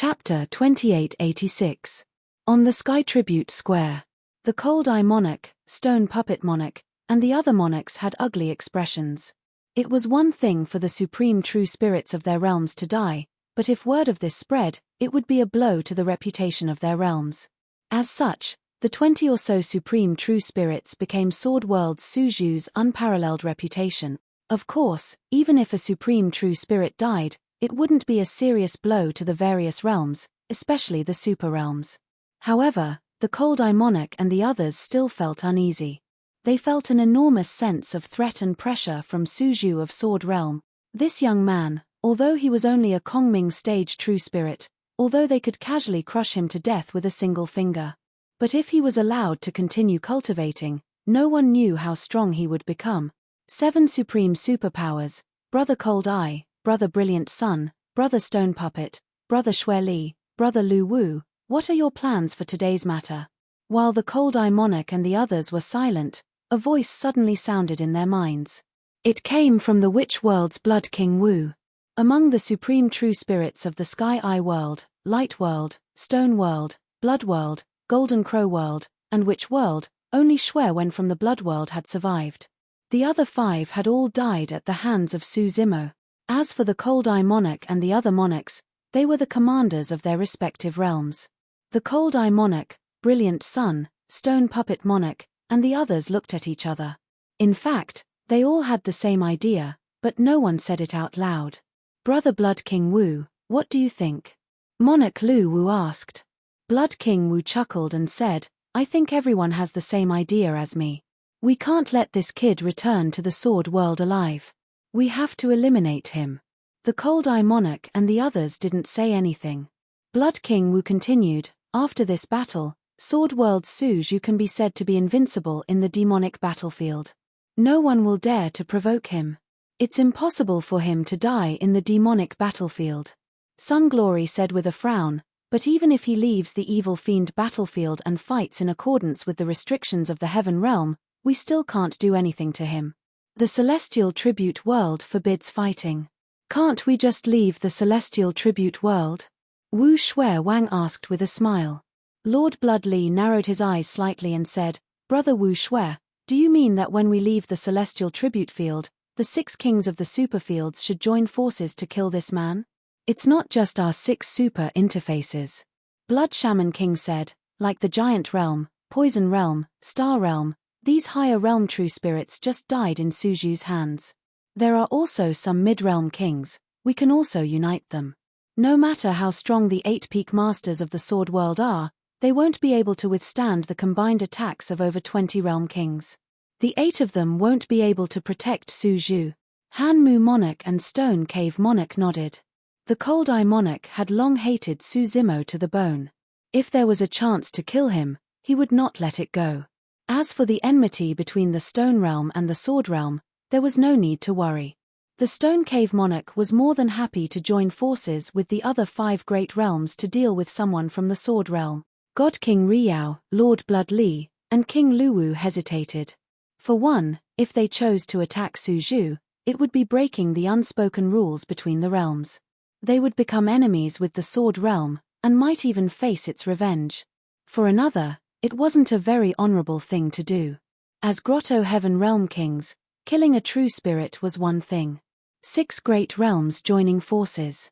Chapter 2886. On the Sky Tribute Square. The Cold Eye Monarch, Stone Puppet Monarch, and the other monarchs had ugly expressions. It was one thing for the supreme true spirits of their realms to die, but if word of this spread, it would be a blow to the reputation of their realms. As such, the 20 or so supreme true spirits became Sword World Suju's unparalleled reputation. Of course, even if a supreme true spirit died, it wouldn't be a serious blow to the various realms, especially the super realms. However, the Cold Eye Monarch and the others still felt uneasy. They felt an enormous sense of threat and pressure from Suju of Sword Realm. This young man, although he was only a Kongming stage true spirit, although they could casually crush him to death with a single finger. But if he was allowed to continue cultivating, no one knew how strong he would become. 7 supreme superpowers, Brother Cold Eye, Brother Brilliant Sun, Brother Stone Puppet, Brother Xue Li, Brother Lu Wu, what are your plans for today's matter? While the Cold Eye Monarch and the others were silent, a voice suddenly sounded in their minds. It came from the Witch World's Blood King Wu. Among the supreme true spirits of the Sky Eye World, Light World, Stone World, Blood World, Golden Crow World, and Witch World, only Xue Wen from the Blood World had survived. The other 5 had all died at the hands of Su Zimo. As for the Cold Eye Monarch and the other monarchs, they were the commanders of their respective realms. The Cold Eye Monarch, Brilliant Sun, Stone Puppet Monarch, and the others looked at each other. In fact, they all had the same idea, but no one said it out loud. Brother Blood King Wu, what do you think? Monarch Lu Wu asked. Blood King Wu chuckled and said, I think everyone has the same idea as me. We can't let this kid return to the Sword World alive. We have to eliminate him. The Cold Eye Monarch and the others didn't say anything. Blood King Wu continued, after this battle, Sword World Suju can be said to be invincible in the demonic battlefield. No one will dare to provoke him. It's impossible for him to die in the demonic battlefield. Sunglory said with a frown, but even if he leaves the evil fiend battlefield and fights in accordance with the restrictions of the Heaven Realm, we still can't do anything to him. The Celestial Tribute World forbids fighting. Can't we just leave the Celestial Tribute World? Wu Xue Wang asked with a smile. Lord Blood Li narrowed his eyes slightly and said, Brother Wu Xue, do you mean that when we leave the Celestial Tribute Field, the 6 kings of the superfields should join forces to kill this man? It's not just our 6 super interfaces. Blood Shaman King said, like the Giant Realm, Poison Realm, Star Realm, these higher realm true spirits just died in Suju's hands. There are also some mid-realm kings, we can also unite them. No matter how strong the 8 peak masters of the Sword World are, they won't be able to withstand the combined attacks of over 20 realm kings. The 8 of them won't be able to protect Suju. Hanmu Monarch and Stone Cave Monarch nodded. The Cold Eye Monarch had long hated Su Zimo to the bone. If there was a chance to kill him, he would not let it go. As for the enmity between the Stone Realm and the Sword Realm, there was no need to worry. The Stone Cave Monarch was more than happy to join forces with the other 5 great realms to deal with someone from the Sword Realm. God King Riyao, Lord Blood Li, and King Luwu hesitated. For one, if they chose to attack Suju, it would be breaking the unspoken rules between the realms. They would become enemies with the Sword Realm, and might even face its revenge. For another, it wasn't a very honorable thing to do. As Grotto Heaven Realm Kings, killing a true spirit was one thing. 6 great realms joining forces.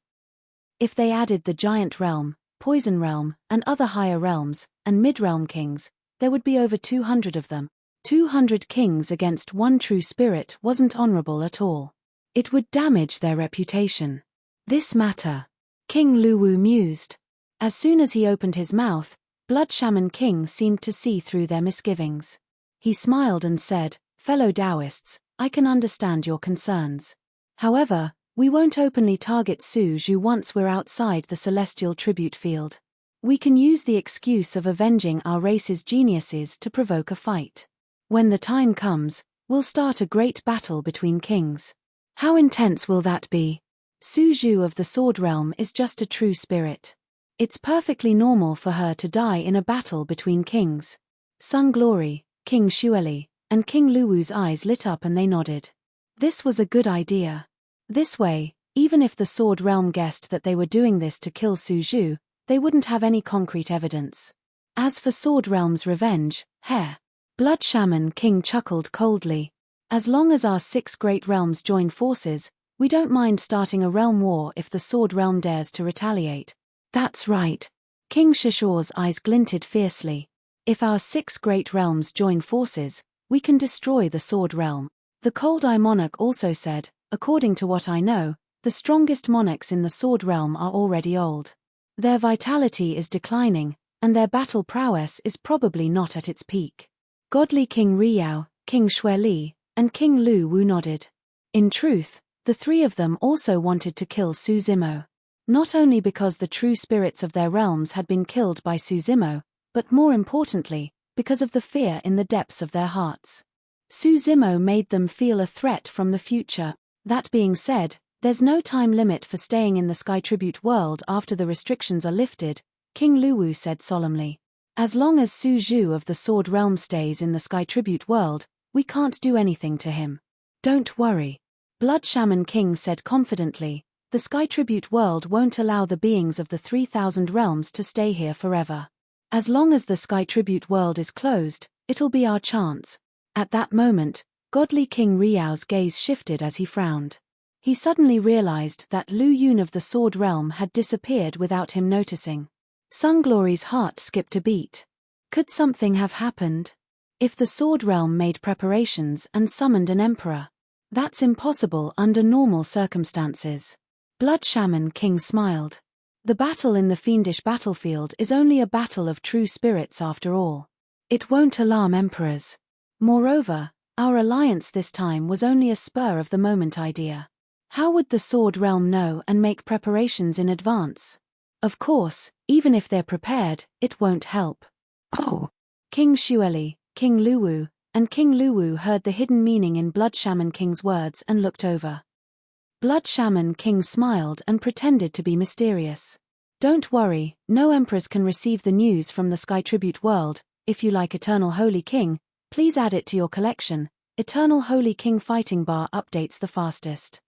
If they added the Giant Realm, Poison Realm, and other higher realms, and mid-realm kings, there would be over 200 of them. 200 kings against one true spirit wasn't honorable at all. It would damage their reputation. This matter. King Luwu mused. As soon as he opened his mouth, Blood Shaman King seemed to see through their misgivings. He smiled and said, Fellow Taoists, I can understand your concerns. However, we won't openly target Suju once we're outside the Celestial Tribute Field. We can use the excuse of avenging our race's geniuses to provoke a fight. When the time comes, we'll start a great battle between kings. How intense will that be? Suju of the Sword Realm is just a true spirit. It's perfectly normal for her to die in a battle between kings. Sunglory, King Xueli, and King Luwu's eyes lit up and they nodded. This was a good idea. This way, Even if the Sword Realm guessed that they were doing this to kill Su Zhu, they wouldn't have any concrete evidence. As for Sword Realm's revenge, Blood Shaman King chuckled coldly. As long as our 6 great realms join forces, we don't mind starting a realm war if the Sword Realm dares to retaliate. That's right. King Shishor's eyes glinted fiercely. If our 6 great realms join forces, we can destroy the Sword Realm. The Cold Eye Monarch also said, according to what I know, the strongest monarchs in the Sword Realm are already old. Their vitality is declining, and their battle prowess is probably not at its peak. Godly King Riyao, King Xueli, and King Lu Wu nodded. In truth, the 3 of them also wanted to kill Su Zimo. Not only because the true spirits of their realms had been killed by Su Zimo, but more importantly, because of the fear in the depths of their hearts. Su Zimo made them feel a threat from the future. That being said, there's no time limit for staying in the Sky Tribute world after the restrictions are lifted, King Luwu said solemnly. As long as Su Zhu of the Sword Realm stays in the Sky Tribute world, we can't do anything to him. Don't worry. Blood Shaman King said confidently, the Sky Tribute world won't allow the beings of the 3,000 realms to stay here forever. As long as the Sky Tribute world is closed, it'll be our chance. At that moment, Godly King Riao's gaze shifted as he frowned. He suddenly realized that Lu Yun of the Sword Realm had disappeared without him noticing. Sunglory's heart skipped a beat. Could something have happened? If the Sword Realm made preparations and summoned an emperor? That's impossible under normal circumstances. Blood Shaman King smiled. The battle in the fiendish battlefield is only a battle of true spirits after all. It won't alarm emperors. Moreover, our alliance this time was only a spur-of-the-moment idea. How would the Sword Realm know and make preparations in advance? Of course, even if they're prepared, it won't help. Oh! King Xueli, King Luwu, and King Luwu heard the hidden meaning in Blood Shaman King's words and looked over. Blood Shaman King smiled and pretended to be mysterious. Don't worry, no emperors can receive the news from the Sky Tribute world. If you like Eternal Holy King, please add it to your collection. Eternal Holy King Fighting Bar updates the fastest.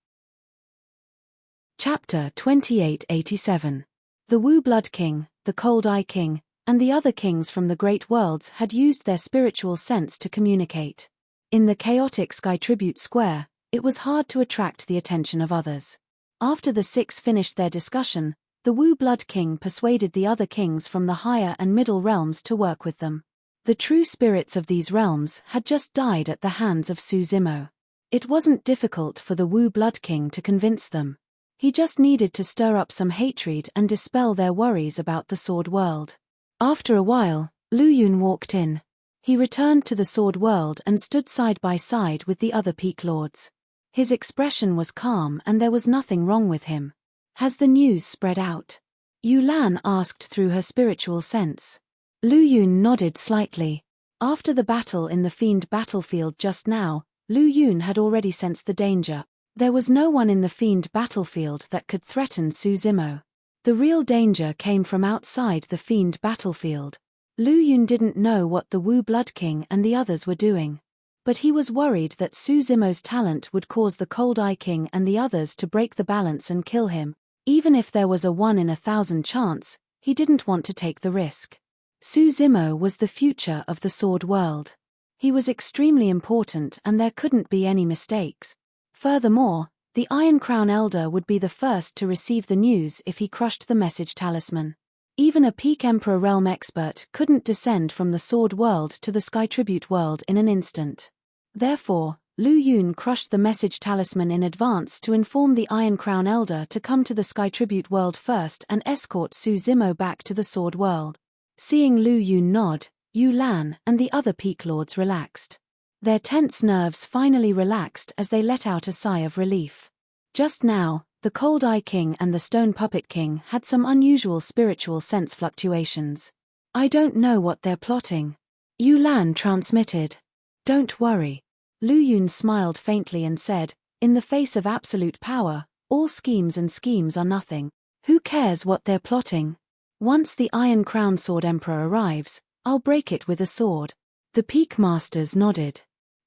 Chapter 2887. The Wu Blood King, the Cold Eye King, and the other kings from the Great Worlds had used their spiritual sense to communicate. In the chaotic Sky Tribute Square, it was hard to attract the attention of others. After the 6 finished their discussion, the Wu Blood King persuaded the other kings from the higher and middle realms to work with them. The true spirits of these realms had just died at the hands of Su Zimo. It wasn't difficult for the Wu Blood King to convince them. He just needed to stir up some hatred and dispel their worries about the Sword World. After a while, Lu Yun walked in. He returned to the Sword World and stood side by side with the other Peak Lords. His expression was calm and there was nothing wrong with him. Has the news spread out? Yu Lan asked through her spiritual sense. Lu Yun nodded slightly. After the battle in the Fiend battlefield just now, Lu Yun had already sensed the danger. There was no one in the Fiend battlefield that could threaten Su Zimo. The real danger came from outside the Fiend battlefield. Lu Yun didn't know what the Wu Blood King and the others were doing. But he was worried that Su Zimo's talent would cause the Cold Eye King and the others to break the balance and kill him. Even if there was a 1 in 1,000 chance, he didn't want to take the risk. Su Zimo was the future of the Sword World. He was extremely important and there couldn't be any mistakes. Furthermore, the Iron Crown Elder would be the first to receive the news if he crushed the message talisman. Even a Peak Emperor realm expert couldn't descend from the Sword World to the Sky Tribute world in an instant. Therefore, Lu Yun crushed the message talisman in advance to inform the Iron Crown Elder to come to the Sky Tribute world first and escort Su Zimo back to the Sword World. Seeing Lu Yun nod, Yu Lan and the other Peak Lords relaxed. Their tense nerves finally relaxed as they let out a sigh of relief. Just now, the Cold Eye King and the Stone Puppet King had some unusual spiritual sense fluctuations. I don't know what they're plotting. Yu Lan transmitted. Don't worry. Lu Yun smiled faintly and said, in the face of absolute power, all schemes are nothing. Who cares what they're plotting? Once the Iron Crown Sword Emperor arrives, I'll break it with a sword. The Peak Masters nodded.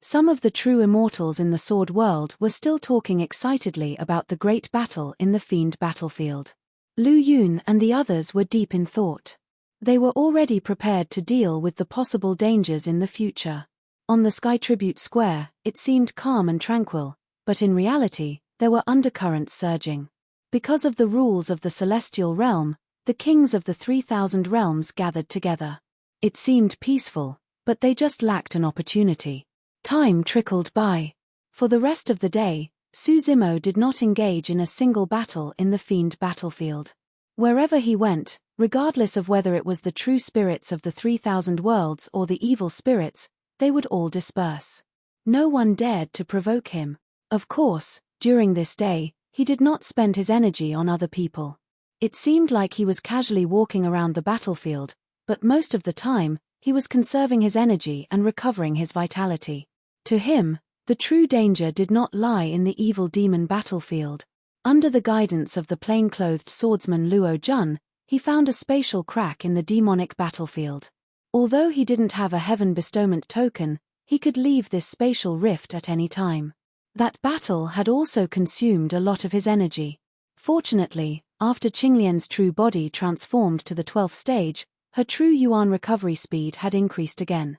Some of the true immortals in the sword world were still talking excitedly about the great battle in the fiend battlefield. Lu Yun and the others were deep in thought. They were already prepared to deal with the possible dangers in the future. On the Sky Tribute Square, it seemed calm and tranquil, but in reality, there were undercurrents surging. Because of the rules of the celestial realm, the kings of the 3,000 realms gathered together. It seemed peaceful, but they just lacked an opportunity. Time trickled by. For the rest of the day, Su Zimo did not engage in a single battle in the fiend battlefield. Wherever he went, regardless of whether it was the true spirits of the 3,000 worlds or the evil spirits, they would all disperse. No one dared to provoke him. Of course, during this day, he did not spend his energy on other people. It seemed like he was casually walking around the battlefield, but most of the time, he was conserving his energy and recovering his vitality. To him, the true danger did not lie in the evil demon battlefield. Under the guidance of the plain-clothed swordsman Luo Jun, he found a spatial crack in the demonic battlefield. Although he didn't have a heaven bestowment token, he could leave this spatial rift at any time. That battle had also consumed a lot of his energy. Fortunately, after Qinglian's true body transformed to the 12th stage, her true yuan recovery speed had increased again.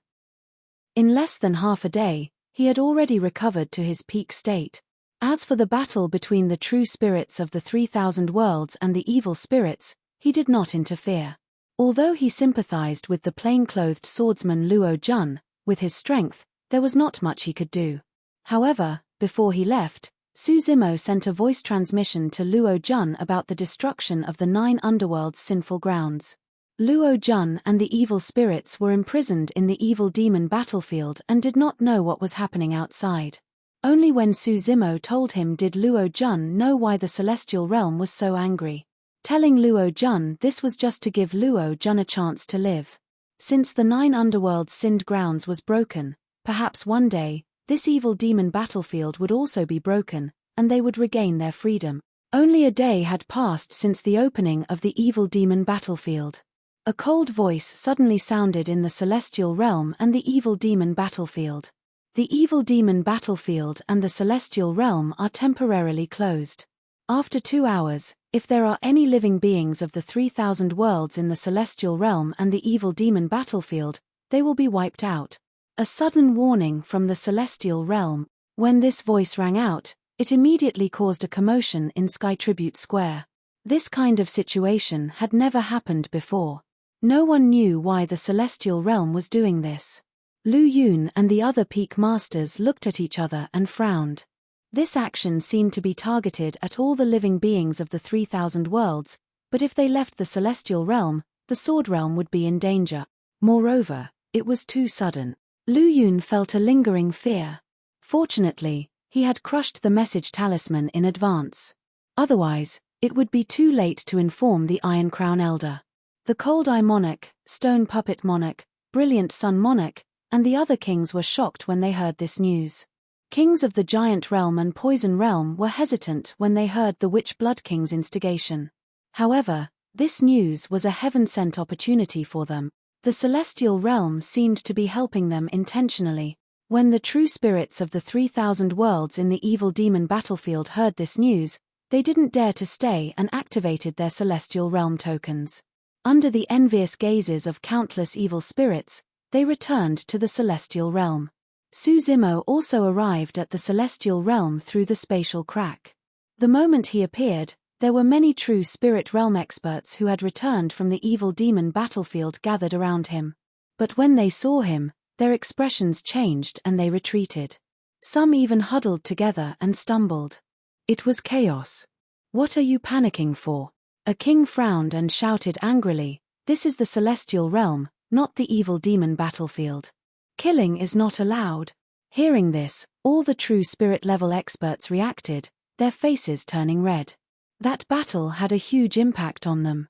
In less than half a day, he had already recovered to his peak state. As for the battle between the true spirits of the 3,000 worlds and the evil spirits, he did not interfere. Although he sympathized with the plain-clothed swordsman Luo Jun, with his strength, there was not much he could do. However, before he left, Su Zimo sent a voice transmission to Luo Jun about the destruction of the 9 underworld's sinful grounds. Luo Jun and the evil spirits were imprisoned in the evil demon battlefield and did not know what was happening outside. Only when Su Zimo told him did Luo Jun know why the celestial realm was so angry. Telling Luo Jun this was just to give Luo Jun a chance to live. Since the 9 underworld's sinned grounds was broken, perhaps one day, this evil demon battlefield would also be broken, and they would regain their freedom. Only a day had passed since the opening of the evil demon battlefield. A cold voice suddenly sounded in the celestial realm and the evil demon battlefield. The evil demon battlefield and the celestial realm are temporarily closed. After 2 hours, if there are any living beings of the 3,000 worlds in the celestial realm and the evil demon battlefield, they will be wiped out. A sudden warning from the celestial realm. When this voice rang out, it immediately caused a commotion in Sky Tribute Square. This kind of situation had never happened before. No one knew why the celestial realm was doing this. Lu Yun and the other peak masters looked at each other and frowned. This action seemed to be targeted at all the living beings of the 3,000 worlds, but if they left the celestial realm, the sword realm would be in danger. Moreover, it was too sudden. Lu Yun felt a lingering fear. Fortunately, he had crushed the message talisman in advance. Otherwise, it would be too late to inform the Iron Crown Elder. The Cold Eye Monarch, Stone Puppet Monarch, Brilliant Sun Monarch, and the other kings were shocked when they heard this news. Kings of the Giant Realm and Poison Realm were hesitant when they heard the Witch Blood King's instigation. However, this news was a heaven-sent opportunity for them. The celestial realm seemed to be helping them intentionally. When the true spirits of the 3,000 worlds in the evil demon battlefield heard this news, they didn't dare to stay and activated their celestial realm tokens. Under the envious gazes of countless evil spirits, they returned to the celestial realm. Su Zimo also arrived at the celestial realm through the spatial crack. The moment he appeared, there were many true spirit realm experts who had returned from the evil demon battlefield gathered around him. But when they saw him, their expressions changed and they retreated. Some even huddled together and stumbled. It was chaos. What are you panicking for? A king frowned and shouted angrily, "This is the celestial realm, not the evil demon battlefield. Killing is not allowed." Hearing this, all the true spirit-level experts reacted, their faces turning red. That battle had a huge impact on them.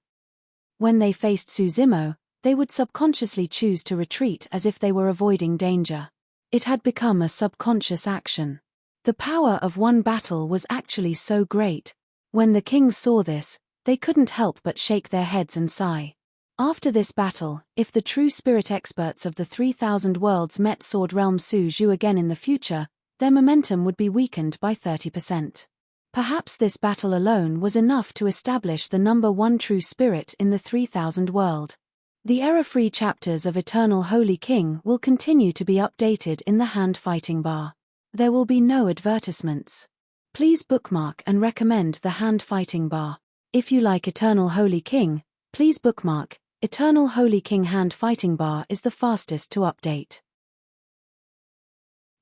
When they faced Su Zimo, they would subconsciously choose to retreat as if they were avoiding danger. It had become a subconscious action. The power of one battle was actually so great. When the kings saw this, they couldn't help but shake their heads and sigh. After this battle, if the true spirit experts of the 3,000 worlds met Sword Realm Su Zhu again in the future, their momentum would be weakened by 30%. Perhaps this battle alone was enough to establish the number one true spirit in the 3,000 world. The error-free chapters of Eternal Holy King will continue to be updated in the hand fighting bar. There will be no advertisements. Please bookmark and recommend the hand fighting bar. If you like Eternal Holy King, please bookmark. Eternal Holy King hand fighting bar is the fastest to update.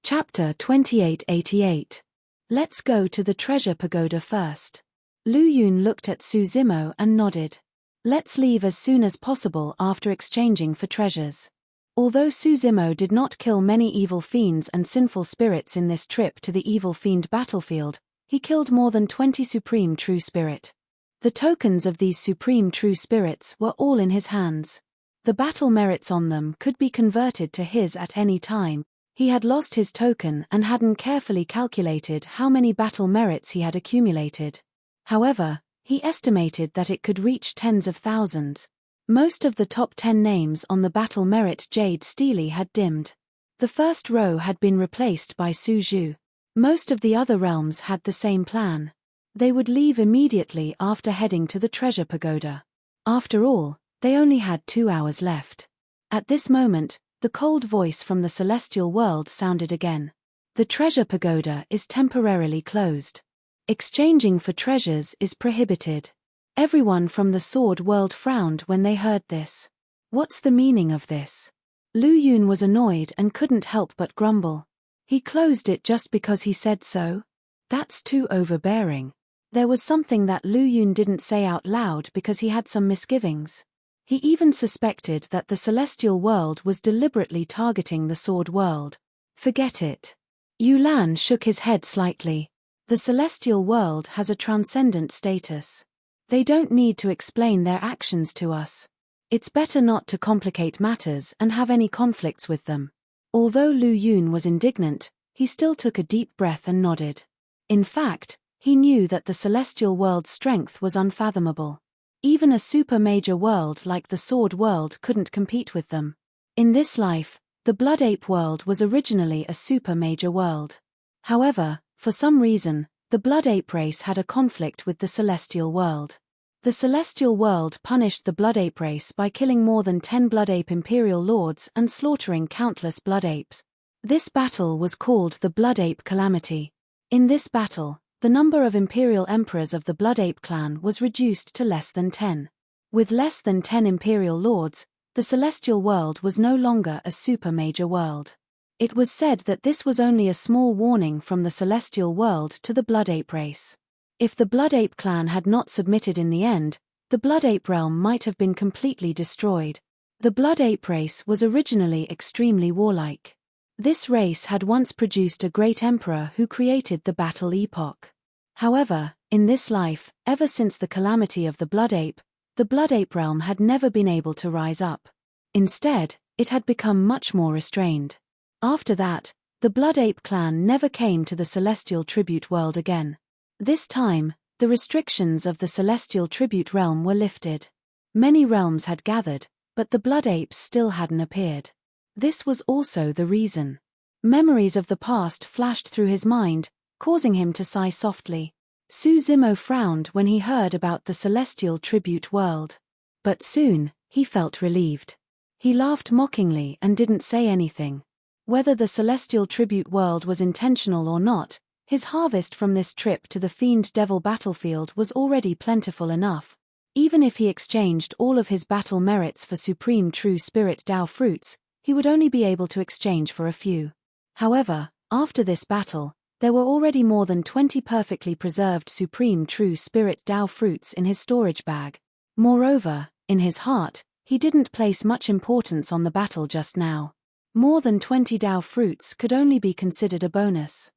Chapter 2888. Let's go to the treasure pagoda first. Lu Yun looked at Su Zimo and nodded. Let's leave as soon as possible after exchanging for treasures. Although Su Zimo did not kill many evil fiends and sinful spirits in this trip to the evil fiend battlefield, he killed more than 20 supreme true spirit. The tokens of these supreme true spirits were all in his hands. The battle merits on them could be converted to his at any time. He had lost his token and hadn't carefully calculated how many battle merits he had accumulated. However, he estimated that it could reach tens of thousands. Most of the top 10 names on the battle merit Jade Steely had dimmed. The first row had been replaced by Su Zhu. Most of the other realms had the same plan. They would leave immediately after heading to the treasure pagoda. After all, they only had 2 hours left. At this moment, the cold voice from the celestial world sounded again. The treasure pagoda is temporarily closed. Exchanging for treasures is prohibited. Everyone from the sword world frowned when they heard this. What's the meaning of this? Lu Yun was annoyed and couldn't help but grumble. He closed it just because he said so? That's too overbearing. There was something that Lu Yun didn't say out loud because he had some misgivings. He even suspected that the celestial world was deliberately targeting the sword world. Forget it. Yu Lan shook his head slightly. The celestial world has a transcendent status. They don't need to explain their actions to us. It's better not to complicate matters and have any conflicts with them. Although Lu Yun was indignant, he still took a deep breath and nodded. In fact, he knew that the celestial world's strength was unfathomable. Even a super major world like the sword world couldn't compete with them. In this life, the Blood Ape world was originally a super major world. However, for some reason, the Blood Ape race had a conflict with the celestial world. The celestial world punished the Blood Ape race by killing more than 10 Blood Ape imperial lords and slaughtering countless Blood Apes. This battle was called the Blood Ape Calamity. In this battle, the number of imperial emperors of the Blood Ape clan was reduced to less than 10. With less than 10 imperial lords, the celestial world was no longer a super major world. It was said that this was only a small warning from the celestial world to the Blood Ape race. If the Blood Ape clan had not submitted in the end, the Blood Ape realm might have been completely destroyed. The Blood Ape race was originally extremely warlike. This race had once produced a great emperor who created the battle epoch. However, in this life, ever since the calamity of the Blood Ape realm had never been able to rise up. Instead, it had become much more restrained. After that, the Blood Ape clan never came to the celestial tribute world again. This time, the restrictions of the celestial tribute realm were lifted. Many realms had gathered, but the Blood Apes still hadn't appeared. This was also the reason. Memories of the past flashed through his mind, causing him to sigh softly. Su Zimo frowned when he heard about the celestial tribute world. But soon, he felt relieved. He laughed mockingly and didn't say anything. Whether the celestial tribute world was intentional or not, his harvest from this trip to the Fiend Devil battlefield was already plentiful enough. Even if he exchanged all of his battle merits for supreme true spirit Dao fruits, he would only be able to exchange for a few. However, after this battle, there were already more than 20 perfectly preserved supreme true spirit Dao fruits in his storage bag. Moreover, in his heart, he didn't place much importance on the battle just now. More than 20 Dao fruits could only be considered a bonus.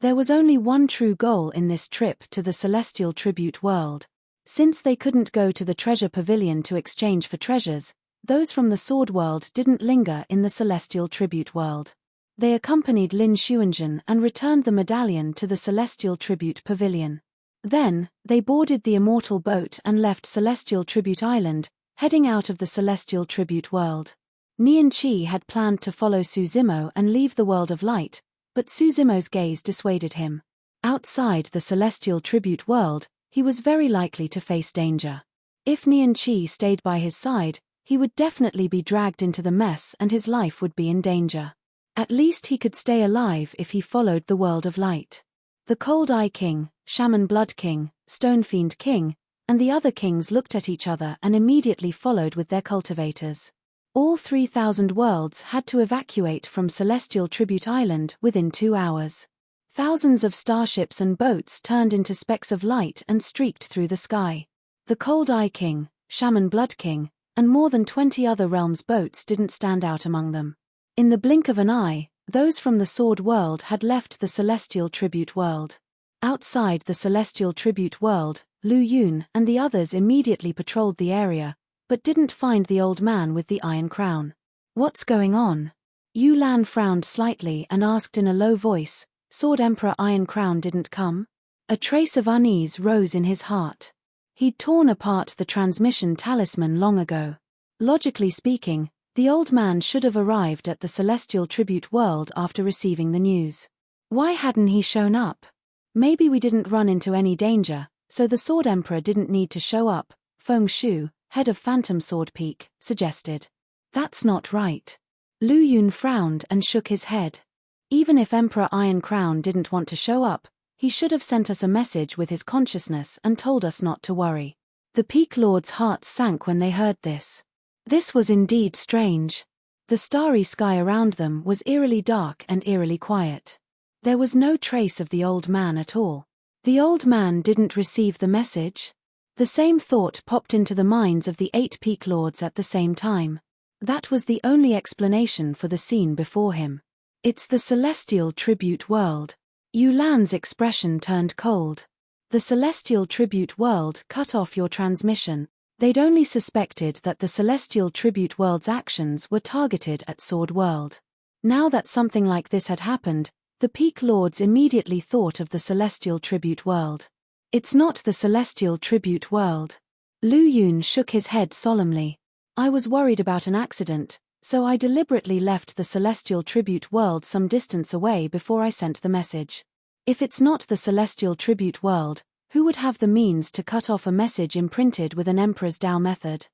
There was only one true goal in this trip to the celestial tribute world. Since they couldn't go to the treasure pavilion to exchange for treasures, those from the sword world didn't linger in the celestial tribute world. They accompanied Lin Xuanzhen and returned the medallion to the celestial tribute pavilion. Then, they boarded the Immortal boat and left Celestial Tribute Island, heading out of the celestial tribute world. Nianqi had planned to follow Suzimo and leave the world of light, but Suzimo's gaze dissuaded him. Outside the celestial tribute world, he was very likely to face danger. If Nianqi stayed by his side, he would definitely be dragged into the mess and his life would be in danger. At least he could stay alive if he followed the world of light. The Cold Eye King, Shaman Blood King, Stone Fiend King, and the other kings looked at each other and immediately followed with their cultivators. All 3,000 worlds had to evacuate from Celestial Tribute Island within 2 hours. Thousands of starships and boats turned into specks of light and streaked through the sky. The Cold Eye King, Shaman Blood King, and more than 20 other realms' boats didn't stand out among them. In the blink of an eye, those from the Sword World had left the Celestial Tribute World. Outside the Celestial Tribute World, Lu Yun and the others immediately patrolled the area, but didn't find the old man with the iron crown. What's going on? Yu Lan frowned slightly and asked in a low voice, Sword Emperor Iron Crown didn't come? A trace of unease rose in his heart. He'd torn apart the transmission talisman long ago. Logically speaking, the old man should have arrived at the Celestial Tribute World after receiving the news. Why hadn't he shown up? Maybe we didn't run into any danger, so the Sword Emperor didn't need to show up, Feng Shu, head of Phantom Sword Peak, suggested. That's not right. Lu Yun frowned and shook his head. Even if Emperor Iron Crown didn't want to show up, he should have sent us a message with his consciousness and told us not to worry. The Peak Lords' hearts sank when they heard this. This was indeed strange. The starry sky around them was eerily dark and eerily quiet. There was no trace of the old man at all. The old man didn't receive the message? The same thought popped into the minds of the 8 Peak Lords at the same time. That was the only explanation for the scene before him. It's the Celestial Tribute World. Yu Lan's expression turned cold. The Celestial Tribute World cut off your transmission. They'd only suspected that the Celestial Tribute World's actions were targeted at Sword World. Now that something like this had happened, the Peak Lords immediately thought of the Celestial Tribute World. It's not the Celestial Tribute World. Lu Yun shook his head solemnly. I was worried about an accident, so I deliberately left the Celestial Tribute World some distance away before I sent the message. If it's not the Celestial Tribute World, who would have the means to cut off a message imprinted with an Emperor's Dao method?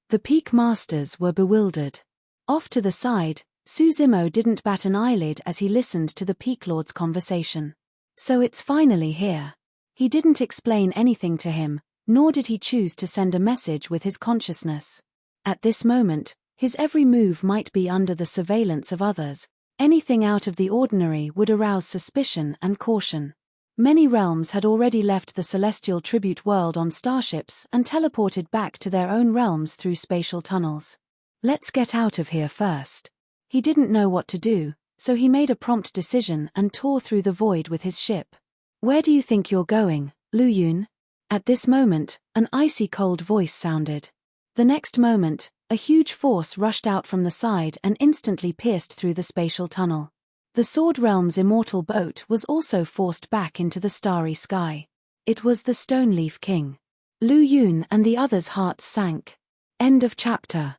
The Peak Masters were bewildered. Off to the side, Suzimo didn't bat an eyelid as he listened to the Peak Lord's conversation. So it's finally here. He didn't explain anything to him, nor did he choose to send a message with his consciousness. At this moment, his every move might be under the surveillance of others. Anything out of the ordinary would arouse suspicion and caution. Many realms had already left the Celestial Tribute World on starships and teleported back to their own realms through spatial tunnels. Let's get out of here first. He didn't know what to do, so he made a prompt decision and tore through the void with his ship. Where do you think you're going, Lu Yun? At this moment, an icy cold voice sounded. The next moment, a huge force rushed out from the side and instantly pierced through the spatial tunnel. The Sword Realm's Immortal boat was also forced back into the starry sky. It was the Stoneleaf King. Lu Yun and the others' hearts sank. End of chapter.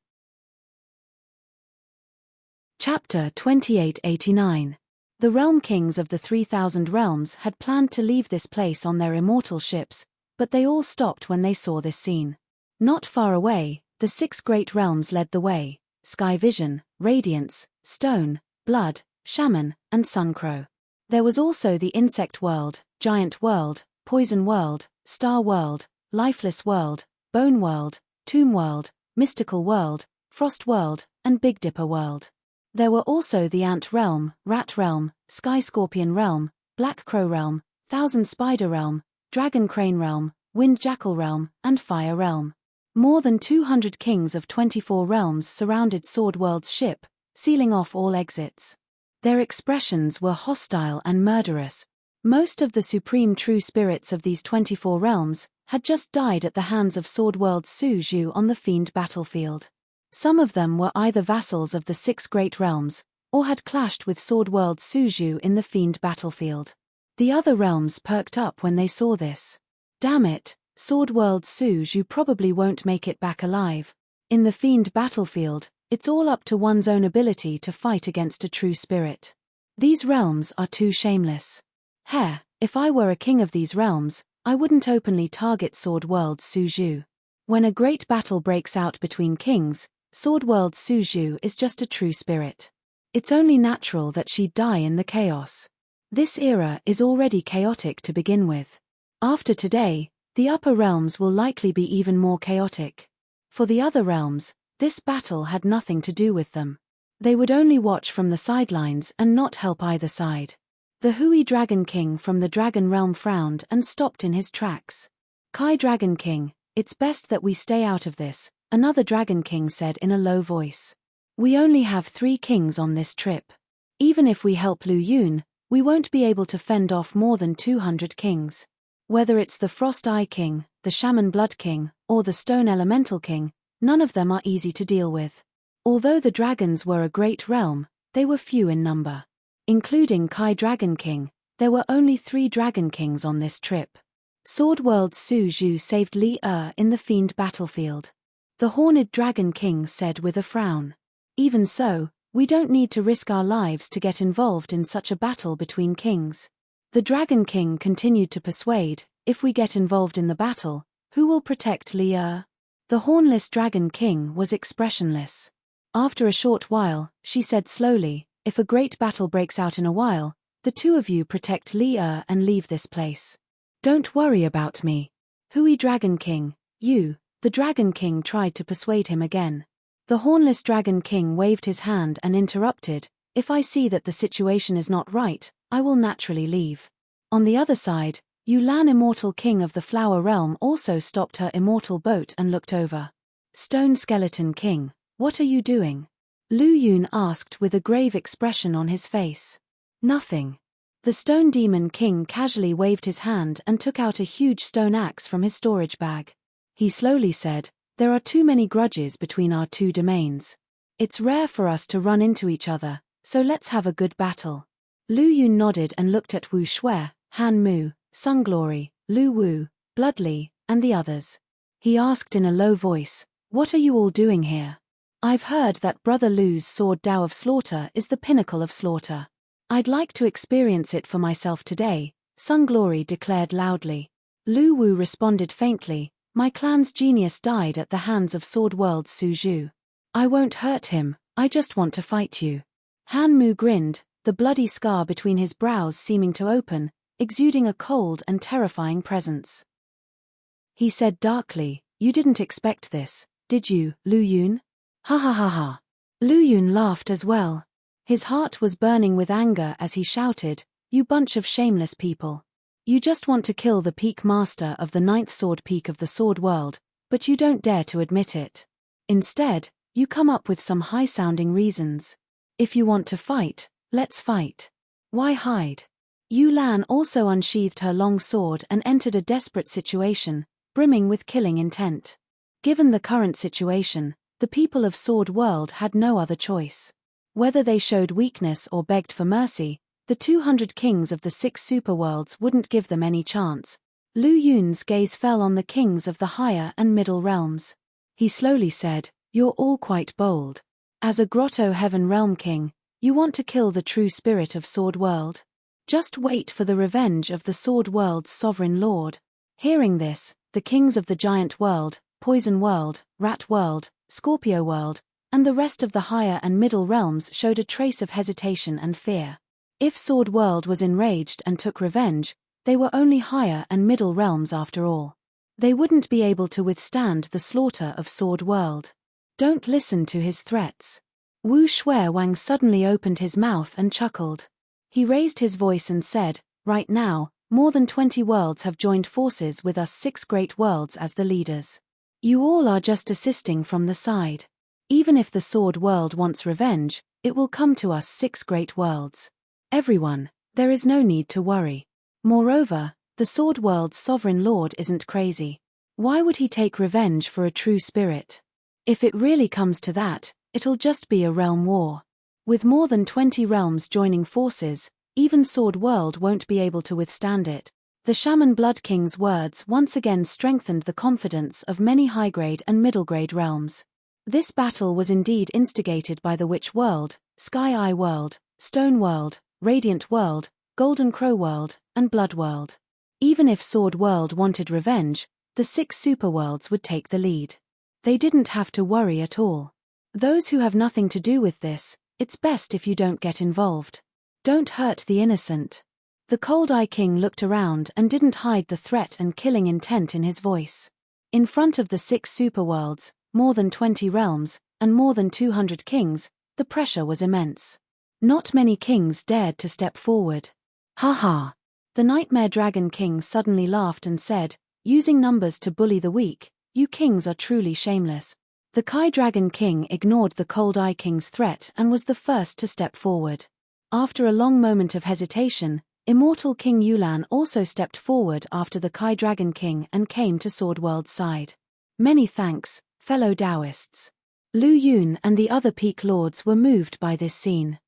Chapter 2889. The Realm Kings of the 3,000 realms had planned to leave this place on their immortal ships, but they all stopped when they saw this scene. Not far away, the 6 great realms led the way: Sky Vision, Radiance, Stone, Blood, Shaman, and Suncrow. There was also the Insect World, Giant World, Poison World, Star World, Lifeless World, Bone World, Tomb World, Mystical World, Frost World, and Big Dipper World. There were also the Ant Realm, Rat Realm, Sky Scorpion Realm, Black Crow Realm, Thousand Spider Realm, Dragon Crane Realm, Wind Jackal Realm, and Fire Realm. More than 200 kings of 24 realms surrounded Sword World's ship, sealing off all exits. Their expressions were hostile and murderous. Most of the supreme true spirits of these 24 realms had just died at the hands of Sword World's Su Zhu on the Fiend battlefield. Some of them were either vassals of the 6 great realms, or had clashed with Sword World's Su Zhu in the Fiend battlefield. The other realms perked up when they saw this. Damn it, Sword World Su Zhu probably won't make it back alive. In the fiend battlefield, it's all up to one's own ability to fight against a true spirit. These realms are too shameless. If I were a king of these realms, I wouldn't openly target Sword World Su Zhu. When a great battle breaks out between kings, Sword World Su Zhu is just a true spirit. It's only natural that she'd die in the chaos. This era is already chaotic to begin with. After today, the upper realms will likely be even more chaotic. For the other realms, this battle had nothing to do with them. They would only watch from the sidelines and not help either side. The Hui Dragon King from the Dragon Realm frowned and stopped in his tracks. Kai Dragon King, it's best that we stay out of this, another Dragon King said in a low voice. We only have 3 kings on this trip. Even if we help Lu Yun, we won't be able to fend off more than 200 kings. Whether it's the Frost Eye King, the Shaman Blood King, or the Stone Elemental King, none of them are easy to deal with. Although the dragons were a great realm, they were few in number. Including Kai Dragon King, there were only 3 Dragon Kings on this trip. Sword World Su Zhu saved Li in the fiend battlefield. The Horned Dragon King said with a frown. Even so, we don't need to risk our lives to get involved in such a battle between kings. The Dragon King continued to persuade, if we get involved in the battle, who will protect Li? The Hornless Dragon King was expressionless. After a short while, she said slowly, if a great battle breaks out in a while, the 2 of you protect Li and leave this place. Don't worry about me. Hui Dragon King, you, the Dragon King tried to persuade him again. The Hornless Dragon King waved his hand and interrupted, if I see that the situation is not right, I will naturally leave. On the other side, Yulan Immortal King of the Flower Realm also stopped her immortal boat and looked over. Stone Skeleton King, what are you doing? Lu Yun asked with a grave expression on his face. Nothing. The Stone Demon King casually waved his hand and took out a huge stone axe from his storage bag. He slowly said, there are too many grudges between our 2 domains. It's rare for us to run into each other, so let's have a good battle. Lu Yun nodded and looked at Wu Shui, Han Mu, Sunglory, Lu Wu, Bloodly, and the others. He asked in a low voice, what are you all doing here? I've heard that Brother Lu's sword Dao of Slaughter is the pinnacle of slaughter. I'd like to experience it for myself today, Sunglory declared loudly. Lu Wu responded faintly, my clan's genius died at the hands of Sword World Su Zhu. I won't hurt him, I just want to fight you. Han Mu grinned, the bloody scar between his brows seeming to open, exuding a cold and terrifying presence. He said darkly, you didn't expect this, did you, Lu Yun? Ha ha ha ha. Lu Yun laughed as well. His heart was burning with anger as he shouted, you bunch of shameless people. You just want to kill the peak master of the 9th sword peak of the sword world, but you don't dare to admit it. Instead, you come up with some high-sounding reasons. If you want to fight, let's fight. Why hide? Yulan also unsheathed her long sword and entered a desperate situation, brimming with killing intent. Given the current situation, the people of Sword World had no other choice. Whether they showed weakness or begged for mercy, the 200 kings of the 6 superworlds wouldn't give them any chance. Lu Yun's gaze fell on the kings of the higher and middle realms. He slowly said, you're all quite bold. As a Grotto Heaven Realm King, you want to kill the true spirit of Sword World? Just wait for the revenge of the Sword World's sovereign lord. Hearing this, the kings of the Giant World, Poison World, Rat World, Scorpio World, and the rest of the higher and middle realms showed a trace of hesitation and fear. If Sword World was enraged and took revenge, they were only higher and middle realms after all. They wouldn't be able to withstand the slaughter of Sword World. Don't listen to his threats. Wu Shui Wang suddenly opened his mouth and chuckled. He raised his voice and said, right now, more than 20 worlds have joined forces with us 6 great worlds as the leaders. You all are just assisting from the side. Even if the Sword World wants revenge, it will come to us 6 great worlds. Everyone, there is no need to worry. Moreover, the Sword World's sovereign lord isn't crazy. Why would he take revenge for a true spirit? If it really comes to that, it'll just be a realm war. With more than 20 realms joining forces, even Sword World won't be able to withstand it. The Shaman Blood King's words once again strengthened the confidence of many high-grade and middle-grade realms. This battle was indeed instigated by the Witch World, Sky Eye World, Stone World, Radiant World, Golden Crow World, and Blood World. Even if Sword World wanted revenge, the 6 superworlds would take the lead. They didn't have to worry at all. Those who have nothing to do with this, it's best if you don't get involved. Don't hurt the innocent. The Cold Eye King looked around and didn't hide the threat and killing intent in his voice. In front of the 6 superworlds, more than 20 realms, and more than 200 kings, the pressure was immense. Not many kings dared to step forward. Ha ha! The Nightmare Dragon King suddenly laughed and said, using numbers to bully the weak, "You kings are truly shameless." The Kai Dragon King ignored the Cold Eye King's threat and was the first to step forward. After a long moment of hesitation, Immortal King Yulan also stepped forward after the Kai Dragon King and came to Sword World's side. Many thanks, fellow Taoists. Lu Yun and the other Peak Lords were moved by this scene.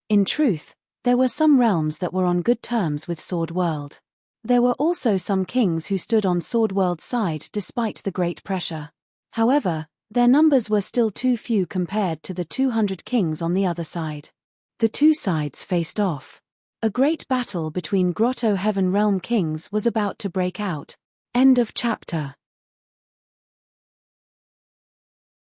In truth, there were some realms that were on good terms with Sword World. There were also some kings who stood on Sword World's side despite the great pressure. However, their numbers were still too few compared to the 200 kings on the other side. The two sides faced off. A great battle between Grotto Heaven Realm kings was about to break out. End of chapter.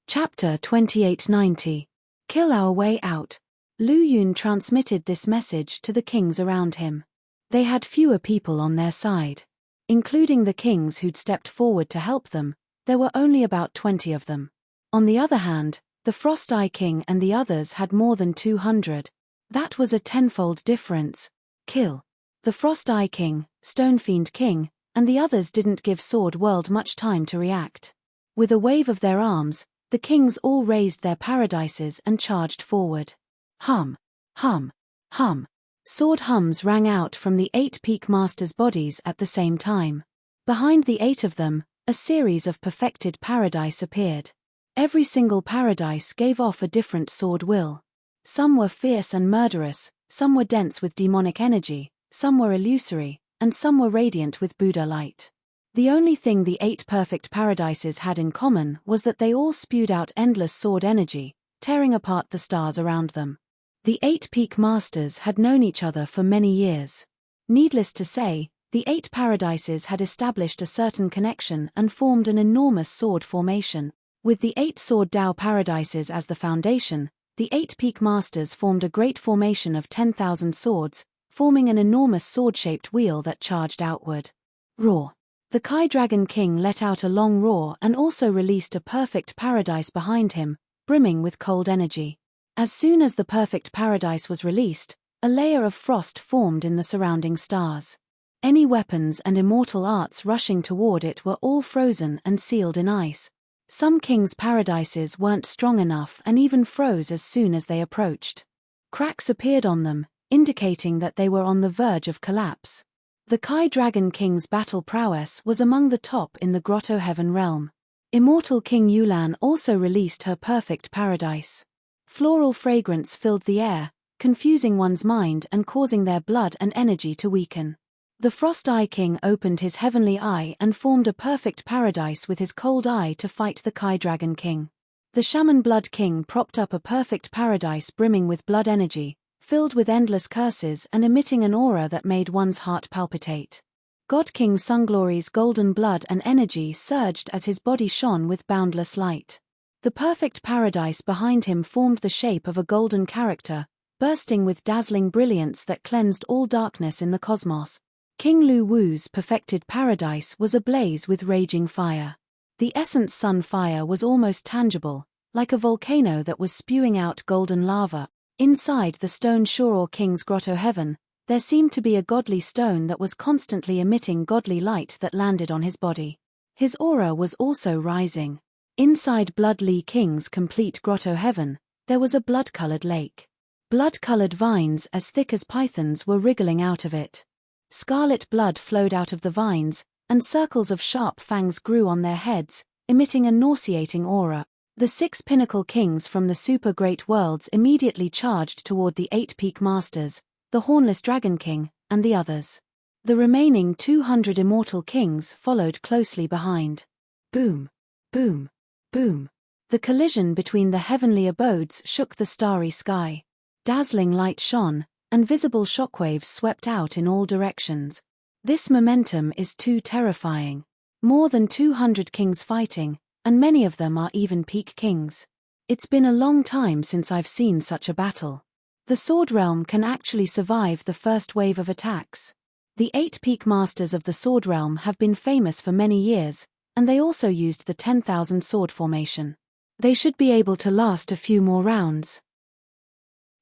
Chapter 2890. Kill Our Way Out. Lu Yun transmitted this message to the kings around him. They had fewer people on their side. Including the kings who'd stepped forward to help them, there were only about 20 of them. On the other hand, the Frost Eye King and the others had more than 200. That was a tenfold difference. Kill. The Frost Eye King, Stone Fiend King, and the others didn't give Sword World much time to react. With a wave of their arms, the kings all raised their paradises and charged forward. Hum. Hum. Hum. Sword hums rang out from the 8 Peak Masters' bodies at the same time. Behind the 8 of them, a series of perfected paradise appeared. Every single paradise gave off a different sword will. Some were fierce and murderous, some were dense with demonic energy, some were illusory, and some were radiant with Buddha light. The only thing the 8 perfect paradises had in common was that they all spewed out endless sword energy, tearing apart the stars around them. The 8 Peak Masters had known each other for many years. Needless to say, the 8 paradises had established a certain connection and formed an enormous sword formation. With the 8 Sword Dao paradises as the foundation, the 8 Peak Masters formed a great formation of 10,000 swords, forming an enormous sword-shaped wheel that charged outward. Roar. The Kai Dragon King let out a long roar and also released a perfect paradise behind him, brimming with cold energy. As soon as the perfect paradise was released, a layer of frost formed in the surrounding stars. Any weapons and immortal arts rushing toward it were all frozen and sealed in ice. Some kings' paradises weren't strong enough and even froze as soon as they approached. Cracks appeared on them, indicating that they were on the verge of collapse. The Kai Dragon King's battle prowess was among the top in the Grotto Heaven realm. Immortal King Yulan also released her perfect paradise. Floral fragrance filled the air, confusing one's mind and causing their blood and energy to weaken. The Frost Eye King opened his heavenly eye and formed a perfect paradise with his cold eye to fight the Kai Dragon King. The Shaman Blood King propped up a perfect paradise brimming with blood energy, filled with endless curses and emitting an aura that made one's heart palpitate. God King Sunglory's golden blood and energy surged as his body shone with boundless light. The perfect paradise behind him formed the shape of a golden character, bursting with dazzling brilliance that cleansed all darkness in the cosmos. King Lu Wu's perfected paradise was ablaze with raging fire. The Essence Sun fire was almost tangible, like a volcano that was spewing out golden lava. Inside the stone Shoror King's Grotto Heaven, there seemed to be a godly stone that was constantly emitting godly light that landed on his body. His aura was also rising. Inside Blood Li King's complete Grotto Heaven, there was a blood-colored lake. Blood-colored vines as thick as pythons were wriggling out of it. Scarlet blood flowed out of the vines, and circles of sharp fangs grew on their heads, emitting a nauseating aura. The 6 pinnacle kings from the super great worlds immediately charged toward the 8 Peak Masters, the Hornless Dragon King, and the others. The remaining 200 immortal kings followed closely behind. Boom, boom, boom. The collision between the heavenly abodes shook the starry sky. Dazzling light shone, and visible shockwaves swept out in all directions. This momentum is too terrifying. More than 200 kings fighting, and many of them are even peak kings. It's been a long time since I've seen such a battle. The Sword Realm can actually survive the first wave of attacks. The 8 peak masters of the Sword Realm have been famous for many years, and they also used the 10,000 sword formation. They should be able to last a few more rounds.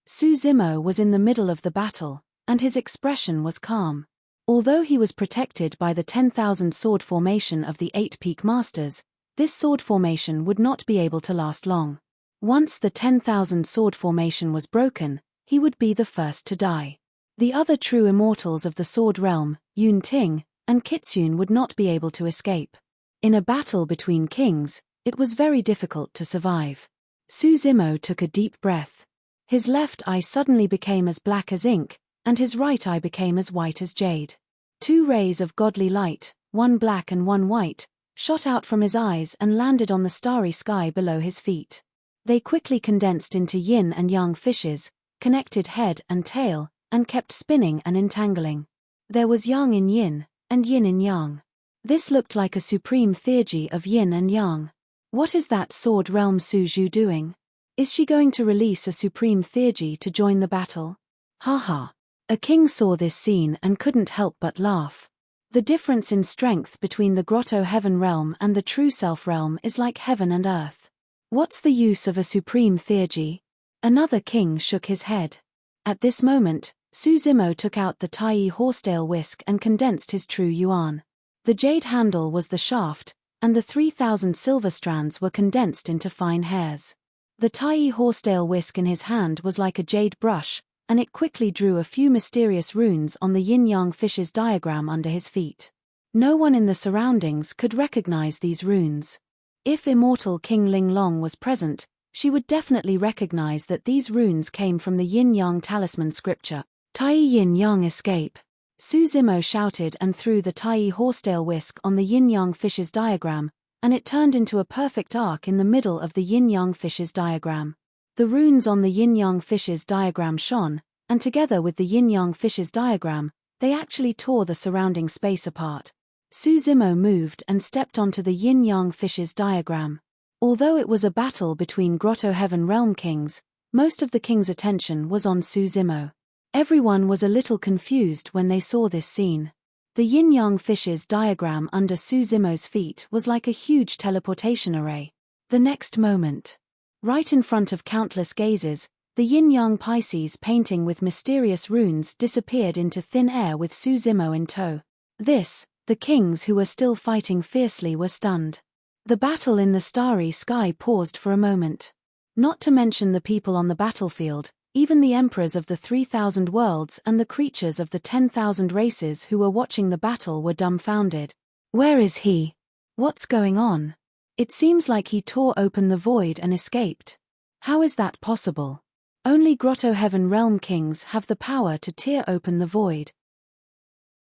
Su Zimo was in the middle of the battle, and his expression was calm. Although he was protected by the 10,000 sword formation of the 8 peak masters, this sword formation would not be able to last long. Once the 10,000 sword formation was broken, he would be the first to die. The other true immortals of the Sword Realm, Yun Ting and Kitsune, would not be able to escape. In a battle between kings, it was very difficult to survive. Su Zimo took a deep breath. His left eye suddenly became as black as ink, and his right eye became as white as jade. 2 rays of godly light, one black and one white, shot out from his eyes and landed on the starry sky below his feet. They quickly condensed into yin and yang fishes, connected head and tail, and kept spinning and entangling. There was yang in yin, and yin in yang. This looked like a supreme theurgy of yin and yang. What is that Sword Realm Su Zhu doing? Is she going to release a supreme theurgy to join the battle? Haha. A king saw this scene and couldn't help but laugh. The difference in strength between the Grotto Heaven Realm and the True Self Realm is like heaven and earth. What's the use of a supreme theurgy? Another king shook his head. At this moment, Su Zimo took out the Tai Horsetail whisk and condensed his true yuan. The jade handle was the shaft, and the 3,000 silver strands were condensed into fine hairs. The Tai Horsetail whisk in his hand was like a jade brush, and it quickly drew a few mysterious runes on the yin-yang fish's diagram under his feet. No one in the surroundings could recognize these runes. If immortal King Ling Long was present, she would definitely recognize that these runes came from the yin-yang talisman scripture. Tai yin-yang escape. Su Zimo shouted and threw the Tai Horsetail whisk on the yin-yang fish's diagram, and it turned into a perfect arc in the middle of the yin-yang fish's diagram. The runes on the yin-yang fish's diagram shone, and together with the yin-yang fish's diagram, they actually tore the surrounding space apart. Su Zimo moved and stepped onto the yin-yang fish's diagram. Although it was a battle between Grotto Heaven Realm kings, most of the king's attention was on Su Zimo. Everyone was a little confused when they saw this scene. The yin-yang fish's diagram under Su Zimo's feet was like a huge teleportation array. The next moment, right in front of countless gazes, the yin-yang Pisces painting with mysterious runes disappeared into thin air with Su Zimo in tow. The kings who were still fighting fiercely were stunned. The battle in the starry sky paused for a moment. Not to mention the people on the battlefield, even the emperors of the 3,000 worlds and the creatures of the 10,000 races who were watching the battle were dumbfounded. Where is he? What's going on? It seems like he tore open the void and escaped. How is that possible? Only Grotto Heaven Realm kings have the power to tear open the void.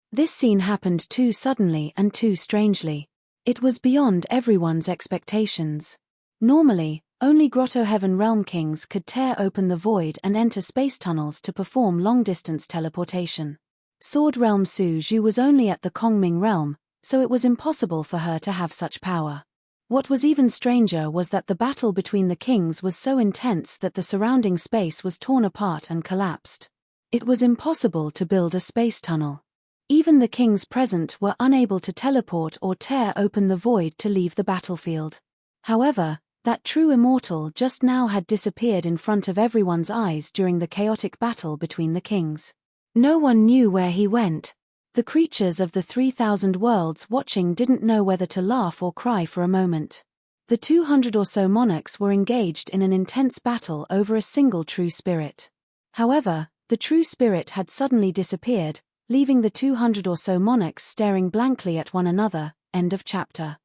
This scene happened too suddenly and too strangely. It was beyond everyone's expectations. Normally, only Grotto Heaven Realm kings could tear open the void and enter space tunnels to perform long-distance teleportation. Sword Realm Su Zhu was only at the Kongming Realm, so it was impossible for her to have such power. What was even stranger was that the battle between the kings was so intense that the surrounding space was torn apart and collapsed. It was impossible to build a space tunnel. Even the kings present were unable to teleport or tear open the void to leave the battlefield. However, that true immortal just now had disappeared in front of everyone's eyes during the chaotic battle between the kings. No one knew where he went. The creatures of the 3,000 worlds watching didn't know whether to laugh or cry for a moment. The 200 or so monarchs were engaged in an intense battle over a single true spirit. However, the true spirit had suddenly disappeared, leaving the 200 or so monarchs staring blankly at one another. End of chapter.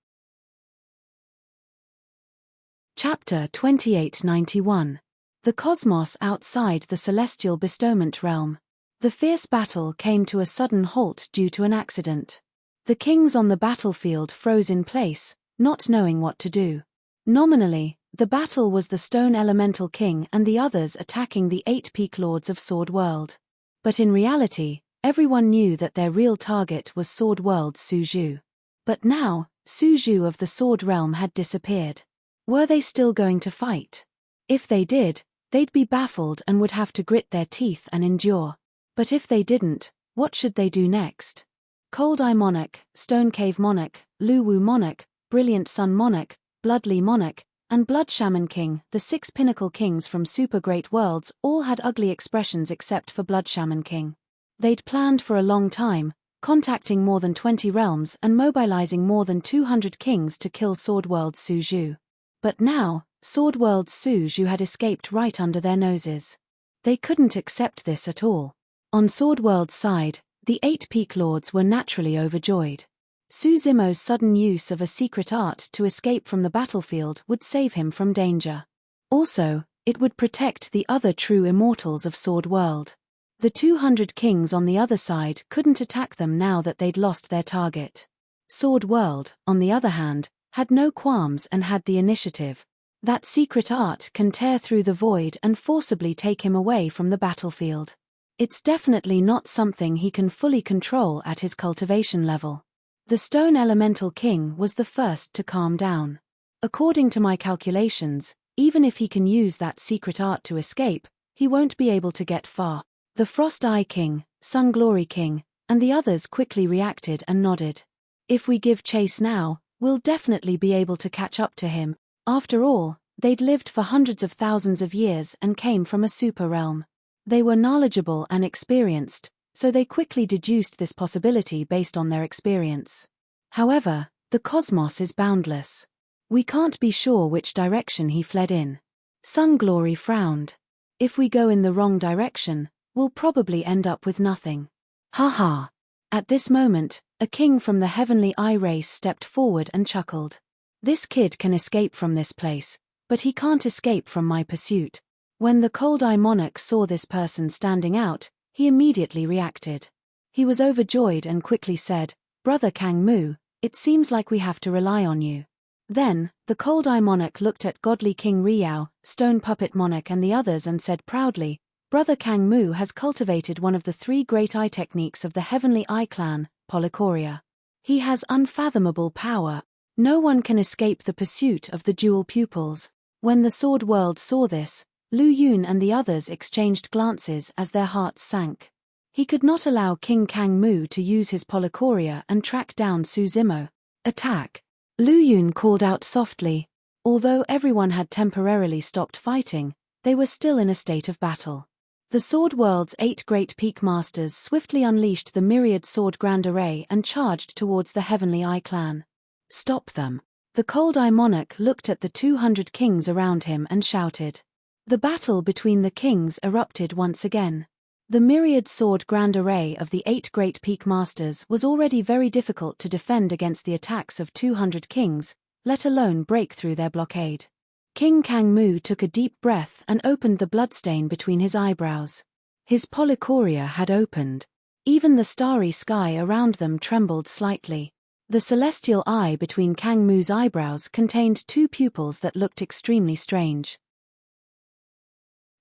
Chapter 2891. The Cosmos Outside the Celestial Bestowment Realm. The fierce battle came to a sudden halt due to an accident. The kings on the battlefield froze in place, not knowing what to do. Nominally, the battle was the Stone Elemental King and the others attacking the 8 Peak Lords of Sword World. But in reality, everyone knew that their real target was Sword World's Su Zhu. But now, Su Zhu of the Sword Realm had disappeared. Were they still going to fight? If they did, they'd be baffled and would have to grit their teeth and endure. But if they didn't, what should they do next? Cold Eye Monarch, Stone Cave Monarch, Lu Wu Monarch, Brilliant Sun Monarch, Bloodly Monarch, and Blood Shaman King, the 6 pinnacle kings from Super Great Worlds, all had ugly expressions except for Blood Shaman King. They'd planned for a long time, contacting more than 20 realms and mobilizing more than 200 kings to kill Sword World's Su Zhu. But now, Sword World's Su Zhu had escaped right under their noses. They couldn't accept this at all. On Sword World's side, the 8 Peak Lords were naturally overjoyed. Su Zimo's sudden use of a secret art to escape from the battlefield would save him from danger. Also, it would protect the other true immortals of Sword World. The 200 kings on the other side couldn't attack them now that they'd lost their target. Sword World, on the other hand, had no qualms and had the initiative. That secret art can tear through the void and forcibly take him away from the battlefield. It's definitely not something he can fully control at his cultivation level. The Stone Elemental King was the first to calm down. According to my calculations, even if he can use that secret art to escape, he won't be able to get far. The Frost Eye King, Sun Glory King, and the others quickly reacted and nodded. If we give chase now, we'll definitely be able to catch up to him. After all, they'd lived for hundreds of thousands of years and came from a super realm. They were knowledgeable and experienced, so they quickly deduced this possibility based on their experience. However, the cosmos is boundless. We can't be sure which direction he fled in. Sun Glory frowned. If we go in the wrong direction, we'll probably end up with nothing. Ha. At this moment, a king from the Heavenly Eye race stepped forward and chuckled. This kid can escape from this place, but he can't escape from my pursuit. When the Cold Eye Monarch saw this person standing out, he immediately reacted. He was overjoyed and quickly said, "Brother Kang Mu, it seems like we have to rely on you." Then, the Cold Eye Monarch looked at Godly King Riao, Stone Puppet Monarch and the others and said proudly, "Brother Kang Mu has cultivated one of the 3 great eye techniques of the Heavenly Eye clan, Polychoria. He has unfathomable power. No one can escape the pursuit of the jewel pupils." When the Sword World saw this, Lu Yun and the others exchanged glances as their hearts sank. He could not allow King Kang Mu to use his Polychoria and track down Su Zimo. "Attack!" Lu Yun called out softly. Although everyone had temporarily stopped fighting, they were still in a state of battle. The Sword World's 8 great peak masters swiftly unleashed the myriad sword grand array and charged towards the Heavenly Eye clan. "Stop them!" The Cold Eye Monarch looked at the 200 kings around him and shouted. The battle between the kings erupted once again. The myriad sword grand array of the 8 great peak masters was already very difficult to defend against the attacks of 200 kings, let alone break through their blockade. King Kang Mu took a deep breath and opened the bloodstain between his eyebrows. His Polychoria had opened. Even the starry sky around them trembled slightly. The celestial eye between Kang Mu's eyebrows contained 2 pupils that looked extremely strange.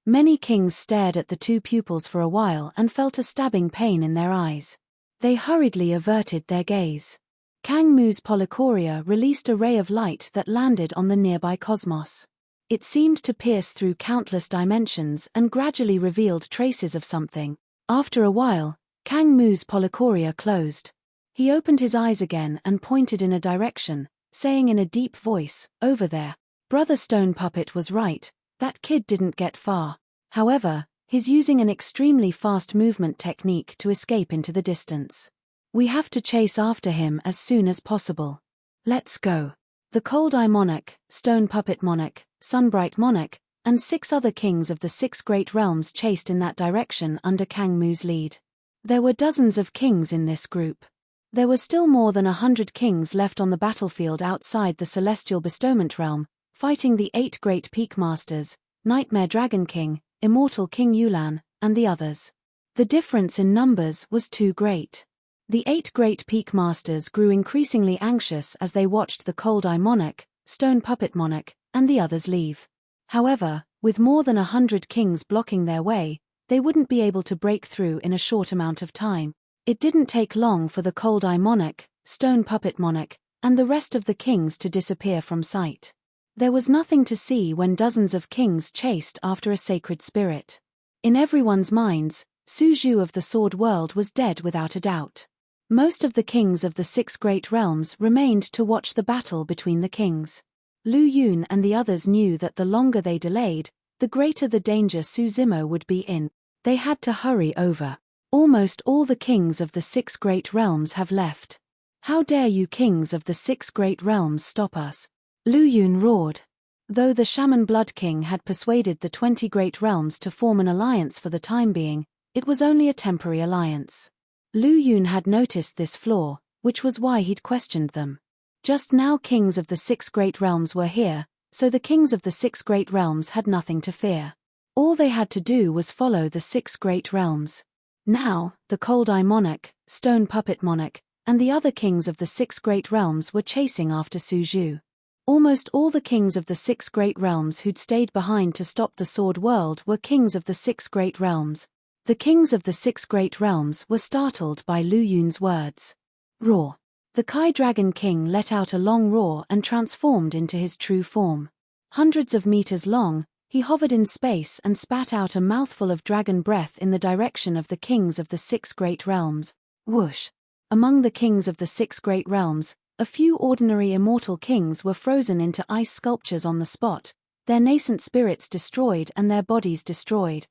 Many kings stared at the 2 pupils for a while and felt a stabbing pain in their eyes. They hurriedly averted their gaze. Kang Mu's Polychoria released a ray of light that landed on the nearby cosmos. It seemed to pierce through countless dimensions and gradually revealed traces of something. After a while, Kang Mu's Polychoria closed. He opened his eyes again and pointed in a direction, saying in a deep voice, "Over there." Brother Stone Puppet was right. That kid didn't get far. However, he's using an extremely fast movement technique to escape into the distance. We have to chase after him as soon as possible. Let's go. The Cold Eye Monarch, Stone Puppet Monarch, Sunbright Monarch, and 6 other kings of the 6 great realms chased in that direction under Kang Mu's lead. There were dozens of kings in this group. There were still more than 100 kings left on the battlefield outside the Celestial Bestowment Realm, fighting the 8 great peak masters, Nightmare Dragon King, Immortal King Yulan, and the others. The difference in numbers was too great. The 8 great peak masters grew increasingly anxious as they watched the Cold Eye Monarch, Stone Puppet Monarch, and the others leave. However, with more than 100 kings blocking their way, they wouldn't be able to break through in a short amount of time. It didn't take long for the Cold Eye Monarch, Stone Puppet Monarch, and the rest of the kings to disappear from sight. There was nothing to see when dozens of kings chased after a sacred spirit. In everyone's minds, Su Zhu of the Sword World was dead without a doubt. Most of the kings of the 6 great realms remained to watch the battle between the kings. Lu Yun and the others knew that the longer they delayed, the greater the danger Su Zimo would be in. They had to hurry over. Almost all the kings of the 6 great realms have left. How dare you kings of the 6 great realms stop us? Lu Yun roared. Though the Shaman Blood King had persuaded the 20 great realms to form an alliance for the time being, it was only a temporary alliance. Lu Yun had noticed this flaw, which was why he'd questioned them. Just now kings of the 6 great realms were here, so the kings of the 6 great realms had nothing to fear. All they had to do was follow the 6 great realms. Now, the Cold Eye Monarch, Stone Puppet Monarch, and the other kings of the 6 great realms were chasing after Su Zhu. Almost all the kings of the 6 great realms who'd stayed behind to stop the Sword World were kings of the 6 great realms. The kings of the 6 great realms were startled by Lu Yun's words. Roar. The Kai Dragon King let out a long roar and transformed into his true form. Hundreds of meters long, he hovered in space and spat out a mouthful of dragon breath in the direction of the kings of the 6 great realms. Whoosh! Among the kings of the 6 great realms, a few ordinary immortal kings were frozen into ice sculptures on the spot, their nascent spirits destroyed and their bodies destroyed.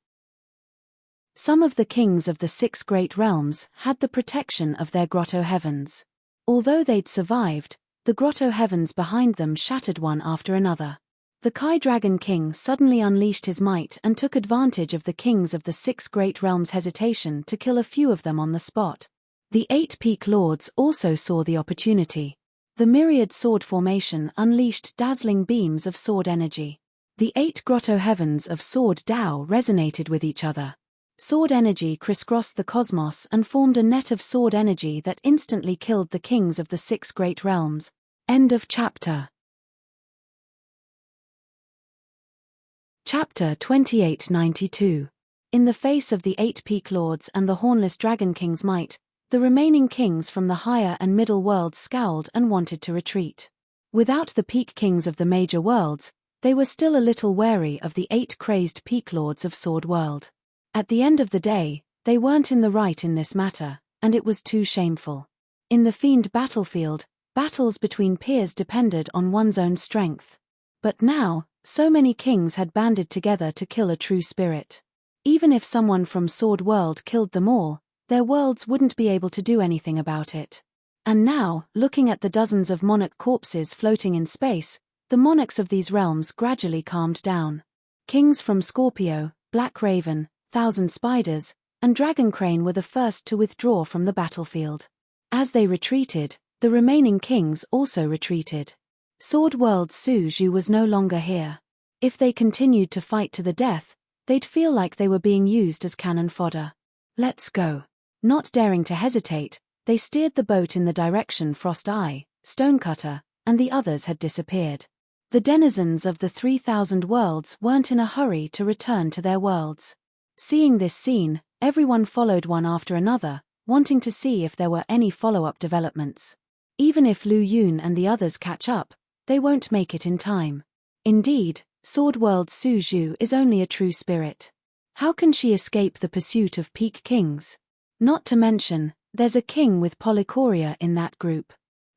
Some of the kings of the 6 great realms had the protection of their grotto heavens. Although they'd survived, the grotto heavens behind them shattered one after another. The Kai Dragon King suddenly unleashed his might and took advantage of the kings of the 6 great realms' hesitation to kill a few of them on the spot. The 8 peak lords also saw the opportunity. The myriad sword formation unleashed dazzling beams of sword energy. The 8 grotto heavens of Sword Dao resonated with each other. Sword energy crisscrossed the cosmos and formed a net of sword energy that instantly killed the kings of the 6 great realms. End of chapter. Chapter 2892. In the face of the 8 peak lords and the hornless dragon king's might, the remaining kings from the higher and middle worlds scowled and wanted to retreat. Without the peak kings of the major worlds, they were still a little wary of the 8 crazed peak lords of Sword World. At the end of the day, they weren't in the right in this matter, and it was too shameful. In the Fiend battlefield, battles between peers depended on one's own strength. But now, so many kings had banded together to kill a true spirit. Even if someone from Sword World killed them all, their worlds wouldn't be able to do anything about it. And now, looking at the dozens of monarch corpses floating in space, the monarchs of these realms gradually calmed down. Kings from Scorpio, Black Raven, Thousand Spiders, and Dragon Crane were the first to withdraw from the battlefield. As they retreated, the remaining kings also retreated. Sword World's Su Zhu was no longer here. If they continued to fight to the death, they'd feel like they were being used as cannon fodder. Let's go. Not daring to hesitate, they steered the boat in the direction Frost Eye, Stonecutter, and the others had disappeared. The denizens of the 3,000 worlds weren't in a hurry to return to their worlds. Seeing this scene, everyone followed one after another, wanting to see if there were any follow-up developments. Even if Lu Yun and the others catch up, they won't make it in time. Indeed, Sword World Su Zhu is only a true spirit. How can she escape the pursuit of peak kings? Not to mention, there's a king with Polychoria in that group.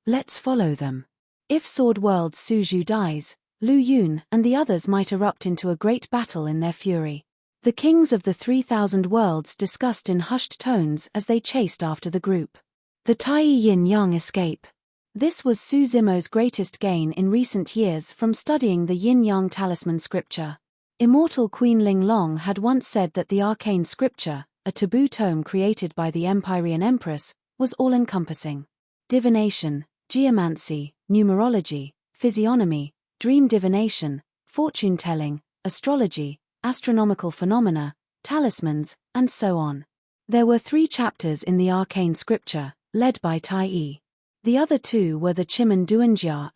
Let's follow them. If Sword World Su Zhu dies, Lu Yun and the others might erupt into a great battle in their fury. The kings of the 3,000 worlds discussed in hushed tones as they chased after the group. The Tai Yin-Yang escape. This was Su Zimo's greatest gain in recent years from studying the Yin-Yang talisman scripture. Immortal Queen Ling Long had once said that the arcane scripture, a taboo tome created by the Empyrean Empress, was all-encompassing. Divination, geomancy, numerology, physiognomy, dream divination, fortune-telling, astrology, astronomical phenomena, talismans, and so on. There were 3 chapters in the arcane scripture, led by Tai. The other 2 were the Chiman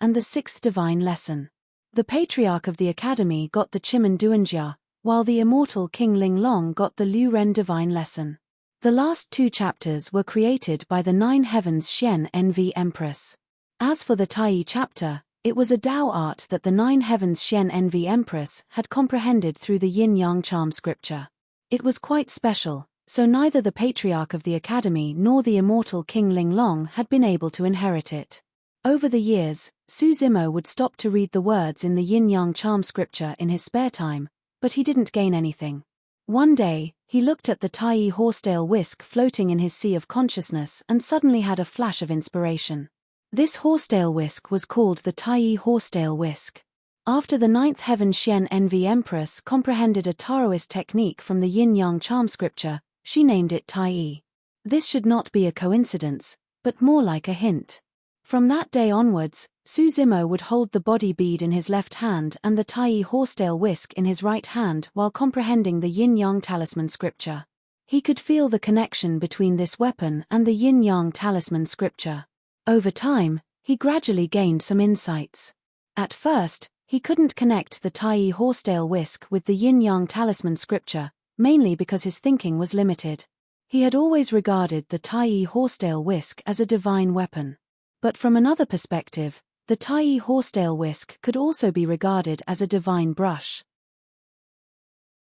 and the 6th divine lesson. The patriarch of the academy got the Chiman, while the immortal King Linglong got the Liu Ren divine lesson. The last 2 chapters were created by the 9 heavens Xian Nv Empress. As for the Tai chapter, it was a Tao art that the 9 heavens Xian Nv Empress had comprehended through the yin-yang charm scripture. It was quite special, so neither the patriarch of the academy nor the immortal King Linglong had been able to inherit it. Over the years, Su Zimo would stop to read the words in the yin-yang charm scripture in his spare time, but he didn't gain anything. One day, he looked at the Tai horsetail whisk floating in his sea of consciousness and suddenly had a flash of inspiration. This horsetail whisk was called the Tai horsetail whisk. After the 9th heaven Xian Nv Empress comprehended a Taoist technique from the yin-yang charm scripture, she named it Tai. This should not be a coincidence, but more like a hint. From that day onwards, Su Zimo would hold the body bead in his left hand and the Tai horsetail whisk in his right hand while comprehending the yin-yang talisman scripture. He could feel the connection between this weapon and the yin-yang talisman scripture. Over time, he gradually gained some insights. At first, he couldn't connect the Tai horsetail whisk with the yin-yang talisman scripture, mainly because his thinking was limited. He had always regarded the Tai horsetail whisk as a divine weapon. But from another perspective, the Tai horsetail whisk could also be regarded as a divine brush.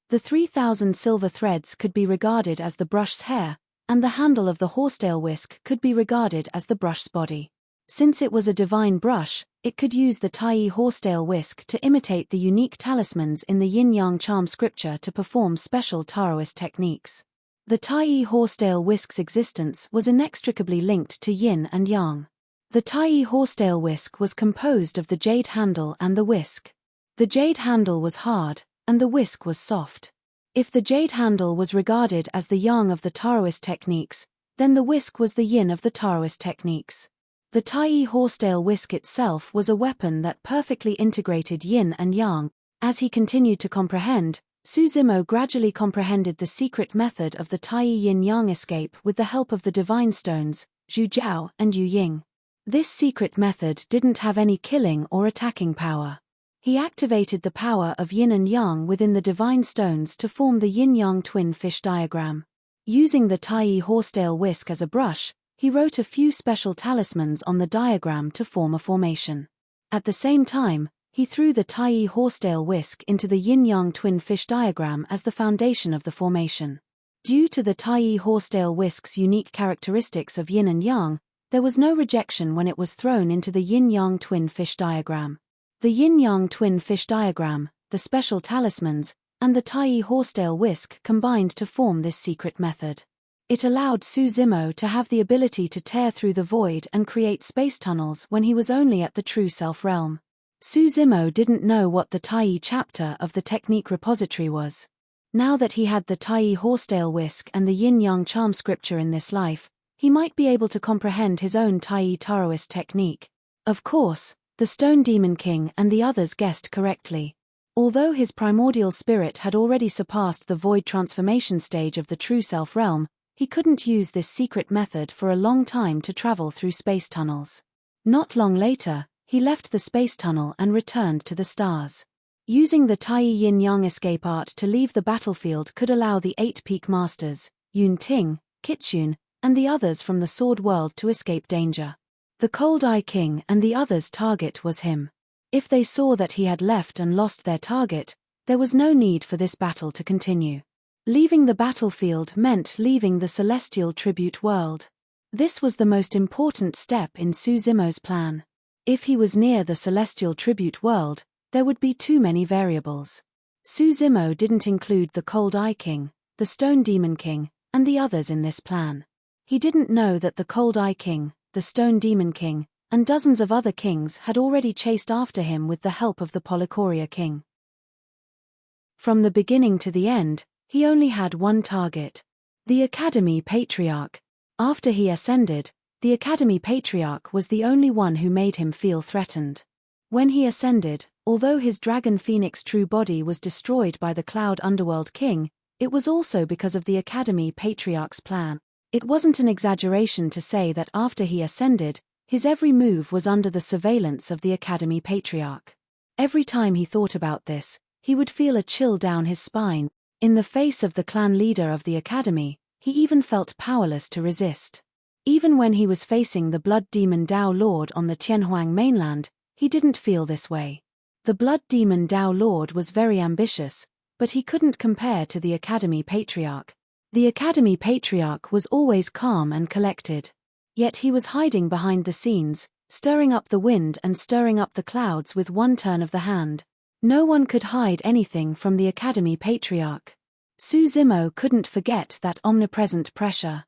The 3,000 silver threads could be regarded as the brush's hair, and the handle of the horsetail whisk could be regarded as the brush's body. Since it was a divine brush, it could use the Tai horsetail whisk to imitate the unique talismans in the yin-yang charm scripture to perform special Taoist techniques. The Tai horsetail whisk's existence was inextricably linked to yin and yang. The Tai horsetail whisk was composed of the jade handle and the whisk. The jade handle was hard, and the whisk was soft. If the jade handle was regarded as the yang of the Taoist techniques, then the whisk was the yin of the Taoist techniques. The Tai horsetail whisk itself was a weapon that perfectly integrated yin and yang. As he continued to comprehend, Su Zimo gradually comprehended the secret method of the Tai yin-yang escape with the help of the divine stones, Zhu Jiao and Yu Ying. This secret method didn't have any killing or attacking power. He activated the power of yin and yang within the divine stones to form the yin-yang twin fish diagram. Using the Tai horsetail whisk as a brush, he wrote a few special talismans on the diagram to form a formation. At the same time, he threw the Tai horsetail whisk into the yin-yang twin fish diagram as the foundation of the formation. Due to the Tai horsetail whisk's unique characteristics of yin and yang, there was no rejection when it was thrown into the yin-yang twin fish diagram. The yin-yang twin fish diagram, the special talismans, and the Tai horsetail whisk combined to form this secret method. It allowed Su Zimo to have the ability to tear through the void and create space tunnels when he was only at the true self realm. Su Zimo didn't know what the Tai chapter of the technique repository was. Now that he had the Tai horsetail whisk and the yin-yang charm scripture in this life, he might be able to comprehend his own Tai Taoist technique. Of course, the Stone Demon King and the others guessed correctly. Although his primordial spirit had already surpassed the void transformation stage of the true self realm, he couldn't use this secret method for a long time to travel through space tunnels. Not long later, he left the space tunnel and returned to the stars. Using the Tai yin-yang escape art to leave the battlefield could allow the 8 peak masters, Yun Ting, Kitshun, and the others from the Sword World to escape danger. The Cold Eye King and the others' target was him. If they saw that he had left and lost their target, there was no need for this battle to continue. Leaving the battlefield meant leaving the celestial tribute world. This was the most important step in Su Zimo's plan. If he was near the celestial tribute world, there would be too many variables. Su Zimo didn't include the Cold Eye King, the Stone Demon King, and the others in this plan. He didn't know that the Cold Eye King, the Stone Demon King, and dozens of other kings had already chased after him with the help of the Polychoria King. From the beginning to the end, he only had one target: the Academy Patriarch. After he ascended, the Academy Patriarch was the only one who made him feel threatened. When he ascended, although his dragon phoenix true body was destroyed by the Cloud Underworld King, It was also because of the Academy Patriarch's plan. It wasn't an exaggeration to say that after he ascended, his every move was under the surveillance of the Academy Patriarch. Every time he thought about this, he would feel a chill down his spine. In the face of the clan leader of the Academy, he even felt powerless to resist. Even when he was facing the Blood Demon Dao Lord on the Tianhuang mainland, he didn't feel this way. The Blood Demon Dao Lord was very ambitious, but he couldn't compare to the Academy Patriarch. The Academy Patriarch was always calm and collected. Yet he was hiding behind the scenes, stirring up the wind and stirring up the clouds with one turn of the hand. No one could hide anything from the Academy Patriarch. Su Zimo couldn't forget that omnipresent pressure.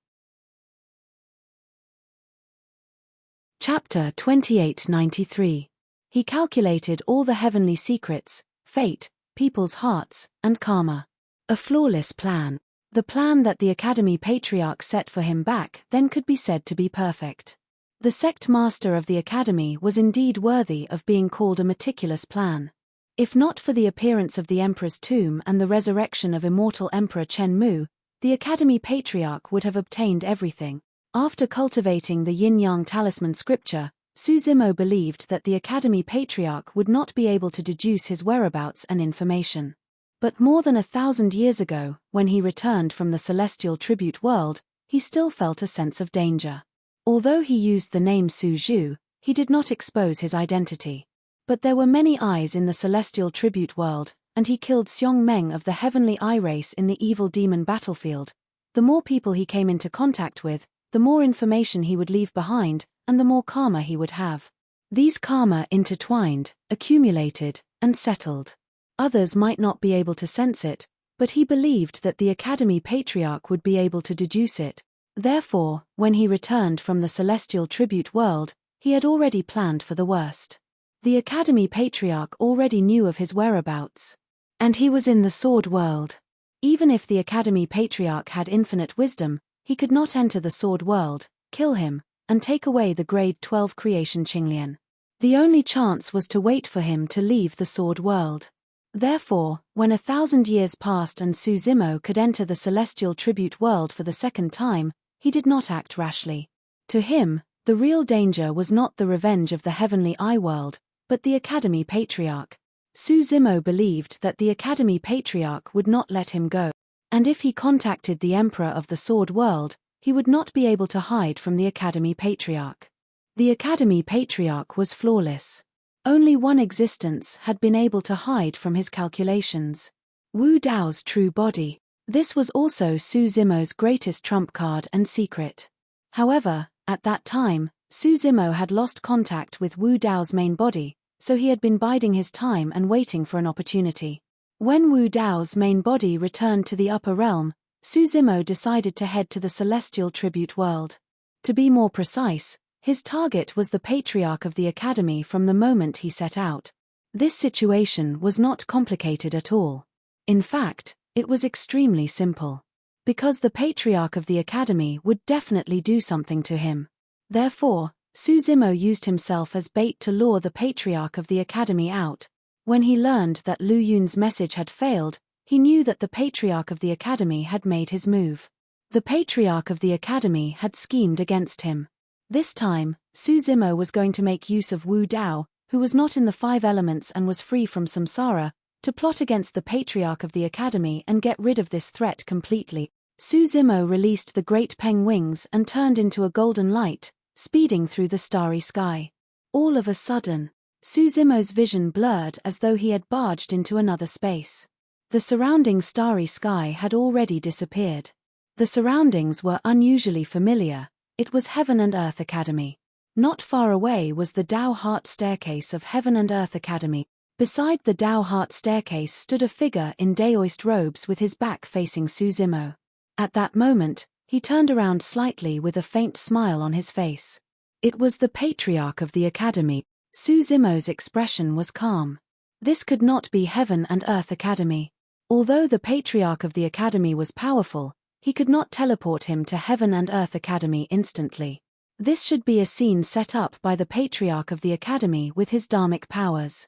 Chapter 2893. He calculated all the heavenly secrets, fate, people's hearts, and karma. A flawless plan. The plan that the Academy Patriarch set for him back then could be said to be perfect. The sect master of the Academy was indeed worthy of being called a meticulous plan. If not for the appearance of the Emperor's tomb and the resurrection of immortal Emperor Chen Mu, the Academy Patriarch would have obtained everything. After cultivating the yin-yang talisman scripture, Su Zimo believed that the Academy Patriarch would not be able to deduce his whereabouts and information. But more than 1,000 years ago, when he returned from the celestial tribute world, he still felt a sense of danger. Although he used the name Su Zhu, he did not expose his identity. But there were many eyes in the celestial tribute world, and he killed Xiong Meng of the heavenly eye race in the evil demon battlefield. The more people he came into contact with, the more information he would leave behind, and the more karma he would have. These karma intertwined, accumulated, and settled. Others might not be able to sense it, but he believed that the Academy Patriarch would be able to deduce it. Therefore, when he returned from the celestial tribute world, he had already planned for the worst. The Academy Patriarch already knew of his whereabouts. And he was in the sword world. Even if the Academy Patriarch had infinite wisdom, he could not enter the sword world, kill him, and take away the grade 12 creation Qinglian. The only chance was to wait for him to leave the sword world. Therefore, when 1,000 years passed and Su Zimo could enter the celestial tribute world for the second time, he did not act rashly. To him, the real danger was not the revenge of the heavenly eye world, but the Academy Patriarch. Su Zimo believed that the Academy Patriarch would not let him go. And if he contacted the Emperor of the Sword World, he would not be able to hide from the Academy Patriarch. The Academy Patriarch was flawless. Only one existence had been able to hide from his calculations. Wu Dao's true body. This was also Su Zimo's greatest trump card and secret. However, at that time, Su Zimo had lost contact with Wu Dao's main body, so he had been biding his time and waiting for an opportunity. When Wu Dao's main body returned to the upper realm, Su Zimo decided to head to the celestial tribute world. To be more precise, his target was the Patriarch of the Academy from the moment he set out. This situation was not complicated at all. In fact, it was extremely simple. Because the Patriarch of the Academy would definitely do something to him. Therefore, Su Zimo used himself as bait to lure the Patriarch of the Academy out. When he learned that Lu Yun's message had failed, he knew that the Patriarch of the Academy had made his move. The Patriarch of the Academy had schemed against him. This time, Su Zimo was going to make use of Wu Dao, who was not in the 5 elements and was free from samsara, to plot against the Patriarch of the Academy and get rid of this threat completely. Su Zimo released the great Peng wings and turned into a golden light, speeding through the starry sky. All of a sudden, Su Zimo's vision blurred as though he had barged into another space. The surrounding starry sky had already disappeared. The surroundings were unusually familiar. It was Heaven and Earth Academy. Not far away was the Dao Heart Staircase of Heaven and Earth Academy. Beside the Dao Heart Staircase stood a figure in Daoist robes with his back facing Su Zimo. At that moment, he turned around slightly with a faint smile on his face. It was the Patriarch of the Academy. Su Zimo's expression was calm. This could not be Heaven and Earth Academy. Although the Patriarch of the Academy was powerful, he could not teleport him to Heaven and Earth Academy instantly. This should be a scene set up by the Patriarch of the Academy with his dharmic powers.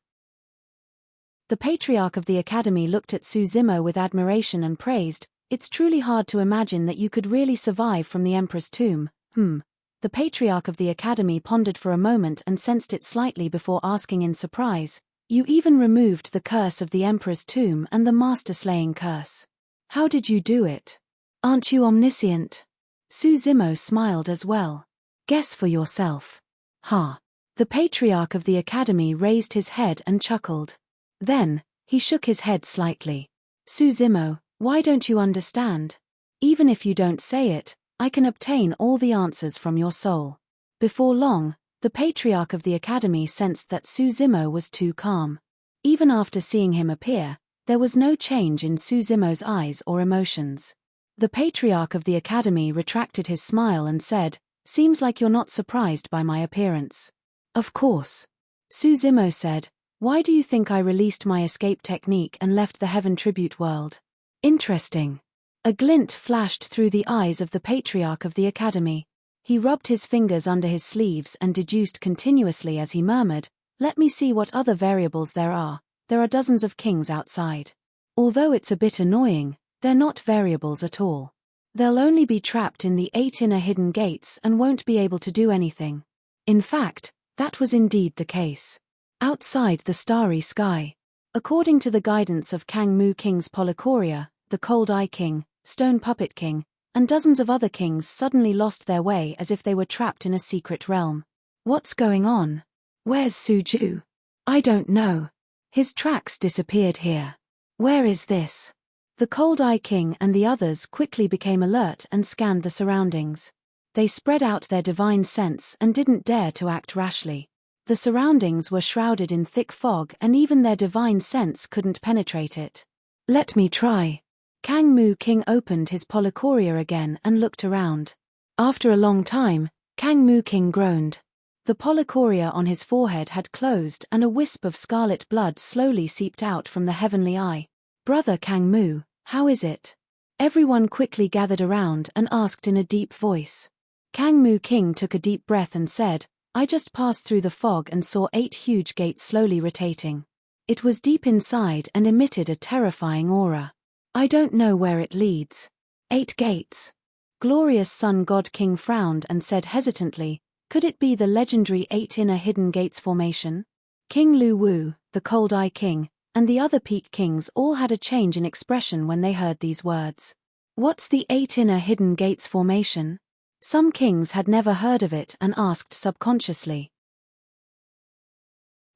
The Patriarch of the Academy looked at Su Zimo with admiration and praised, It's truly hard to imagine that you could really survive from the Emperor's tomb. The Patriarch of the Academy pondered for a moment and sensed it slightly before asking in surprise, "You even removed the curse of the Emperor's tomb and the master-slaying curse. How did you do it? Aren't you omniscient?" Su Zimo smiled as well. "Guess for yourself." "Ha." The Patriarch of the Academy raised his head and chuckled. Then, he shook his head slightly. "Su Zimo, why don't you understand? Even if you don't say it, I can obtain all the answers from your soul." Before long, the Patriarch of the Academy sensed that Su Zimo was too calm. Even after seeing him appear, there was no change in Su Zimo's eyes or emotions. The Patriarch of the Academy retracted his smile and said, "Seems like you're not surprised by my appearance." "Of course." Su Zimo said, "Why do you think I released my escape technique and left the Heaven Tribute world?" "Interesting." A glint flashed through the eyes of the Patriarch of the Academy. He rubbed his fingers under his sleeves and deduced continuously as he murmured, "Let me see what other variables there are. There are dozens of kings outside. Although it's a bit annoying, they're not variables at all. They'll only be trapped in the 8 inner hidden gates and won't be able to do anything." In fact, that was indeed the case. Outside the starry sky, according to the guidance of Kang Mu King's Polychoria, the Cold Eye King, Stone Puppet King, and dozens of other kings suddenly lost their way as if they were trapped in a secret realm. "What's going on? Where's Suju? I don't know. His tracks disappeared here. Where is this?" The Cold Eye King and the others quickly became alert and scanned the surroundings. They spread out their divine sense and didn't dare to act rashly. The surroundings were shrouded in thick fog and even their divine sense couldn't penetrate it. "Let me try." Kang Mu King opened his Polychoria again and looked around. After a long time, Kang Mu King groaned. The Polychoria on his forehead had closed and a wisp of scarlet blood slowly seeped out from the heavenly eye. "Brother Kang Mu, how is it?" Everyone quickly gathered around and asked in a deep voice. Kang Mu King took a deep breath and said, "I just passed through the fog and saw 8 huge gates slowly rotating. It was deep inside and emitted a terrifying aura. I don't know where it leads." 8 gates. Glorious Sun God King frowned and said hesitantly, "Could it be the legendary 8 inner hidden gates formation?" King Lu Wu, the Cold Eye King, and the other Peak Kings all had a change in expression when they heard these words. What's the 8 inner hidden gates formation? Some kings had never heard of it and asked subconsciously.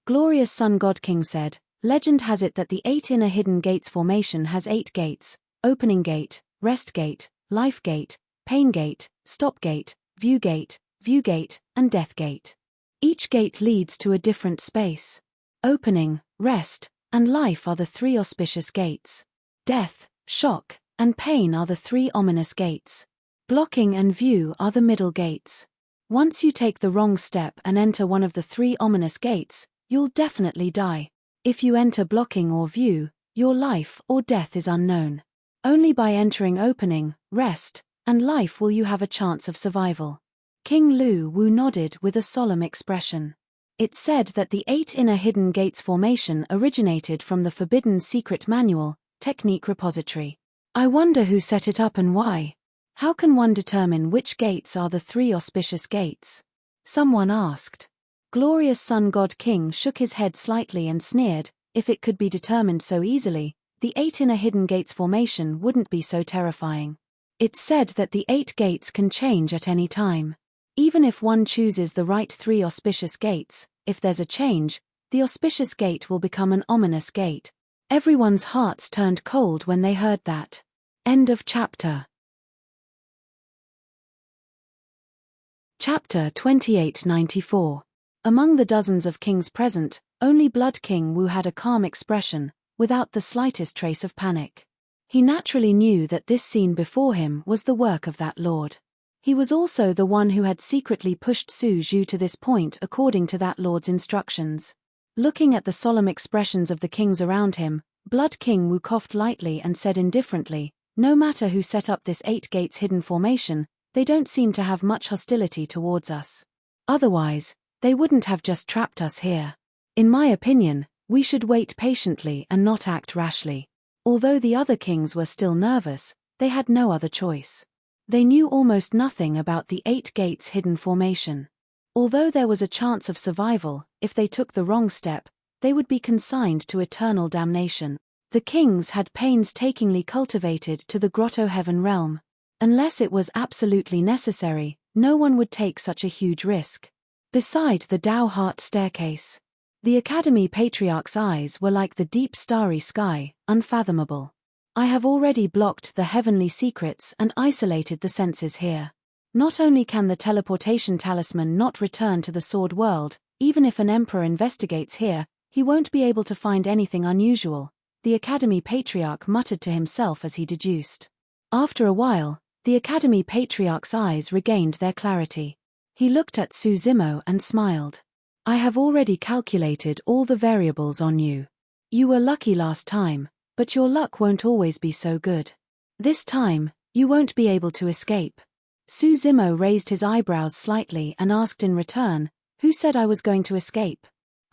Glorious Sun God King said, "Legend has it that the 8 inner hidden gates formation has 8 gates: opening gate, rest gate, life gate, pain gate, stop gate, view gate, and death gate. Each gate leads to a different space. Opening, rest, and life are the 3 auspicious gates. Death, shock, and pain are the 3 ominous gates. Blocking and view are the middle gates. Once you take the wrong step and enter one of the 3 ominous gates, you'll definitely die. If you enter blocking or view, your life or death is unknown. Only by entering opening, rest, and life will you have a chance of survival." King Lu Wu nodded with a solemn expression. It's said that the 8 inner hidden gates formation originated from the Forbidden Secret Manual, Technique Repository. I wonder who set it up and why. How can one determine which gates are the 3 auspicious gates? Someone asked. Glorious Sun God King shook his head slightly and sneered, if it could be determined so easily, the 8 inner hidden gates formation wouldn't be so terrifying. It's said that the 8 gates can change at any time. Even if one chooses the right 3 auspicious gates, if there's a change, the auspicious gate will become an ominous gate. Everyone's hearts turned cold when they heard that. End of chapter. Chapter 2894. Among the dozens of kings present, only Blood King Wu had a calm expression, without the slightest trace of panic. He naturally knew that this scene before him was the work of that lord. He was also the one who had secretly pushed Su Zhu to this point according to that lord's instructions. Looking at the solemn expressions of the kings around him, Blood King Wu coughed lightly and said indifferently, "No matter who set up this 8 gates hidden formation, they don't seem to have much hostility towards us. Otherwise, they wouldn't have just trapped us here. In my opinion, we should wait patiently and not act rashly." Although the other kings were still nervous, they had no other choice. They knew almost nothing about the 8 gates hidden formation. Although there was a chance of survival, if they took the wrong step, they would be consigned to eternal damnation. The kings had painstakingly cultivated to the grotto heaven realm. Unless it was absolutely necessary, no one would take such a huge risk. Beside the Tao Heart staircase, the Academy Patriarch's eyes were like the deep starry sky, unfathomable. I have already blocked the heavenly secrets and isolated the senses here. Not only can the teleportation talisman not return to the sword world, even if an emperor investigates here, he won't be able to find anything unusual, the Academy Patriarch muttered to himself as he deduced. After a while, the Academy Patriarch's eyes regained their clarity. He looked at Suzimo and smiled. I have already calculated all the variables on you. You were lucky last time, but your luck won't always be so good. This time, you won't be able to escape. Suzimo raised his eyebrows slightly and asked in return, who said I was going to escape?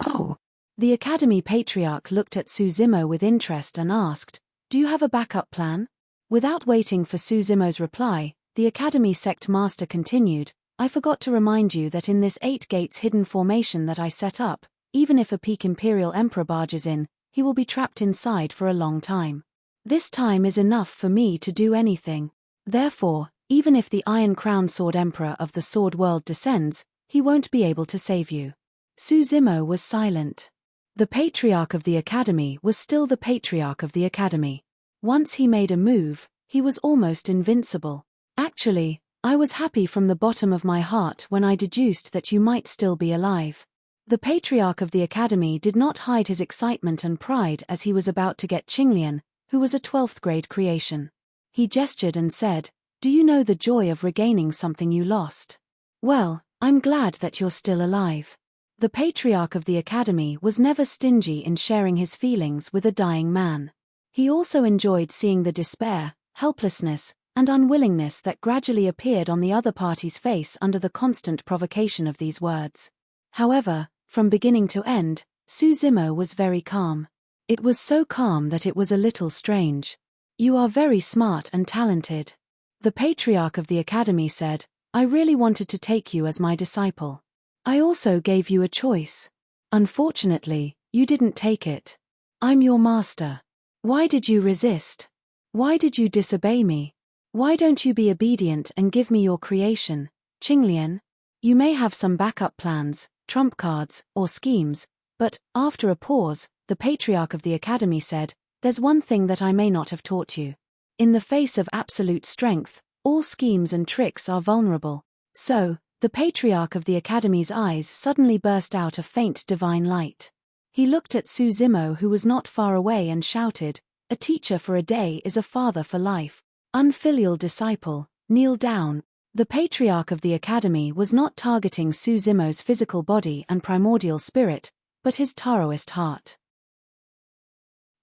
Oh. The Academy Patriarch looked at Suzimo with interest and asked, do you have a backup plan? Without waiting for Suzimo's reply, the Academy Sect Master continued, I forgot to remind you that in this 8 gates hidden formation that I set up, even if a peak Imperial Emperor barges in, he will be trapped inside for a long time. This time is enough for me to do anything. Therefore, even if the Iron-Crowned Sword Emperor of the Sword World descends, he won't be able to save you. Suzimo was silent. The Patriarch of the Academy was still the Patriarch of the Academy. Once he made a move, he was almost invincible. Actually, I was happy from the bottom of my heart when I deduced that you might still be alive. The Patriarch of the Academy did not hide his excitement and pride as he was about to get Qinglian, who was a 12th grade creation. He gestured and said, do you know the joy of regaining something you lost? Well, I'm glad that you're still alive. The Patriarch of the Academy was never stingy in sharing his feelings with a dying man. He also enjoyed seeing the despair, helplessness, and unwillingness that gradually appeared on the other party's face under the constant provocation of these words. However, from beginning to end, Suzimo was very calm. It was so calm that it was a little strange. You are very smart and talented. The Patriarch of the Academy said, I really wanted to take you as my disciple. I also gave you a choice. Unfortunately, you didn't take it. I'm your master. Why did you resist? Why did you disobey me? Why don't you be obedient and give me your creation, Qinglian? You may have some backup plans, trump cards, or schemes, but, after a pause, the Patriarch of the Academy said, there's one thing that I may not have taught you. In the face of absolute strength, all schemes and tricks are vulnerable. So, the Patriarch of the Academy's eyes suddenly burst out a faint divine light. He looked at Suzimo, who was not far away, and shouted, a teacher for a day is a father for life. Unfilial disciple, kneel down. The Patriarch of the Academy was not targeting Suzimo's physical body and primordial spirit, but his Taoist heart.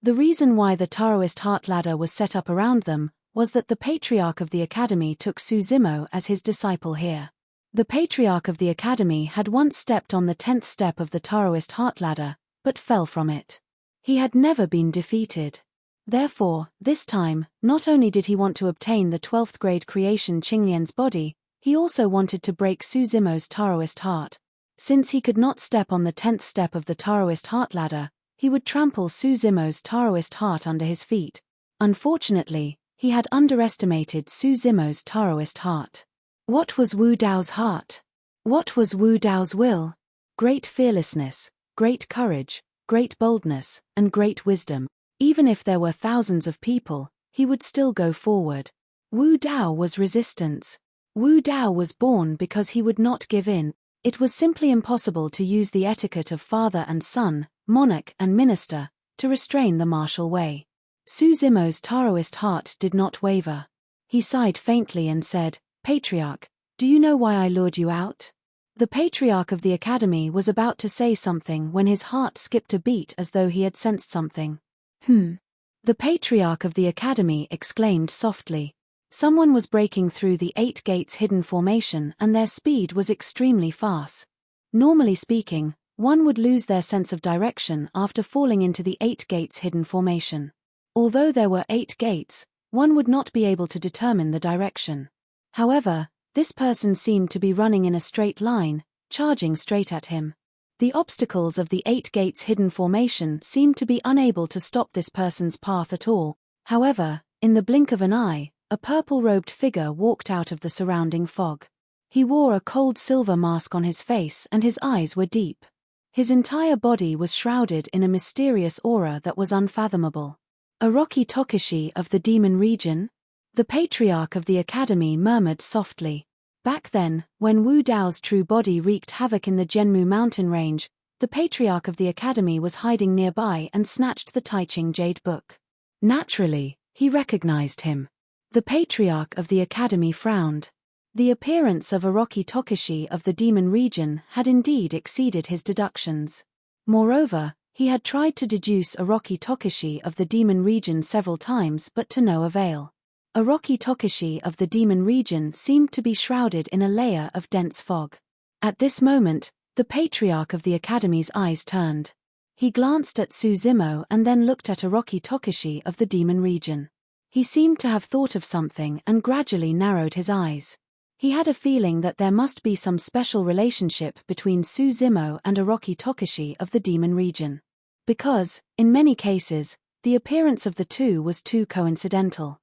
The reason why the Taoist heart ladder was set up around them was that the Patriarch of the Academy took Suzimo as his disciple here. The Patriarch of the Academy had once stepped on the 10th step of the Taoist heart ladder, but fell from it. He had never been defeated. Therefore, this time, not only did he want to obtain the 12th grade creation Qinglian's body, he also wanted to break Suzimo's Taoist heart. Since he could not step on the 10th step of the Taoist heart ladder, he would trample Suzimo's Taoist heart under his feet. Unfortunately, he had underestimated Suzimo's Taoist heart. What was Wu Dao's heart? What was Wu Dao's will? Great fearlessness, great courage, great boldness, and great wisdom. Even if there were thousands of people, he would still go forward. Wu Dao was resistance. Wu Dao was born because he would not give in. It was simply impossible to use the etiquette of father and son, monarch and minister, to restrain the martial way. Suzimo's Taoist heart did not waver. He sighed faintly and said, Patriarch, do you know why I lured you out? The Patriarch of the Academy was about to say something when his heart skipped a beat as though he had sensed something. The Patriarch of the Academy exclaimed softly. Someone was breaking through the 8 gates hidden formation and their speed was extremely fast. Normally speaking, one would lose their sense of direction after falling into the 8 gates hidden formation. Although there were 8 gates, one would not be able to determine the direction. However, this person seemed to be running in a straight line, charging straight at him. The obstacles of the 8 gates hidden formation seemed to be unable to stop this person's path at all. However, in the blink of an eye, a purple-robed figure walked out of the surrounding fog. He wore a cold silver mask on his face and his eyes were deep. His entire body was shrouded in a mysterious aura that was unfathomable. Orochi Tokishi of the demon region? The patriarch of the academy murmured softly. Back then, when Wu Dao's true body wreaked havoc in the Zhenmu mountain range, the patriarch of the academy was hiding nearby and snatched the Taiching Jade book. Naturally, he recognized him. The patriarch of the academy frowned. The appearance of Orochi Tokishi of the demon region had indeed exceeded his deductions. Moreover, he had tried to deduce Orochi Tokishi of the demon region several times but to no avail. Orochi Tokishi of the demon region seemed to be shrouded in a layer of dense fog. At this moment, the patriarch of the academy's eyes turned. He glanced at Suzimo and then looked at Orochi Tokishi of the demon region. He seemed to have thought of something and gradually narrowed his eyes. He had a feeling that there must be some special relationship between Suzimo and Orochi Tokishi of the demon region. Because, in many cases, the appearance of the two was too coincidental.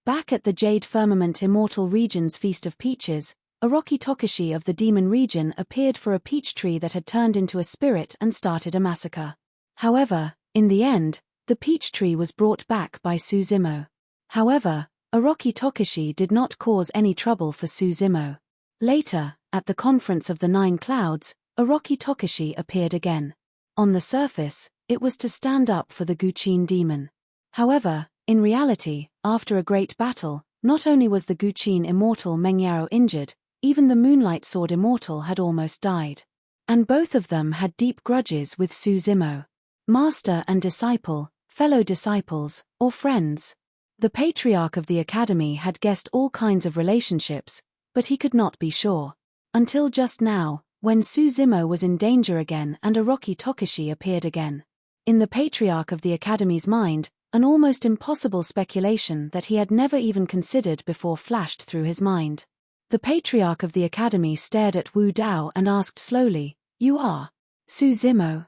Back at the Jade Firmament Immortal region's Feast of Peaches, Orochi Tokishi of the demon region appeared for a peach tree that had turned into a spirit and started a massacre. However, in the end, the peach tree was brought back by Suzimo. However, Orochi Tokishi did not cause any trouble for Suzimo. Later, at the Conference of the 9 Clouds, Orochi Tokishi appeared again. On the surface, it was to stand up for the Guqin demon. However, in reality, after a great battle, not only was the Guqin immortal Mengyao injured, even the Moonlight Sword immortal had almost died. And both of them had deep grudges with Suzimo. Master and disciple, fellow disciples, or friends. The patriarch of the academy had guessed all kinds of relationships, but he could not be sure. Until just now, when Suzimo was in danger again and Orochi Tokishi appeared again. In the patriarch of the academy's mind, an almost impossible speculation that he had never even considered before flashed through his mind. The patriarch of the academy stared at Wu Dao and asked slowly, "You are Suzimo?"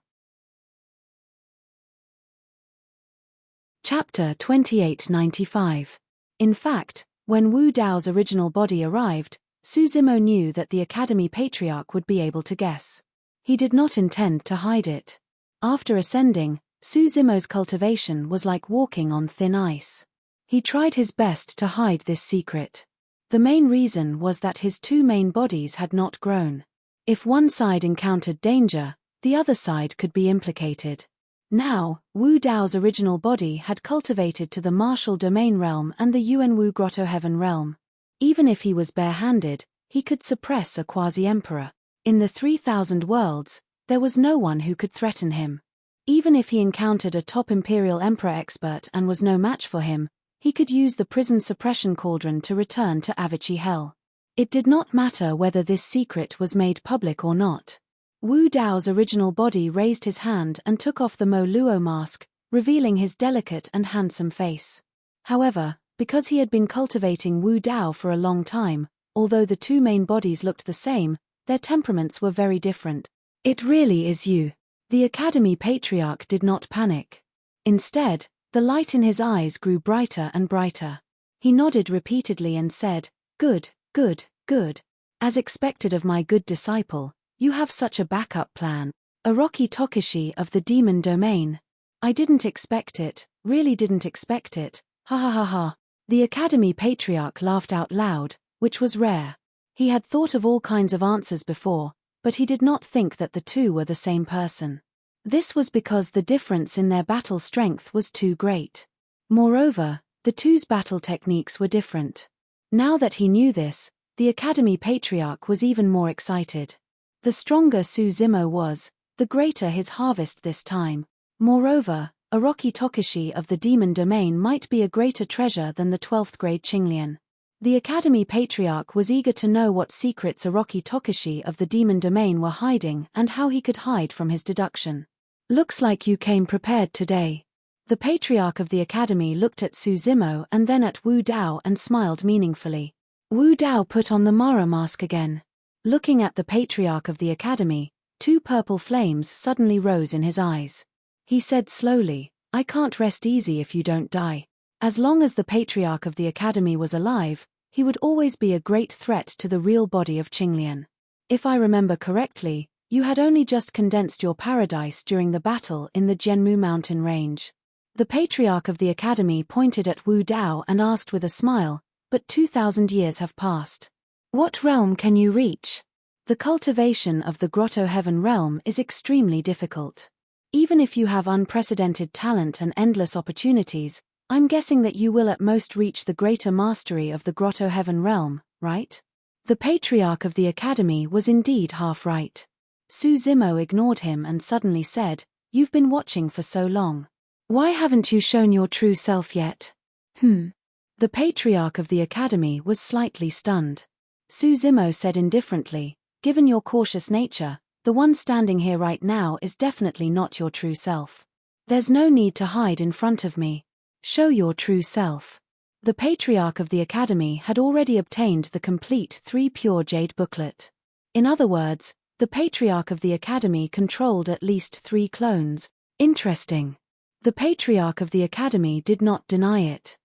Chapter 2895. In fact, when Wu Dao's original body arrived, Suzimo knew that the academy patriarch would be able to guess. He did not intend to hide it. After ascending, Suzimo's cultivation was like walking on thin ice. He tried his best to hide this secret. The main reason was that his 2 main bodies had not grown. If one side encountered danger, the other side could be implicated. Now, Wu Dao's original body had cultivated to the martial domain realm and the Yuanwu Grotto Heaven realm. Even if he was barehanded, he could suppress a quasi-emperor. In the 3,000 worlds, there was no one who could threaten him. Even if he encountered a top Imperial Emperor expert and was no match for him, he could use the prison suppression cauldron to return to Avicii Hell. It did not matter whether this secret was made public or not. Wu Dao's original body raised his hand and took off the Mo Luo mask, revealing his delicate and handsome face. However, because he had been cultivating Wu Dao for a long time, although the 2 main bodies looked the same, their temperaments were very different. "It really is you." The academy patriarch did not panic. Instead, the light in his eyes grew brighter and brighter. He nodded repeatedly and said, "Good, good, good. As expected of my good disciple, you have such a backup plan. Orochi Tokishi of the demon domain. I didn't expect it, really didn't expect it, ha ha ha ha." The academy patriarch laughed out loud, which was rare. He had thought of all kinds of answers before, but he did not think that the 2 were the same person. This was because the difference in their battle strength was too great. Moreover, the 2's battle techniques were different. Now that he knew this, the academy patriarch was even more excited. The stronger Suzimo was, the greater his harvest this time. Moreover, Orochi Tokishi of the demon domain might be a greater treasure than the 12th grade Qinglian. The academy patriarch was eager to know what secrets Orochi Tokishi of the demon domain were hiding and how he could hide from his deduction. "Looks like you came prepared today." The patriarch of the academy looked at Su Zimo and then at Wu Dao and smiled meaningfully. Wu Dao put on the Mara mask again. Looking at the patriarch of the academy, two purple flames suddenly rose in his eyes. He said slowly, "I can't rest easy if you don't die." As long as the patriarch of the academy was alive, he would always be a great threat to the real body of Qinglian. If I remember correctly, you had only just condensed your paradise during the battle in the Jianmu mountain range. The patriarch of the academy pointed at Wu Dao and asked with a smile, "But 2,000 years have passed. What realm can you reach?" The cultivation of the Grotto Heaven realm is extremely difficult. Even if you have unprecedented talent and endless opportunities, I'm guessing that you will at most reach the greater mastery of the Grotto Heaven realm, right? The patriarch of the academy was indeed half right. Su Zimo ignored him and suddenly said, "You've been watching for so long. Why haven't you shown your true self yet?" The patriarch of the academy was slightly stunned. Su Zimo said indifferently, "Given your cautious nature, the one standing here right now is definitely not your true self. There's no need to hide in front of me. Show your true self." The patriarch of the academy had already obtained the complete 3 pure jade booklet. In other words, the patriarch of the academy controlled at least 3 clones. Interesting. The patriarch of the academy did not deny it.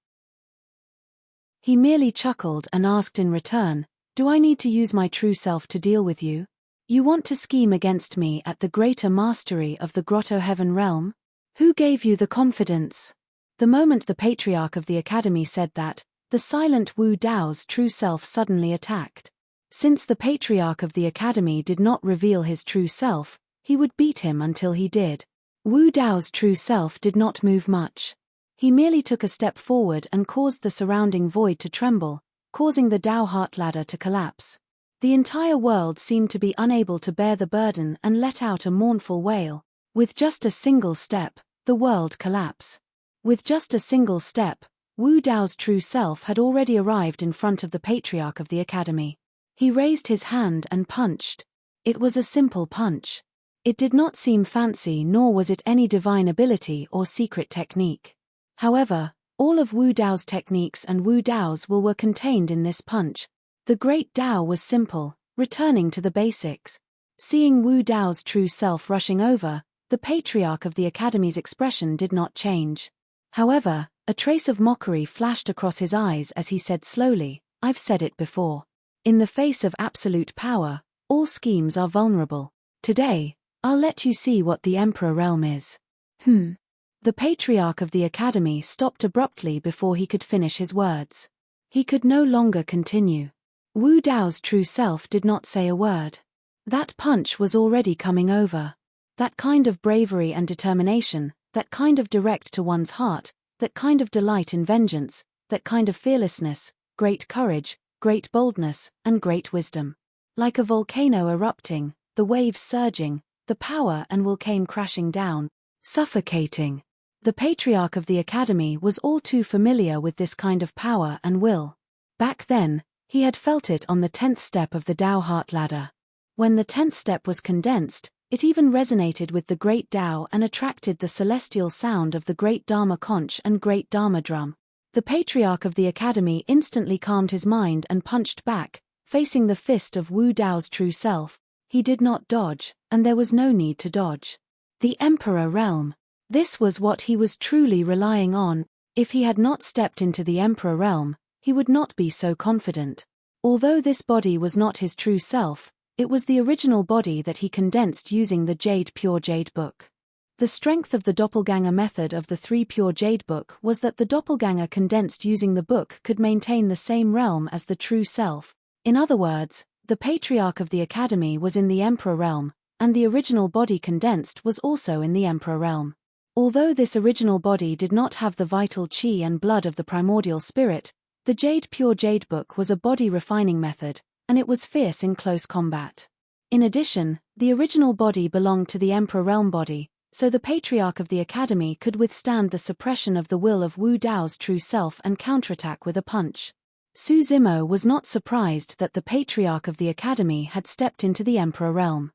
He merely chuckled and asked in return, "Do I need to use my true self to deal with you? You want to scheme against me at the greater mastery of the Grotto Heaven realm? Who gave you the confidence?" The moment the patriarch of the academy said that, the silent Wu Dao's true self suddenly attacked. Since the patriarch of the academy did not reveal his true self, he would beat him until he did. Wu Dao's true self did not move much. He merely took a step forward and caused the surrounding void to tremble, causing the Dao Heart Ladder to collapse. The entire world seemed to be unable to bear the burden and let out a mournful wail. With just a single step, the world collapsed. With just a single step, Wu Dao's true self had already arrived in front of the patriarch of the academy. He raised his hand and punched. It was a simple punch. It did not seem fancy, nor was it any divine ability or secret technique. However, all of Wu Dao's techniques and Wu Dao's will were contained in this punch. The great Dao was simple, returning to the basics. Seeing Wu Dao's true self rushing over, the patriarch of the academy's expression did not change. However, a trace of mockery flashed across his eyes as he said slowly, "I've said it before. In the face of absolute power, all schemes are vulnerable. Today, I'll let you see what the Emperor realm is." The patriarch of the academy stopped abruptly before he could finish his words. He could no longer continue. Wu Dao's true self did not say a word. That punch was already coming over. That kind of bravery and determination, that kind of direct to one's heart, that kind of delight in vengeance, that kind of fearlessness, great courage, great boldness, and great wisdom. Like a volcano erupting, the waves surging, the power and will came crashing down, suffocating. The patriarch of the academy was all too familiar with this kind of power and will. Back then, he had felt it on the 10th step of the Dao Heart Ladder. When the 10th step was condensed, it even resonated with the great Dao and attracted the celestial sound of the great Dharma conch and great Dharma drum. The patriarch of the academy instantly calmed his mind and punched back, facing the fist of Wu Dao's true self. He did not dodge, and there was no need to dodge. The Emperor realm. This was what he was truly relying on. If he had not stepped into the Emperor realm, he would not be so confident. Although this body was not his true self, it was the original body that he condensed using the Pure Jade Book. The strength of the doppelganger method of the 3 Pure Jade Book was that the doppelganger condensed using the book could maintain the same realm as the true self. In other words, the patriarch of the academy was in the Emperor realm, and the original body condensed was also in the Emperor realm. Although this original body did not have the vital chi and blood of the primordial spirit, the Pure Jade Book was a body refining method, and it was fierce in close combat. In addition, the original body belonged to the Emperor realm body, so the patriarch of the academy could withstand the suppression of the will of Wu Dao's true self and counterattack with a punch. Su Zimo was not surprised that the patriarch of the academy had stepped into the Emperor realm.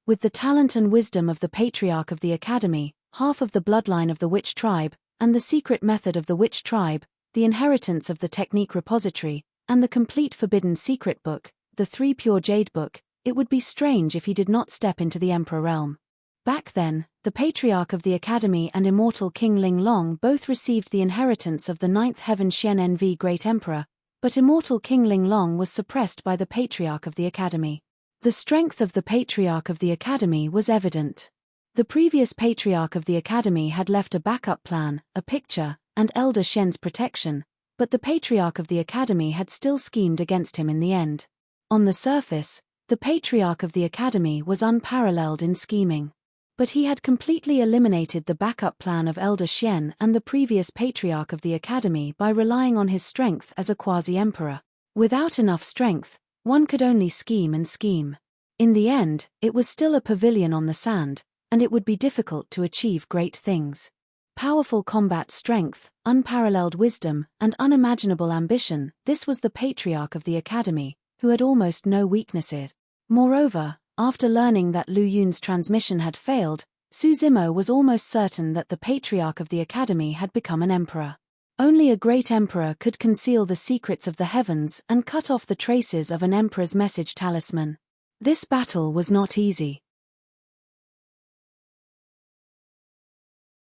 With the talent and wisdom of the patriarch of the academy, half of the bloodline of the witch tribe, and the secret method of the witch tribe, the inheritance of the technique repository, and the complete forbidden secret book, the 3 pure jade book, it would be strange if he did not step into the emperor realm. Back then, the Patriarch of the Academy and Immortal King Ling Long both received the inheritance of the 9th Heaven Xian Nv Great Emperor, but Immortal King Ling Long was suppressed by the Patriarch of the Academy. The strength of the Patriarch of the Academy was evident. The previous Patriarch of the Academy had left a backup plan, a picture, and Elder Shen's protection, but the Patriarch of the Academy had still schemed against him in the end. On the surface, the Patriarch of the Academy was unparalleled in scheming. But he had completely eliminated the backup plan of Elder Shen and the previous Patriarch of the Academy by relying on his strength as a quasi-emperor. Without enough strength, one could only scheme and scheme. In the end, it was still a pavilion on the sand, and it would be difficult to achieve great things. Powerful combat strength, unparalleled wisdom, and unimaginable ambition, this was the Patriarch of the Academy, who had almost no weaknesses. Moreover, after learning that Lu Yun's transmission had failed, Su Zimo was almost certain that the Patriarch of the Academy had become an emperor. Only a great emperor could conceal the secrets of the heavens and cut off the traces of an emperor's message talisman. This battle was not easy.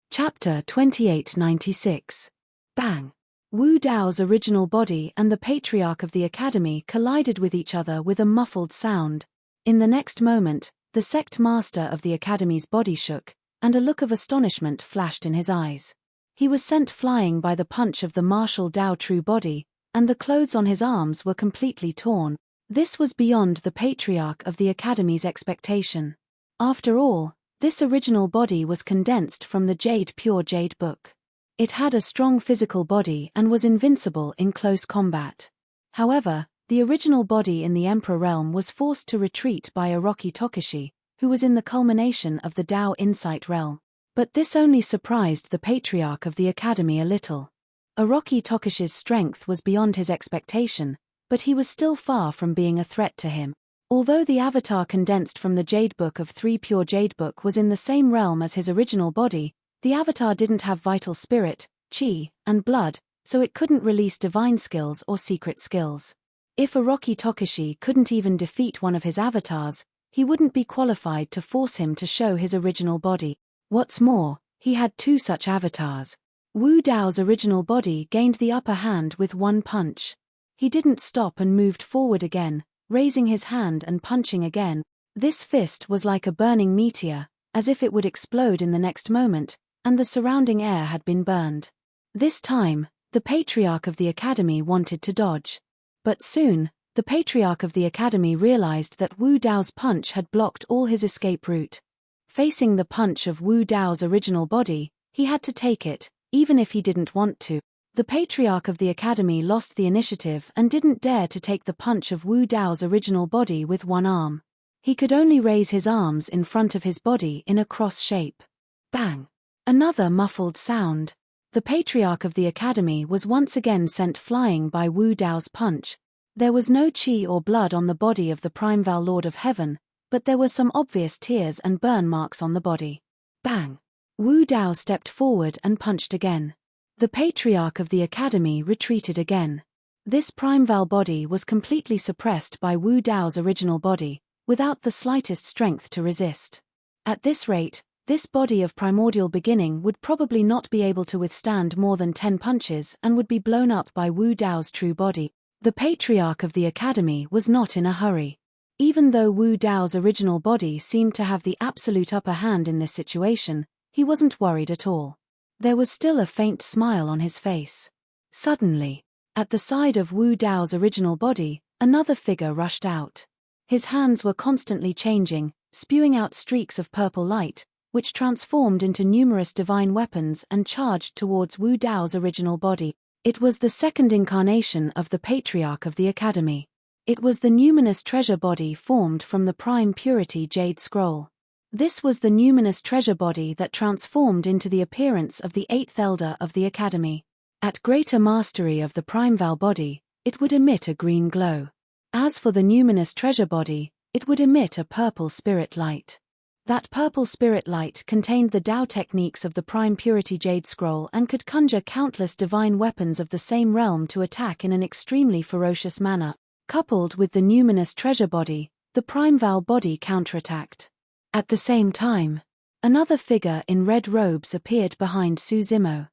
Chapter 2896. Bang! Wu Dao's original body and the Patriarch of the Academy collided with each other with a muffled sound. In the next moment, the sect master of the Academy's body shook, and a look of astonishment flashed in his eyes. He was sent flying by the punch of the martial Dao true body, and the clothes on his arms were completely torn. This was beyond the Patriarch of the Academy's expectation. After all, this original body was condensed from the pure jade book. It had a strong physical body and was invincible in close combat. However, the original body in the Emperor realm was forced to retreat by Orochi Tokushi, who was in the culmination of the Dao Insight realm. But this only surprised the Patriarch of the Academy a little. Orochi Tokushi's strength was beyond his expectation, but he was still far from being a threat to him. Although the avatar condensed from the Jade Book of 3 pure Jade Book was in the same realm as his original body, the avatar didn't have vital spirit, chi, and blood, so it couldn't release divine skills or secret skills. If Orochi Tokushi couldn't even defeat one of his avatars, he wouldn't be qualified to force him to show his original body. What's more, he had 2 such avatars. Wu Dao's original body gained the upper hand with one punch. He didn't stop and moved forward again, raising his hand and punching again. This fist was like a burning meteor, as if it would explode in the next moment, and the surrounding air had been burned. This time, the Patriarch of the Academy wanted to dodge. But soon, the Patriarch of the Academy realized that Wu Dao's punch had blocked all his escape route. Facing the punch of Wu Dao's original body, he had to take it, even if he didn't want to. The Patriarch of the Academy lost the initiative and didn't dare to take the punch of Wu Dao's original body with one arm. He could only raise his arms in front of his body in a cross shape. Bang! Another muffled sound. The Patriarch of the Academy was once again sent flying by Wu Dao's punch. There was no chi or blood on the body of the Primeval Lord of Heaven, but there were some obvious tears and burn marks on the body. Bang! Wu Dao stepped forward and punched again. The Patriarch of the Academy retreated again. This Primeval body was completely suppressed by Wu Dao's original body, without the slightest strength to resist. At this rate, this body of primordial beginning would probably not be able to withstand more than 10 punches and would be blown up by Wu Dao's true body. The Patriarch of the Academy was not in a hurry. Even though Wu Dao's original body seemed to have the absolute upper hand in this situation, he wasn't worried at all. There was still a faint smile on his face. Suddenly, at the side of Wu Dao's original body, another figure rushed out. His hands were constantly changing, spewing out streaks of purple light, which transformed into numerous divine weapons and charged towards Wu Dao's original body. It was the second incarnation of the Patriarch of the Academy. It was the numinous treasure body formed from the prime purity jade scroll. This was the numinous treasure body that transformed into the appearance of the 8th elder of the Academy. At greater mastery of the Primeval body, it would emit a green glow. As for the numinous treasure body, it would emit a purple spirit light. That purple spirit light contained the Tao techniques of the Prime Purity Jade Scroll and could conjure countless divine weapons of the same realm to attack in an extremely ferocious manner. Coupled with the numinous treasure body, the Prime Val body counterattacked. At the same time, another figure in red robes appeared behind Suzimo.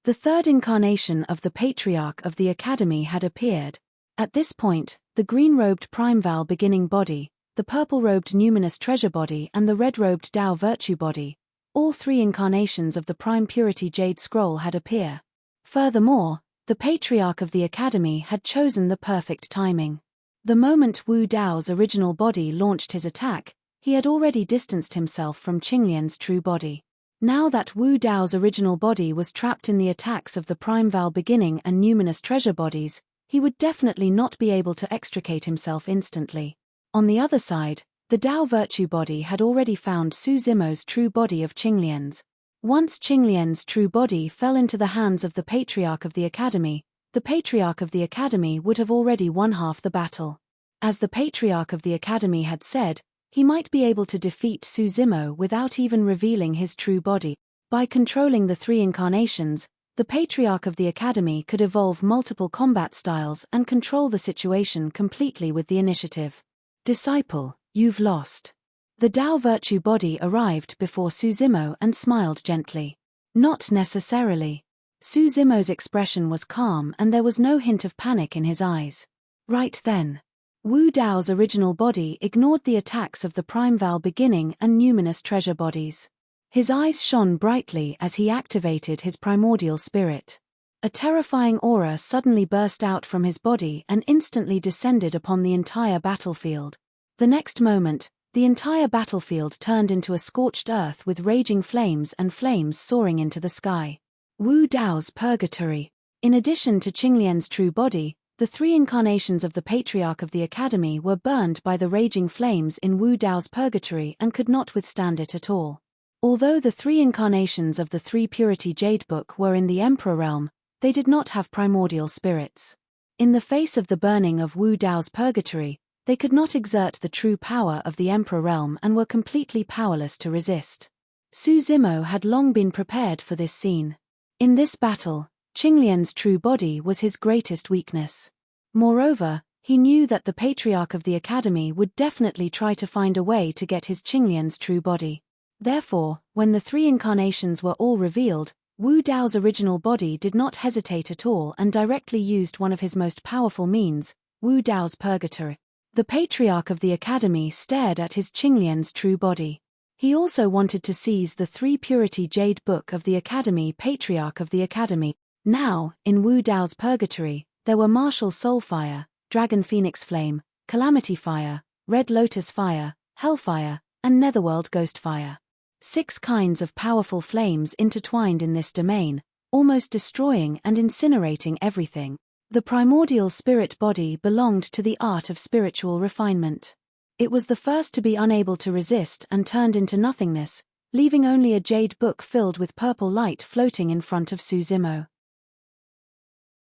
The third incarnation of the Patriarch of the Academy had appeared. At this point, the green-robed Prime Val beginning body, the purple-robed numinous treasure body and the red-robed Tao virtue body, all three incarnations of the Prime Purity Jade Scroll had appeared. Furthermore, the Patriarch of the Academy had chosen the perfect timing. The moment Wu Dao's original body launched his attack, he had already distanced himself from Qinglian's true body. Now that Wu Dao's original body was trapped in the attacks of the Prime Val beginning and numinous treasure bodies, he would definitely not be able to extricate himself instantly. On the other side, the Tao virtue body had already found Suzimo's true body of Qinglian's. Once Qinglian's true body fell into the hands of the Patriarch of the Academy, the Patriarch of the Academy would have already won half the battle. As the Patriarch of the Academy had said, he might be able to defeat Suzimo without even revealing his true body. By controlling the three incarnations, the Patriarch of the Academy could evolve multiple combat styles and control the situation completely with the initiative. Disciple, you've lost. The Tao virtue body arrived before Suzimo and smiled gently. Not necessarily. Suzimo's expression was calm and there was no hint of panic in his eyes. Right then, Wu Dao's original body ignored the attacks of the Prime Val beginning and numinous treasure bodies. His eyes shone brightly as he activated his primordial spirit. A terrifying aura suddenly burst out from his body and instantly descended upon the entire battlefield. The next moment, the entire battlefield turned into a scorched earth with raging flames and flames soaring into the sky. Wu Dao's purgatory. In addition to Qinglian's true body, the three incarnations of the Patriarch of the Academy were burned by the raging flames in Wu Dao's purgatory and could not withstand it at all. Although the three incarnations of the Three Purity Jade Book were in the Emperor realm, they did not have primordial spirits. In the face of the burning of Wu Dao's purgatory, they could not exert the true power of the Emperor realm and were completely powerless to resist. Suzimo had long been prepared for this scene. In this battle, Qinglian's true body was his greatest weakness. Moreover, he knew that the Patriarch of the Academy would definitely try to find a way to get his Qinglian's true body. Therefore, when the three incarnations were all revealed, Wu Dao's original body did not hesitate at all and directly used one of his most powerful means, Wu Dao's purgatory. The Patriarch of the Academy stared at his Qinglian's true body. He also wanted to seize the Three Purity Jade Book of the Academy Patriarch of the Academy. Now, in Wu Dao's purgatory, there were Martial Soul Fire, Dragon Phoenix Flame, Calamity Fire, Red Lotus Fire, Hellfire, and Netherworld Ghost Fire. 6 kinds of powerful flames intertwined in this domain, almost destroying and incinerating everything. The primordial spirit body belonged to the art of spiritual refinement. It was the first to be unable to resist and turned into nothingness, leaving only a jade book filled with purple light floating in front of Suzimo.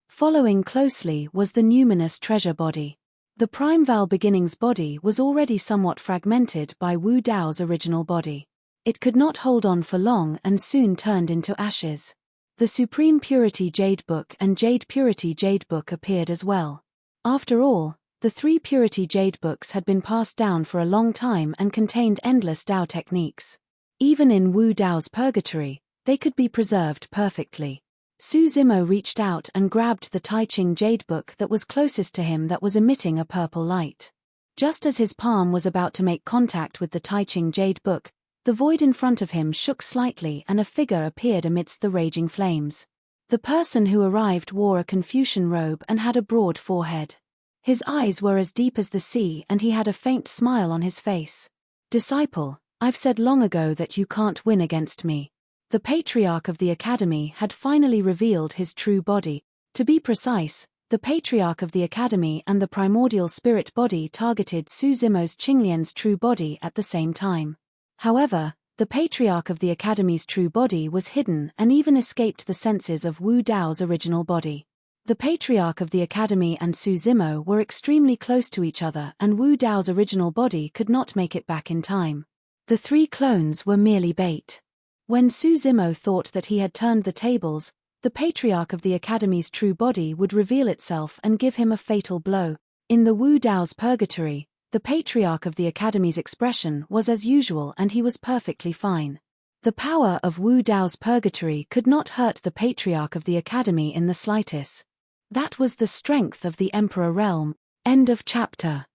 Following closely was the numinous treasure body. The Prime Val Beginning's body was already somewhat fragmented by Wu Dao's original body. It could not hold on for long and soon turned into ashes. The Supreme Purity Jade Book and Jade Purity Jade Book appeared as well. After all, the 3 Purity Jade Books had been passed down for a long time and contained endless Tao techniques. Even in Wu Dao's purgatory, they could be preserved perfectly. Suzimo reached out and grabbed the Tai Ching Jade Book that was closest to him that was emitting a purple light. Just as his palm was about to make contact with the Tai Ching Jade Book, the void in front of him shook slightly and a figure appeared amidst the raging flames. The person who arrived wore a Confucian robe and had a broad forehead. His eyes were as deep as the sea and he had a faint smile on his face. "Disciple, I've said long ago that you can't win against me." The Patriarch of the Academy had finally revealed his true body. To be precise, the Patriarch of the Academy and the primordial spirit body targeted Suzimo's Qinglian's true body at the same time. However, the Patriarch of the Academy's true body was hidden and even escaped the senses of Wu Dao's original body. The Patriarch of the Academy and Su Zimo were extremely close to each other, and Wu Dao's original body could not make it back in time. The three clones were merely bait. When Su Zimo thought that he had turned the tables, the Patriarch of the Academy's true body would reveal itself and give him a fatal blow. In the Wu Dao's purgatory, the Patriarch of the Academy's expression was as usual and he was perfectly fine. The power of Wu Dao's purgatory could not hurt the Patriarch of the Academy in the slightest. That was the strength of the Emperor realm. End of chapter.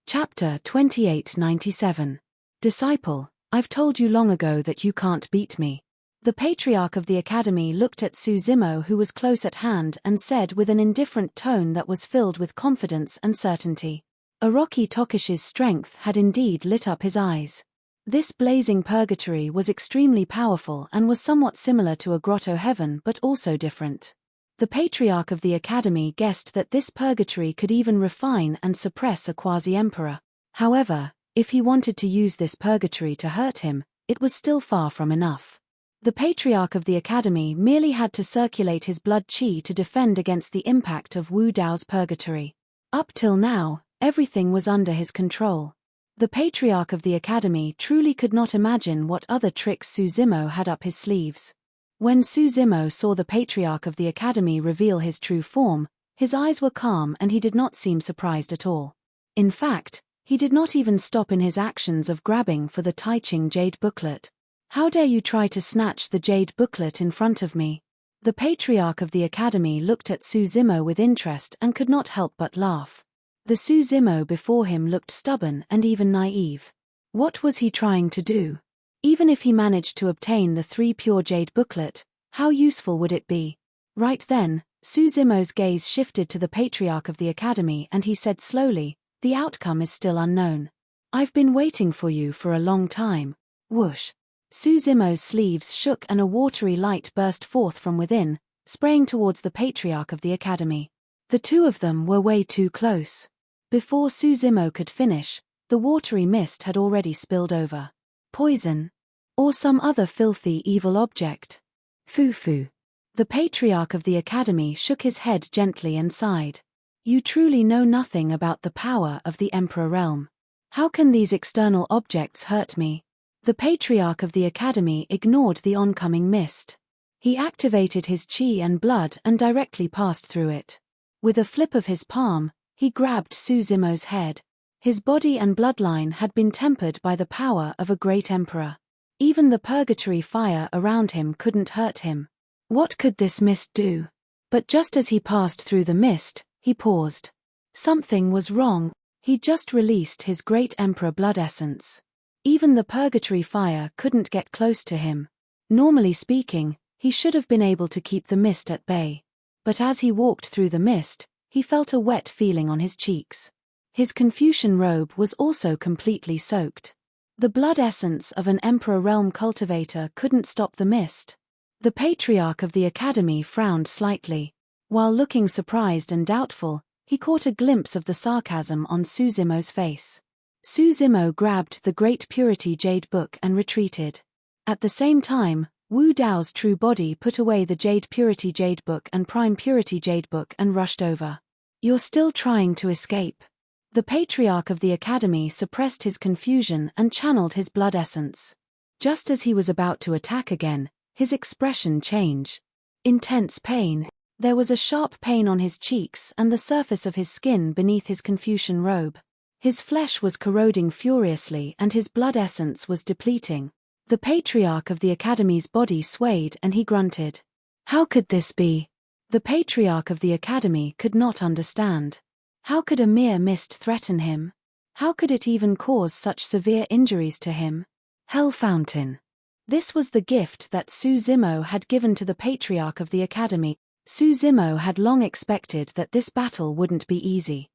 Chapter 2897. Disciple, I've told you long ago that you can't beat me. The Patriarch of the Academy looked at Su Zimo, who was close at hand, and said with an indifferent tone that was filled with confidence and certainty. Orochi Tokish's strength had indeed lit up his eyes. This blazing purgatory was extremely powerful and was somewhat similar to a grotto heaven but also different. The Patriarch of the Academy guessed that this purgatory could even refine and suppress a quasi-emperor. However, if he wanted to use this purgatory to hurt him, it was still far from enough. The Patriarch of the Academy merely had to circulate his blood qi to defend against the impact of Wu Dao's purgatory. Up till now, everything was under his control. The Patriarch of the Academy truly could not imagine what other tricks Su Zimo had up his sleeves. When Su Zimo saw the Patriarch of the Academy reveal his true form, his eyes were calm and he did not seem surprised at all. In fact, he did not even stop in his actions of grabbing for the Tai Ching jade booklet. How dare you try to snatch the jade booklet in front of me? The Patriarch of the Academy looked at Su Zimo with interest and could not help but laugh. The Su Zimo before him looked stubborn and even naive. What was he trying to do? Even if he managed to obtain the 3 pure jade booklet, how useful would it be? Right then, Su Zimo's gaze shifted to the Patriarch of the Academy and he said slowly, "The outcome is still unknown. I've been waiting for you for a long time." Whoosh! Su Zimo's sleeves shook and a watery light burst forth from within, spraying towards the Patriarch of the Academy. The two of them were way too close. Before Su Zimo could finish, the watery mist had already spilled over. Poison? Or some other filthy evil object? Foo-foo. The Patriarch of the Academy shook his head gently and sighed. You truly know nothing about the power of the Emperor realm. How can these external objects hurt me? The Patriarch of the Academy ignored the oncoming mist. He activated his qi and blood and directly passed through it. With a flip of his palm, he grabbed Su Zimo's head. His body and bloodline had been tempered by the power of a great emperor. Even the purgatory fire around him couldn't hurt him. What could this mist do? But just as he passed through the mist, he paused. Something was wrong. He just released his great emperor blood essence. Even the purgatory fire couldn't get close to him. Normally speaking, he should have been able to keep the mist at bay. But as he walked through the mist, he felt a wet feeling on his cheeks. His Confucian robe was also completely soaked. The blood essence of an Emperor realm cultivator couldn't stop the mist. The Patriarch of the Academy frowned slightly. While looking surprised and doubtful, he caught a glimpse of the sarcasm on Su Zimo's face. Su Zimo grabbed the Great Purity Jade Book and retreated. At the same time, Wu Dao's true body put away the Jade Purity Jade Book and Prime Purity Jade Book and rushed over. You're still trying to escape. The Patriarch of the Academy suppressed his confusion and channeled his blood essence. Just as he was about to attack again, his expression changed. Intense pain. There was a sharp pain on his cheeks and the surface of his skin beneath his Confucian robe. His flesh was corroding furiously and his blood essence was depleting. The Patriarch of the Academy's body swayed and he grunted. How could this be? The Patriarch of the Academy could not understand. How could a mere mist threaten him? How could it even cause such severe injuries to him? Hell Fountain. This was the gift that Su Zimo had given to the Patriarch of the Academy. Su Zimo had long expected that this battle wouldn't be easy.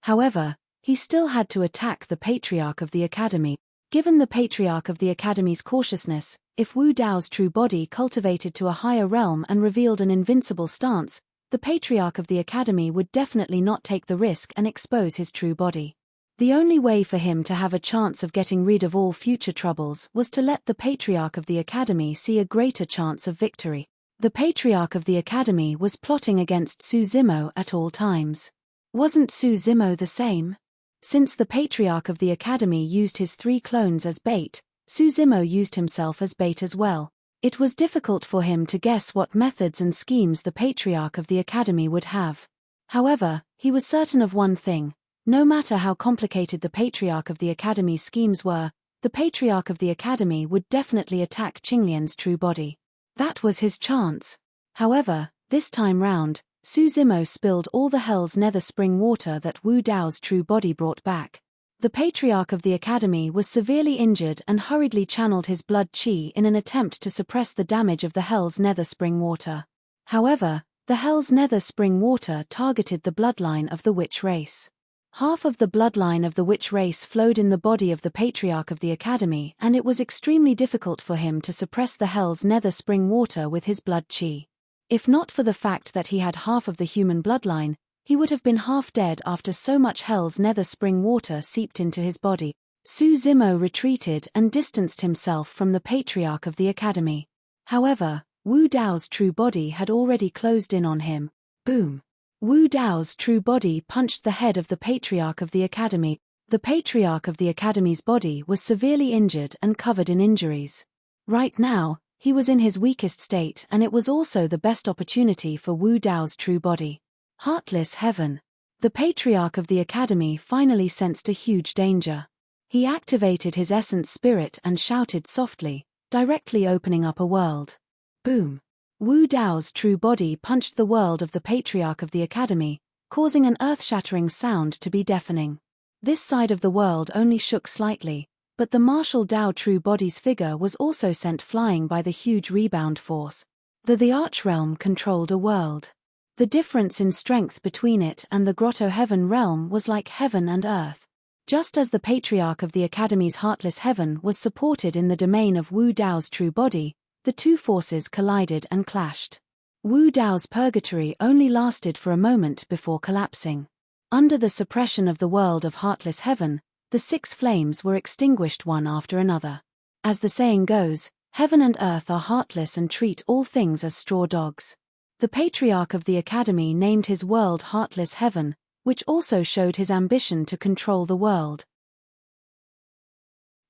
However, he still had to attack the Patriarch of the Academy. Given the Patriarch of the Academy's cautiousness, if Wu Dao's true body cultivated to a higher realm and revealed an invincible stance, the Patriarch of the Academy would definitely not take the risk and expose his true body. The only way for him to have a chance of getting rid of all future troubles was to let the Patriarch of the Academy see a greater chance of victory. The Patriarch of the Academy was plotting against Suzumo at all times. Wasn't Suzumo the same? Since the Patriarch of the Academy used his 3 clones as bait, Suzumo used himself as bait as well. It was difficult for him to guess what methods and schemes the Patriarch of the Academy would have. However, he was certain of one thing. No matter how complicated the Patriarch of the Academy's schemes were, the Patriarch of the Academy would definitely attack Qinglian's true body. That was his chance. However, this time round, Suzumo spilled all the Hell's Nether spring water that Wu Dao's true body brought back. The Patriarch of the Academy was severely injured and hurriedly channeled his blood qi in an attempt to suppress the damage of the Hell's Nether spring water. However, the Hell's Nether spring water targeted the bloodline of the witch race. Half of the bloodline of the witch race flowed in the body of the Patriarch of the Academy, and it was extremely difficult for him to suppress the Hell's Nether spring water with his blood qi. If not for the fact that he had half of the human bloodline, he would have been half dead after so much Hell's Nether spring water seeped into his body. Suzumo retreated and distanced himself from the Patriarch of the Academy. However, Wu Dao's true body had already closed in on him. Boom! Wu Dao's true body punched the head of the Patriarch of the Academy. The Patriarch of the Academy's body was severely injured and covered in injuries. Right now, he was in his weakest state, and it was also the best opportunity for Wu Dao's true body. Heartless heaven. The Patriarch of the Academy finally sensed a huge danger. He activated his essence spirit and shouted softly, directly opening up a world. Boom! Wu Dao's true body punched the world of the Patriarch of the Academy, causing an earth-shattering sound to be deafening. This side of the world only shook slightly, but the martial Dao true body's figure was also sent flying by the huge rebound force. The Archrealm controlled a world. The difference in strength between it and the Grotto Heaven realm was like heaven and earth. Just as the Patriarch of the Academy's heartless heaven was supported in the domain of Wu Dao's true body, the two forces collided and clashed. Wu Dao's purgatory only lasted for a moment before collapsing. Under the suppression of the world of heartless heaven, the 6 flames were extinguished one after another. As the saying goes, heaven and earth are heartless and treat all things as straw dogs. The Patriarch of the Academy named his world Heartless Heaven, which also showed his ambition to control the world.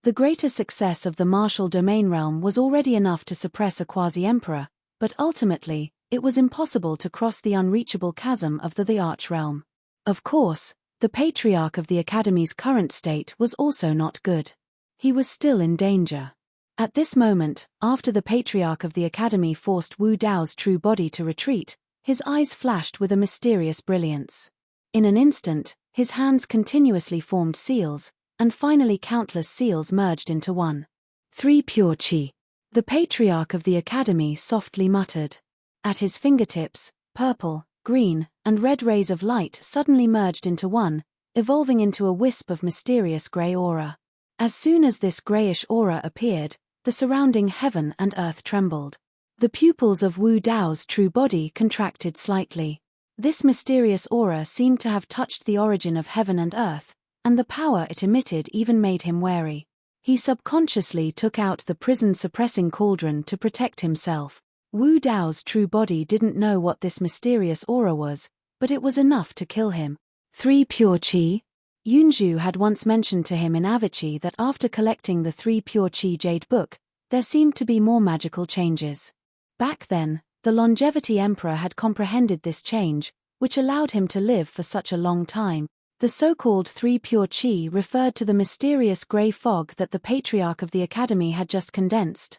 The greater success of the martial domain realm was already enough to suppress a quasi-emperor, but ultimately, it was impossible to cross the unreachable chasm of the Archrealm. Of course, the Patriarch of the Academy's current state was also not good. He was still in danger. At this moment, after the Patriarch of the Academy forced Wu Dao's true body to retreat, his eyes flashed with a mysterious brilliance. In an instant, his hands continuously formed seals, and finally countless seals merged into one. 3 pure qi. The Patriarch of the Academy softly muttered. At his fingertips, purple, green, and red rays of light suddenly merged into one, evolving into a wisp of mysterious grey aura. As soon as this greyish aura appeared, the surrounding heaven and earth trembled. The pupils of Wu Dao's true body contracted slightly. This mysterious aura seemed to have touched the origin of heaven and earth, and the power it emitted even made him wary. He subconsciously took out the prison-suppressing cauldron to protect himself. Wu Dao's true body didn't know what this mysterious aura was, but it was enough to kill him. 3 pure qi. Yunzhu had once mentioned to him in Avici that after collecting the 3 pure qi jade book, there seemed to be more magical changes. Back then, the Longevity Emperor had comprehended this change, which allowed him to live for such a long time. The so-called 3 pure qi referred to the mysterious grey fog that the Patriarch of the Academy had just condensed.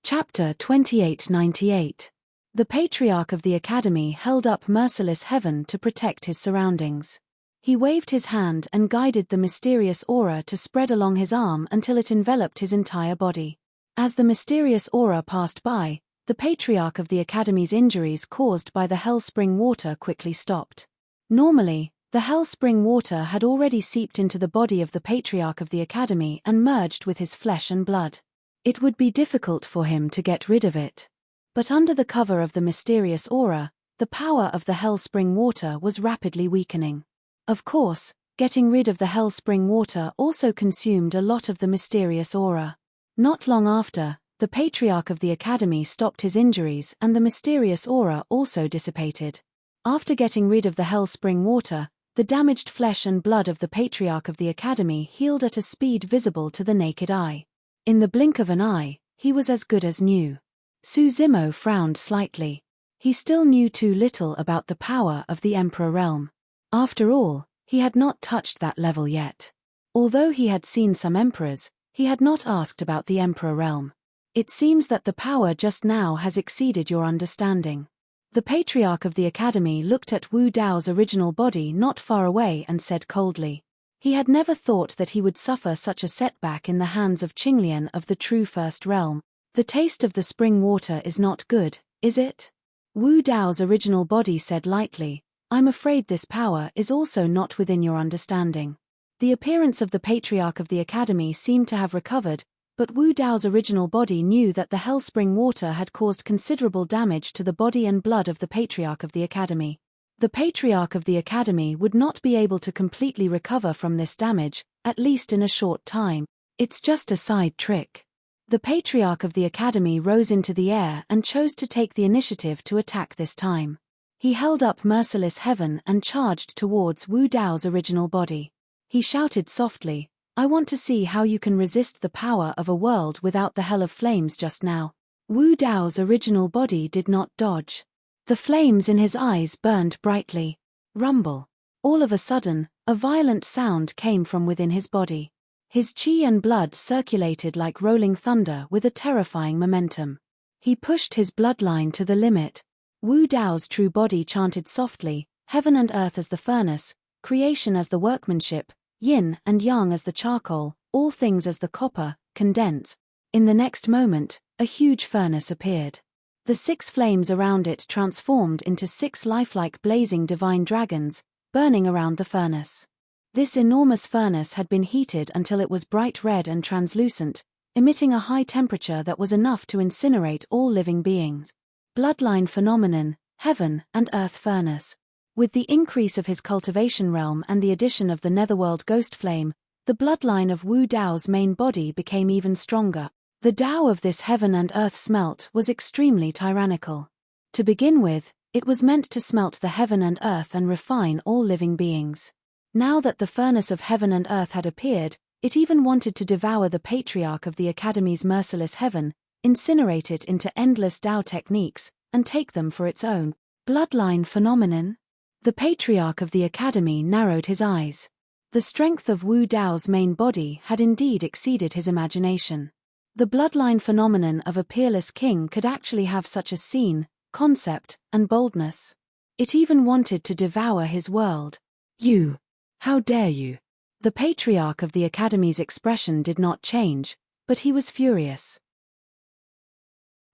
Chapter 2898. The Patriarch of the Academy held up merciless heaven to protect his surroundings. He waved his hand and guided the mysterious aura to spread along his arm until it enveloped his entire body. As the mysterious aura passed by, the Patriarch of the Academy's injuries caused by the Hellspring water quickly stopped. Normally, the Hellspring water had already seeped into the body of the Patriarch of the Academy and merged with his flesh and blood. It would be difficult for him to get rid of it. But under the cover of the mysterious aura, the power of the hell spring water was rapidly weakening. Of course, getting rid of the hell spring water also consumed a lot of the mysterious aura. Not long after, the Patriarch of the Academy stopped his injuries and the mysterious aura also dissipated. After getting rid of the hell spring water, the damaged flesh and blood of the Patriarch of the Academy healed at a speed visible to the naked eye. In the blink of an eye, he was as good as new. Suzimo frowned slightly. He still knew too little about the power of the Emperor realm. After all, he had not touched that level yet. Although he had seen some emperors, he had not asked about the Emperor realm. It seems that the power just now has exceeded your understanding. The Patriarch of the Academy looked at Wu Dao's original body not far away and said coldly. He had never thought that he would suffer such a setback in the hands of Qinglian of the true First Realm. The taste of the spring water is not good, is it? Wu Dao's original body said lightly, I'm afraid this power is also not within your understanding. The appearance of the Patriarch of the Academy seemed to have recovered, but Wu Dao's original body knew that the hellspring water had caused considerable damage to the body and blood of the Patriarch of the Academy. The Patriarch of the Academy would not be able to completely recover from this damage, at least in a short time. It's just a side trick. The Patriarch of the Academy rose into the air and chose to take the initiative to attack this time. He held up merciless heaven and charged towards Wu Dao's original body. He shouted softly, I want to see how you can resist the power of a world without the hell of flames just now. Wu Dao's original body did not dodge. The flames in his eyes burned brightly. Rumble. All of a sudden, a violent sound came from within his body. His qi and blood circulated like rolling thunder with a terrifying momentum. He pushed his bloodline to the limit. Wu Dao's true body chanted softly, heaven and earth as the furnace, creation as the workmanship, yin and yang as the charcoal, all things as the copper, condense. In the next moment, a huge furnace appeared. The 6 flames around it transformed into 6 lifelike blazing divine dragons, burning around the furnace. This enormous furnace had been heated until it was bright red and translucent, emitting a high temperature that was enough to incinerate all living beings. Bloodline phenomenon, heaven and earth furnace. With the increase of his cultivation realm and the addition of the netherworld ghost flame, the bloodline of Wu Dao's main body became even stronger. The Dao of this heaven and earth smelt was extremely tyrannical. To begin with, it was meant to smelt the heaven and earth and refine all living beings. Now that the furnace of heaven and earth had appeared, it even wanted to devour the Patriarch of the Academy's merciless heaven, incinerate it into endless Dao techniques, and take them for its own. Bloodline phenomenon? The Patriarch of the Academy narrowed his eyes. The strength of Wu Dao's main body had indeed exceeded his imagination. The bloodline phenomenon of a peerless king could actually have such a scene, concept, and boldness. It even wanted to devour his world. You! How dare you! The Patriarch of the Academy's expression did not change, but he was furious.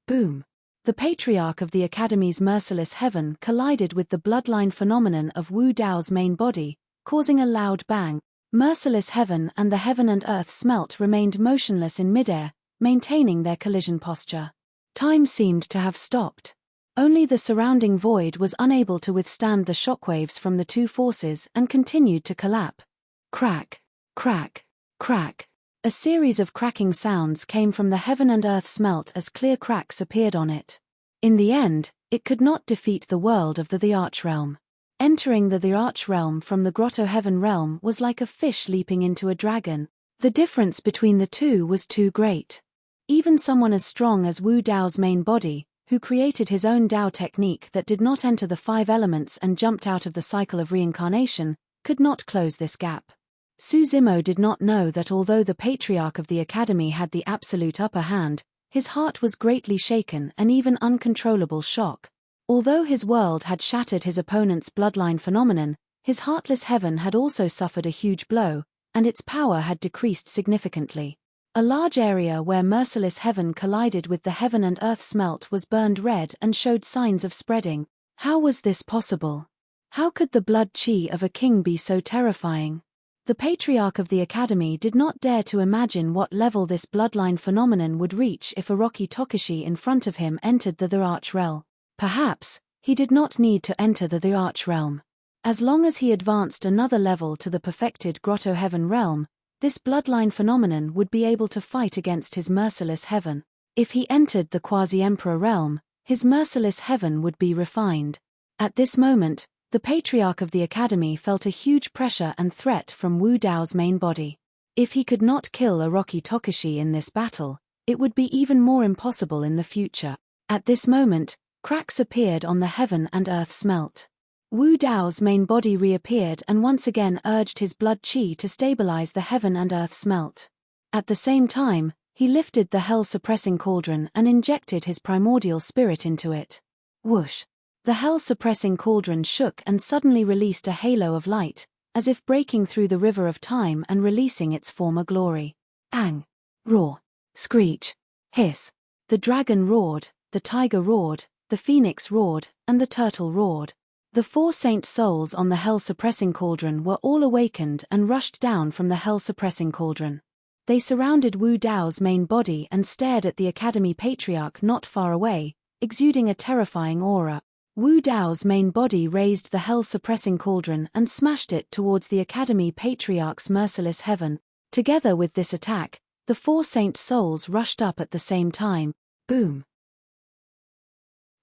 Boom! The Patriarch of the Academy's merciless heaven collided with the bloodline phenomenon of Wu Dao's main body, causing a loud bang. Merciless heaven and the heaven and earth smelt remained motionless in midair, maintaining their collision posture. Time seemed to have stopped. Only the surrounding void was unable to withstand the shockwaves from the two forces and continued to collapse. Crack, crack, crack. A series of cracking sounds came from the heaven and earth smelt as clear cracks appeared on it. In the end, it could not defeat the world of the Arch Realm. Entering the Arch Realm from the Grotto Heaven Realm was like a fish leaping into a dragon. The difference between the two was too great. Even someone as strong as Wu Dao's main body, who created his own Dao technique that did not enter the 5 elements and jumped out of the cycle of reincarnation, could not close this gap. Suzimo did not know that although the Patriarch of the Academy had the absolute upper hand, his heart was greatly shaken and even uncontrollable shock. Although his world had shattered his opponent's bloodline phenomenon, his heartless heaven had also suffered a huge blow, and its power had decreased significantly. A large area where merciless heaven collided with the heaven and earth smelt was burned red and showed signs of spreading. How was this possible? How could the blood qi of a king be so terrifying? The Patriarch of the Academy did not dare to imagine what level this bloodline phenomenon would reach if a Rocky Tokushi in front of him entered the Arch Realm. Perhaps, He did not need to enter the Arch realm. As long as he advanced another level to the perfected Grotto Heaven realm, this bloodline phenomenon would be able to fight against his merciless heaven. If he entered the quasi-emperor realm, his merciless heaven would be refined. At this moment, the patriarch of the academy felt a huge pressure and threat from Wu Dao's main body. If he could not kill Orochi Tokushi in this battle, it would be even more impossible in the future. At this moment, cracks appeared on the heaven and earth smelt. Wu Dao's main body reappeared and once again urged his blood qi to stabilize the heaven and earth smelt. At the same time, he lifted the hell-suppressing cauldron and injected his primordial spirit into it. Whoosh! The hell-suppressing cauldron shook and suddenly released a halo of light, as if breaking through the river of time and releasing its former glory. Ang! Roar! Screech! Hiss! The dragon roared, the tiger roared, the phoenix roared, and the turtle roared. The 4 saint souls on the hell-suppressing cauldron were all awakened and rushed down from the hell-suppressing cauldron. They surrounded Wu Dao's main body and stared at the academy patriarch not far away, exuding a terrifying aura. Wu Dao's main body raised the hell-suppressing cauldron and smashed it towards the academy patriarch's merciless heaven. Together with this attack, the 4 saint souls rushed up at the same time. Boom!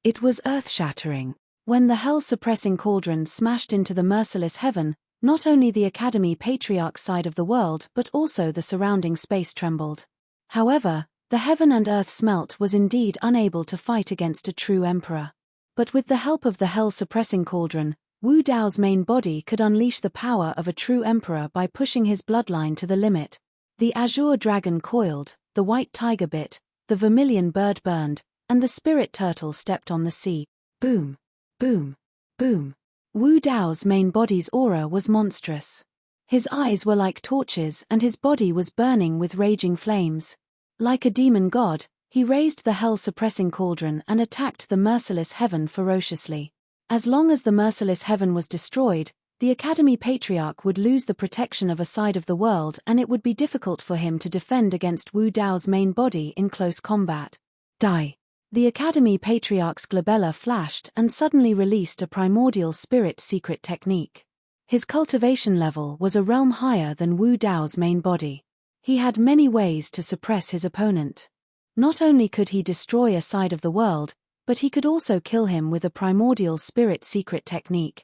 It was earth-shattering. When the hell-suppressing cauldron smashed into the merciless heaven, not only the academy patriarch's side of the world but also the surrounding space trembled. However, the heaven and earth smelt was indeed unable to fight against a true emperor. But with the help of the hell-suppressing cauldron, Wu Dao's main body could unleash the power of a true emperor by pushing his bloodline to the limit. The azure dragon coiled, the white tiger bit, the vermilion bird burned, and the spirit turtle stepped on the sea. Boom! Boom! Boom! Wu Dao's main body's aura was monstrous. His eyes were like torches and his body was burning with raging flames. Like a demon god, he raised the hell-suppressing cauldron and attacked the merciless heaven ferociously. As long as the merciless heaven was destroyed, the academy patriarch would lose the protection of a side of the world and it would be difficult for him to defend against Wu Dao's main body in close combat. Die! The academy patriarch's glabella flashed and suddenly released a primordial spirit secret technique. His cultivation level was a realm higher than Wu Dao's main body. He had many ways to suppress his opponent. Not only could he destroy a side of the world, but he could also kill him with a primordial spirit secret technique.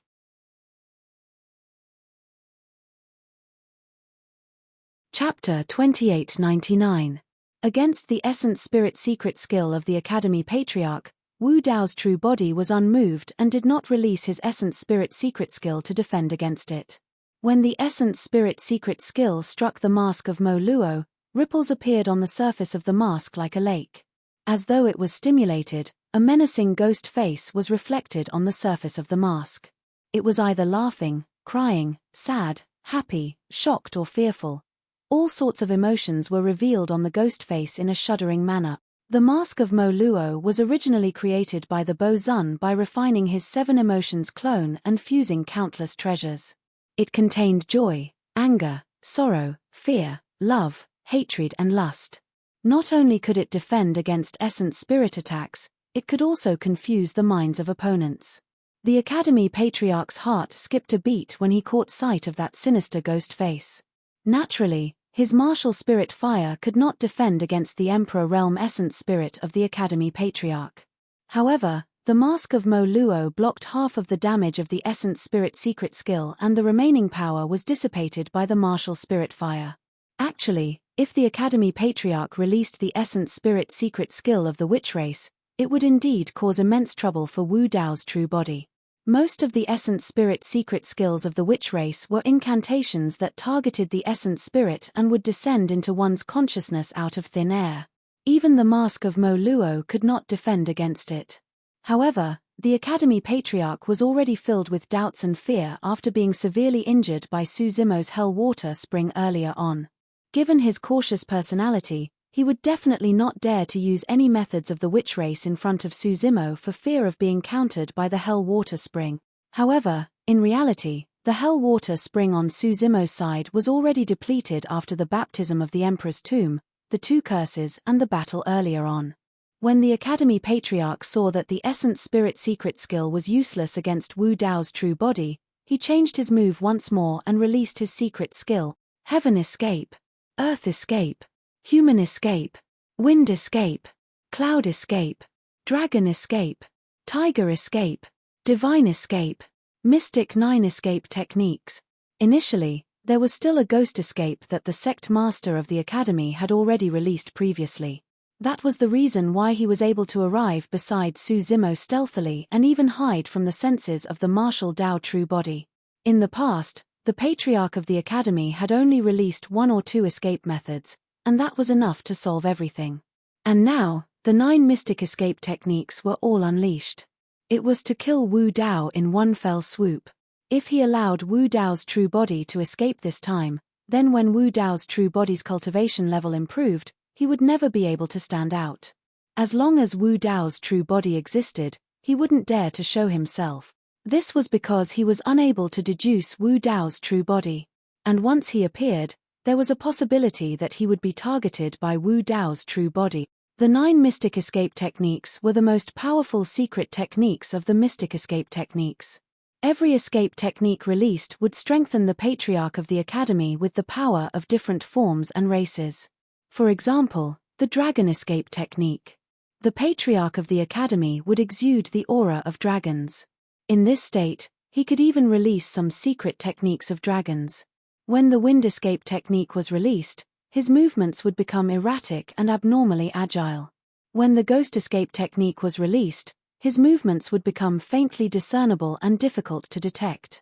Chapter 2899. Against the essence spirit secret skill of the academy patriarch, Wu Dao's true body was unmoved and did not release his essence spirit secret skill to defend against it. When the essence spirit secret skill struck the mask of Mo Luo, ripples appeared on the surface of the mask like a lake. As though it was stimulated, a menacing ghost face was reflected on the surface of the mask. It was either laughing, crying, sad, happy, shocked or fearful. All sorts of emotions were revealed on the ghost face in a shuddering manner. The mask of Mo Luo was originally created by the Bo Zun by refining his 7 emotions clone and fusing countless treasures. It contained joy, anger, sorrow, fear, love, hatred and lust. Not only could it defend against essence spirit attacks, it could also confuse the minds of opponents. The academy patriarch's heart skipped a beat when he caught sight of that sinister ghost face. Naturally, his martial spirit fire could not defend against the Emperor Realm essence spirit of the Academy Patriarch. However, the mask of Mo Luo blocked half of the damage of the essence spirit secret skill and the remaining power was dissipated by the martial spirit fire. Actually, if the Academy Patriarch released the essence spirit secret skill of the witch race, it would indeed cause immense trouble for Wu Dao's true body. Most of the essence spirit secret skills of the witch race were incantations that targeted the essence spirit and would descend into one's consciousness out of thin air. Even the mask of Mo Luo could not defend against it. However, the Academy Patriarch was already filled with doubts and fear after being severely injured by Su Zimo's hell water spring earlier on. Given his cautious personality, he would definitely not dare to use any methods of the witch race in front of Su Zimo for fear of being countered by the hell water spring. However, in reality, the hell water spring on Su Zimo's side was already depleted after the baptism of the Emperor's tomb, the 2 curses and the battle earlier on. When the Academy Patriarch saw that the Essence Spirit secret skill was useless against Wu Dao's true body, he changed his move once more and released his secret skill: Heaven Escape, Earth Escape, Human Escape, Wind Escape, Cloud Escape, Dragon Escape, Tiger Escape, Divine Escape, Mystic 9 Escape techniques. Initially, there was still a Ghost Escape that the Sect Master of the Academy had already released previously. That was the reason why he was able to arrive beside Su Zimo stealthily and even hide from the senses of the martial Dao true body. In the past, the Patriarch of the Academy had only released 1 or 2 escape methods, and that was enough to solve everything. And now, the 9 mystic escape techniques were all unleashed. It was to kill Wu Dao in one fell swoop. If he allowed Wu Dao's true body to escape this time, then when Wu Dao's true body's cultivation level improved, he would never be able to stand out. As long as Wu Dao's true body existed, he wouldn't dare to show himself. This was because he was unable to deduce Wu Dao's true body. And once he appeared, there was a possibility that he would be targeted by Wu Dao's true body. The 9 mystic escape techniques were the most powerful secret techniques of the mystic escape techniques. Every escape technique released would strengthen the Patriarch of the Academy with the power of different forms and races. For example, the Dragon Escape technique. The Patriarch of the Academy would exude the aura of dragons. In this state, he could even release some secret techniques of dragons. When the Wind Escape technique was released, his movements would become erratic and abnormally agile. When the Ghost Escape technique was released, his movements would become faintly discernible and difficult to detect.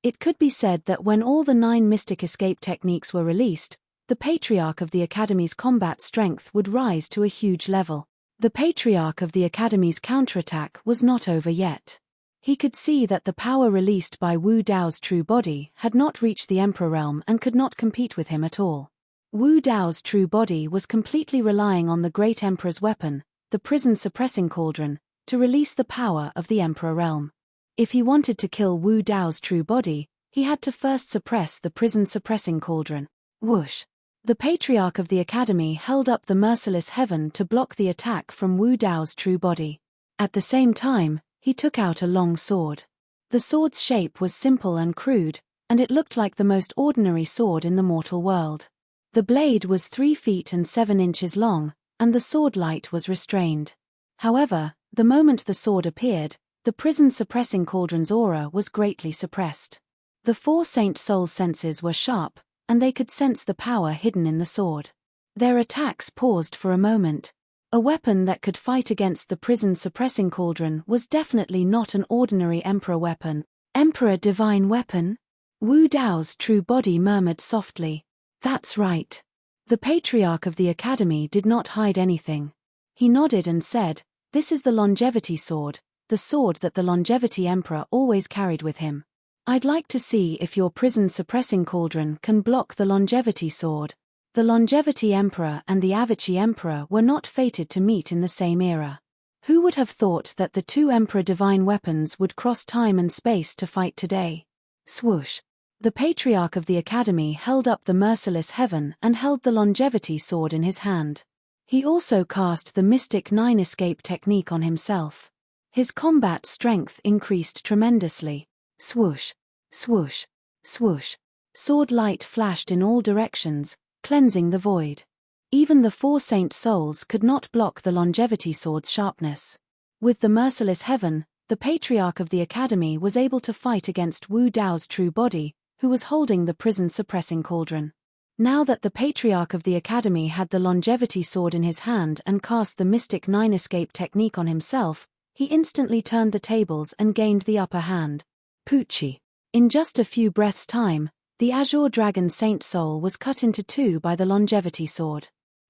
It could be said that when all the 9 mystic escape techniques were released, the Patriarch of the Academy's combat strength would rise to a huge level. The Patriarch of the Academy's counterattack was not over yet. He could see that the power released by Wu Dao's true body had not reached the Emperor realm and could not compete with him at all. Wu Dao's true body was completely relying on the Great Emperor's weapon, the Prison Suppressing Cauldron, to release the power of the Emperor realm. If he wanted to kill Wu Dao's true body, he had to first suppress the Prison Suppressing Cauldron. Whoosh! The Patriarch of the Academy held up the merciless heaven to block the attack from Wu Dao's true body. At the same time, he took out a long sword. The sword's shape was simple and crude, and it looked like the most ordinary sword in the mortal world. The blade was 3 feet and 7 inches long, and the sword light was restrained. However, the moment the sword appeared, the Prison Suppressing Cauldron's aura was greatly suppressed. The 4 Saint Souls' senses were sharp, and they could sense the power hidden in the sword. Their attacks paused for a moment. A weapon that could fight against the Prison Suppressing Cauldron was definitely not an ordinary Emperor weapon. Emperor Divine Weapon? Wu Dao's true body murmured softly. That's right. The Patriarch of the Academy did not hide anything. He nodded and said, "This is the Longevity Sword, the sword that the Longevity Emperor always carried with him. I'd like to see if your Prison Suppressing Cauldron can block the Longevity Sword." The Longevity Emperor and the Avicii Emperor were not fated to meet in the same era. Who would have thought that the 2 Emperor Divine weapons would cross time and space to fight today? Swoosh! The Patriarch of the Academy held up the merciless heaven and held the Longevity Sword in his hand. He also cast the Mystic 9 Escape technique on himself. His combat strength increased tremendously. Swoosh! Swoosh! Swoosh! Sword light flashed in all directions, cleansing the void. Even the 4 Saint Souls could not block the Longevity Sword's sharpness. With the merciless heaven, the Patriarch of the Academy was able to fight against Wu Dao's true body, who was holding the Prison Suppressing Cauldron. Now that the Patriarch of the Academy had the Longevity Sword in his hand and cast the Mystic 9 Escape technique on himself, he instantly turned the tables and gained the upper hand. Poochie! In just a few breaths' time, the Azure Dragon Saint Soul was cut into 2 by the Longevity Sword.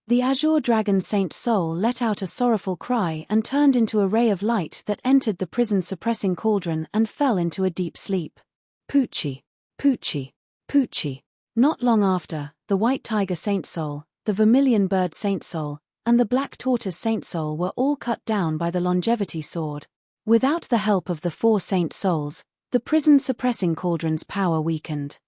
The Azure Dragon Saint Soul let out a sorrowful cry and turned into a ray of light that entered the Prison Suppressing Cauldron and fell into a deep sleep. Poochie! Poochie! Poochie! Not long after, the White Tiger Saint Soul, the Vermilion Bird Saint Soul, and the Black Tortoise Saint Soul were all cut down by the Longevity Sword. Without the help of the 4 Saint Souls, the Prison Suppressing Cauldron's power weakened.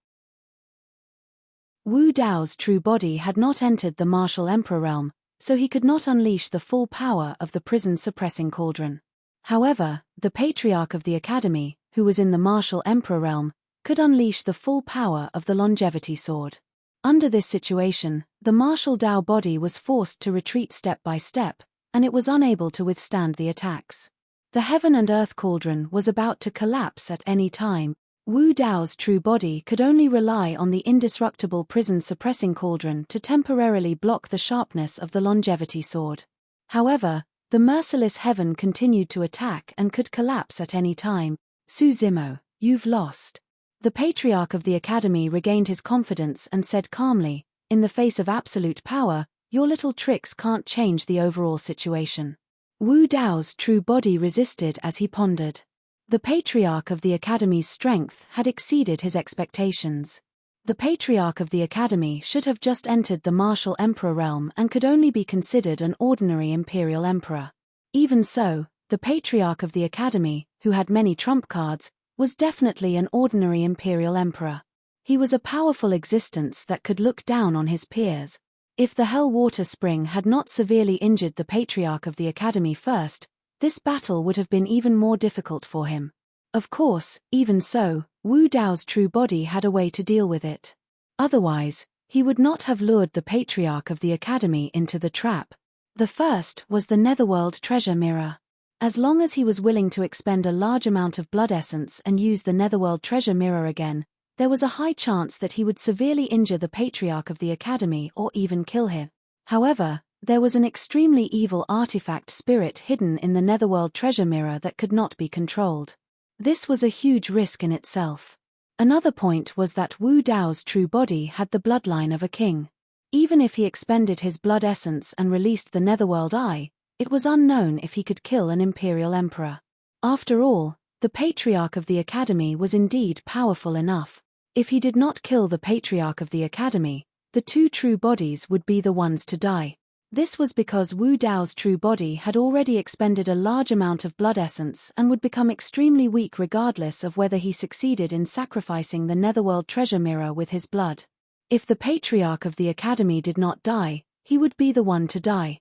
Wu Dao's true body had not entered the martial Emperor realm, so he could not unleash the full power of the prison-suppressing cauldron. However, the Patriarch of the Academy, who was in the martial Emperor realm, could unleash the full power of the longevity sword. Under this situation, the martial Dao body was forced to retreat step by step, and it was unable to withstand the attacks. The heaven and earth cauldron was about to collapse at any time. Wu Dao's true body could only rely on the indestructible prison-suppressing cauldron to temporarily block the sharpness of the longevity sword. However, the merciless heaven continued to attack and could collapse at any time. Su Zimo, you've lost. The Patriarch of the Academy regained his confidence and said calmly, in the face of absolute power, your little tricks can't change the overall situation. Wu Dao's true body resisted as he pondered. The Patriarch of the Academy's strength had exceeded his expectations. The Patriarch of the Academy should have just entered the martial Emperor realm and could only be considered an ordinary Imperial Emperor. Even so, the Patriarch of the Academy, who had many trump cards, was definitely an ordinary Imperial Emperor. He was a powerful existence that could look down on his peers. If the Hell Water Spring had not severely injured the Patriarch of the Academy first, this battle would have been even more difficult for him. Of course, even so, Wu Dao's true body had a way to deal with it. Otherwise, he would not have lured the Patriarch of the Academy into the trap. The first was the Netherworld Treasure Mirror. As long as he was willing to expend a large amount of blood essence and use the Netherworld Treasure Mirror again, there was a high chance that he would severely injure the Patriarch of the Academy or even kill him. However, there was an extremely evil artifact spirit hidden in the Netherworld Treasure Mirror that could not be controlled. This was a huge risk in itself. Another point was that Wu Dao's true body had the bloodline of a king. Even if he expended his blood essence and released the Netherworld Eye, it was unknown if he could kill an Imperial Emperor. After all, the Patriarch of the Academy was indeed powerful enough. If he did not kill the Patriarch of the Academy, the two true bodies would be the ones to die. This was because Wu Dao's true body had already expended a large amount of blood essence and would become extremely weak regardless of whether he succeeded in sacrificing the Netherworld Treasure Mirror with his blood. If the Patriarch of the Academy did not die, he would be the one to die.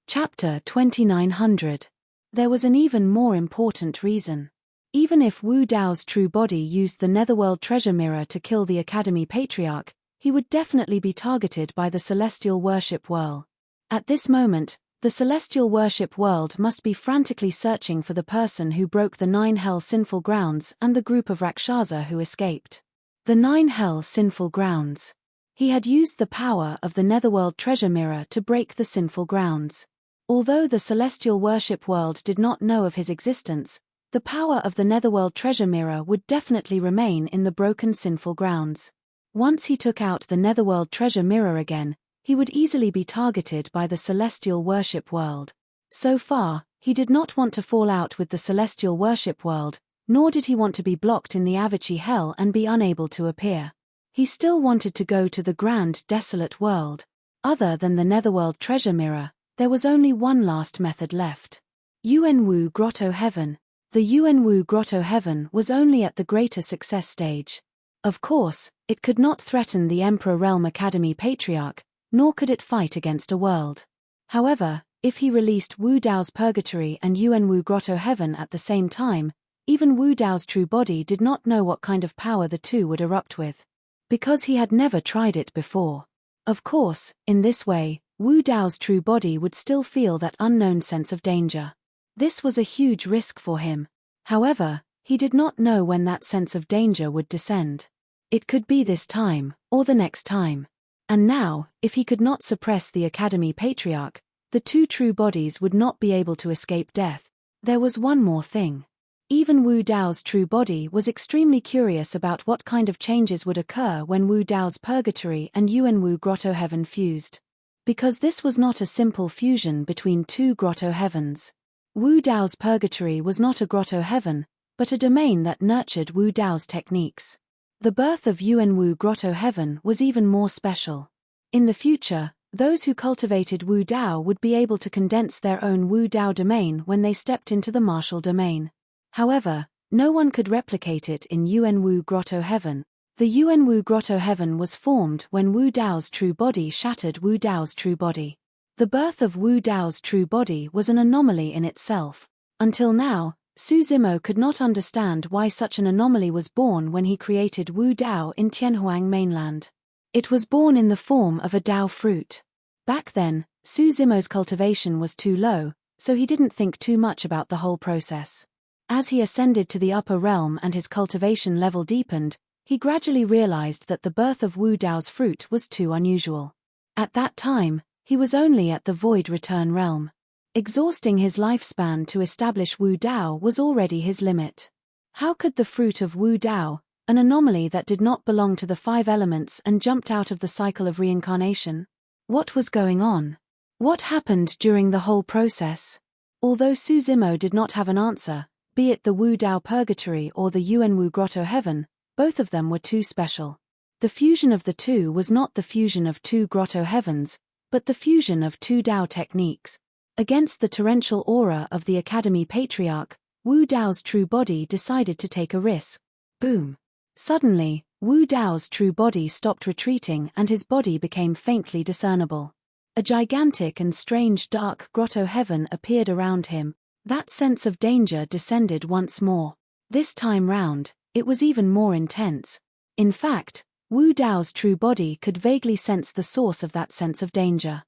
Chapter 2900. There was an even more important reason. Even if Wu Dao's true body used the Netherworld Treasure Mirror to kill the Academy Patriarch, he would definitely be targeted by the Celestial Worship World. At this moment, the Celestial Worship World must be frantically searching for the person who broke the 9 Hell Sinful Grounds and the group of Rakshasa who escaped. The 9 Hell Sinful Grounds. He had used the power of the Netherworld Treasure Mirror to break the Sinful Grounds. Although the Celestial Worship World did not know of his existence, the power of the Netherworld Treasure Mirror would definitely remain in the broken Sinful Grounds. Once he took out the Netherworld Treasure Mirror again, he would easily be targeted by the Celestial Worship World. So far, he did not want to fall out with the Celestial Worship World, nor did he want to be blocked in the Avachi Hell and be unable to appear. He still wanted to go to the Grand Desolate World. Other than the Netherworld Treasure Mirror, there was only one last method left. Yuanwu Grotto Heaven. The Yuanwu Grotto Heaven was only at the greater success stage. Of course, it could not threaten the Emperor Realm Academy Patriarch, nor could it fight against a world. However, if he released Wu Dao's Purgatory and Yuanwu Grotto Heaven at the same time, even Wu Dao's true body did not know what kind of power the two would erupt with. Because he had never tried it before. Of course, in this way, Wu Dao's true body would still feel that unknown sense of danger. This was a huge risk for him. However, he did not know when that sense of danger would descend. It could be this time, or the next time. And now, if he could not suppress the Academy Patriarch, the two true bodies would not be able to escape death. There was one more thing. Even Wu Dao's true body was extremely curious about what kind of changes would occur when Wu Dao's Purgatory and Yuanwu Grotto Heaven fused. Because this was not a simple fusion between two grotto heavens. Wu Dao's Purgatory was not a grotto heaven, but a domain that nurtured Wu Dao's techniques. The birth of Yuanwu Grotto Heaven was even more special. In the future, those who cultivated Wu Dao would be able to condense their own Wu Dao domain when they stepped into the martial domain. However, no one could replicate it in Yuanwu Grotto Heaven. The Yuanwu Grotto Heaven was formed when Wu Dao's true body shattered Wu Dao's true body. The birth of Wu Dao's true body was an anomaly in itself. Until now, Su Zimo could not understand why such an anomaly was born when he created Wu Dao in Tianhuang mainland. It was born in the form of a Dao fruit. Back then, Su Zimo's cultivation was too low, so he didn't think too much about the whole process. As he ascended to the upper realm and his cultivation level deepened, he gradually realized that the birth of Wu Dao's fruit was too unusual. At that time, he was only at the void return realm. Exhausting his lifespan to establish Wu Dao was already his limit. How could the fruit of Wu Dao, an anomaly that did not belong to the 5 elements and jumped out of the cycle of reincarnation? What was going on? What happened during the whole process? Although Su Zimo did not have an answer, be it the Wu Dao Purgatory or the Yuanwu Grotto Heaven, both of them were too special. The fusion of the two was not the fusion of 2 Grotto Heavens, but the fusion of 2 Dao techniques. Against the torrential aura of the Academy Patriarch, Wu Dao's true body decided to take a risk. Boom! Suddenly, Wu Dao's true body stopped retreating and his body became faintly discernible. A gigantic and strange dark grotto heaven appeared around him. That sense of danger descended once more. This time round, it was even more intense. In fact, Wu Dao's true body could vaguely sense the source of that sense of danger.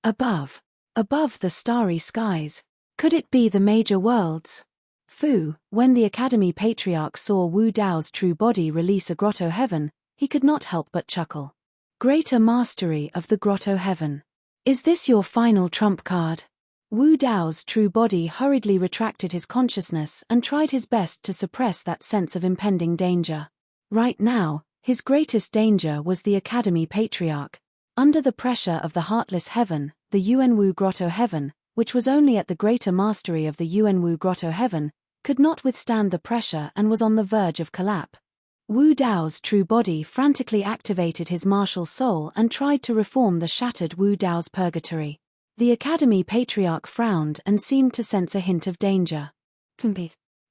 Above the starry skies. Could it be the major worlds? When the Academy Patriarch saw Wu Dao's true body release a grotto heaven, he could not help but chuckle. Greater mastery of the grotto heaven. Is this your final trump card? Wu Dao's true body hurriedly retracted his consciousness and tried his best to suppress that sense of impending danger. Right now, his greatest danger was the Academy Patriarch. Under the pressure of the Heartless Heaven, the Yuanwu Grotto Heaven, which was only at the greater mastery of the Yuanwu Grotto Heaven, could not withstand the pressure and was on the verge of collapse. Wu Dao's true body frantically activated his martial soul and tried to reform the shattered Wu Dao's purgatory. The Academy Patriarch frowned and seemed to sense a hint of danger.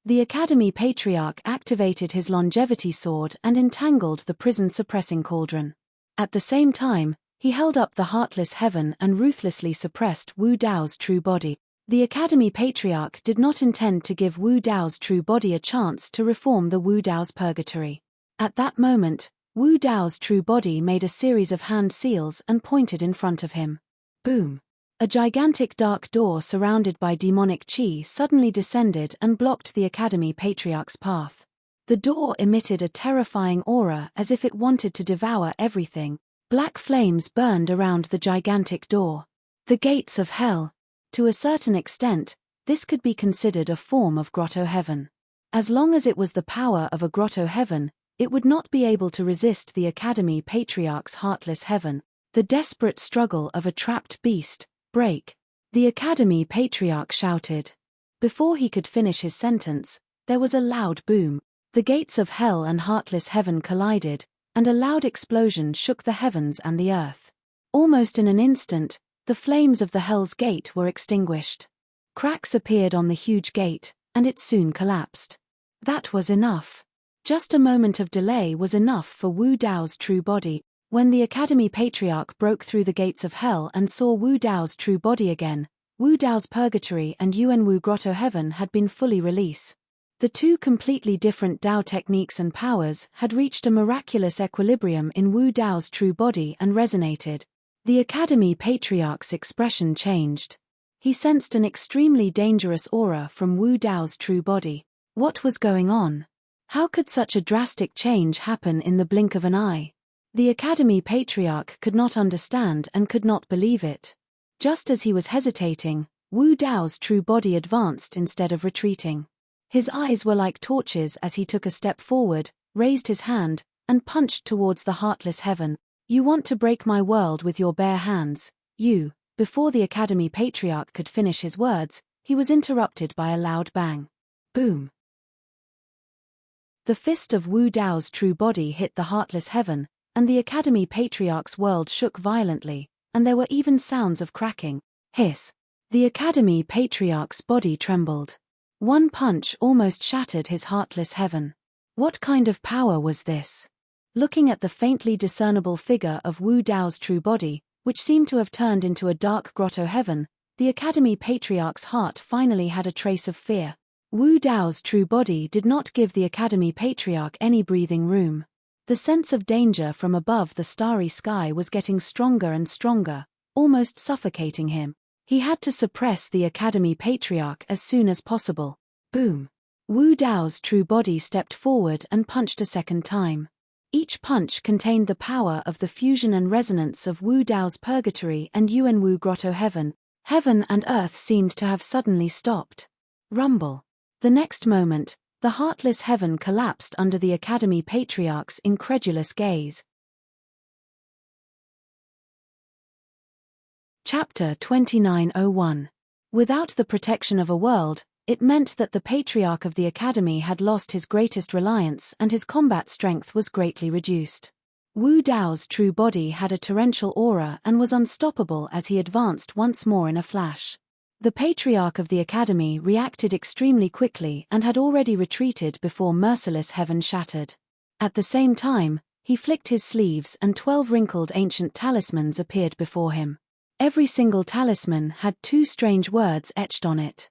The Academy Patriarch activated his longevity sword and entangled the prison-suppressing cauldron. At the same time, he held up the Heartless Heaven and ruthlessly suppressed Wu Dao's true body. The Academy Patriarch did not intend to give Wu Dao's true body a chance to reform the Wu Dao's purgatory. At that moment, Wu Dao's true body made a series of hand seals and pointed in front of him. Boom! A gigantic dark door surrounded by demonic qi suddenly descended and blocked the Academy Patriarch's path. The door emitted a terrifying aura as if it wanted to devour everything. Black flames burned around the gigantic door. The gates of hell. To a certain extent, this could be considered a form of grotto heaven. As long as it was the power of a grotto heaven, it would not be able to resist the Academy Patriarch's Heartless Heaven. The desperate struggle of a trapped beast. Break! The Academy Patriarch shouted. Before he could finish his sentence, there was a loud boom. The gates of hell and Heartless Heaven collided, and a loud explosion shook the heavens and the earth. Almost in an instant, the flames of the Hell's Gate were extinguished. Cracks appeared on the huge gate, and it soon collapsed. That was enough. Just a moment of delay was enough for Wu Dao's true body. When the Academy Patriarch broke through the gates of hell and saw Wu Dao's true body again, Wu Dao's purgatory and Yuanwu Grotto Heaven had been fully released. The two completely different Dao techniques and powers had reached a miraculous equilibrium in Wu Dao's true body and resonated. The Academy Patriarch's expression changed. He sensed an extremely dangerous aura from Wu Dao's true body. What was going on? How could such a drastic change happen in the blink of an eye? The Academy Patriarch could not understand and could not believe it. Just as he was hesitating, Wu Dao's true body advanced instead of retreating. His eyes were like torches as he took a step forward, raised his hand, and punched towards the Heartless Heaven. You want to break my world with your bare hands, you. Before the Academy Patriarch could finish his words, he was interrupted by a loud bang. Boom! The fist of Wu Dao's true body hit the Heartless Heaven, and the Academy Patriarch's world shook violently, and there were even sounds of cracking. Hiss! The Academy Patriarch's body trembled. One punch almost shattered his Heartless Heaven. What kind of power was this? Looking at the faintly discernible figure of Wu Dao's true body, which seemed to have turned into a dark grotto heaven, the Academy Patriarch's heart finally had a trace of fear. Wu Dao's true body did not give the Academy Patriarch any breathing room. The sense of danger from above the starry sky was getting stronger and stronger, almost suffocating him. He had to suppress the Academy Patriarch as soon as possible. Boom! Wu Dao's true body stepped forward and punched a second time. Each punch contained the power of the fusion and resonance of Wu Dao's purgatory and Yuanwu grotto heaven. Heaven and earth seemed to have suddenly stopped. Rumble. The next moment, the heartless heaven collapsed under the Academy Patriarch's incredulous gaze. Chapter 2901. Without the protection of a world, it meant that the Patriarch of the Academy had lost his greatest reliance and his combat strength was greatly reduced. Wu Dao's true body had a torrential aura and was unstoppable as he advanced once more in a flash. The Patriarch of the Academy reacted extremely quickly and had already retreated before merciless heaven shattered. At the same time, he flicked his sleeves and 12 wrinkled ancient talismans appeared before him. Every single talisman had 2 strange words etched on it.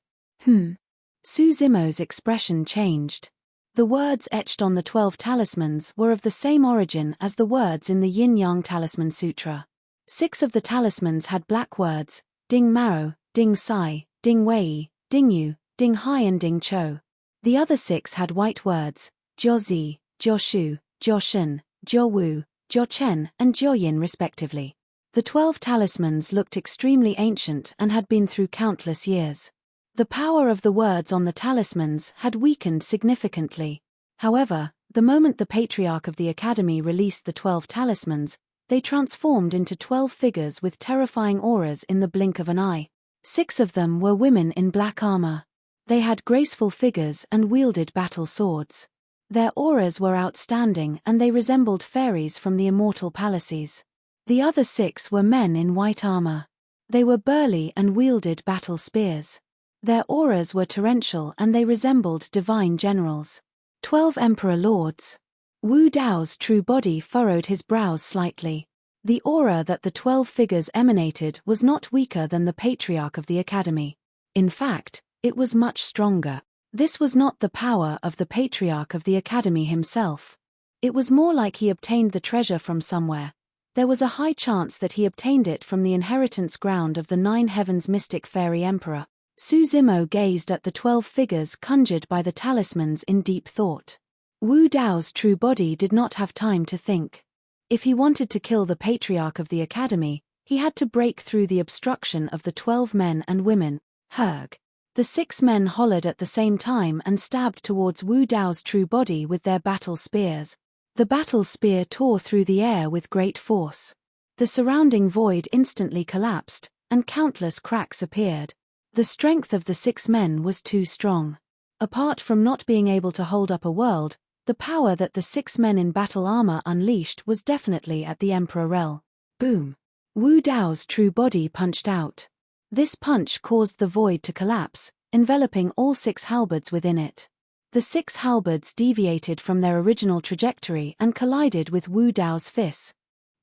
Su Zimo's expression changed. The words etched on the 12 talismans were of the same origin as the words in the Yin-Yang Talisman Sutra. 6 of the talismans had black words, Ding Mao, Ding Sai, Ding Wei, Ding Yu, Ding Hai and Ding Cho. The other 6 had white words, Jiao Zi, Jiao Shu, Jiao Shen, Jiao Wu, Jiao Chen and Jiao Yin respectively. The 12 talismans looked extremely ancient and had been through countless years. The power of the words on the talismans had weakened significantly. However, the moment the Patriarch of the Academy released the 12 talismans, they transformed into 12 figures with terrifying auras in the blink of an eye. 6 of them were women in black armor. They had graceful figures and wielded battle swords. Their auras were outstanding and they resembled fairies from the Immortal palaces. The other 6 were men in white armor. They were burly and wielded battle spears. Their auras were torrential and they resembled divine generals. 12 Emperor Lords. Wu Dao's true body furrowed his brows slightly. The aura that the 12 figures emanated was not weaker than the Patriarch of the Academy. In fact, it was much stronger. This was not the power of the Patriarch of the Academy himself. It was more like he obtained the treasure from somewhere. There was a high chance that he obtained it from the inheritance ground of the 9 Heavens mystic fairy emperor. Su Zimo gazed at the 12 figures conjured by the talismans in deep thought. Wu Dao's true body did not have time to think. If he wanted to kill the Patriarch of the Academy, he had to break through the obstruction of the 12 men and women. Herg. The 6 men hollered at the same time and stabbed towards Wu Dao's true body with their battle spears. The battle spear tore through the air with great force. The surrounding void instantly collapsed, and countless cracks appeared. The strength of the 6 men was too strong. Apart from not being able to hold up a world, the power that the 6 men in battle armor unleashed was definitely at the Emperor Rel. Boom! Wu Dao's true body punched out. This punch caused the void to collapse, enveloping all 6 halberds within it. The 6 halberds deviated from their original trajectory and collided with Wu Dao's fists.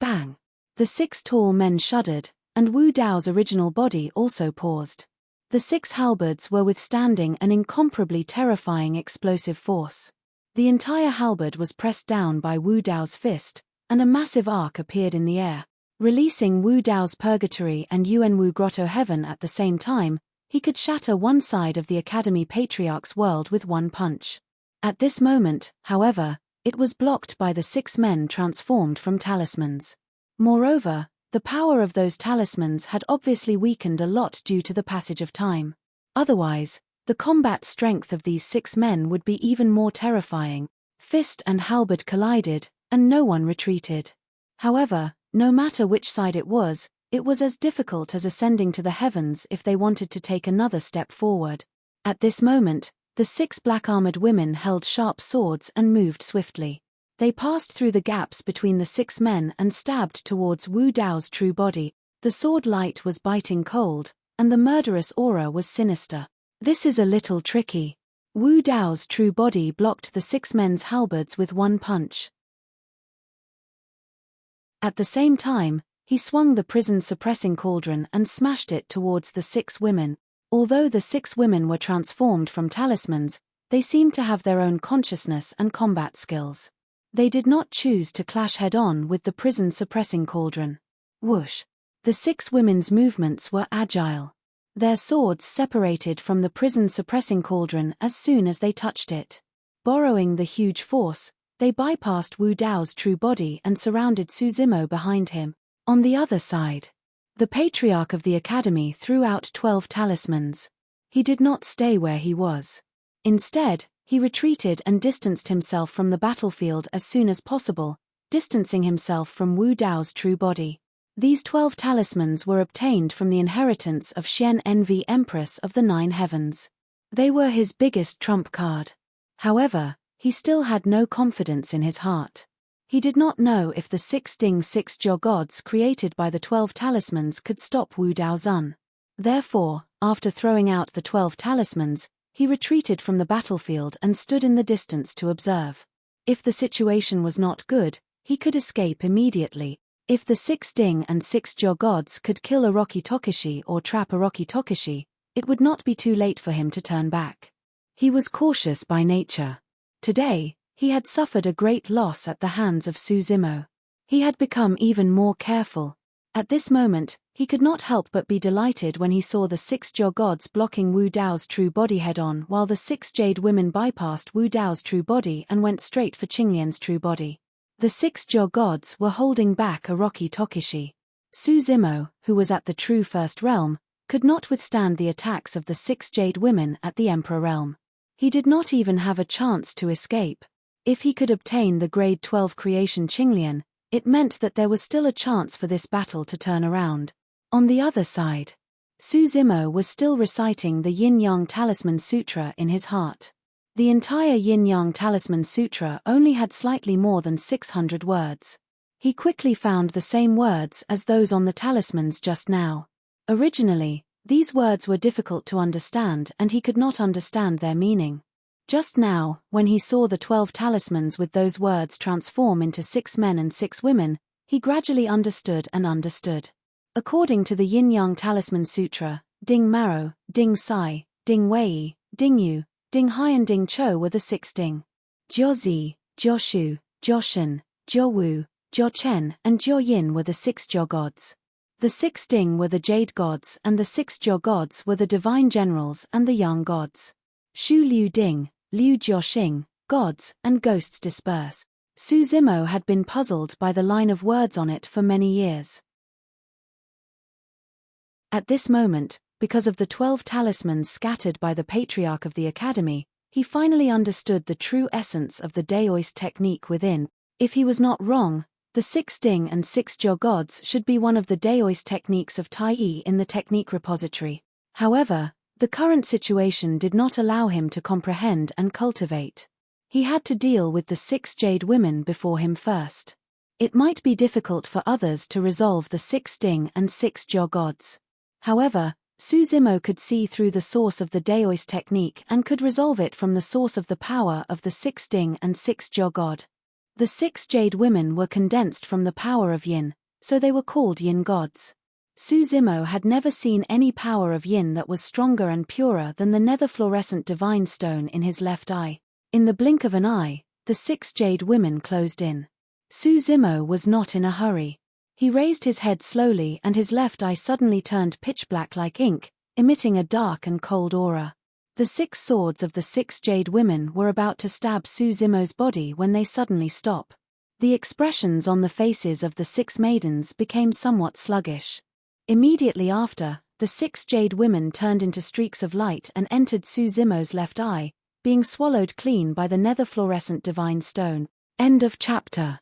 Bang! The 6 tall men shuddered, and Wu Dao's original body also paused. The 6 halberds were withstanding an incomparably terrifying explosive force. The entire halberd was pressed down by Wu Dao's fist, and a massive arc appeared in the air. Releasing Wu Dao's purgatory and Yuanwu grotto heaven at the same time, he could shatter one side of the Academy Patriarch's world with one punch. At this moment, however, it was blocked by the 6 men transformed from talismans. Moreover, the power of those talismans had obviously weakened a lot due to the passage of time. Otherwise, the combat strength of these 6 men would be even more terrifying. Fist and halberd collided, and no one retreated. However, no matter which side it was as difficult as ascending to the heavens if they wanted to take another step forward. At this moment, the 6 black-armored women held sharp swords and moved swiftly. They passed through the gaps between the 6 men and stabbed towards Wu Dao's true body. The sword light was biting cold, and the murderous aura was sinister. This is a little tricky. Wu Dao's true body blocked the 6 men's halberds with one punch. At the same time, he swung the prison-suppressing cauldron and smashed it towards the 6 women. Although the 6 women were transformed from talismans, they seemed to have their own consciousness and combat skills. They did not choose to clash head-on with the prison-suppressing cauldron. Whoosh! The 6 women's movements were agile. Their swords separated from the prison-suppressing cauldron as soon as they touched it. Borrowing the huge force, they bypassed Wu Dao's true body and surrounded Su Zimo behind him. On the other side, the patriarch of the academy threw out 12 talismans. He did not stay where he was. Instead, he retreated and distanced himself from the battlefield as soon as possible, distancing himself from Wu Dao's true body. These 12 talismans were obtained from the inheritance of Xian Envy, Empress of the 9 Heavens. They were his biggest trump card. However, he still had no confidence in his heart. He did not know if the 6 Ding 6 Jiao gods created by the 12 talismans could stop Wu Daozun. Therefore, after throwing out the 12 talismans, he retreated from the battlefield and stood in the distance to observe. If the situation was not good, he could escape immediately. If the 6 Ding and 6 Jiao gods could kill Orochi Tokishi or trap Orochi Tokishi, it would not be too late for him to turn back. He was cautious by nature. Today, he had suffered a great loss at the hands of Su Zimo. He had become even more careful. At this moment, he could not help but be delighted when he saw the 6 Jiao gods blocking Wu Dao's true body head-on while the 6 Jade women bypassed Wu Dao's true body and went straight for Qinglian's true body. The 6 Jiao gods were holding back Orochi Tokishi. Su Zimo, who was at the true first realm, could not withstand the attacks of the 6 Jade women at the Emperor realm. He did not even have a chance to escape. If he could obtain the grade 12 creation Qinglian, it meant that there was still a chance for this battle to turn around. On the other side, Su Zimo was still reciting the Yin-Yang Talisman Sutra in his heart. The entire Yin-Yang Talisman Sutra only had slightly more than 600 words. He quickly found the same words as those on the talismans just now. Originally, these words were difficult to understand and he could not understand their meaning. Just now, when he saw the 12 talismans with those words transform into 6 men and 6 women, he gradually understood and understood. According to the Yin-Yang Talisman Sutra, Ding Maro, Ding Sai, Ding Wei, Ding Yu, Ding Hai and Ding Chou were the 6 Ding. Jiao Zi, Jiao Shu, Jiao Shen, Jiao Wu, Jiao Chen and Jiao Yin were the 6 Jiao gods. The 6 Ding were the Jade gods and the 6 Jiao gods were the divine generals and the Yang gods. Shu Liu Ding, Liu Jiao gods and ghosts disperse. Su Zimo had been puzzled by the line of words on it for many years. At this moment, because of the 12 talismans scattered by the patriarch of the academy, he finally understood the true essence of the Daoist technique within. If he was not wrong, the 6 Ding and 6 Jiao gods should be one of the Daoist techniques of Tai Yi in the technique repository. However, the current situation did not allow him to comprehend and cultivate. He had to deal with the 6 Jade women before him first. It might be difficult for others to resolve the 6 Ding and 6 Jiao gods. However, Su Zimo could see through the source of the Daoist technique and could resolve it from the source of the power of the 6 Ding and 6 Jiao god. The 6 Jade women were condensed from the power of Yin, so they were called Yin gods. Su Zimo had never seen any power of Yin that was stronger and purer than the nether fluorescent divine stone in his left eye. In the blink of an eye, the 6 Jade women closed in. Su Zimo was not in a hurry. He raised his head slowly and his left eye suddenly turned pitch black like ink, emitting a dark and cold aura. The 6 swords of the 6 Jade women were about to stab Su Zimo's body when they suddenly stop. The expressions on the faces of the 6 maidens became somewhat sluggish. Immediately after, the 6 Jade women turned into streaks of light and entered Su Zimo's left eye, being swallowed clean by the nether fluorescent divine stone. End of chapter.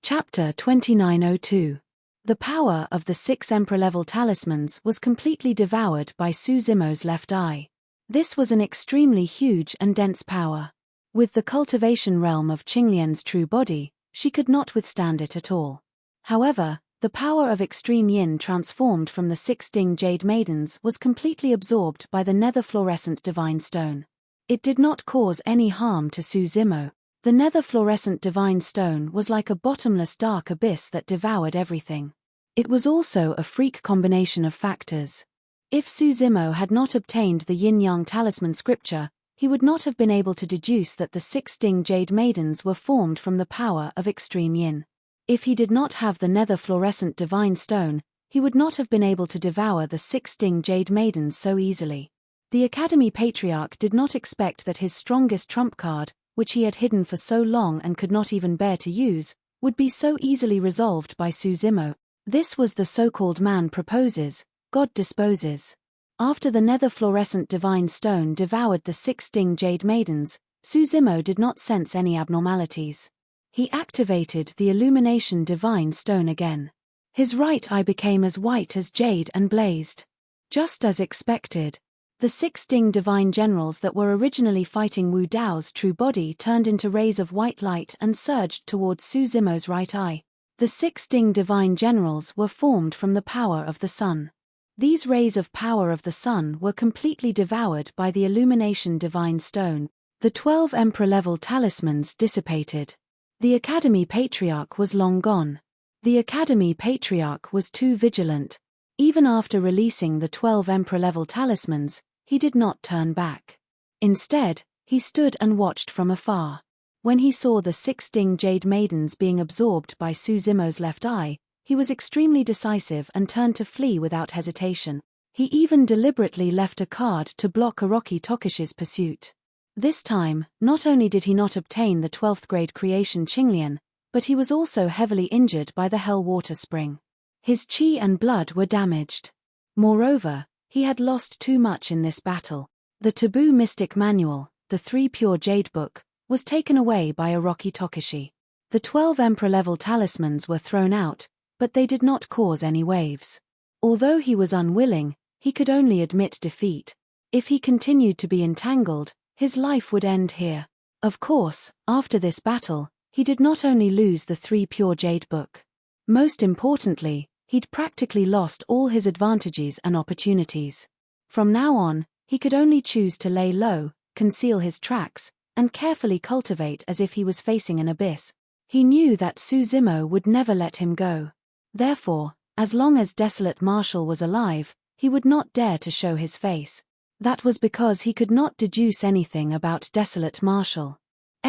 Chapter 2902. The power of the 6 Emperor-level talismans was completely devoured by Su Zimo's left eye. This was an extremely huge and dense power. With the cultivation realm of Qinglian's true body, she could not withstand it at all. However, The power of extreme yin transformed from the 6 Ding Jade Maidens was completely absorbed by the nether fluorescent divine stone. It did not cause any harm to Su Zimo. The nether fluorescent divine stone was like a bottomless dark abyss that devoured everything. It was also a freak combination of factors. If Su Zimo had not obtained the yin-yang talisman scripture, he would not have been able to deduce that the 6 Ding Jade Maidens were formed from the power of extreme yin. If he did not have the nether fluorescent divine stone, he would not have been able to devour the 6 Ding Jade Maidens so easily. The Academy Patriarch did not expect that his strongest trump card, which he had hidden for so long and could not even bear to use, would be so easily resolved by Su Zimo. This was the so-called man proposes, God disposes. After the nether fluorescent divine stone devoured the 6 Ding Jade Maidens, Su Zimo did not sense any abnormalities. He activated the illumination divine stone again. His right eye became as white as jade and blazed. Just as expected. The 6 Ding divine generals that were originally fighting Wu Dao's true body turned into rays of white light and surged towards Su Zimo's right eye. The 6 Ding divine generals were formed from the power of the sun. These rays of power of the sun were completely devoured by the illumination divine stone. The 12 emperor-level talismans dissipated. The Academy Patriarch was long gone. The Academy Patriarch was too vigilant. Even after releasing the 12 emperor-level talismans, he did not turn back. Instead, he stood and watched from afar. When he saw the 6 Ding Jade Maidens being absorbed by Su Zimo's left eye, he was extremely decisive and turned to flee without hesitation. He even deliberately left a card to block Orochi Tokishi's pursuit. This time, not only did he not obtain the 12th grade creation Qinglian, but he was also heavily injured by the Hell Water Spring. His chi and blood were damaged. Moreover, he had lost too much in this battle. The Taboo Mystic Manual, the 3 Pure Jade Book, was taken away by Orochi Tokishi. The 12 Emperor-level talismans were thrown out, but they did not cause any waves. Although he was unwilling, he could only admit defeat. If he continued to be entangled, his life would end here. Of course, after this battle, he did not only lose the 3 Pure Jade Book. Most importantly, he'd practically lost all his advantages and opportunities. From now on, he could only choose to lay low, conceal his tracks, and carefully cultivate as if he was facing an abyss. He knew that Su Zimo would never let him go. Therefore, as long as Desolate Marshal was alive, he would not dare to show his face. That was because he could not deduce anything about Desolate Marshal's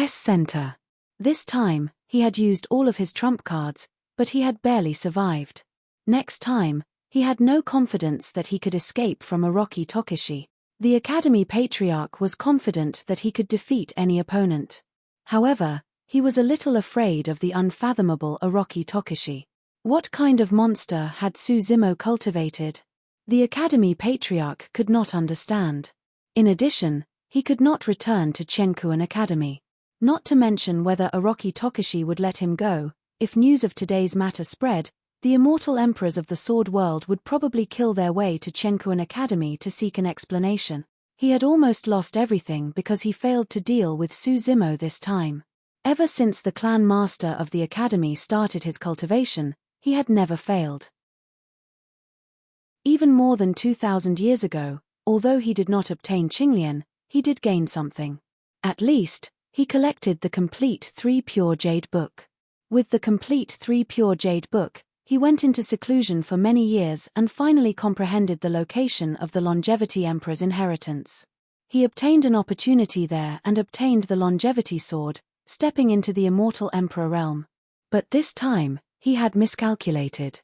center. This time, he had used all of his trump cards, but he had barely survived. Next time, he had no confidence that he could escape from Orochi Tokishi. The Academy Patriarch was confident that he could defeat any opponent. However, he was a little afraid of the unfathomable Orochi Tokishi. What kind of monster had Su Zimo cultivated? The Academy Patriarch could not understand. In addition, he could not return to Chenkuan Academy. Not to mention whether Orochi Tokishi would let him go. If news of today's matter spread, the immortal emperors of the Sword World would probably kill their way to Chenkuan Academy to seek an explanation. He had almost lost everything because he failed to deal with Su Zimo this time. Ever since the clan master of the academy started his cultivation, he had never failed. Even more than 2,000 years ago, although he did not obtain Qinglian, he did gain something. At least, he collected the complete 3 Pure Jade Book. With the complete 3 Pure Jade Book, he went into seclusion for many years and finally comprehended the location of the Longevity Emperor's inheritance. He obtained an opportunity there and obtained the Longevity Sword, stepping into the Immortal Emperor realm. But this time, he had miscalculated.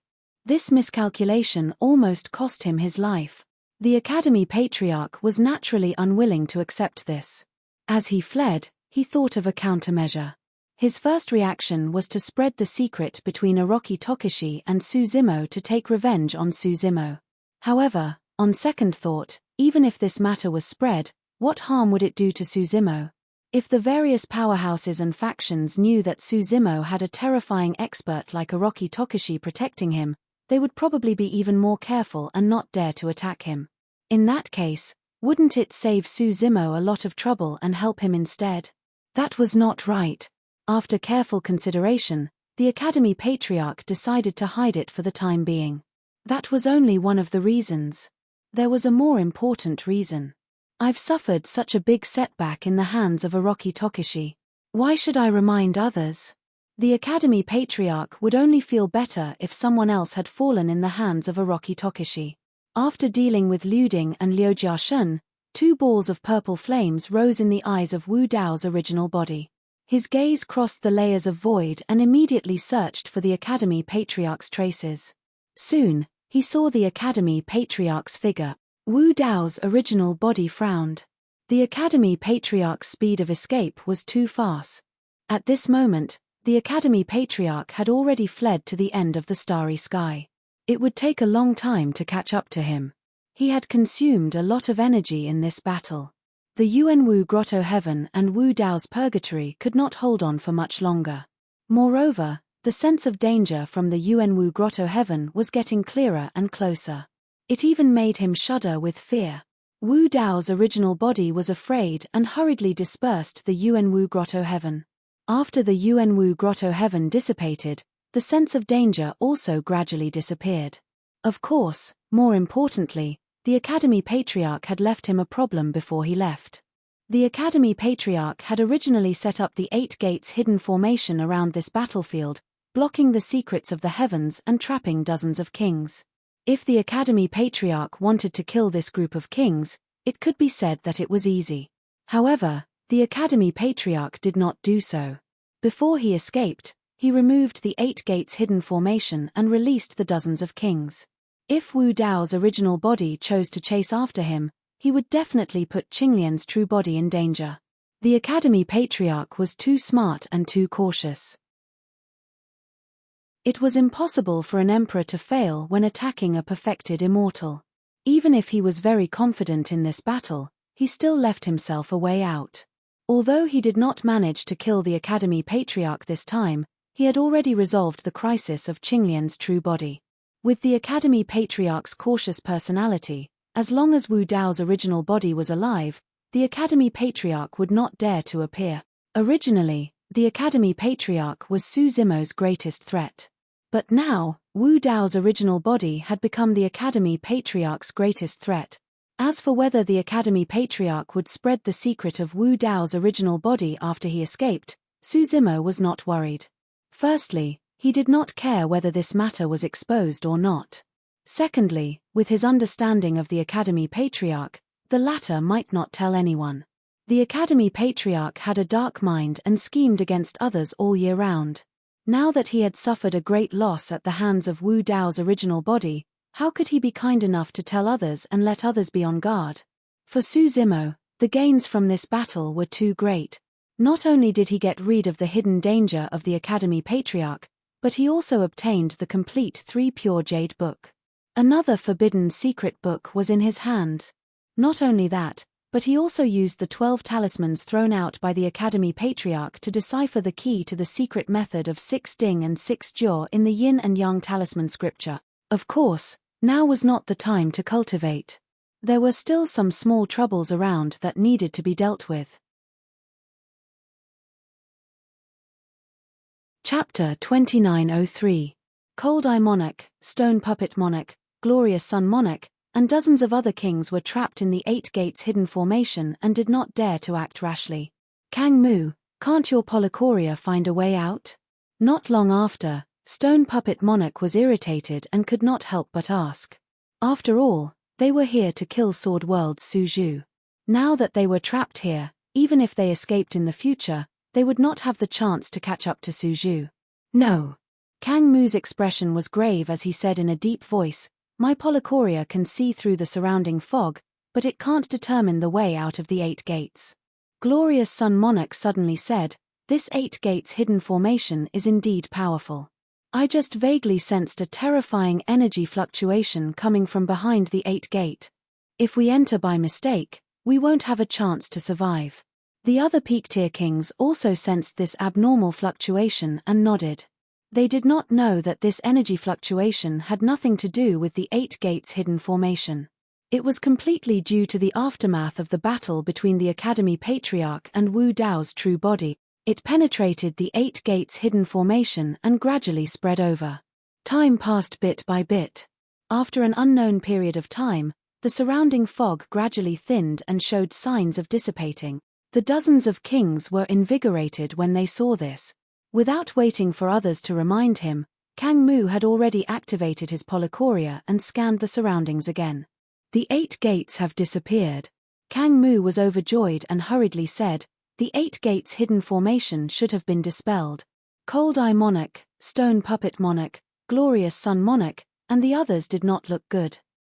This miscalculation almost cost him his life. The Academy Patriarch was naturally unwilling to accept this. As he fled, he thought of a countermeasure. His first reaction was to spread the secret between Orochi Tokishi and Su Zimo to take revenge on Su Zimo. However, on second thought, even if this matter was spread, what harm would it do to Su Zimo? If the various powerhouses and factions knew that Su Zimo had a terrifying expert like Orochi Tokishi protecting him, they would probably be even more careful and not dare to attack him. In that case, wouldn't it save Su Zimo a lot of trouble and help him instead? That was not right. After careful consideration, the Academy Patriarch decided to hide it for the time being. That was only one of the reasons. There was a more important reason. I've suffered such a big setback in the hands of Orochi Tokishi. Why should I remind others? The Academy Patriarch would only feel better if someone else had fallen in the hands of Orochi Tokishi. After dealing with Liu Ding and Liu Jiaxun, 2 balls of purple flames rose in the eyes of Wu Dao's original body. His gaze crossed the layers of void and immediately searched for the Academy Patriarch's traces. Soon, he saw the Academy Patriarch's figure. Wu Dao's original body frowned. The Academy Patriarch's speed of escape was too fast. At this moment, the Academy Patriarch had already fled to the end of the starry sky. It would take a long time to catch up to him. He had consumed a lot of energy in this battle. The Yuanwu Grotto Heaven and Wu Dao's Purgatory could not hold on for much longer. Moreover, the sense of danger from the Yuanwu Grotto Heaven was getting clearer and closer. It even made him shudder with fear. Wu Dao's original body was afraid and hurriedly dispersed the Yuanwu Grotto Heaven. After the Yuanwu Grotto Heaven dissipated, the sense of danger also gradually disappeared. Of course, more importantly, the Academy Patriarch had left him a problem before he left. The Academy Patriarch had originally set up the 8 gates hidden formation around this battlefield, blocking the secrets of the heavens and trapping dozens of kings. If the Academy Patriarch wanted to kill this group of kings, it could be said that it was easy. However, the Academy Patriarch did not do so. Before he escaped, he removed the 8 gates hidden formation and released the dozens of kings. If Wu Dao's original body chose to chase after him, he would definitely put Qinglian's true body in danger. The Academy Patriarch was too smart and too cautious. It was impossible for an emperor to fail when attacking a perfected immortal. Even if he was very confident in this battle, he still left himself a way out. Although he did not manage to kill the Academy Patriarch this time, he had already resolved the crisis of Qinglian's true body. With the Academy Patriarch's cautious personality, as long as Wu Dao's original body was alive, the Academy Patriarch would not dare to appear. Originally, the Academy Patriarch was Su Zimo's greatest threat. But now, Wu Dao's original body had become the Academy Patriarch's greatest threat. As for whether the Academy Patriarch would spread the secret of Wu Dao's original body after he escaped, Su Zimo was not worried. Firstly, he did not care whether this matter was exposed or not. Secondly, with his understanding of the Academy Patriarch, the latter might not tell anyone. The Academy Patriarch had a dark mind and schemed against others all year round. Now that he had suffered a great loss at the hands of Wu Dao's original body, how could he be kind enough to tell others and let others be on guard? For Su Zimo, the gains from this battle were too great. Not only did he get rid of the hidden danger of the Academy Patriarch, but he also obtained the complete 3 pure jade book. Another forbidden secret book was in his hands. Not only that, but he also used the 12 talismans thrown out by the Academy Patriarch to decipher the key to the secret method of 6 Ding and 6 Jiao in the Yin and Yang talisman scripture. Of course, now was not the time to cultivate. There were still some small troubles around that needed to be dealt with. Chapter 2903. Cold Eye Monarch, Stone Puppet Monarch, Glorious Sun Monarch, and dozens of other kings were trapped in the 8 gates hidden formation and did not dare to act rashly. Kang Mu, can't your Polychoria find a way out? Not long after, Stone Puppet Monarch was irritated and could not help but ask. After all, they were here to kill Sword World's Su Zhu. Now that they were trapped here, even if they escaped in the future, they would not have the chance to catch up to Su Zhu. No. Kang Mu's expression was grave as he said in a deep voice, "My Polychoria can see through the surrounding fog, but it can't determine the way out of the 8 gates." Glorious Sun Monarch suddenly said, "This 8 gates hidden formation is indeed powerful. I just vaguely sensed a terrifying energy fluctuation coming from behind the 8 gate. If we enter by mistake, we won't have a chance to survive." The other peak-tier kings also sensed this abnormal fluctuation and nodded. They did not know that this energy fluctuation had nothing to do with the 8 gates hidden formation. It was completely due to the aftermath of the battle between the Academy Patriarch and Wu Dao's true body. It penetrated the 8 gates hidden formation and gradually spread over. Time passed bit by bit. After an unknown period of time, the surrounding fog gradually thinned and showed signs of dissipating. The dozens of kings were invigorated when they saw this. Without waiting for others to remind him, Kang Mu had already activated his polychoria and scanned the surroundings again. The 8 gates have disappeared. Kang Mu was overjoyed and hurriedly said, the 8 gates hidden formation should have been dispelled. Cold Eye Monarch, Stone Puppet Monarch, Glorious Sun Monarch, and the others did not look good.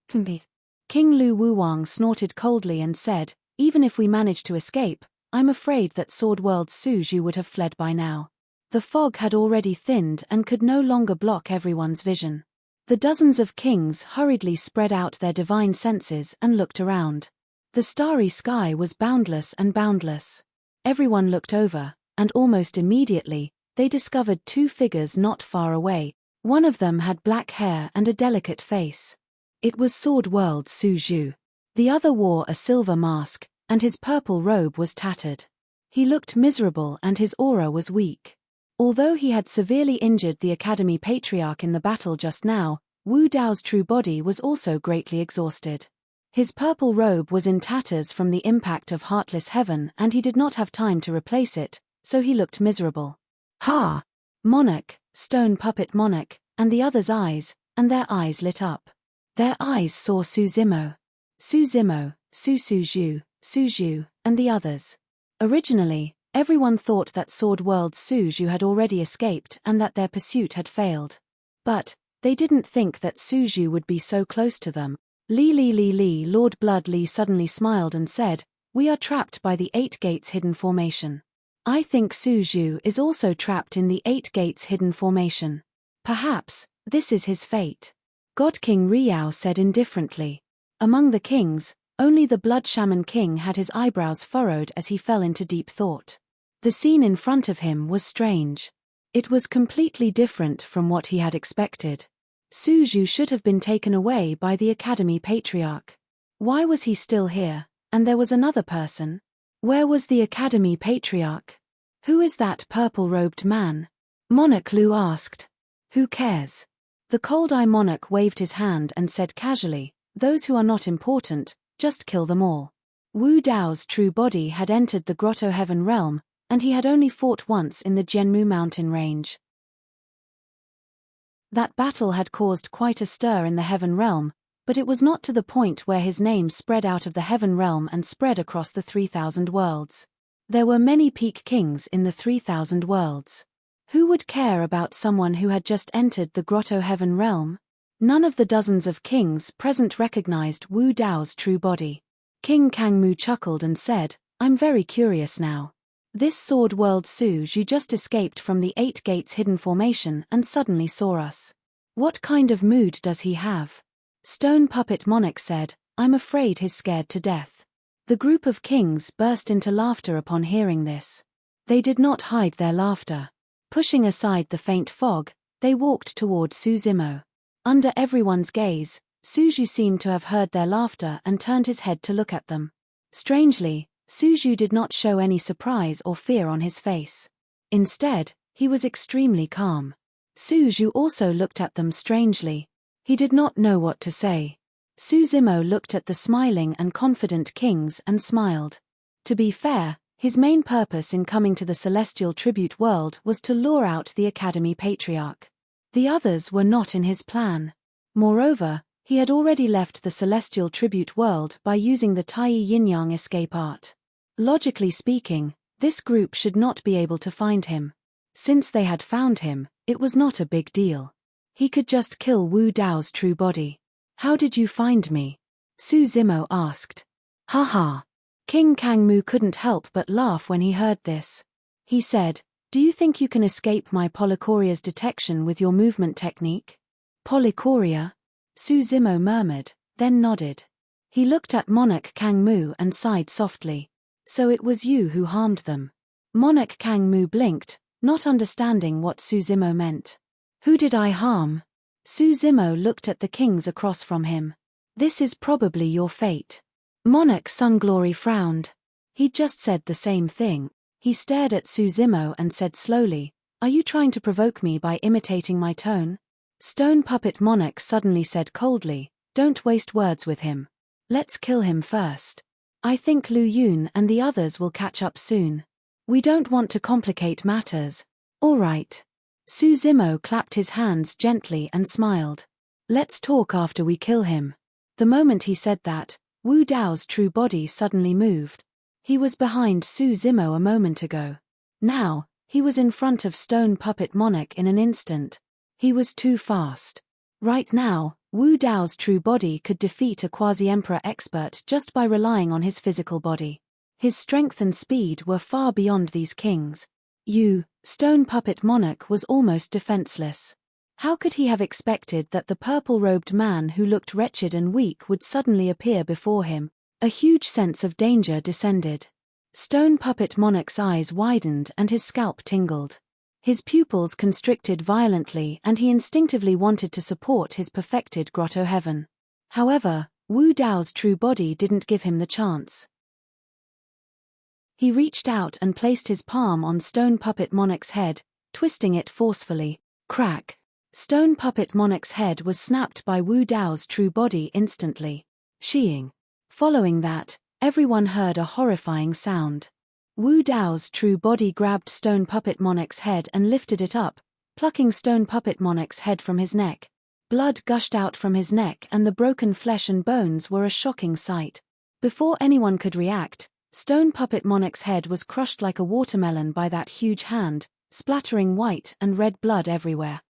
King Lu Wuwang snorted coldly and said, even if we managed to escape, I'm afraid that Sword World's Su Zhu would have fled by now. The fog had already thinned and could no longer block everyone's vision. The dozens of kings hurriedly spread out their divine senses and looked around. The starry sky was boundless and boundless. Everyone looked over, and almost immediately, they discovered 2 figures not far away. One of them had black hair and a delicate face. It was Sword World's Su Zhu. The other wore a silver mask, and his purple robe was tattered. He looked miserable and his aura was weak. Although he had severely injured the Academy Patriarch in the battle just now, Wu Dao's true body was also greatly exhausted. His purple robe was in tatters from the impact of Heartless Heaven and he did not have time to replace it, so he looked miserable. Ha! Monarch, Stone Puppet Monarch, and the others' eyes, and their eyes lit up. Their eyes saw Su Zimo, Su Zhu, and the others. Originally, everyone thought that Sword World's Su Zhu had already escaped and that their pursuit had failed. But they didn't think that Su Zhu would be so close to them. Lord Blood Li suddenly smiled and said, we are trapped by the 8 gates hidden formation. I think Su Zhu is also trapped in the 8 gates hidden formation. Perhaps, this is his fate. God King Riao said indifferently. Among the kings, only the Blood Shaman King had his eyebrows furrowed as he fell into deep thought. The scene in front of him was strange. It was completely different from what he had expected. Su Zhu should have been taken away by the Academy Patriarch. Why was he still here, and there was another person? Where was the Academy Patriarch? Who is that purple-robed man? Monarch Lu asked. Who cares? The Cold Eye Monarch waved his hand and said casually, those who are not important, just kill them all. Wu Dao's true body had entered the Grotto Heaven realm, and he had only fought once in the Jianmu mountain range. That battle had caused quite a stir in the Heaven realm, but it was not to the point where his name spread out of the Heaven realm and spread across the 3,000 worlds. There were many peak kings in the 3,000 worlds. Who would care about someone who had just entered the Grotto Heaven realm? None of the dozens of kings present recognized Wu Dao's true body. King Kangmu chuckled and said, I'm very curious now. This Sword World Su Zhu just escaped from the 8 gates hidden formation and suddenly saw us. What kind of mood does he have? Stone Puppet Monarch said, I'm afraid he's scared to death. The group of kings burst into laughter upon hearing this. They did not hide their laughter. Pushing aside the faint fog, they walked toward Su Zimo. Under everyone's gaze, Su Zhu seemed to have heard their laughter and turned his head to look at them. Strangely, Su Zhu did not show any surprise or fear on his face. Instead, he was extremely calm. Su Zhu also looked at them strangely. He did not know what to say. Su Zimo looked at the smiling and confident kings and smiled. To be fair, his main purpose in coming to the Celestial Tribute World was to lure out the Academy Patriarch. The others were not in his plan. Moreover, he had already left the Celestial Tribute World by using the Tai Yin-Yang escape art. Logically speaking, this group should not be able to find him. Since they had found him, it was not a big deal. He could just kill Wu Dao's true body. How did you find me? Su Zimo asked. Haha. King Kangmu couldn't help but laugh when he heard this. He said, do you think you can escape my polychoria's detection with your movement technique? Polychoria? Su Zimo murmured, then nodded. He looked at Monarch Kangmu and sighed softly. So it was you who harmed them. Monarch Kangmu blinked, not understanding what Su Zimo meant. Who did I harm? Su Zimo looked at the kings across from him. This is probably your fate. Monarch Sunglory frowned. He'd just said the same thing. He stared at Su Zimo and said slowly, "Are you trying to provoke me by imitating my tone?" Stone Puppet Monarch suddenly said coldly, "Don't waste words with him. Let's kill him first. I think Lu Yun and the others will catch up soon. We don't want to complicate matters." "All right." Su Zimo clapped his hands gently and smiled. "Let's talk after we kill him." The moment he said that, Wu Dao's true body suddenly moved. He was behind Su Zimo a moment ago. Now, he was in front of Stone Puppet Monarch in an instant. He was too fast. Right now, Wu Dao's true body could defeat a quasi-emperor expert just by relying on his physical body. His strength and speed were far beyond these kings. Stone Puppet Monarch was almost defenseless. How could he have expected that the purple-robed man who looked wretched and weak would suddenly appear before him? A huge sense of danger descended. Stone Puppet Monarch's eyes widened and his scalp tingled. His pupils constricted violently and he instinctively wanted to support his perfected grotto heaven. However, Wu Dao's true body didn't give him the chance. He reached out and placed his palm on Stone Puppet Monarch's head, twisting it forcefully. Crack! Stone Puppet Monarch's head was snapped by Wu Dao's true body instantly. Sheeing. Following that, everyone heard a horrifying sound. Wu Dao's true body grabbed Stone Puppet Monarch's head and lifted it up, plucking Stone Puppet Monarch's head from his neck. Blood gushed out from his neck and the broken flesh and bones were a shocking sight. Before anyone could react, Stone Puppet Monarch's head was crushed like a watermelon by that huge hand, splattering white and red blood everywhere.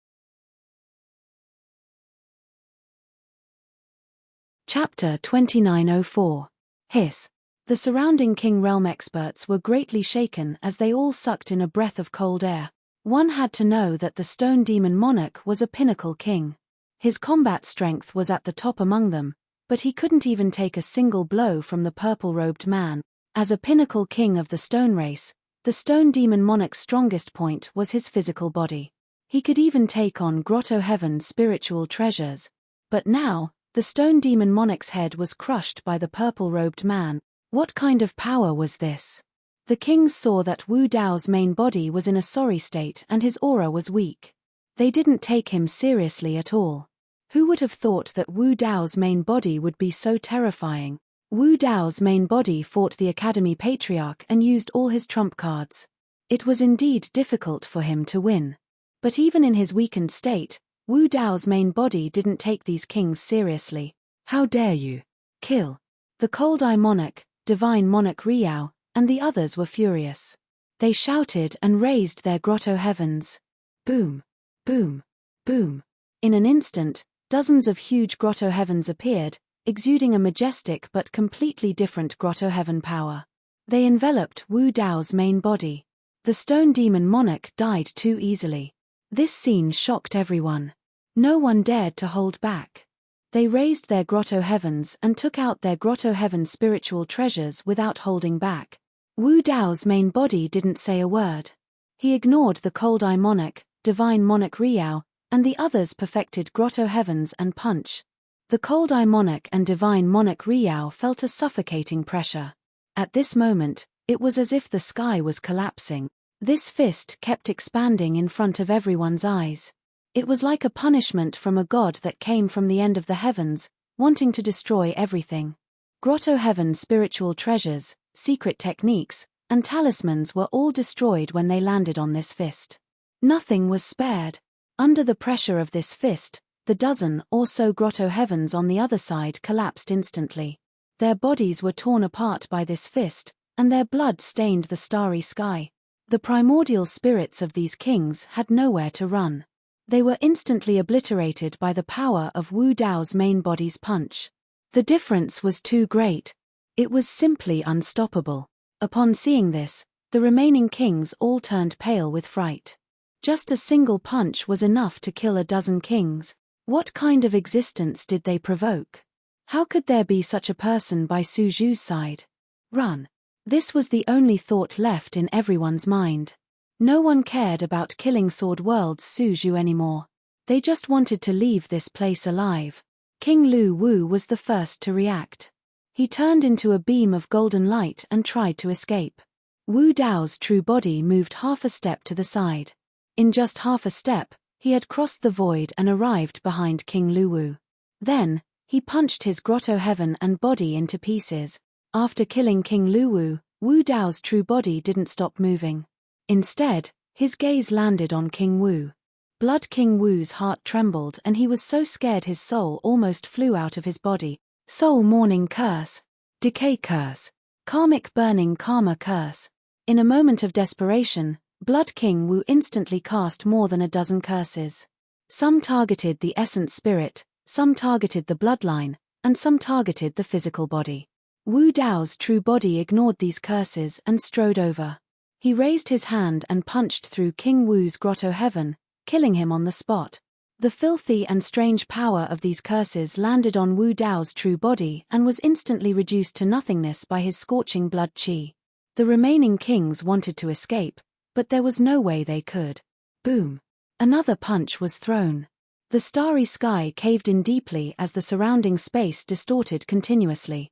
Chapter 2904. Hiss. The surrounding King Realm experts were greatly shaken as they all sucked in a breath of cold air. One had to know that the Stone Demon Monarch was a pinnacle king. His combat strength was at the top among them, but he couldn't even take a single blow from the purple-robed man. As a pinnacle king of the Stone race, the Stone Demon Monarch's strongest point was his physical body. He could even take on Grotto Heaven's spiritual treasures. But now, the Stone Demon Monarch's head was crushed by the purple-robed man. What kind of power was this? The kings saw that Wu Dao's main body was in a sorry state and his aura was weak. They didn't take him seriously at all. Who would have thought that Wu Dao's main body would be so terrifying? Wu Dao's main body fought the Academy Patriarch and used all his trump cards. It was indeed difficult for him to win. But even in his weakened state, Wu Dao's main body didn't take these kings seriously. "How dare you? Kill!" The Cold Eye Monarch, Divine Monarch Riao, and the others were furious. They shouted and raised their grotto heavens. Boom! Boom! Boom! In an instant, dozens of huge grotto heavens appeared, exuding a majestic but completely different grotto heaven power. They enveloped Wu Dao's main body. The Stone Demon Monarch died too easily. This scene shocked everyone. No one dared to hold back. They raised their grotto heavens and took out their grotto heaven spiritual treasures without holding back. Wu Dao's main body didn't say a word. He ignored the Cold Eye Monarch, Divine Monarch Riao, and the others' perfected grotto heavens and punch. The Cold Eye Monarch and Divine Monarch Riao felt a suffocating pressure. At this moment, it was as if the sky was collapsing. This fist kept expanding in front of everyone's eyes. It was like a punishment from a god that came from the end of the heavens, wanting to destroy everything. Grotto Heaven's spiritual treasures, secret techniques, and talismans were all destroyed when they landed on this fist. Nothing was spared. Under the pressure of this fist, the dozen or so grotto heavens on the other side collapsed instantly. Their bodies were torn apart by this fist, and their blood stained the starry sky. The primordial spirits of these kings had nowhere to run. They were instantly obliterated by the power of Wu Dao's main body's punch. The difference was too great. It was simply unstoppable. Upon seeing this, the remaining kings all turned pale with fright. Just a single punch was enough to kill a dozen kings. What kind of existence did they provoke? How could there be such a person by Su Zhu's side? Run. This was the only thought left in everyone's mind. No one cared about killing Sword World's Su Zhu anymore. They just wanted to leave this place alive. King Lu Wu was the first to react. He turned into a beam of golden light and tried to escape. Wu Dao's true body moved half a step to the side. In just half a step, he had crossed the void and arrived behind King Luwu. Then, he punched his grotto heaven and body into pieces. After killing King Luwu, Wu Dao's true body didn't stop moving. Instead, his gaze landed on King Wu. Blood King Wu's heart trembled and he was so scared his soul almost flew out of his body. Soul mourning curse. Decay curse. Karmic burning karma curse. In a moment of desperation, Blood King Wu instantly cast more than a dozen curses. Some targeted the essence spirit, some targeted the bloodline, and some targeted the physical body. Wu Dao's true body ignored these curses and strode over. He raised his hand and punched through King Wu's grotto heaven, killing him on the spot. The filthy and strange power of these curses landed on Wu Dao's true body and was instantly reduced to nothingness by his scorching blood qi. The remaining kings wanted to escape, but there was no way they could. Boom! Another punch was thrown. The starry sky caved in deeply as the surrounding space distorted continuously.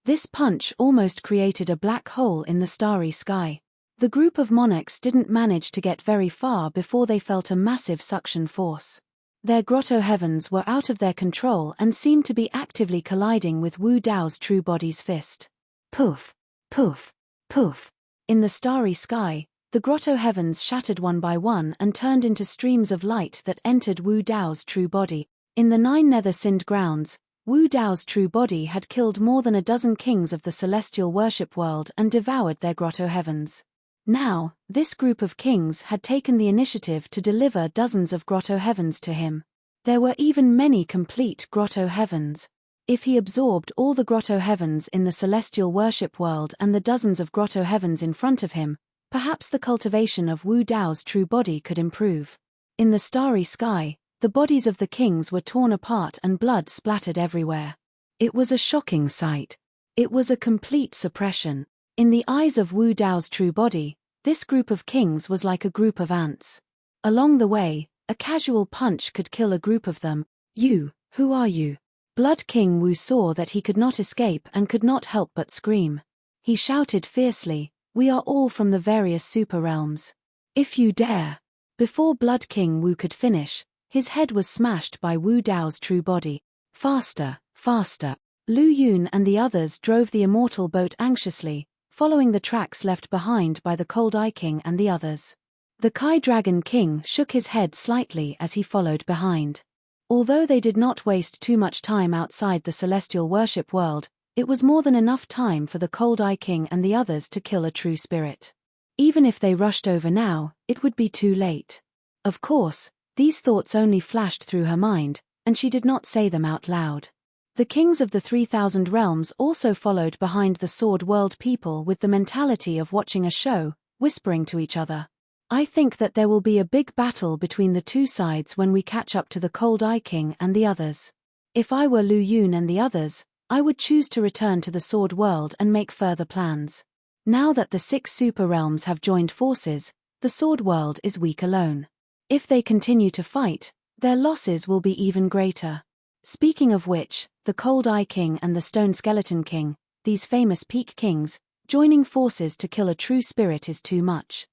This punch almost created a black hole in the starry sky. The group of monarchs didn't manage to get very far before they felt a massive suction force. Their grotto heavens were out of their control and seemed to be actively colliding with Wu Dao's true body's fist. Poof! Poof! Poof! In the starry sky, the grotto heavens shattered one by one and turned into streams of light that entered Wu Dao's true body. In the 9 nether-sinned grounds, Wu Dao's true body had killed more than a dozen kings of the celestial worship world and devoured their grotto heavens. Now, this group of kings had taken the initiative to deliver dozens of grotto heavens to him. There were even many complete grotto heavens. If he absorbed all the grotto heavens in the celestial worship world and the dozens of grotto heavens in front of him, perhaps the cultivation of Wu Dao's true body could improve. In the starry sky, the bodies of the kings were torn apart and blood splattered everywhere. It was a shocking sight. It was a complete suppression. In the eyes of Wu Dao's true body, this group of kings was like a group of ants. Along the way, a casual punch could kill a group of them. You, who are you? Blood King Wu saw that he could not escape and could not help but scream. He shouted fiercely, "We are all from the various super realms. If you dare!" Before Blood King Wu could finish, his head was smashed by Wu Dao's true body. Faster, faster. Lu Yun and the others drove the Immortal boat anxiously, following the tracks left behind by the Cold Eye King and the others. The Kai Dragon King shook his head slightly as he followed behind. Although they did not waste too much time outside the celestial worship world, it was more than enough time for the Cold Eye King and the others to kill a true spirit. Even if they rushed over now, it would be too late. Of course, these thoughts only flashed through her mind, and she did not say them out loud. The kings of the 3,000 realms also followed behind the Sword World people with the mentality of watching a show, whispering to each other. I think that there will be a big battle between the two sides when we catch up to the Cold Eye King and the others. If I were Lu Yun and the others, I would choose to return to the Sword World and make further plans. Now that the 6 super realms have joined forces, the Sword World is weak alone. If they continue to fight, their losses will be even greater. Speaking of which, the Cold Eye King and the Stone Skeleton King, these famous peak kings, joining forces to kill a true spirit is too much.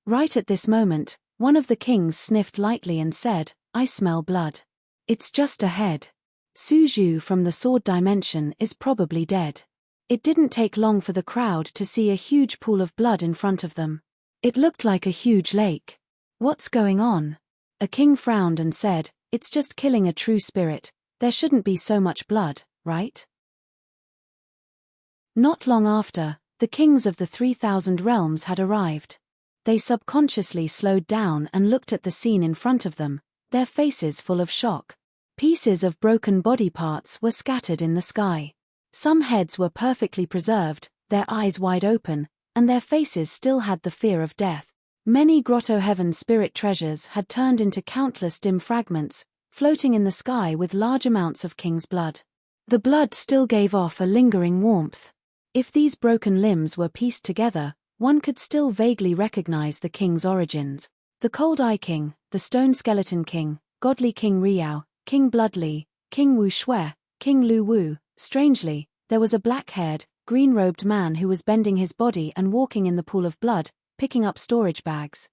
Right at this moment, one of the kings sniffed lightly and said, "I smell blood. It's just ahead. Su Zhu from the Sword Dimension is probably dead." It didn't take long for the crowd to see a huge pool of blood in front of them. It looked like a huge lake. What's going on? A king frowned and said, "It's just killing a true spirit. There shouldn't be so much blood, right?" Not long after, the kings of the 3,000 realms had arrived. They subconsciously slowed down and looked at the scene in front of them, their faces full of shock. Pieces of broken body parts were scattered in the sky. Some heads were perfectly preserved, their eyes wide open, and their faces still had the fear of death. Many Grotto Heaven spirit treasures had turned into countless dim fragments, floating in the sky with large amounts of king's blood. The blood still gave off a lingering warmth. If these broken limbs were pieced together, one could still vaguely recognize the king's origins. The Cold Eye King, the Stone Skeleton King, Godly King Riao, King Bloodly, King Wu Shui, King Lu Wu. Strangely, there was a black-haired, green-robed man who was bending his body and walking in the pool of blood, picking up storage bags.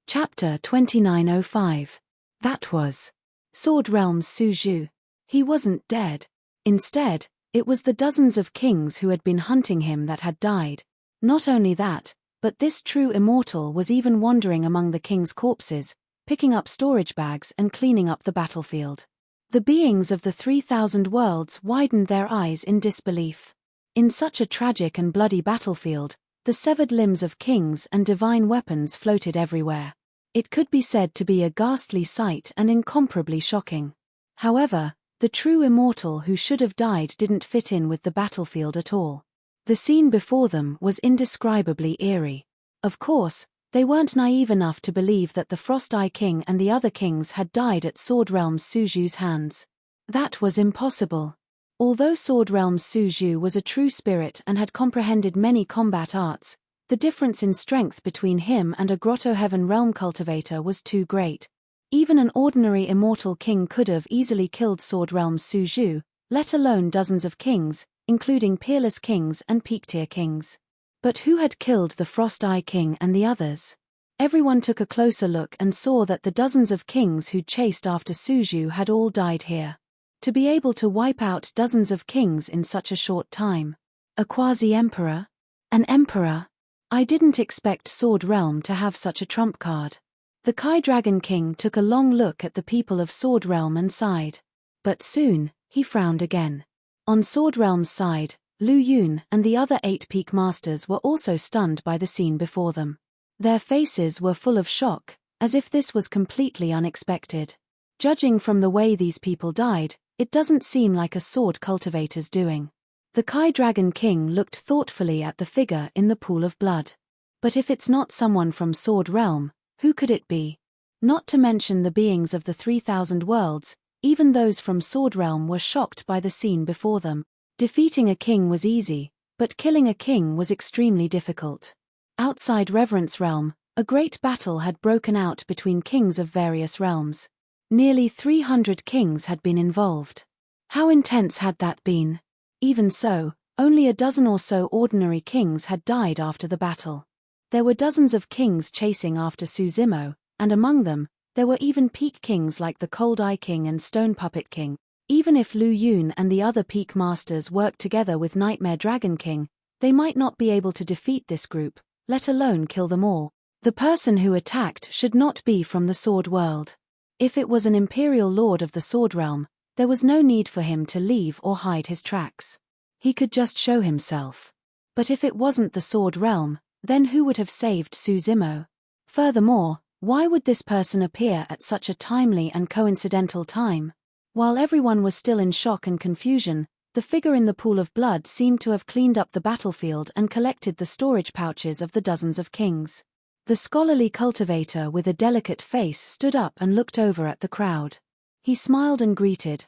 Chapter 2905. That was Sword Realm's Su Zhu. He wasn't dead. Instead, it was the dozens of kings who had been hunting him that had died. Not only that, but this true immortal was even wandering among the king's corpses, picking up storage bags and cleaning up the battlefield. The beings of the 3,000 worlds widened their eyes in disbelief. In such a tragic and bloody battlefield, the severed limbs of kings and divine weapons floated everywhere. It could be said to be a ghastly sight and incomparably shocking. However, the true immortal who should have died didn't fit in with the battlefield at all. The scene before them was indescribably eerie. Of course, they weren't naive enough to believe that the Frost Eye King and the other kings had died at Sword Realm's Su Zhu's hands. That was impossible. Although Sword Realm's Su Zhu was a true spirit and had comprehended many combat arts, the difference in strength between him and a Grotto Heaven Realm cultivator was too great. Even an ordinary immortal king could have easily killed Sword Realm's Su Zhu, let alone dozens of kings, including peerless kings and peak-tier kings. But who had killed the Frost Eye King and the others? Everyone took a closer look and saw that the dozens of kings who'd chased after Su Zhu had all died here. To be able to wipe out dozens of kings in such a short time. A quasi-emperor? An emperor? I didn't expect Sword Realm to have such a trump card. The Kai Dragon King took a long look at the people of Sword Realm and sighed. But soon, he frowned again. On Sword Realm's side, Lu Yun and the other 8 peak masters were also stunned by the scene before them. Their faces were full of shock, as if this was completely unexpected. Judging from the way these people died, it doesn't seem like a sword cultivator's doing. The Kai Dragon King looked thoughtfully at the figure in the pool of blood. But if it's not someone from Sword Realm, who could it be? Not to mention the beings of the 3,000 worlds, even those from Sword Realm were shocked by the scene before them. Defeating a king was easy, but killing a king was extremely difficult. Outside Reverence Realm, a great battle had broken out between kings of various realms. Nearly 300 kings had been involved. How intense had that been? Even so, only a dozen or so ordinary kings had died after the battle. There were dozens of kings chasing after Su Zimo, and among them, there were even peak kings like the Cold Eye King and Stone Puppet King. Even if Lu Yun and the other peak masters worked together with Nightmare Dragon King, they might not be able to defeat this group, let alone kill them all. The person who attacked should not be from the Sword World. If it was an Imperial Lord of the Sword Realm, there was no need for him to leave or hide his tracks. He could just show himself. But if it wasn't the Sword Realm, then who would have saved Su Zimo? Furthermore, why would this person appear at such a timely and coincidental time? While everyone was still in shock and confusion, the figure in the pool of blood seemed to have cleaned up the battlefield and collected the storage pouches of the dozens of kings. The scholarly cultivator with a delicate face stood up and looked over at the crowd. He smiled and greeted,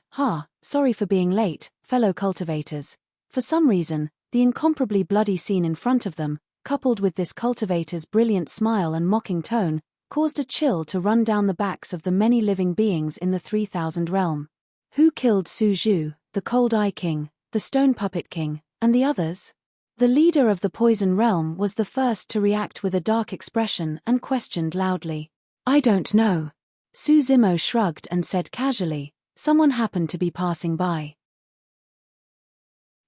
sorry for being late, fellow cultivators. For some reason, the incomparably bloody scene in front of them, coupled with this cultivator's brilliant smile and mocking tone, caused a chill to run down the backs of the many living beings in the 3,000 realm. Who killed Su Zhu, the Cold Eye King, the Stone Puppet King, and the others? The leader of the Poison Realm was the first to react with a dark expression and questioned loudly. I don't know. Su Zimo shrugged and said casually, someone happened to be passing by.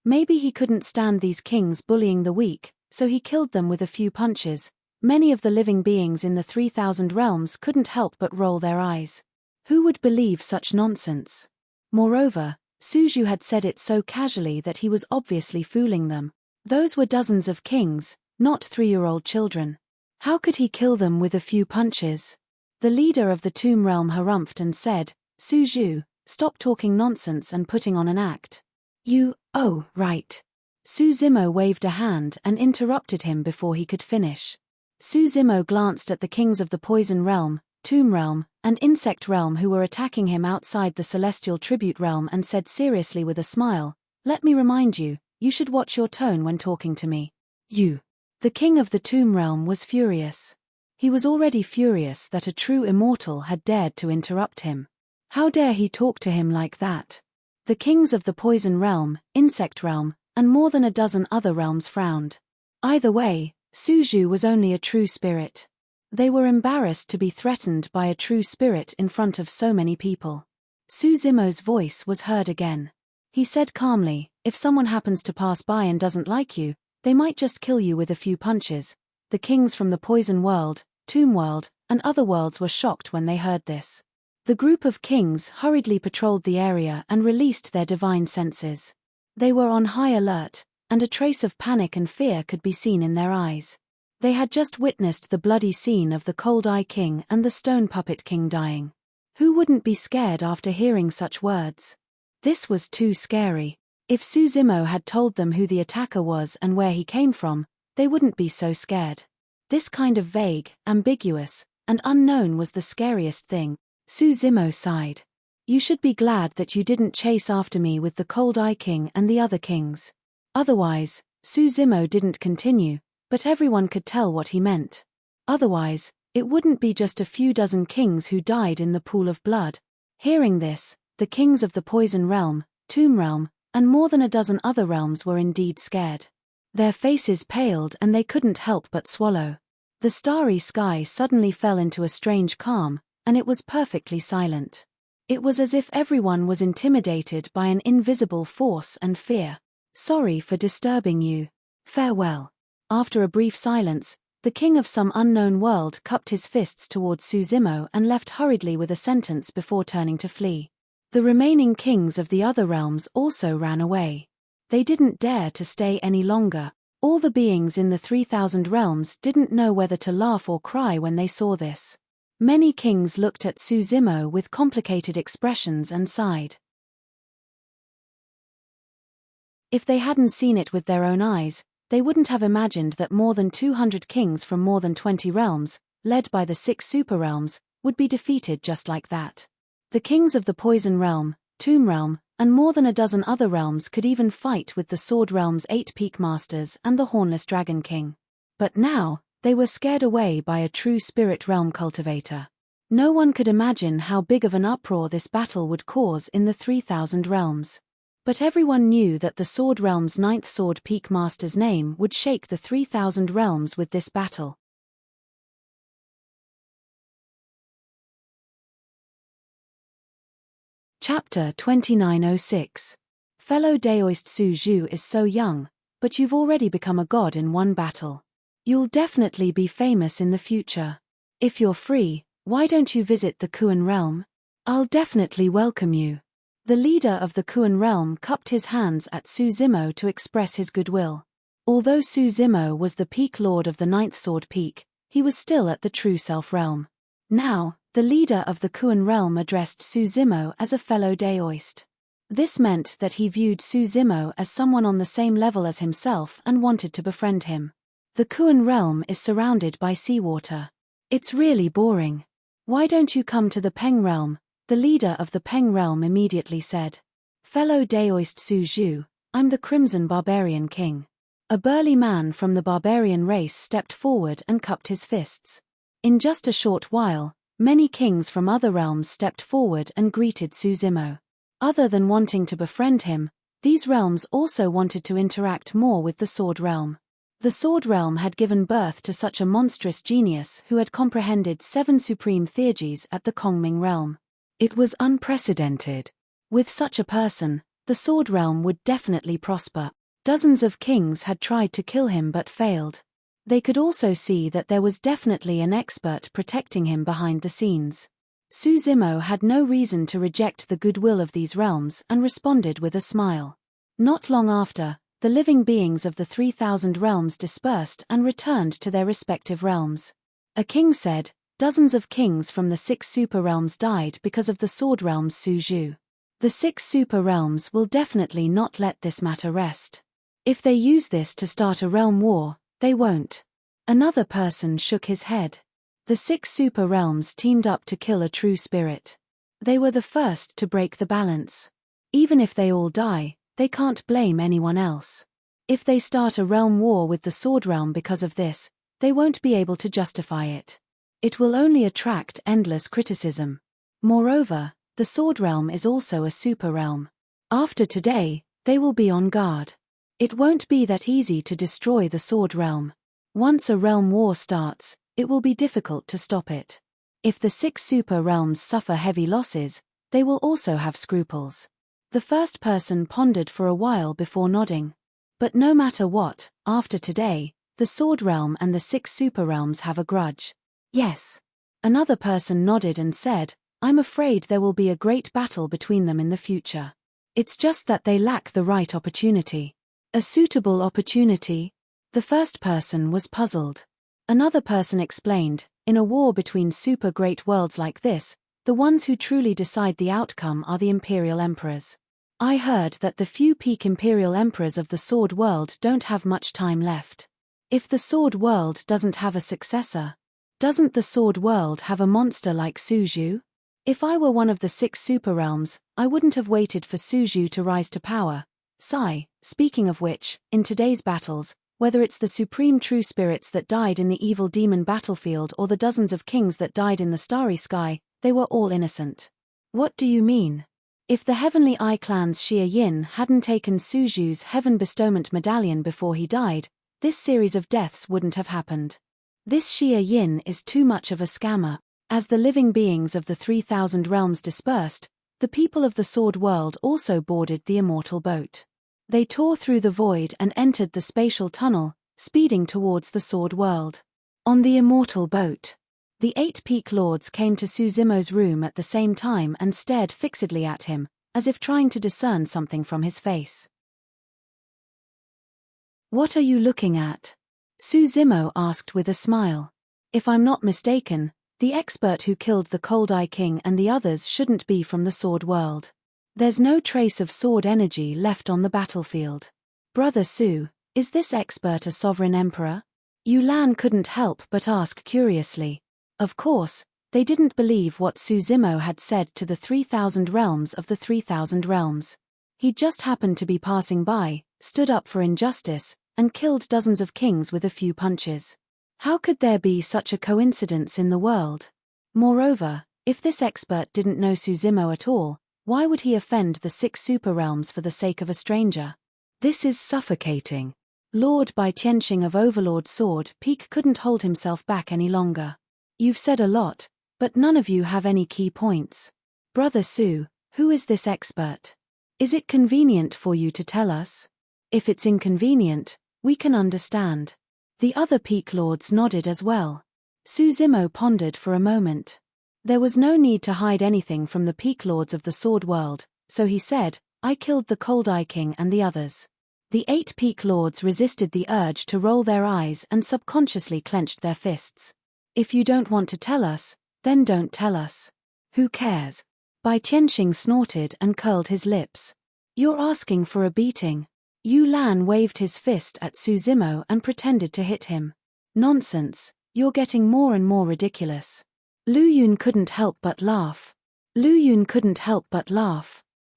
Maybe he couldn't stand these kings bullying the weak, so he killed them with a few punches. Many of the living beings in the 3,000 realms couldn't help but roll their eyes. Who would believe such nonsense? Moreover, Su Zhu had said it so casually that he was obviously fooling them. Those were dozens of kings, not 3-year-old children. How could he kill them with a few punches? The leader of the Tomb Realm harumphed and said, Su Zhu, stop talking nonsense and putting on an act. Oh, right. Su Zimo waved a hand and interrupted him before he could finish. Su Zimo glanced at the kings of the Poison Realm, Tomb Realm, and Insect Realm who were attacking him outside the Celestial Tribute Realm and said seriously with a smile, let me remind you, you should watch your tone when talking to me. You. The king of the Tomb Realm was furious. He was already furious that a true immortal had dared to interrupt him. How dare he talk to him like that? The kings of the poison realm, insect realm, and more than a dozen other realms frowned. Either way, Suju was only a true spirit. They were embarrassed to be threatened by a true spirit in front of so many people. Suzimo's voice was heard again. He said calmly, "If someone happens to pass by and doesn't like you, they might just kill you with a few punches." The kings from the poison world, tomb world, and other worlds were shocked when they heard this. The group of kings hurriedly patrolled the area and released their divine senses. They were on high alert, and a trace of panic and fear could be seen in their eyes. They had just witnessed the bloody scene of the Cold Eye King and the Stone Puppet King dying. Who wouldn't be scared after hearing such words? This was too scary. If Suzimo had told them who the attacker was and where he came from, they wouldn't be so scared. This kind of vague, ambiguous, and unknown was the scariest thing. Suzimo sighed. "You should be glad that you didn't chase after me with the Cold Eye King and the other kings." Otherwise, Suzimo didn't continue, but everyone could tell what he meant. Otherwise, it wouldn't be just a few dozen kings who died in the pool of blood. Hearing this, the kings of the poison realm, tomb realm, and more than a dozen other realms were indeed scared. Their faces paled and they couldn't help but swallow. The starry sky suddenly fell into a strange calm, and it was perfectly silent. It was as if everyone was intimidated by an invisible force and fear. "Sorry for disturbing you. Farewell." After a brief silence, the king of some unknown world cupped his fists towards Suzimo and left hurriedly with a sentence before turning to flee. The remaining kings of the other realms also ran away. They didn't dare to stay any longer. All the beings in the 3,000 realms didn't know whether to laugh or cry when they saw this. Many kings looked at Suzimo with complicated expressions and sighed. If they hadn't seen it with their own eyes, they wouldn't have imagined that more than 200 kings from more than 20 realms, led by the 6 super realms, would be defeated just like that. The kings of the poison realm, tomb realm, and more than a dozen other realms could even fight with the sword realm's 8 peak masters and the hornless dragon king. But now, they were scared away by a true spirit realm cultivator. No one could imagine how big of an uproar this battle would cause in the 3,000 realms. But everyone knew that the Sword Realm's 9th Sword Peak Master's name would shake the 3,000 realms with this battle. Chapter 2906. Fellow Daoist Suju is so young, but you've already become a god in one battle. You'll definitely be famous in the future. If you're free, why don't you visit the Kuan realm? I'll definitely welcome you. The leader of the Kuan realm cupped his hands at Suzimo to express his goodwill. Although Suzimo was the peak lord of the 9th Sword Peak, he was still at the True Self realm. Now, the leader of the Kuan realm addressed Suzimo as a fellow Daoist. This meant that he viewed Suzimo as someone on the same level as himself and wanted to befriend him. The Kuan realm is surrounded by seawater. It's really boring. Why don't you come to the Peng realm? The leader of the Peng realm immediately said. Fellow Daoist Suju, I'm the Crimson Barbarian King. A burly man from the barbarian race stepped forward and cupped his fists. In just a short while, many kings from other realms stepped forward and greeted Suzimo. Other than wanting to befriend him, these realms also wanted to interact more with the Sword Realm. The Sword Realm had given birth to such a monstrous genius who had comprehended 7 supreme theurgies at the Kongming realm. It was unprecedented. With such a person, the Sword Realm would definitely prosper. Dozens of kings had tried to kill him but failed. They could also see that there was definitely an expert protecting him behind the scenes. Suzimo had no reason to reject the goodwill of these realms and responded with a smile. Not long after, the living beings of the 3,000 realms dispersed and returned to their respective realms. A king said, dozens of kings from the 6 super realms died because of the Sword Realm's Suju. The 6 super realms will definitely not let this matter rest. If they use this to start a realm war, they won't. Another person shook his head. The 6 super realms teamed up to kill a true spirit. They were the first to break the balance. Even if they all die, they can't blame anyone else. If they start a realm war with the Sword Realm because of this, they won't be able to justify it. It will only attract endless criticism. Moreover, the Sword Realm is also a super realm. After today, they will be on guard. It won't be that easy to destroy the Sword Realm. Once a realm war starts, it will be difficult to stop it. If the 6 super realms suffer heavy losses, they will also have scruples. The first person pondered for a while before nodding. But no matter what, after today, the Sword Realm and the 6 super realms have a grudge. Yes. Another person nodded and said, I'm afraid there will be a great battle between them in the future. It's just that they lack the right opportunity. A suitable opportunity? The first person was puzzled. Another person explained, in a war between super great worlds like this, the ones who truly decide the outcome are the Imperial Emperors. I heard that the few peak Imperial Emperors of the Sword World don't have much time left. If the Sword World doesn't have a successor, doesn't the Sword World have a monster like Suju? If I were one of the 6 super realms, I wouldn't have waited for Suju to rise to power. Sigh. Speaking of which, in today's battles, whether it's the supreme true spirits that died in the evil demon battlefield or the dozens of kings that died in the starry sky, they were all innocent. What do you mean? If the Heavenly Eye Clan's Xia Yin hadn't taken Suju's Heaven Bestowment Medallion before he died, this series of deaths wouldn't have happened. This Xia Yin is too much of a scammer. As the living beings of the 3,000 realms dispersed, the people of the Sword World also boarded the Immortal boat. They tore through the void and entered the spatial tunnel, speeding towards the Sword World. On the Immortal boat, the 8 Peak Lords came to Suzumo's room at the same time and stared fixedly at him, as if trying to discern something from his face. What are you looking at? Suzumo asked with a smile. If I'm not mistaken, the expert who killed the Cold Eye King and the others shouldn't be from the Sword World. There's no trace of sword energy left on the battlefield. Brother Su, is this expert a sovereign emperor? Yulan couldn't help but ask curiously. Of course, they didn't believe what Suzumo had said to the 3,000 realms of the 3,000 realms. He just happened to be passing by, stood up for injustice, and killed dozens of kings with a few punches. How could there be such a coincidence in the world? Moreover, if this expert didn't know Suzumo at all, why would he offend the 6 super realms for the sake of a stranger? This is suffocating. Lord Bai Tianxing of Overlord Sword Peak couldn't hold himself back any longer. You've said a lot, but none of you have any key points. Brother Su, who is this expert? Is it convenient for you to tell us? If it's inconvenient, we can understand. The other Peak Lords nodded as well. Suzumo pondered for a moment. There was no need to hide anything from the Peak Lords of the Sword World, so he said, I killed the Cold Eye King and the others. The 8 Peak Lords resisted the urge to roll their eyes and subconsciously clenched their fists. If you don't want to tell us, then don't tell us. Who cares? Bai Tianxing snorted and curled his lips. You're asking for a beating. Yu Lan waved his fist at Suzumo and pretended to hit him. Nonsense, you're getting more and more ridiculous. Lu Yun couldn't help but laugh.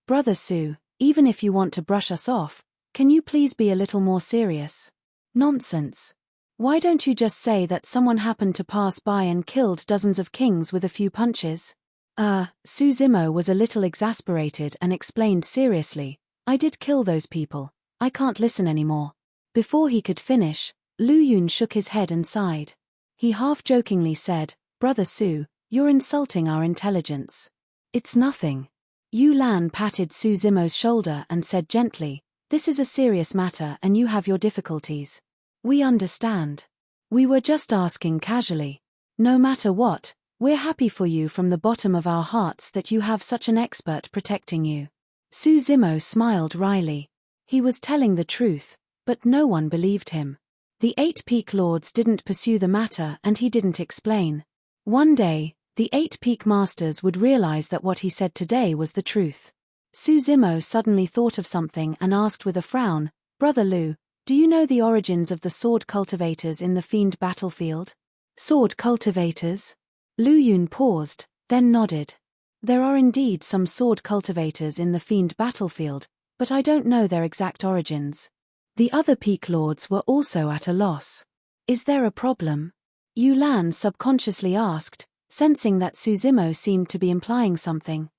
Brother Su, even if you want to brush us off, can you please be a little more serious? Nonsense. Why don't you just say that someone happened to pass by and killed dozens of kings with a few punches? Suzumo was a little exasperated and explained seriously, I did kill those people. I can't listen anymore. Before he could finish, Lu Yun shook his head and sighed. He half-jokingly said, Brother Su, you're insulting our intelligence. It's nothing. Yu Lan patted Suzumo's shoulder and said gently, this is a serious matter and you have your difficulties. We understand. We were just asking casually. No matter what, we're happy for you from the bottom of our hearts that you have such an expert protecting you. Suzumo smiled wryly. He was telling the truth, but no one believed him. The 8 Peak Lords didn't pursue the matter and he didn't explain. One day, the 8 Peak Masters would realize that what he said today was the truth. Suzumo suddenly thought of something and asked with a frown, Brother Lu, do you know the origins of the sword cultivators in the Fiend battlefield? Sword cultivators? Lu Yun paused, then nodded. There are indeed some sword cultivators in the Fiend battlefield, but I don't know their exact origins. The other Peak Lords were also at a loss. Is there a problem? Yu Lan subconsciously asked, sensing that Suzumo seemed to be implying something.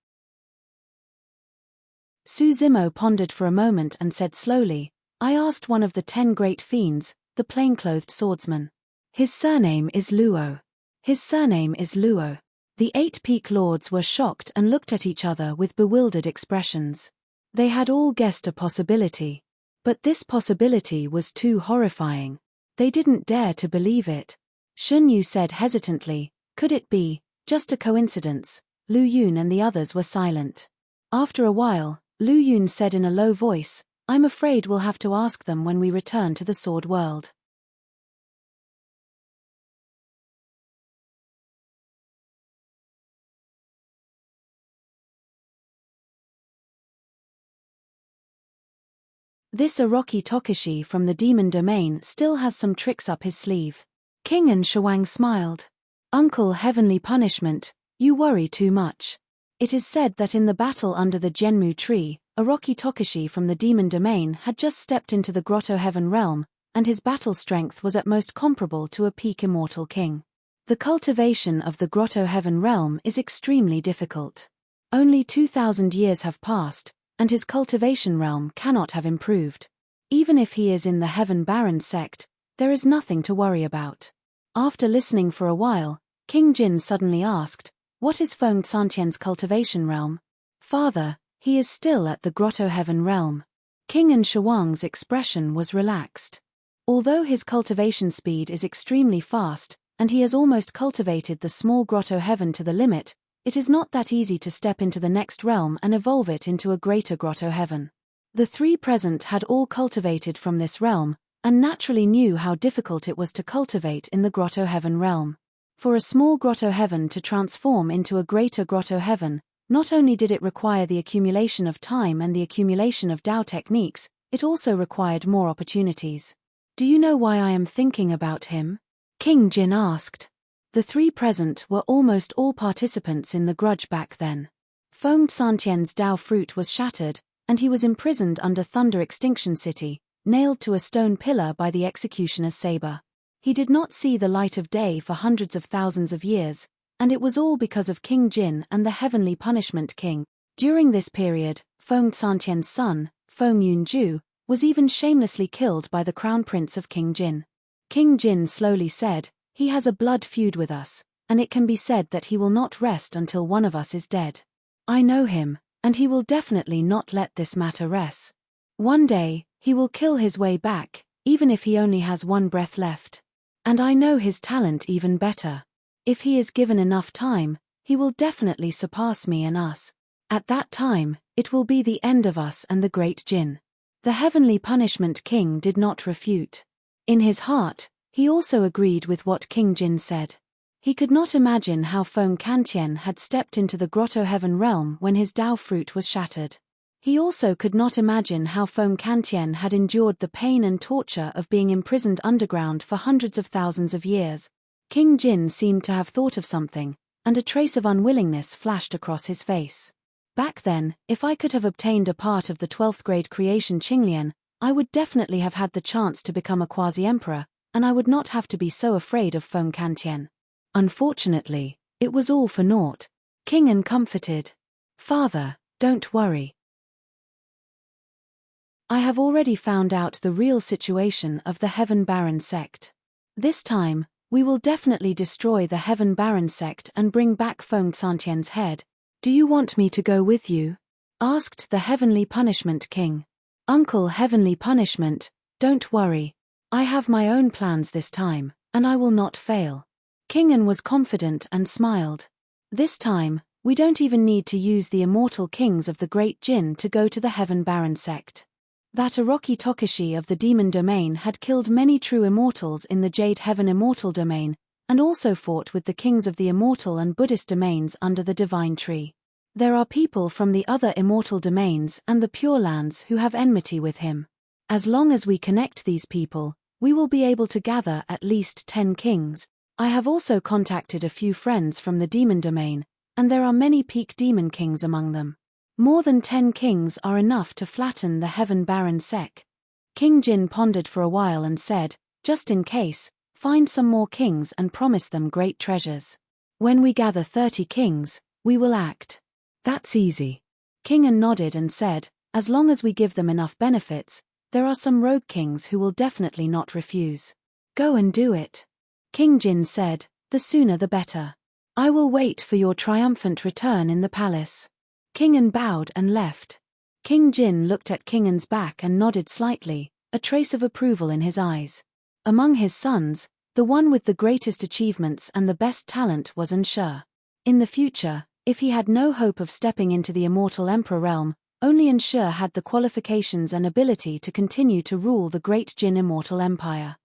Su Zimo pondered for a moment and said slowly, I asked one of the 10 great fiends, the plainclothed swordsman. His surname is Luo. His surname is Luo. The 8 peak lords were shocked and looked at each other with bewildered expressions. They had all guessed a possibility. But this possibility was too horrifying. They didn't dare to believe it. Shun Yu said hesitantly, could it be, just a coincidence? Lu Yun and the others were silent. After a while, Lu Yun said in a low voice, I'm afraid we'll have to ask them when we return to the Sword World. This Orochi Tokishi from the demon domain still has some tricks up his sleeve. King and Shawang smiled. Uncle Heavenly Punishment, you worry too much. It is said that in the battle under the Genmu tree, Orochi Tokishi from the demon domain had just stepped into the Grotto Heaven realm, and his battle strength was at most comparable to a peak immortal king. The cultivation of the Grotto Heaven realm is extremely difficult. Only 2,000 years have passed, and his cultivation realm cannot have improved. Even if he is in the Heaven Baron sect, there is nothing to worry about. After listening for a while, King Jin suddenly asked, what is Feng Xantian's cultivation realm? Father, he is still at the Grotto Heaven realm. King and Shawang's expression was relaxed. Although his cultivation speed is extremely fast, and he has almost cultivated the small Grotto Heaven to the limit, it is not that easy to step into the next realm and evolve it into a greater Grotto Heaven. The 3 present had all cultivated from this realm, and naturally knew how difficult it was to cultivate in the Grotto Heaven realm. For a small Grotto Heaven to transform into a greater Grotto Heaven, not only did it require the accumulation of time and the accumulation of Dao techniques, it also required more opportunities. Do you know why I am thinking about him? King Jin asked. The 3 present were almost all participants in the grudge back then. Feng Xantian's Dao fruit was shattered, and he was imprisoned under Thunder Extinction City, nailed to a stone pillar by the executioner's saber. He did not see the light of day for hundreds of thousands of years, and it was all because of King Jin and the Heavenly Punishment King. During this period, Feng Xantian's son, Feng Yunju, was even shamelessly killed by the Crown Prince of King Jin. King Jin slowly said, he has a blood feud with us, and it can be said that he will not rest until one of us is dead. I know him, and he will definitely not let this matter rest. One day, he will kill his way back, even if he only has 1 breath left. And I know his talent even better. If he is given enough time, he will definitely surpass me and us. At that time, it will be the end of us and the great Jin. The Heavenly Punishment King did not refute. In his heart, he also agreed with what King Jin said. He could not imagine how Feng Xantian had stepped into the Grotto Heaven realm when his Dao fruit was shattered. He also could not imagine how Feng Xantian had endured the pain and torture of being imprisoned underground for hundreds of thousands of years. King Jin seemed to have thought of something, and a trace of unwillingness flashed across his face. Back then, if I could have obtained a part of the 12th grade creation Qinglian, I would definitely have had the chance to become a quasi-emperor, and I would not have to be so afraid of Feng Xantian. Unfortunately, it was all for naught. King An comforted. Father, don't worry. I have already found out the real situation of the Heaven Baron sect. This time, we will definitely destroy the Heaven Baron sect and bring back Feng Xantian's head. Do you want me to go with you? Asked the Heavenly Punishment King. Uncle Heavenly Punishment, don't worry. I have my own plans this time, and I will not fail. King An was confident and smiled. This time, we don't even need to use the immortal kings of the Great Jin to go to the Heaven Baron sect. That Orochi Tokishi of the demon domain had killed many true immortals in the Jade Heaven immortal domain, and also fought with the kings of the immortal and Buddhist domains under the divine tree. There are people from the other immortal domains and the Pure Lands who have enmity with him. As long as we connect these people, we will be able to gather at least 10 kings. I have also contacted a few friends from the demon domain, and there are many peak demon kings among them. More than 10 kings are enough to flatten the Heaven Baron sect. King Jin pondered for a while and said, just in case, find some more kings and promise them great treasures. When we gather 30 kings, we will act. That's easy. King An nodded and said, As long as we give them enough benefits, there are some rogue kings who will definitely not refuse. Go and do it. King Jin said, the sooner the better. I will wait for your triumphant return in the palace. King An bowed and left. King Jin looked at King An's back and nodded slightly, a trace of approval in his eyes. Among his sons, the one with the greatest achievements and the best talent was Anshe. In the future, if he had no hope of stepping into the immortal emperor realm, only Anshe had the qualifications and ability to continue to rule the great Jin immortal empire.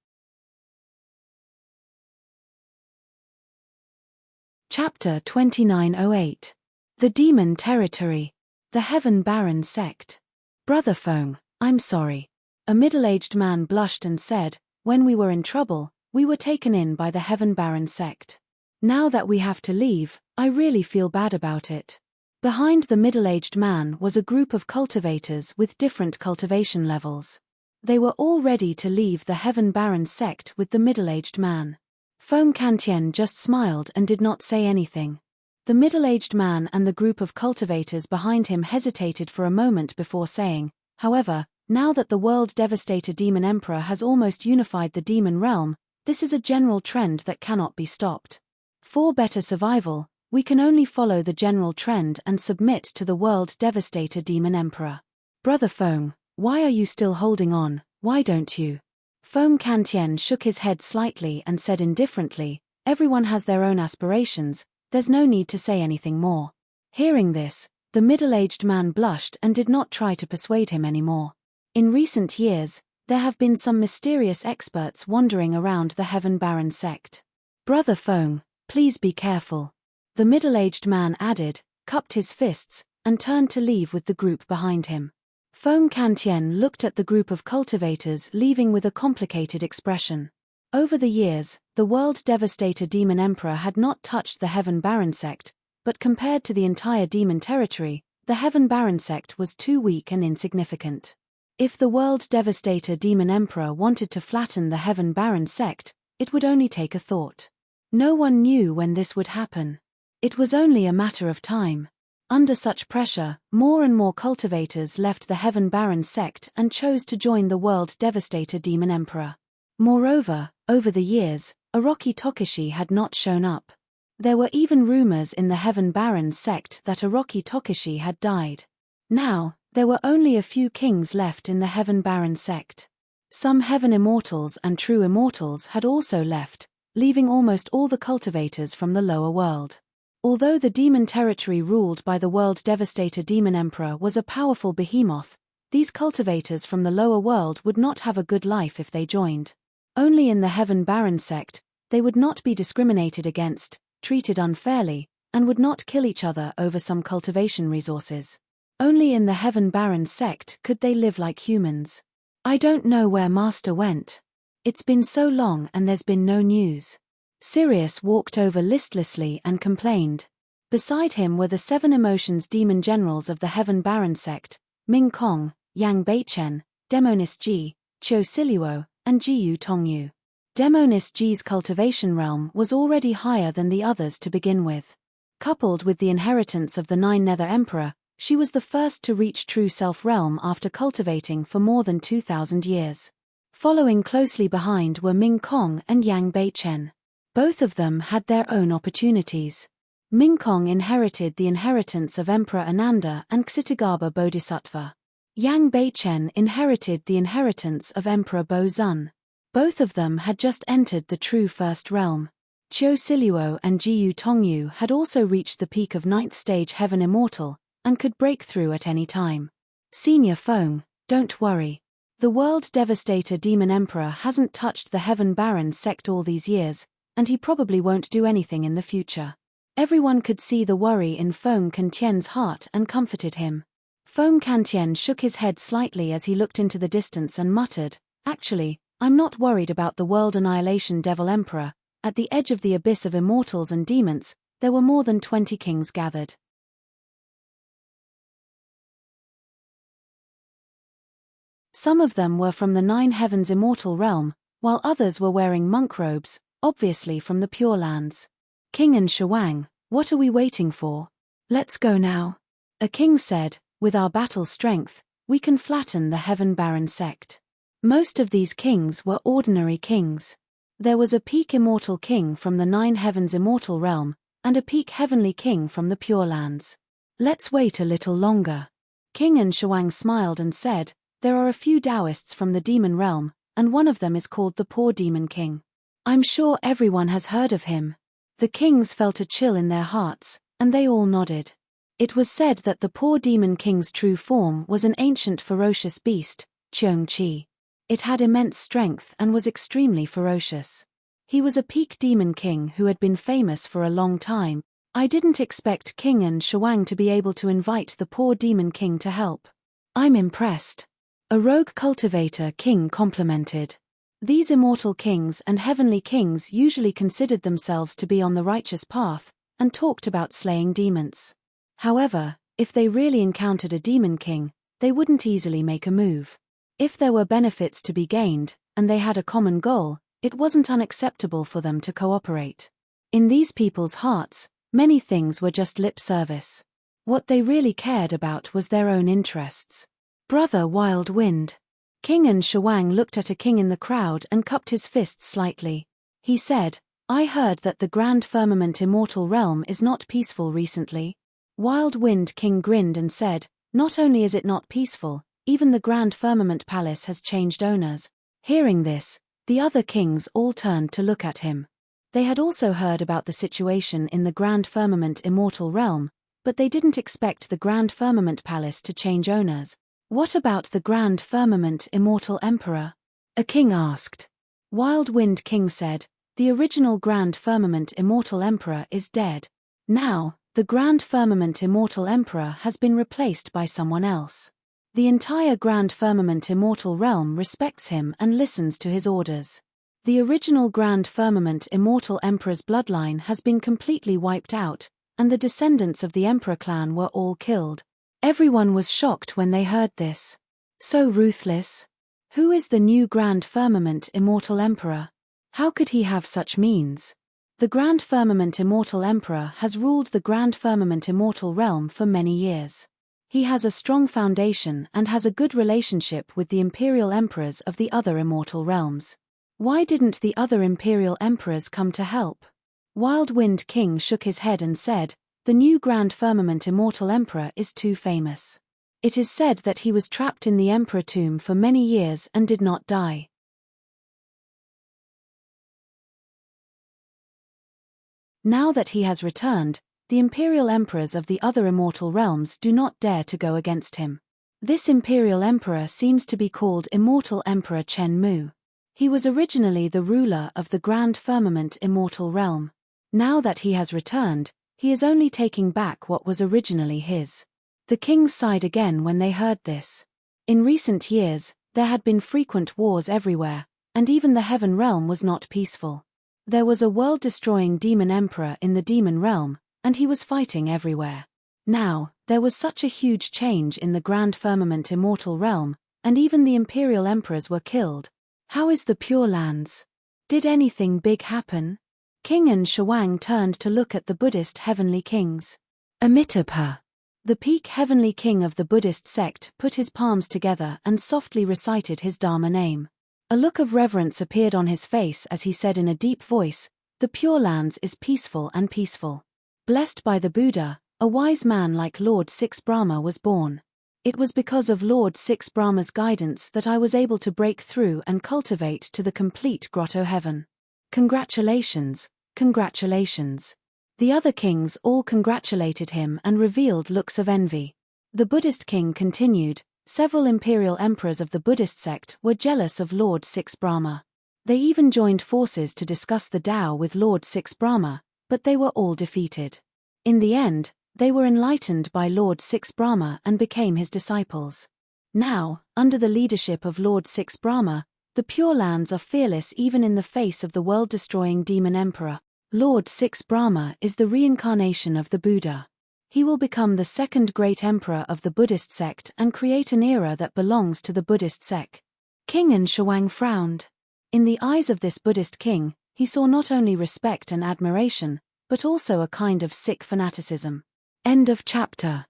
Chapter 2908. The Demon Territory. The Heaven Baron Sect. Brother Feng, I'm sorry. A middle-aged man blushed and said, when we were in trouble, we were taken in by the Heaven Baron Sect. Now that we have to leave, I really feel bad about it. Behind the middle-aged man was a group of cultivators with different cultivation levels. They were all ready to leave the Heaven Baron Sect with the middle-aged man. Feng Kantian just smiled and did not say anything. The middle-aged man and the group of cultivators behind him hesitated for a moment before saying, however, now that the World Devastator Demon Emperor has almost unified the demon realm, this is a general trend that cannot be stopped. For better survival, we can only follow the general trend and submit to the World Devastator Demon Emperor. Brother Feng, why are you still holding on? Why don't you? Feng Kantian shook his head slightly and said indifferently, everyone has their own aspirations, there's no need to say anything more. Hearing this, the middle-aged man blushed and did not try to persuade him anymore. In recent years, there have been some mysterious experts wandering around the Heaven Baron Sect. Brother Feng, please be careful. The middle-aged man added, cupped his fists, and turned to leave with the group behind him. Feng Kantian looked at the group of cultivators leaving with a complicated expression. Over the years, the World Devastator Demon Emperor had not touched the Heaven Baron Sect, but compared to the entire demon territory, the Heaven Baron Sect was too weak and insignificant. If the World Devastator Demon Emperor wanted to flatten the Heaven Baron Sect, it would only take a thought. No one knew when this would happen. It was only a matter of time. Under such pressure, more and more cultivators left the Heaven Baron Sect and chose to join the World Devastator Demon Emperor. Moreover, over the years, Orochi Tokishi had not shown up. There were even rumors in the Heaven Baron Sect that Orochi Tokishi had died. Now, there were only a few kings left in the Heaven Baron Sect. Some Heaven Immortals and True Immortals had also left, leaving almost all the cultivators from the lower world. Although the demon territory ruled by the World Devastator Demon Emperor was a powerful behemoth, these cultivators from the lower world would not have a good life if they joined. Only in the Heaven Baron Sect, they would not be discriminated against, treated unfairly, and would not kill each other over some cultivation resources. Only in the Heaven Baron Sect could they live like humans. I don't know where Master went. It's been so long and there's been no news. Sirius walked over listlessly and complained. Beside him were the 7 emotions demon generals of the Heaven Baron Sect, Ming Kong, Yang Beichen, Demonis Ji, Chiu Siluo, and Jiyu Tongyu. Demonis Ji's cultivation realm was already higher than the others to begin with. Coupled with the inheritance of the 9 Nether Emperor, she was the first to reach true self-realm after cultivating for more than 2,000 years. Following closely behind were Ming Kong and Yang Beichen. Both of them had their own opportunities. Ming Kong inherited the inheritance of Emperor Ananda and Ksitagaba Bodhisattva. Yang Beichen inherited the inheritance of Emperor Bo Zun. Both of them had just entered the true first realm. Chiu Siluo and Jiyu Tongyu had also reached the peak of 9th stage Heaven Immortal, and could break through at any time. Senior Feng, don't worry. The World Devastator Demon Emperor hasn't touched the Heaven Baron Sect all these years, and he probably won't do anything in the future. Everyone could see the worry in Feng Kantian's heart and comforted him. Feng Kantian shook his head slightly as he looked into the distance and muttered, actually, I'm not worried about the World Annihilation Devil Emperor. At the edge of the abyss of immortals and demons, there were more than 20 kings gathered. Some of them were from the 9 Heavens immortal realm, while others were wearing monk robes, obviously from the Pure Lands. King and Shuang, what are we waiting for? Let's go now. A king said, with our battle strength, we can flatten the heaven-barren sect. Most of these kings were ordinary kings. There was a peak immortal king from the 9 heavens immortal realm, and a peak heavenly king from the Pure Lands. Let's wait a little longer. King Shuang smiled and said, there are a few Taoists from the demon realm, and one of them is called the Poor Demon King. I'm sure everyone has heard of him. The kings felt a chill in their hearts, and they all nodded. It was said that the Poor Demon King's true form was an ancient ferocious beast, Cheong Chi. It had immense strength and was extremely ferocious. He was a peak demon king who had been famous for a long time. I didn't expect King Shuang to be able to invite the Poor Demon King to help. I'm impressed. A rogue cultivator king complimented. These immortal kings and heavenly kings usually considered themselves to be on the righteous path, and talked about slaying demons. However, if they really encountered a demon king, they wouldn't easily make a move. If there were benefits to be gained, and they had a common goal, it wasn't unacceptable for them to cooperate. In these people's hearts, many things were just lip service. What they really cared about was their own interests. Brother Wild Wind. King Shuang looked at a king in the crowd and cupped his fists slightly. He said, I heard that the Grand Firmament Immortal Realm is not peaceful recently. Wild Wind King grinned and said, not only is it not peaceful, even the Grand Firmament Palace has changed owners. Hearing this, the other kings all turned to look at him. They had also heard about the situation in the Grand Firmament Immortal Realm, but they didn't expect the Grand Firmament Palace to change owners. What about the Grand Firmament Immortal Emperor? A king asked. Wild Wind King said, the original Grand Firmament Immortal Emperor is dead. Now, the Grand Firmament Immortal Emperor has been replaced by someone else. The entire Grand Firmament Immortal Realm respects him and listens to his orders. The original Grand Firmament Immortal Emperor's bloodline has been completely wiped out, and the descendants of the Emperor clan were all killed. Everyone was shocked when they heard this. So ruthless. Who is the new Grand Firmament Immortal Emperor? How could he have such means? The Grand Firmament Immortal Emperor has ruled the Grand Firmament Immortal Realm for many years. He has a strong foundation and has a good relationship with the Imperial Emperors of the other immortal realms. Why didn't the other Imperial Emperors come to help? Wild Wind King shook his head and said, the new Grand Firmament Immortal Emperor is too famous. It is said that he was trapped in the Emperor tomb for many years and did not die. Now that he has returned, the Imperial Emperors of the other immortal realms do not dare to go against him. This Imperial Emperor seems to be called Immortal Emperor Chen Mu. He was originally the ruler of the Grand Firmament Immortal Realm. Now that he has returned, he is only taking back what was originally his. The kings sighed again when they heard this. In recent years, there had been frequent wars everywhere, and even the heaven realm was not peaceful. There was a world-destroying demon emperor in the demon realm, and he was fighting everywhere. Now, there was such a huge change in the Grand Firmament Immortal Realm, and even the Imperial Emperors were killed. How is the Pure Lands? Did anything big happen? King Shuang turned to look at the Buddhist heavenly kings. Amitabha. The peak heavenly king of the Buddhist sect put his palms together and softly recited his Dharma name. A look of reverence appeared on his face as he said in a deep voice, the Pure Lands is peaceful and peaceful. Blessed by the Buddha, a wise man like Lord Six Brahma was born. It was because of Lord Six Brahma's guidance that I was able to break through and cultivate to the complete grotto heaven. Congratulations, congratulations. The other kings all congratulated him and revealed looks of envy. The Buddhist king continued, several imperial emperors of the Buddhist sect were jealous of Lord Six Brahma. They even joined forces to discuss the Tao with Lord Six Brahma, but they were all defeated. In the end, they were enlightened by Lord Six Brahma and became his disciples. Now, under the leadership of Lord Six Brahma, the Pure Lands are fearless even in the face of the world-destroying demon emperor. Lord Six Brahma is the reincarnation of the Buddha. He will become the second great emperor of the Buddhist sect and create an era that belongs to the Buddhist sect. King Shuang frowned. In the eyes of this Buddhist king, he saw not only respect and admiration, but also a kind of sick fanaticism. End of chapter.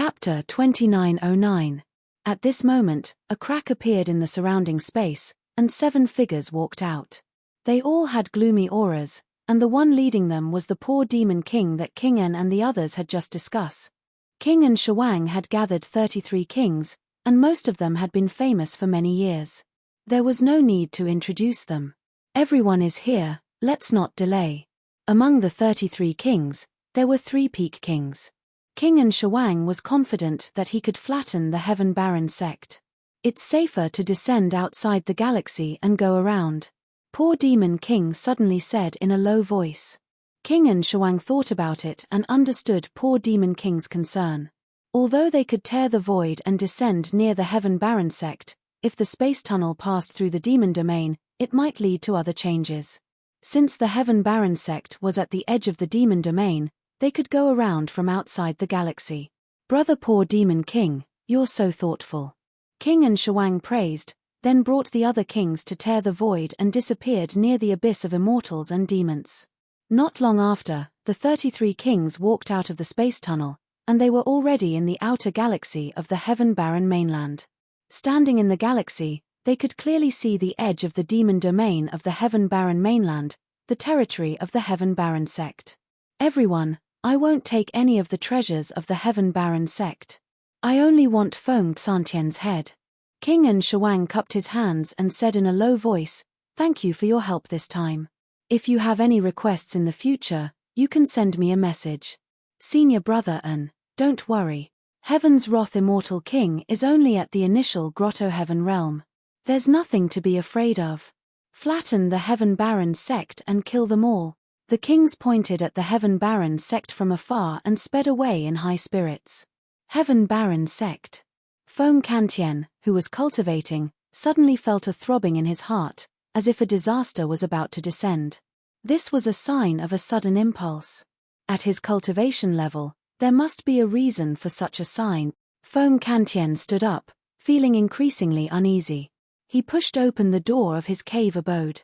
Chapter 2909. At this moment, a crack appeared in the surrounding space, and 7 figures walked out. They all had gloomy auras, and the one leading them was the poor demon king that King En and the others had just discussed. King En Shawang had gathered 33 kings, and most of them had been famous for many years. There was no need to introduce them. Everyone is here, let's not delay. Among the 33 kings, there were 3 peak kings. King En Shawang was confident that he could flatten the Heaven Baron sect. It's safer to descend outside the galaxy and go around. Poor Demon King suddenly said in a low voice. King En Shawang thought about it and understood poor Demon King's concern. Although they could tear the void and descend near the Heaven Baron sect, if the space tunnel passed through the demon domain, it might lead to other changes. Since the Heaven Baron sect was at the edge of the demon domain, they could go around from outside the galaxy. Brother poor Demon King, you're so thoughtful. King En Shawang praised, then brought the other kings to tear the void and disappeared near the abyss of immortals and demons. Not long after, the 33 kings walked out of the space tunnel, and they were already in the outer galaxy of the Heaven Baron mainland. Standing in the galaxy, they could clearly see the edge of the demon domain of the Heaven Baron mainland, the territory of the Heaven Baron sect. Everyone, I won't take any of the treasures of the Heaven Baron sect. I only want Feng Xantian's head. King En Shawang cupped his hands and said in a low voice, "Thank you for your help this time. If you have any requests in the future, you can send me a message. Senior brother En, don't worry. Heaven's Wrath Immortal King is only at the initial Grotto Heaven realm. There's nothing to be afraid of. Flatten the Heaven Baron sect and kill them all." The kings pointed at the Heaven Baron sect from afar and sped away in high spirits. Heaven Baron sect. Feng Kantian, who was cultivating, suddenly felt a throbbing in his heart, as if a disaster was about to descend. This was a sign of a sudden impulse. At his cultivation level, there must be a reason for such a sign. Feng Kantian stood up, feeling increasingly uneasy. He pushed open the door of his cave abode.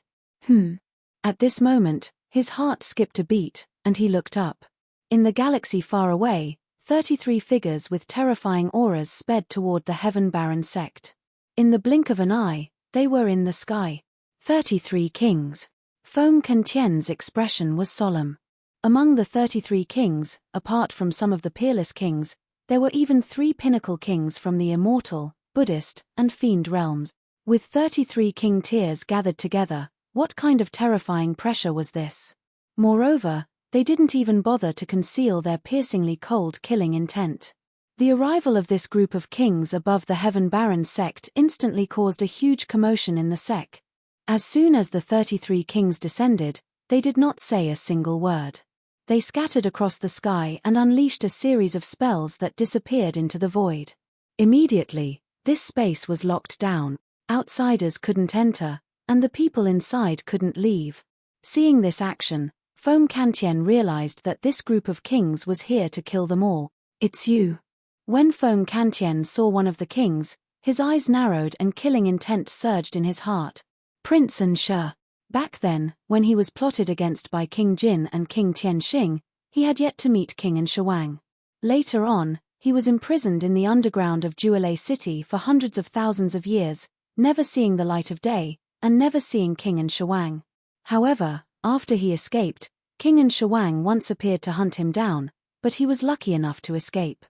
At this moment, his heart skipped a beat, and he looked up. In the galaxy far away, 33 figures with terrifying auras sped toward the Heaven Baron sect. In the blink of an eye, they were in the sky. 33 kings. Feng Kantian's expression was solemn. Among the 33 kings, apart from some of the peerless kings, there were even 3 pinnacle kings from the Immortal, Buddhist, and Fiend realms. With 33 king tiers gathered together, what kind of terrifying pressure was this? Moreover, they didn't even bother to conceal their piercingly cold killing intent. The arrival of this group of kings above the Heaven Baron sect instantly caused a huge commotion in the sect. As soon as the 33 kings descended, they did not say a single word. They scattered across the sky and unleashed a series of spells that disappeared into the void. Immediately, this space was locked down, outsiders couldn't enter, and the people inside couldn't leave. Seeing this action, Feng Kantian realized that this group of kings was here to kill them all. "It's you." When Feng Kantian saw one of the kings, his eyes narrowed and killing intent surged in his heart. Prince Anshe. Back then, when he was plotted against by King Jin and King Tianxing, he had yet to meet King En Shawang. Later on, he was imprisoned in the underground of Juelei City for hundreds of thousands of years, never seeing the light of day, and never seeing King En Shawang. However, after he escaped, King En Shawang once appeared to hunt him down, but he was lucky enough to escape.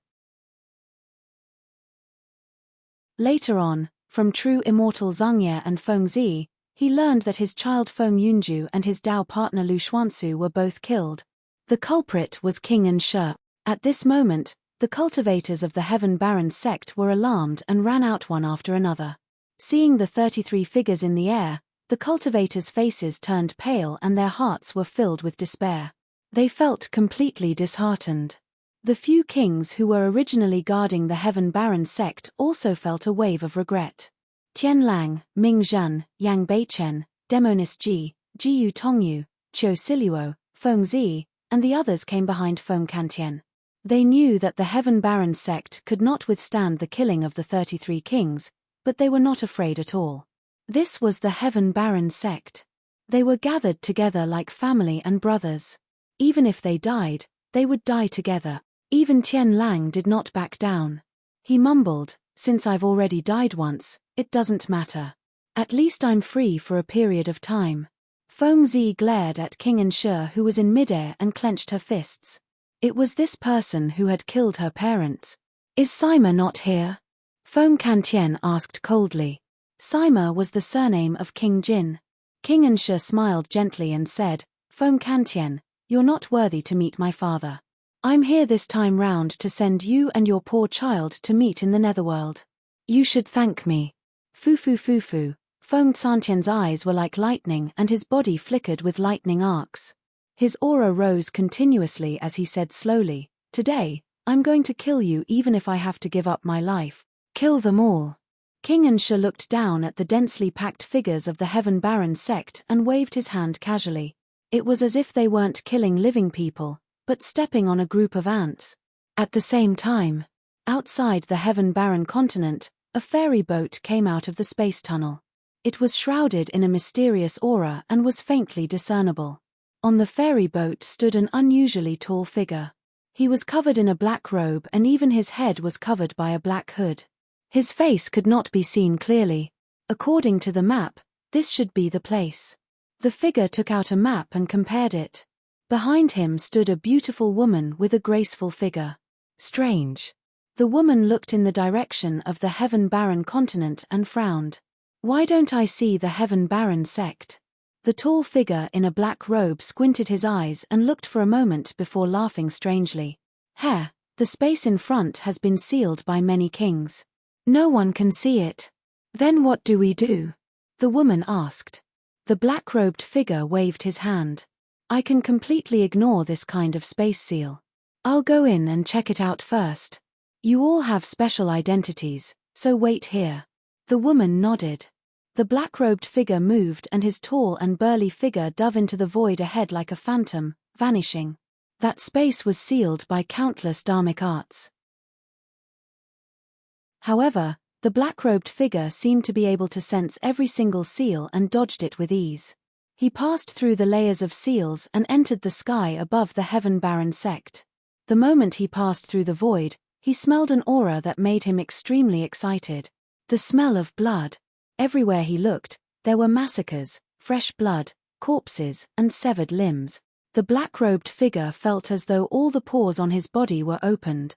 Later on, from true immortal Zhang Ye and Feng Zi, he learned that his child Feng Yunju and his Dao partner Lu Xuansu were both killed. The culprit was King Anshe. At this moment, the cultivators of the Heaven Baron sect were alarmed and ran out one after another. Seeing the 33 figures in the air, the cultivators' faces turned pale and their hearts were filled with despair. They felt completely disheartened. The few kings who were originally guarding the Heaven Baron sect also felt a wave of regret. Tian Lang, Ming Zhan, Yang Beichen, Demonis Ji, Jiyu Tongyu, Qiu Siluo, Feng Zi, and the others came behind Feng Kantian. They knew that the Heaven Baron sect could not withstand the killing of the 33 kings, but they were not afraid at all. This was the Heaven Baron sect. They were gathered together like family and brothers. Even if they died, they would die together. Even Tian Lang did not back down. He mumbled, "Since I've already died once, it doesn't matter. At least I'm free for a period of time." Feng Zi glared at King Anshe, who was in midair, and clenched her fists. It was this person who had killed her parents. "Is Sima not here?" Feng Kantian asked coldly. Sima was the surname of King Jin. King Anshe smiled gently and said, "Feng Kantian, you're not worthy to meet my father. I'm here this time round to send you and your poor child to meet in the netherworld. You should thank me." Fu. Feng Xantian's eyes were like lightning and his body flickered with lightning arcs. His aura rose continuously as he said slowly, "Today, I'm going to kill you even if I have to give up my life. Kill them all." King Anshe looked down at the densely packed figures of the Heaven Baron sect and waved his hand casually. It was as if they weren't killing living people, but stepping on a group of ants. At the same time, outside the Heaven Baron continent, a ferry boat came out of the space tunnel. It was shrouded in a mysterious aura and was faintly discernible. On the ferry boat stood an unusually tall figure. He was covered in a black robe and even his head was covered by a black hood. His face could not be seen clearly. According to the map, this should be the place. The figure took out a map and compared it. Behind him stood a beautiful woman with a graceful figure. Strange. The woman looked in the direction of the Heaven Baron continent and frowned. "Why don't I see the Heaven Baron sect?" The tall figure in a black robe squinted his eyes and looked for a moment before laughing strangely. The space in front has been sealed by many kings. No one can see it. Then what do we do?" the woman asked. The black-robed figure waved his hand. "I can completely ignore this kind of space seal. I'll go in and check it out first. You all have special identities, so wait here." The woman nodded. The black-robed figure moved and his tall and burly figure dove into the void ahead like a phantom, vanishing. That space was sealed by countless dharmic arts. However, the black-robed figure seemed to be able to sense every single seal and dodged it with ease. He passed through the layers of seals and entered the sky above the Heaven Baron sect. The moment he passed through the void, he smelled an aura that made him extremely excited. The smell of blood. Everywhere he looked, there were massacres, fresh blood, corpses, and severed limbs. The black-robed figure felt as though all the pores on his body were opened.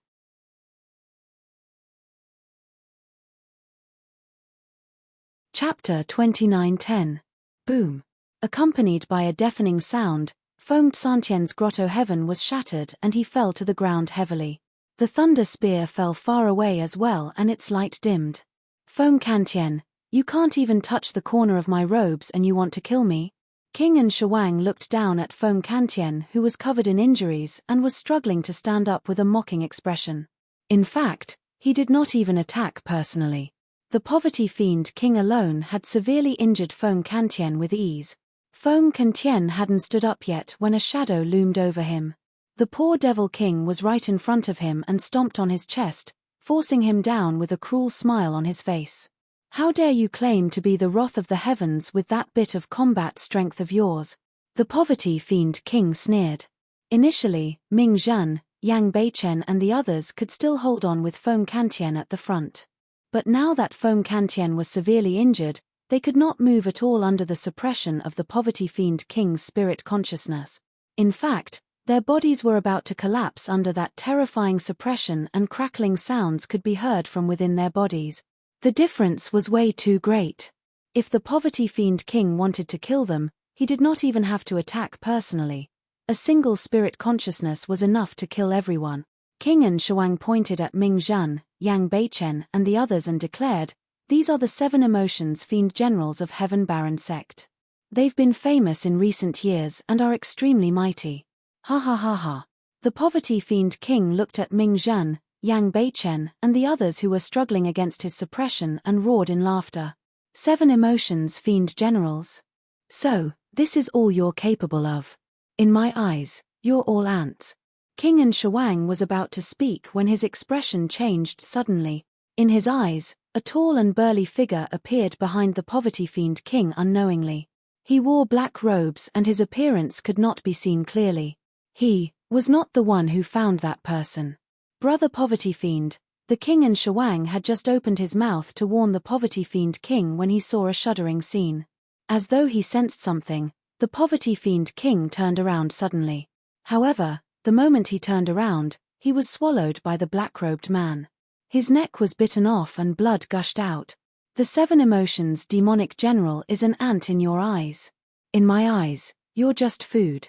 Chapter 29:10. Boom. Accompanied by a deafening sound, Feng Xantian's grotto heaven was shattered and he fell to the ground heavily. The thunder spear fell far away as well and its light dimmed. "Feng Kantian, you can't even touch the corner of my robes and you want to kill me?" King Anshe looked down at Feng Kantian, who was covered in injuries and was struggling to stand up with a mocking expression. In fact, he did not even attack personally. The poverty fiend king alone had severely injured Feng Kantian with ease. Feng Kantian hadn't stood up yet when a shadow loomed over him. The poor devil king was right in front of him and stomped on his chest, forcing him down with a cruel smile on his face. "How dare you claim to be the wrath of the heavens with that bit of combat strength of yours?" the poverty fiend king sneered. Initially, Ming Zhan, Yang Beichen and the others could still hold on with Feng Kantian at the front. But now that Feng Kantian was severely injured, they could not move at all under the suppression of the poverty fiend king's spirit consciousness. In fact, their bodies were about to collapse under that terrifying suppression and crackling sounds could be heard from within their bodies. The difference was way too great. If the poverty fiend king wanted to kill them, he did not even have to attack personally. A single spirit consciousness was enough to kill everyone. King Anshe pointed at Ming Zhan, Yang Beichen and the others and declared, "These are the 7 emotions fiend generals of Heaven Baron sect. They've been famous in recent years and are extremely mighty." Ha ha ha ha. The poverty fiend king looked at Ming Zhan, Yang Beichen and the others who were struggling against his suppression and roared in laughter. 7 emotions fiend generals. So, this is all you're capable of. In my eyes, you're all ants. King Anshe was about to speak when his expression changed suddenly. In his eyes, a tall and burly figure appeared behind the poverty fiend king unknowingly. He wore black robes and his appearance could not be seen clearly. He was not the one who found that person. Brother Poverty Fiend. The king and Shuang had just opened his mouth to warn the Poverty Fiend king when he saw a shuddering scene. As though he sensed something, the Poverty Fiend king turned around suddenly. However, the moment he turned around, he was swallowed by the black-robed man. His neck was bitten off and blood gushed out. The 7 emotions demonic general is an ant in your eyes. In my eyes, you're just food.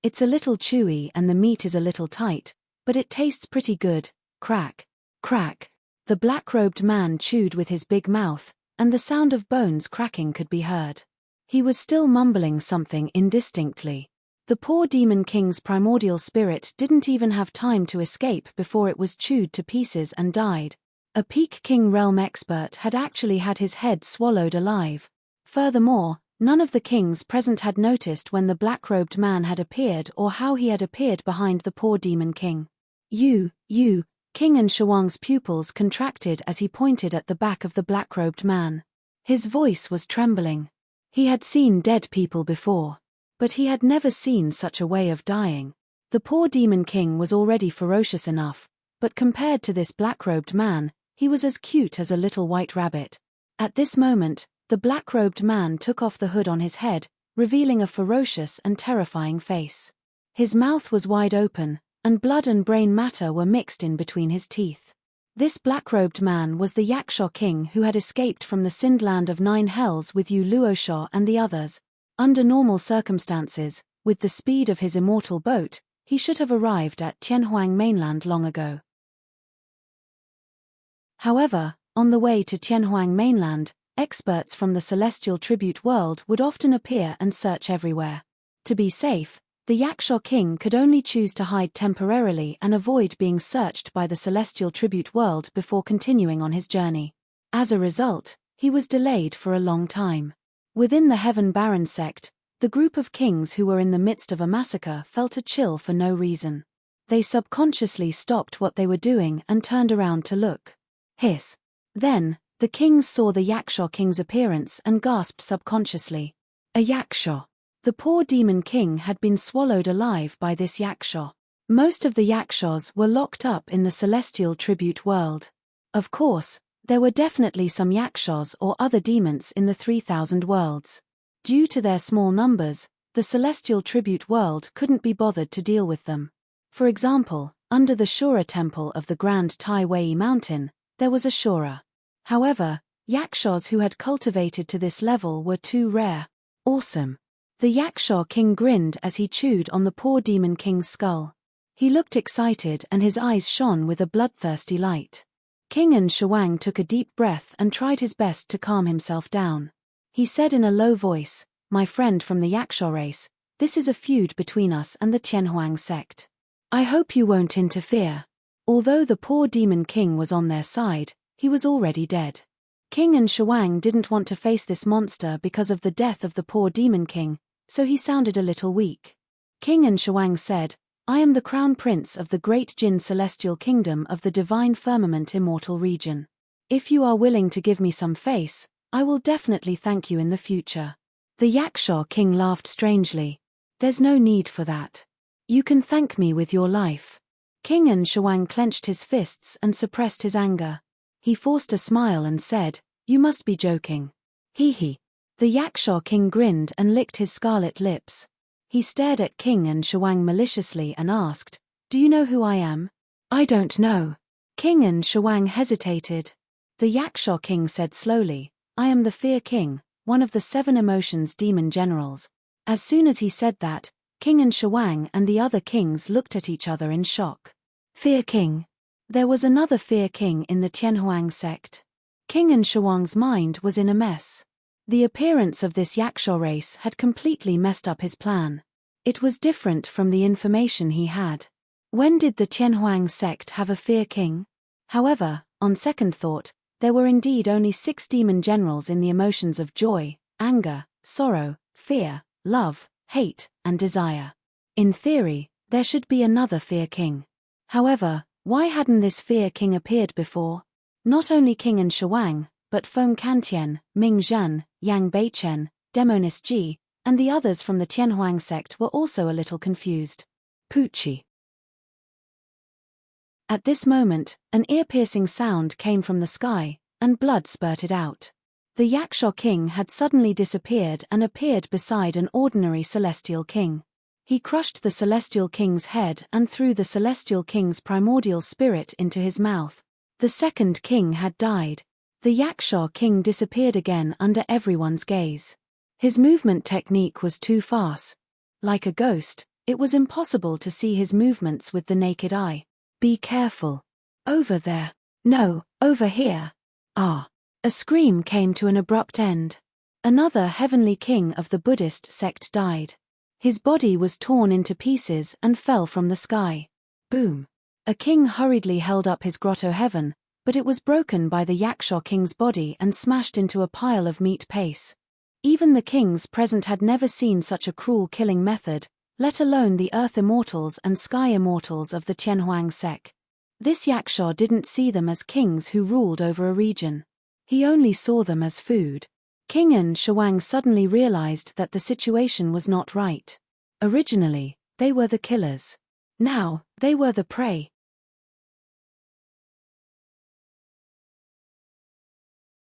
It's a little chewy and the meat is a little tight, but it tastes pretty good. Crack. Crack. The black-robed man chewed with his big mouth, and the sound of bones cracking could be heard. He was still mumbling something indistinctly. The poor Demon King's primordial spirit didn't even have time to escape before it was chewed to pieces and died. A Peak King realm expert had actually had his head swallowed alive. Furthermore, none of the kings present had noticed when the black-robed man had appeared or how he had appeared behind the poor Demon King. You, King and Shuang's pupils contracted as he pointed at the back of the black-robed man. His voice was trembling. He had seen dead people before, but he had never seen such a way of dying. The poor Demon King was already ferocious enough, but compared to this black-robed man, he was as cute as a little white rabbit. At this moment, the black-robed man took off the hood on his head, revealing a ferocious and terrifying face. His mouth was wide open, and blood and brain matter were mixed in between his teeth. This black-robed man was the Yaksha king who had escaped from the Sindland of 9 hells with Yu Luosha and the others. Under normal circumstances, with the speed of his immortal boat, he should have arrived at Tianhuang mainland long ago. However, on the way to Tianhuang mainland, experts from the celestial tribute world would often appear and search everywhere. To be safe, the Yaksha king could only choose to hide temporarily and avoid being searched by the celestial tribute world before continuing on his journey. As a result, he was delayed for a long time. Within the Heaven Baron sect, the group of kings who were in the midst of a massacre felt a chill for no reason. They subconsciously stopped what they were doing and turned around to look. Hiss. Then, the kings saw the Yaksha king's appearance and gasped subconsciously. A Yaksha. The poor Demon King had been swallowed alive by this Yaksha. Most of the Yakshas were locked up in the celestial tribute world. Of course, there were definitely some Yakshas or other demons in the 3,000 worlds. Due to their small numbers, the celestial tribute world couldn't be bothered to deal with them. For example, under the Shura temple of the Grand Tai Wei Mountain, there was a Shura. However, Yakshas who had cultivated to this level were too rare. Awesome. The Yaksha king grinned as he chewed on the poor Demon King's skull. He looked excited and his eyes shone with a bloodthirsty light. King and Shuang took a deep breath and tried his best to calm himself down. He said in a low voice, "My friend from the Yaksha race, this is a feud between us and the Tianhuang sect. I hope you won't interfere." Although the poor Demon King was on their side, he was already dead. King and Shuang didn't want to face this monster because of the death of the poor Demon King, so he sounded a little weak. King and Shuang said, "I am the crown prince of the great Jin celestial kingdom of the divine firmament immortal region. If you are willing to give me some face, I will definitely thank you in the future." The Yaksha king laughed strangely. "There's no need for that. You can thank me with your life." King and Shuang clenched his fists and suppressed his anger. He forced a smile and said, "You must be joking." Hee. The Yaksha king grinned and licked his scarlet lips. He stared at King and Shuang maliciously and asked, "Do you know who I am?" "I don't know." King and Shuang hesitated. The Yaksha king said slowly, "I am the Fear King, one of the 7 emotions demon generals." As soon as he said that, King and Shuang and the other kings looked at each other in shock. Fear King. There was another Fear King in the Tianhuang sect. King and Shuang's mind was in a mess. The appearance of this Yaksha race had completely messed up his plan. It was different from the information he had. When did the Tianhuang sect have a Fear King? However, on second thought, there were indeed only 6 demon generals in the emotions of joy, anger, sorrow, fear, love, hate, and desire. In theory, there should be another Fear King. However, why hadn't this Fear King appeared before? Not only King and Shuang, but Feng Kantian, Ming Zhan, Yang Beichen, Demonis Ji, and the others from the Tianhuang sect were also a little confused. Poochie. At this moment, an ear-piercing sound came from the sky, and blood spurted out. The Yaksha king had suddenly disappeared and appeared beside an ordinary celestial king. He crushed the celestial king's head and threw the celestial king's primordial spirit into his mouth. The second king had died. The Yaksha king disappeared again under everyone's gaze. His movement technique was too fast. Like a ghost, it was impossible to see his movements with the naked eye. Be careful. Over there. No, over here. Ah. A scream came to an abrupt end. Another heavenly king of the Buddhist sect died. His body was torn into pieces and fell from the sky. Boom. A king hurriedly held up his grotto heaven, but it was broken by the Yaksha king's body and smashed into a pile of meat paste. Even the kings present had never seen such a cruel killing method, let alone the earth immortals and sky immortals of the Tianhuang sect. This Yaksha didn't see them as kings who ruled over a region. He only saw them as food. King An Shawang suddenly realized that the situation was not right. Originally, they were the killers. Now, they were the prey.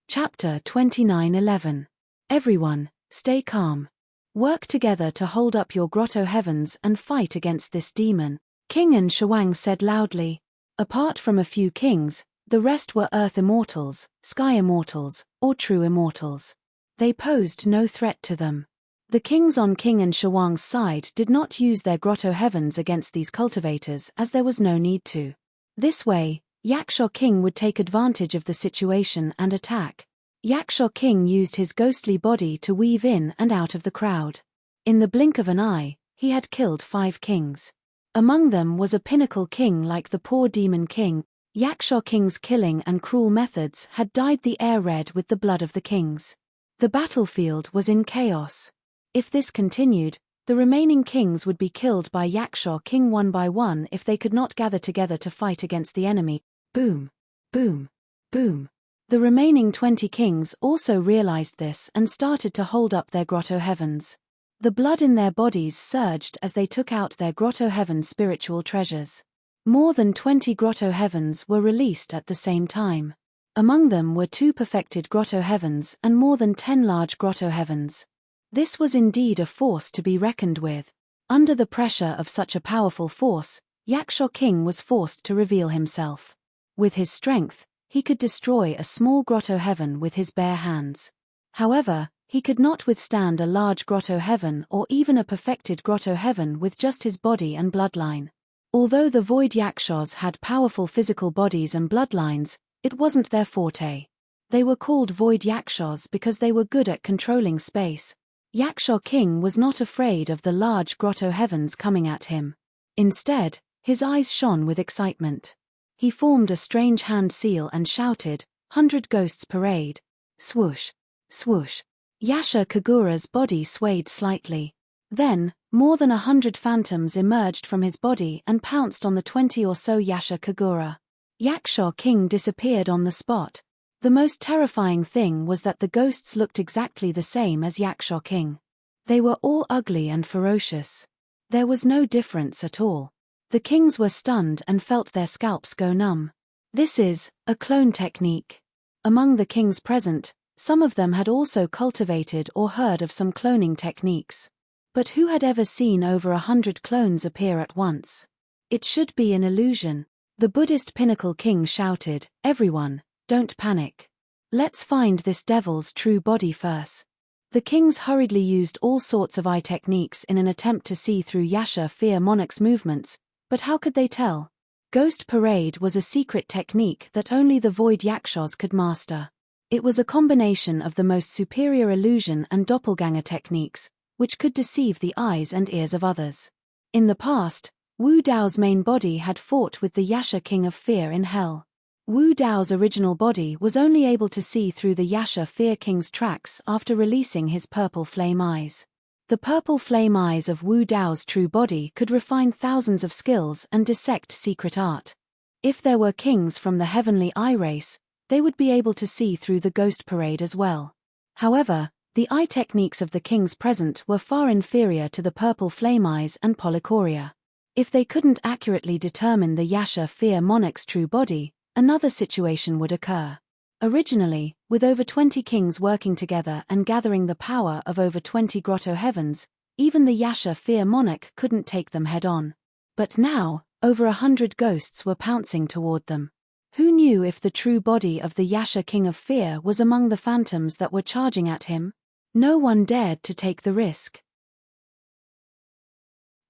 Chapter 29:11. Everyone, stay calm. Work together to hold up your grotto heavens and fight against this demon, King An Shawang said loudly. Apart from a few kings, the rest were earth immortals, sky immortals, or true immortals. They posed no threat to them. The kings on King An Shawang's side did not use their grotto heavens against these cultivators as there was no need to. This way, Yaksha king would take advantage of the situation and attack. Yaksha king used his ghostly body to weave in and out of the crowd. In the blink of an eye, he had killed 5 kings. Among them was a pinnacle king like the poor demon king. Yaksha king's killing and cruel methods had dyed the air red with the blood of the kings. The battlefield was in chaos. If this continued, the remaining kings would be killed by Yaksha king one by one if they could not gather together to fight against the enemy. Boom. Boom. Boom. The remaining 20 kings also realized this and started to hold up their grotto heavens. The blood in their bodies surged as they took out their grotto heaven spiritual treasures. More than 20 grotto heavens were released at the same time. Among them were 2 perfected grotto heavens and more than 10 large grotto heavens. This was indeed a force to be reckoned with. Under the pressure of such a powerful force, Yaksha king was forced to reveal himself. With his strength, he could destroy a small grotto heaven with his bare hands. However, he could not withstand a large grotto heaven or even a perfected grotto heaven with just his body and bloodline. Although the Void Yakshas had powerful physical bodies and bloodlines, it wasn't their forte. They were called Void Yakshas because they were good at controlling space. Yaksha king was not afraid of the large grotto heavens coming at him. Instead, his eyes shone with excitement. He formed a strange hand seal and shouted, "100 ghosts parade." Swoosh. Swoosh. Yasha Kagura's body swayed slightly. Then, more than 100 phantoms emerged from his body and pounced on the 20 or so Yasha Kagura. Yaksha king disappeared on the spot. The most terrifying thing was that the ghosts looked exactly the same as Yaksha king. They were all ugly and ferocious. There was no difference at all. The kings were stunned and felt their scalps go numb. This is a clone technique. Among the kings present, some of them had also cultivated or heard of some cloning techniques. But who had ever seen over 100 clones appear at once? It should be an illusion. The Buddhist pinnacle king shouted, "Everyone, don't panic. Let's find this devil's true body first." The kings hurriedly used all sorts of eye techniques in an attempt to see through Yasha fear monarch's movements, but how could they tell? Ghost Parade was a secret technique that only the Void Yakshas could master. It was a combination of the most superior illusion and doppelganger techniques, which could deceive the eyes and ears of others. In the past, Wu Dao's main body had fought with the Yasha King of Fear in Hell. Wu Dao's original body was only able to see through the Yasha Fear King's tracks after releasing his purple flame eyes. The purple flame eyes of Wu Dao's true body could refine thousands of skills and dissect secret art. If there were kings from the heavenly eye race, they would be able to see through the Ghost Parade as well. However, the eye techniques of the kings present were far inferior to the purple flame eyes and polychoria. If they couldn't accurately determine the Yasha fear monarch's true body, another situation would occur. Originally, with over 20 kings working together and gathering the power of over 20 grotto heavens, even the Yasha fear monarch couldn't take them head-on. But now, over 100 ghosts were pouncing toward them. Who knew if the true body of the Yasha king of fear was among the phantoms that were charging at him? No one dared to take the risk.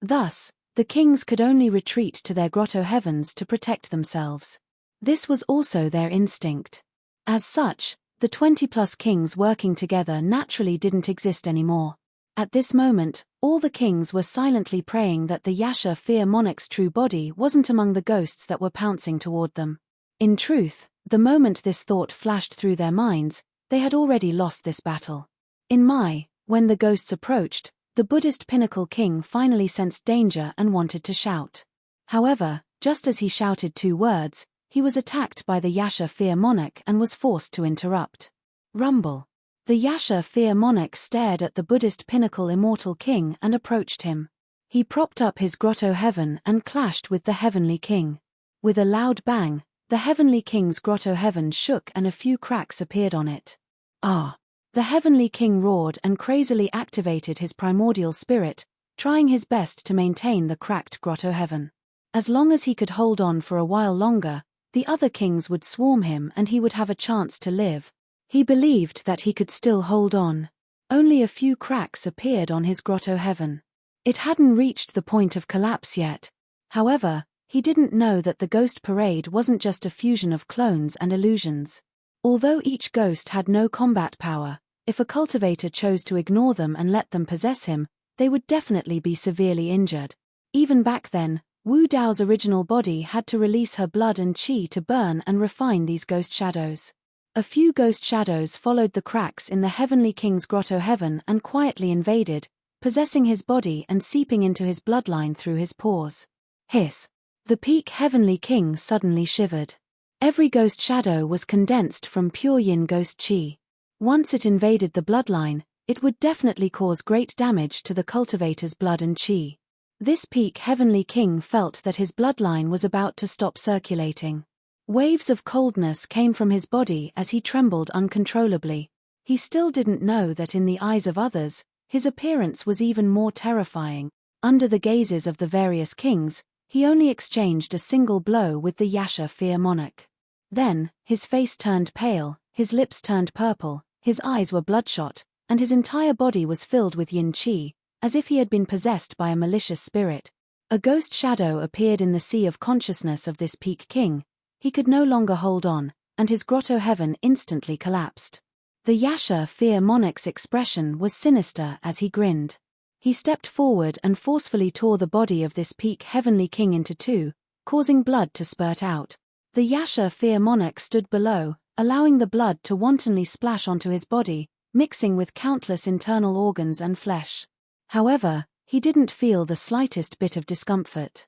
Thus, the kings could only retreat to their grotto heavens to protect themselves. This was also their instinct. As such, the 20-plus kings working together naturally didn't exist anymore. At this moment, all the kings were silently praying that the Yasha fear monarch's true body wasn't among the ghosts that were pouncing toward them. In truth, the moment this thought flashed through their minds, they had already lost this battle. In Mai, when the ghosts approached, the Buddhist pinnacle king finally sensed danger and wanted to shout. However, just as he shouted 2 words, he was attacked by the Yasha fear monarch and was forced to interrupt. Rumble. The Yasha fear monarch stared at the Buddhist pinnacle Immortal king and approached him. He propped up his grotto heaven and clashed with the heavenly king. With a loud bang, the heavenly king's grotto heaven shook and a few cracks appeared on it. Ah! The heavenly king roared and crazily activated his primordial spirit, trying his best to maintain the cracked grotto heaven. As long as he could hold on for a while longer, the other kings would swarm him and he would have a chance to live. He believed that he could still hold on. Only a few cracks appeared on his grotto heaven. It hadn't reached the point of collapse yet. However, he didn't know that the ghost parade wasn't just a fusion of clones and illusions. Although each ghost had no combat power, if a cultivator chose to ignore them and let them possess him, they would definitely be severely injured. Even back then, Wu Dao's original body had to release her blood and qi to burn and refine these ghost shadows. A few ghost shadows followed the cracks in the heavenly king's grotto heaven and quietly invaded, possessing his body and seeping into his bloodline through his pores. Hiss! The peak heavenly king suddenly shivered. Every ghost shadow was condensed from pure yin ghost qi. Once it invaded the bloodline, it would definitely cause great damage to the cultivator's blood and qi. This peak heavenly king felt that his bloodline was about to stop circulating. Waves of coldness came from his body as he trembled uncontrollably. He still didn't know that in the eyes of others, his appearance was even more terrifying. Under the gazes of the various kings, he only exchanged a single blow with the Yasha fear monarch. Then, his face turned pale, his lips turned purple, his eyes were bloodshot, and his entire body was filled with yin qi, as if he had been possessed by a malicious spirit. A ghost shadow appeared in the sea of consciousness of this peak king. He could no longer hold on, and his grotto heaven instantly collapsed. The Yasha fear monarch's expression was sinister as he grinned. He stepped forward and forcefully tore the body of this peak heavenly king into 2, causing blood to spurt out. The Yasha fear monarch stood below, allowing the blood to wantonly splash onto his body, mixing with countless internal organs and flesh. However, he didn't feel the slightest bit of discomfort.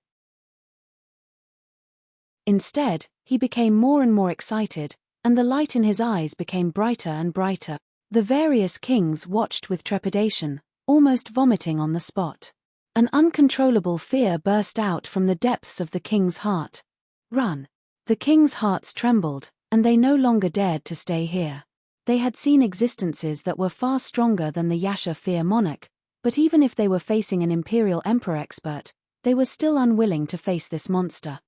Instead, he became more and more excited, and the light in his eyes became brighter and brighter. The various kings watched with trepidation, almost vomiting on the spot. An uncontrollable fear burst out from the depths of the king's heart. Run! The king's hearts trembled, and they no longer dared to stay here. They had seen existences that were far stronger than the Yasha fear monarch, but even if they were facing an imperial emperor expert, they were still unwilling to face this monster.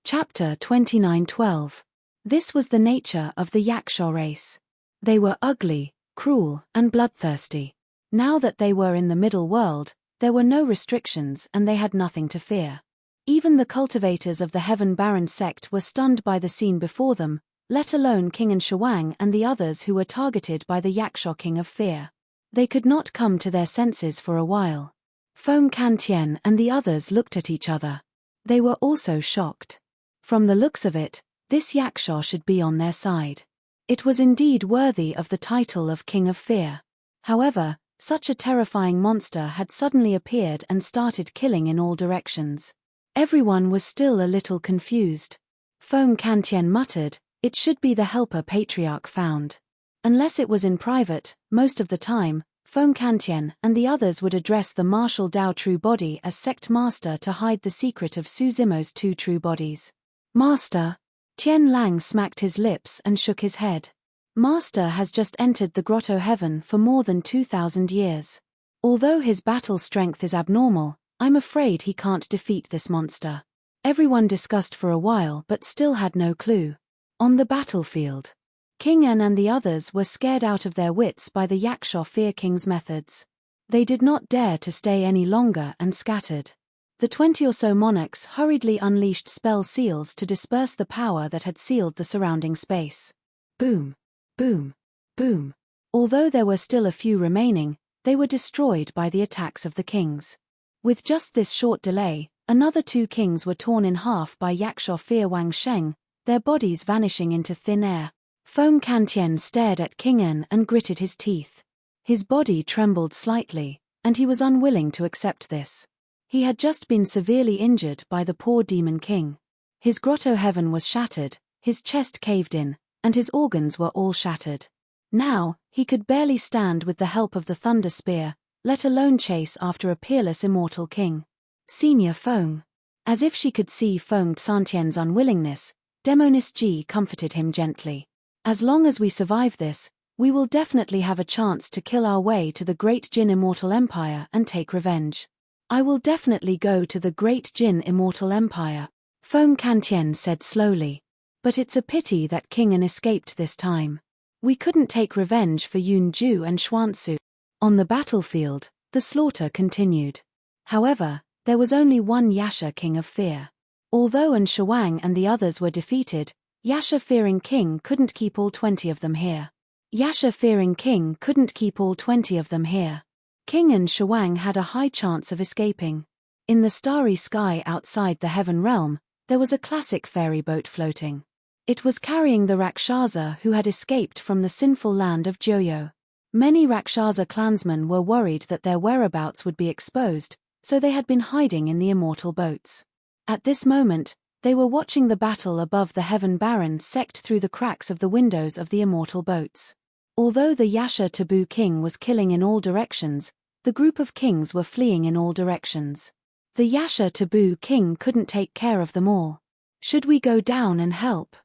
Chapter 29:12. This was the nature of the Yaksha race. They were ugly, cruel, and bloodthirsty. Now that they were in the middle world, there were no restrictions and they had nothing to fear. Even the cultivators of the Heaven Baron sect were stunned by the scene before them, let alone King and Shuang and the others who were targeted by the Yaksha King of Fear. They could not come to their senses for a while. Feng Kantian and the others looked at each other. They were also shocked. From the looks of it, this Yaksha should be on their side. It was indeed worthy of the title of King of Fear. However, such a terrifying monster had suddenly appeared and started killing in all directions. Everyone was still a little confused. Feng Kantian muttered, "It should be the helper Patriarch found." Unless it was in private, most of the time, Feng Kantian and the others would address the martial Dao true body as sect master to hide the secret of Su Zimo's two true bodies. Master. Tian Lang smacked his lips and shook his head. Master has just entered the grotto heaven for more than 2,000 years. Although his battle strength is abnormal, I'm afraid he can't defeat this monster. Everyone discussed for a while but still had no clue. On the battlefield, King En and the others were scared out of their wits by the Yaksha Fear King's methods. They did not dare to stay any longer and scattered. The 20 or so monarchs hurriedly unleashed spell seals to disperse the power that had sealed the surrounding space. Boom, boom, boom. Although there were still a few remaining, they were destroyed by the attacks of the kings. With just this short delay, another 2 kings were torn in half by Yaksha Fear Wang Sheng, their bodies vanishing into thin air. Feng Kantian stared at King En and gritted his teeth. His body trembled slightly, and he was unwilling to accept this. He had just been severely injured by the poor demon king. His grotto heaven was shattered, his chest caved in, and his organs were all shattered. Now, he could barely stand with the help of the thunder spear, let alone chase after a peerless immortal king. Senior Feng. As if she could see Feng Xantian's unwillingness, Demonis Ji comforted him gently. As long as we survive this, we will definitely have a chance to kill our way to the Great Jin Immortal Empire and take revenge. I will definitely go to the Great Jin Immortal Empire, Feng Kantian said slowly. But it's a pity that King En escaped this time. We couldn't take revenge for Yun Ju and Xuansu. On the battlefield, the slaughter continued. However, there was only one Yasha King of Fear. Although An Shuang and the others were defeated, Yasha Fearing King couldn't keep all 20 of them here. Yasha Fearing King couldn't keep all 20 of them here. King An Shuang had a high chance of escaping. In the starry sky outside the heaven realm, there was a classic fairy boat floating. It was carrying the Rakshasa who had escaped from the sinful land of Joyo. Many Rakshasa clansmen were worried that their whereabouts would be exposed, so they had been hiding in the immortal boats. At this moment, they were watching the battle above the heaven baron sect through the cracks of the windows of the immortal boats. Although the Yasha Taboo King was killing in all directions, the group of kings were fleeing in all directions. The Yasha Taboo King couldn't take care of them all. Should we go down and help?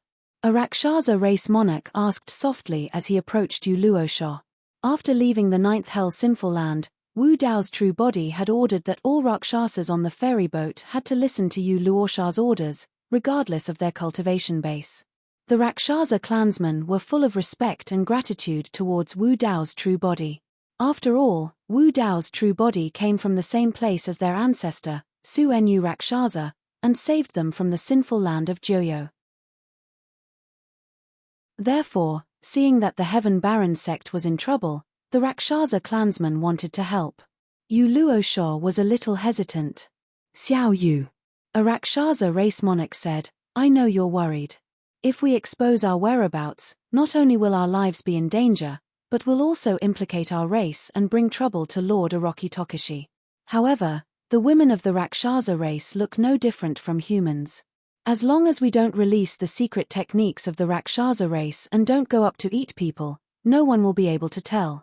A Rakshasa race monarch asked softly as he approached Yu Luosha. After leaving the 9th Hell Sinful Land, Wu Dao's true body had ordered that all Rakshasas on the ferry boat had to listen to Yu Luosha's orders, regardless of their cultivation base. The Rakshasa clansmen were full of respect and gratitude towards Wu Dao's true body. After all, Wu Dao's true body came from the same place as their ancestor, Su Nu Rakshasa, and saved them from the sinful land of Joyo. Therefore, seeing that the Heaven Baron sect was in trouble, the Rakshasa clansmen wanted to help. Yu Luosha was a little hesitant. Xiao Yu. A Rakshasa race monarch said, I know you're worried. If we expose our whereabouts, not only will our lives be in danger, but will also implicate our race and bring trouble to Lord Orochi Tokushi. However, the women of the Rakshasa race look no different from humans. As long as we don't release the secret techniques of the Rakshasa race and don't go up to eat people, no one will be able to tell.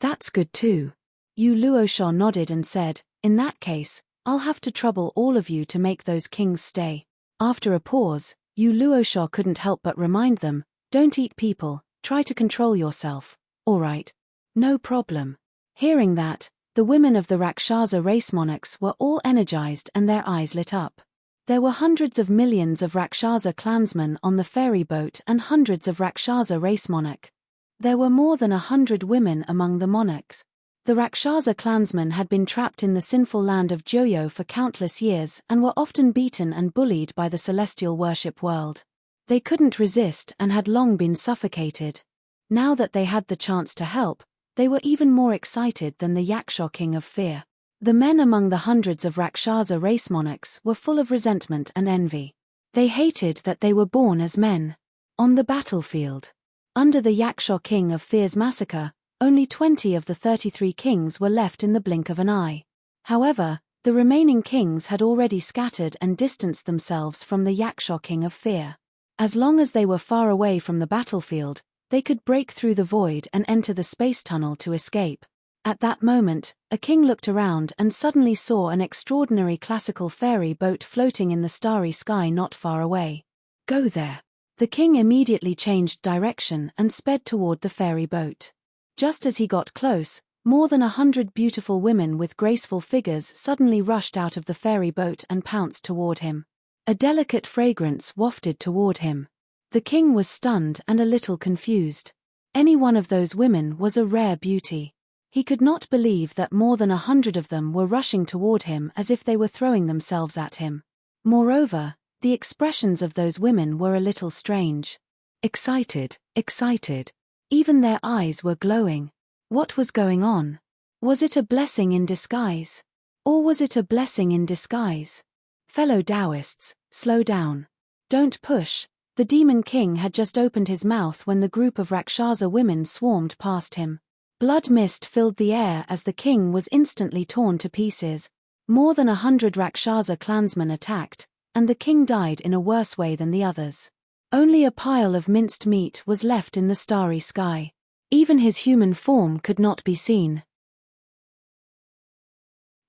That's good too. Yu Luosha nodded and said, in that case, I'll have to trouble all of you to make those kings stay. After a pause, Yu Luosha couldn't help but remind them, don't eat people, try to control yourself. All right. No problem. Hearing that, the women of the Rakshasa race monarchs were all energized and their eyes lit up. There were hundreds of millions of Rakshasa clansmen on the ferry boat and hundreds of Rakshasa race monarch. There were more than 100 women among the monarchs. The Rakshasa clansmen had been trapped in the sinful land of Joyo for countless years and were often beaten and bullied by the celestial worship world. They couldn't resist and had long been suffocated. Now that they had the chance to help, they were even more excited than the Yaksha King of Fear. The men among the hundreds of Rakshasa race monarchs were full of resentment and envy. They hated that they were born as men. On the battlefield, under the Yaksha King of Fear's massacre, only 20 of the 33 kings were left in the blink of an eye. However, the remaining kings had already scattered and distanced themselves from the Yaksha King of Fear. As long as they were far away from the battlefield, they could break through the void and enter the space tunnel to escape. At that moment, a king looked around and suddenly saw an extraordinary classical fairy boat floating in the starry sky not far away. Go there. The king immediately changed direction and sped toward the fairy boat. Just as he got close, more than 100 beautiful women with graceful figures suddenly rushed out of the fairy boat and pounced toward him. A delicate fragrance wafted toward him. The king was stunned and a little confused. Any one of those women was a rare beauty. He could not believe that more than 100 of them were rushing toward him as if they were throwing themselves at him. Moreover, the expressions of those women were a little strange. Excited, excited. Even their eyes were glowing. What was going on? Was it a blessing in disguise? Or was it a blessing in disguise? Fellow Taoists, slow down. Don't push. The demon king had just opened his mouth when the group of Rakshasa women swarmed past him. Blood mist filled the air as the king was instantly torn to pieces. More than 100 Rakshasa clansmen attacked, and the king died in a worse way than the others. Only a pile of minced meat was left in the starry sky. Even his human form could not be seen.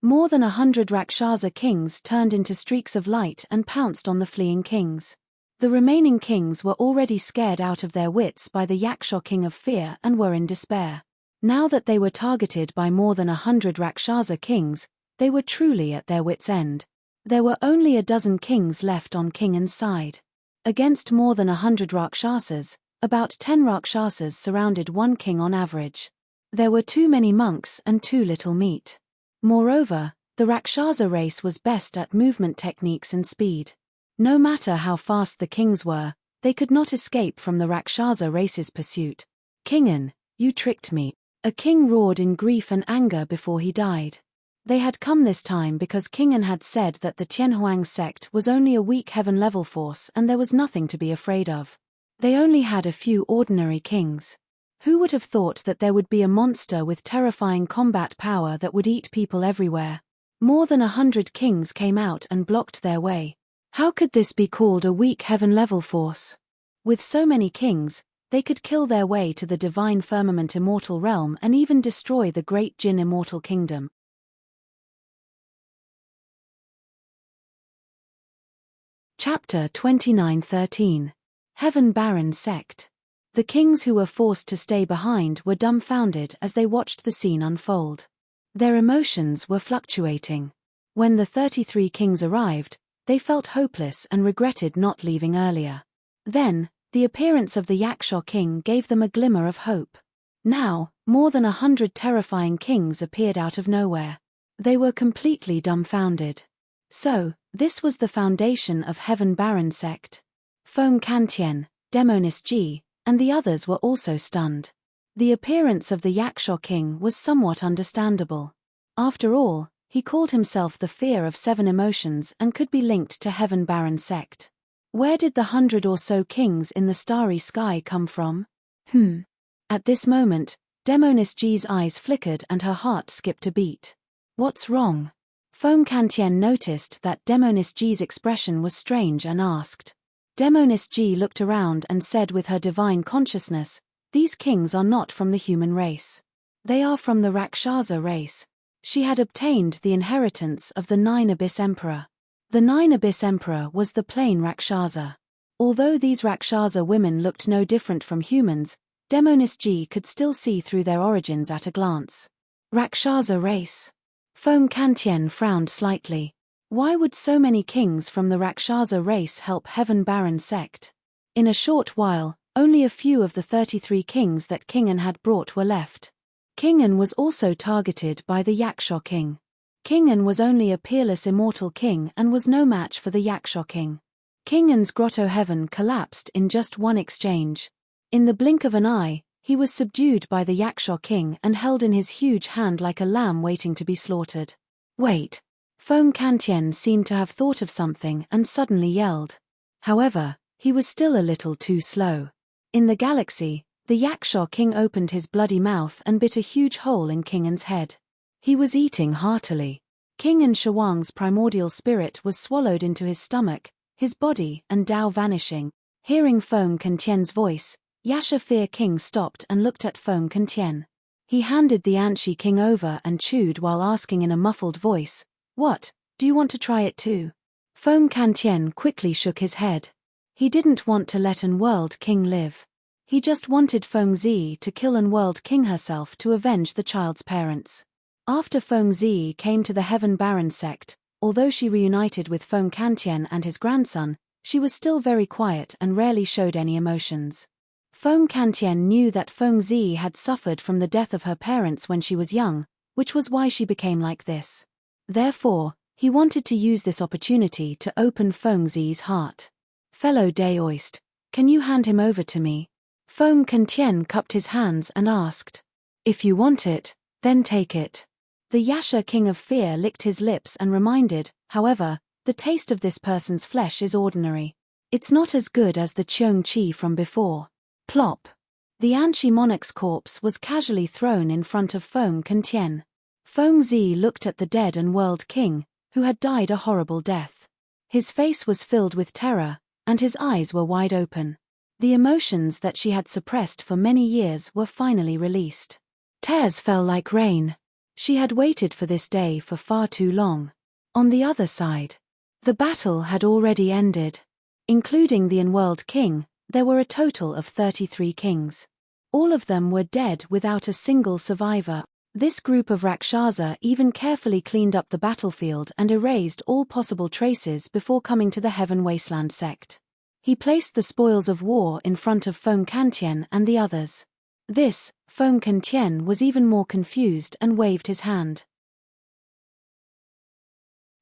More than 100 Rakshasa kings turned into streaks of light and pounced on the fleeing kings. The remaining kings were already scared out of their wits by the Yaksha king of fear and were in despair. Now that they were targeted by more than 100 Rakshasa kings, they were truly at their wits' end. There were only a dozen kings left on Kingan's side. Against more than 100 Rakshasas, about 10 Rakshasas surrounded one king on average. There were too many monks and too little meat. Moreover, the Rakshasa race was best at movement techniques and speed. No matter how fast the kings were, they could not escape from the Rakshasa race's pursuit. Kingan, you tricked me. A king roared in grief and anger before he died. They had come this time because Kingan had said that the Tianhuang sect was only a weak heaven-level force and there was nothing to be afraid of. They only had a few ordinary kings. Who would have thought that there would be a monster with terrifying combat power that would eat people everywhere? More than 100 kings came out and blocked their way. How could this be called a weak heaven-level force? With so many kings, they could kill their way to the divine firmament immortal realm and even destroy the great Jinn immortal kingdom. Chapter 29:13. Heaven Baron Sect. The kings who were forced to stay behind were dumbfounded as they watched the scene unfold. Their emotions were fluctuating. When the 33 kings arrived, they felt hopeless and regretted not leaving earlier. Then, the appearance of the Yaksha king gave them a glimmer of hope. Now, more than 100 terrifying kings appeared out of nowhere. They were completely dumbfounded. So, this was the foundation of Heaven Baron Sect. Feng Kantien, Demonis Ji, and the others were also stunned. The appearance of the Yaksha king was somewhat understandable. After all, he called himself the fear of 7 emotions and could be linked to Heaven Baron Sect. Where did the 100 or so kings in the starry sky come from? At this moment, Demonis Ji's eyes flickered and her heart skipped a beat. What's wrong? Feng Kantien noticed that Demonis Ji's expression was strange and asked. Demonis Ji looked around and said with her divine consciousness, "These kings are not from the human race. They are from the Rakshasa race." She had obtained the inheritance of the 9 Abyss Emperor. The 9 Abyss Emperor was the plain Rakshasa. Although these Rakshasa women looked no different from humans, Demonis Ji could still see through their origins at a glance. Rakshasa race. Feng Kantien frowned slightly. Why would so many kings from the Rakshasa race help Heaven Baron Sect? In a short while, only a few of the 33 kings that Kingan had brought were left. Kingan was also targeted by the Yaksha king. Kingan was only a peerless immortal king and was no match for the Yaksha king. Kingan's grotto heaven collapsed in just one exchange. In the blink of an eye, he was subdued by the Yaksha king and held in his huge hand like a lamb waiting to be slaughtered. Wait! Feng Kantien seemed to have thought of something and suddenly yelled. However, he was still a little too slow. In the galaxy, the Yaksha king opened his bloody mouth and bit a huge hole in Kingan's head. He was eating heartily. Kingan Shawang's primordial spirit was swallowed into his stomach, his body and Tao vanishing. Hearing Feng Kantien's voice, Yasha Fear King stopped and looked at Feng Kantien. He handed the Anshi king over and chewed while asking in a muffled voice, "What, do you want to try it too?" Feng Kantien quickly shook his head. He didn't want to let an world king live. He just wanted Feng Zi to kill an world king herself to avenge the child's parents. After Feng Zi came to the Heaven Baron sect, although she reunited with Feng Kantien and his grandson, she was still very quiet and rarely showed any emotions. Feng Kantien knew that Feng Zi had suffered from the death of her parents when she was young, which was why she became like this. Therefore, he wanted to use this opportunity to open Feng Zi's heart. "Fellow Daoist, can you hand him over to me?" Feng Kantien cupped his hands and asked. "If you want it, then take it." The Yasha king of fear licked his lips and reminded, however, the taste of this person's flesh is ordinary. It's not as good as the Cheong Chi from before. Plop. The Anshi monarch's corpse was casually thrown in front of Feng Kantien. Feng Zi looked at the dead and world king, who had died a horrible death. His face was filled with terror, and his eyes were wide open. The emotions that she had suppressed for many years were finally released. Tears fell like rain. She had waited for this day for far too long. On the other side, the battle had already ended. Including the Unworld King, there were a total of 33 kings. All of them were dead without a single survivor. This group of Rakshasa even carefully cleaned up the battlefield and erased all possible traces before coming to the Heaven Wasteland sect. He placed the spoils of war in front of Feng Kantien and the others. This, Feng Kantien was even more confused and waved his hand.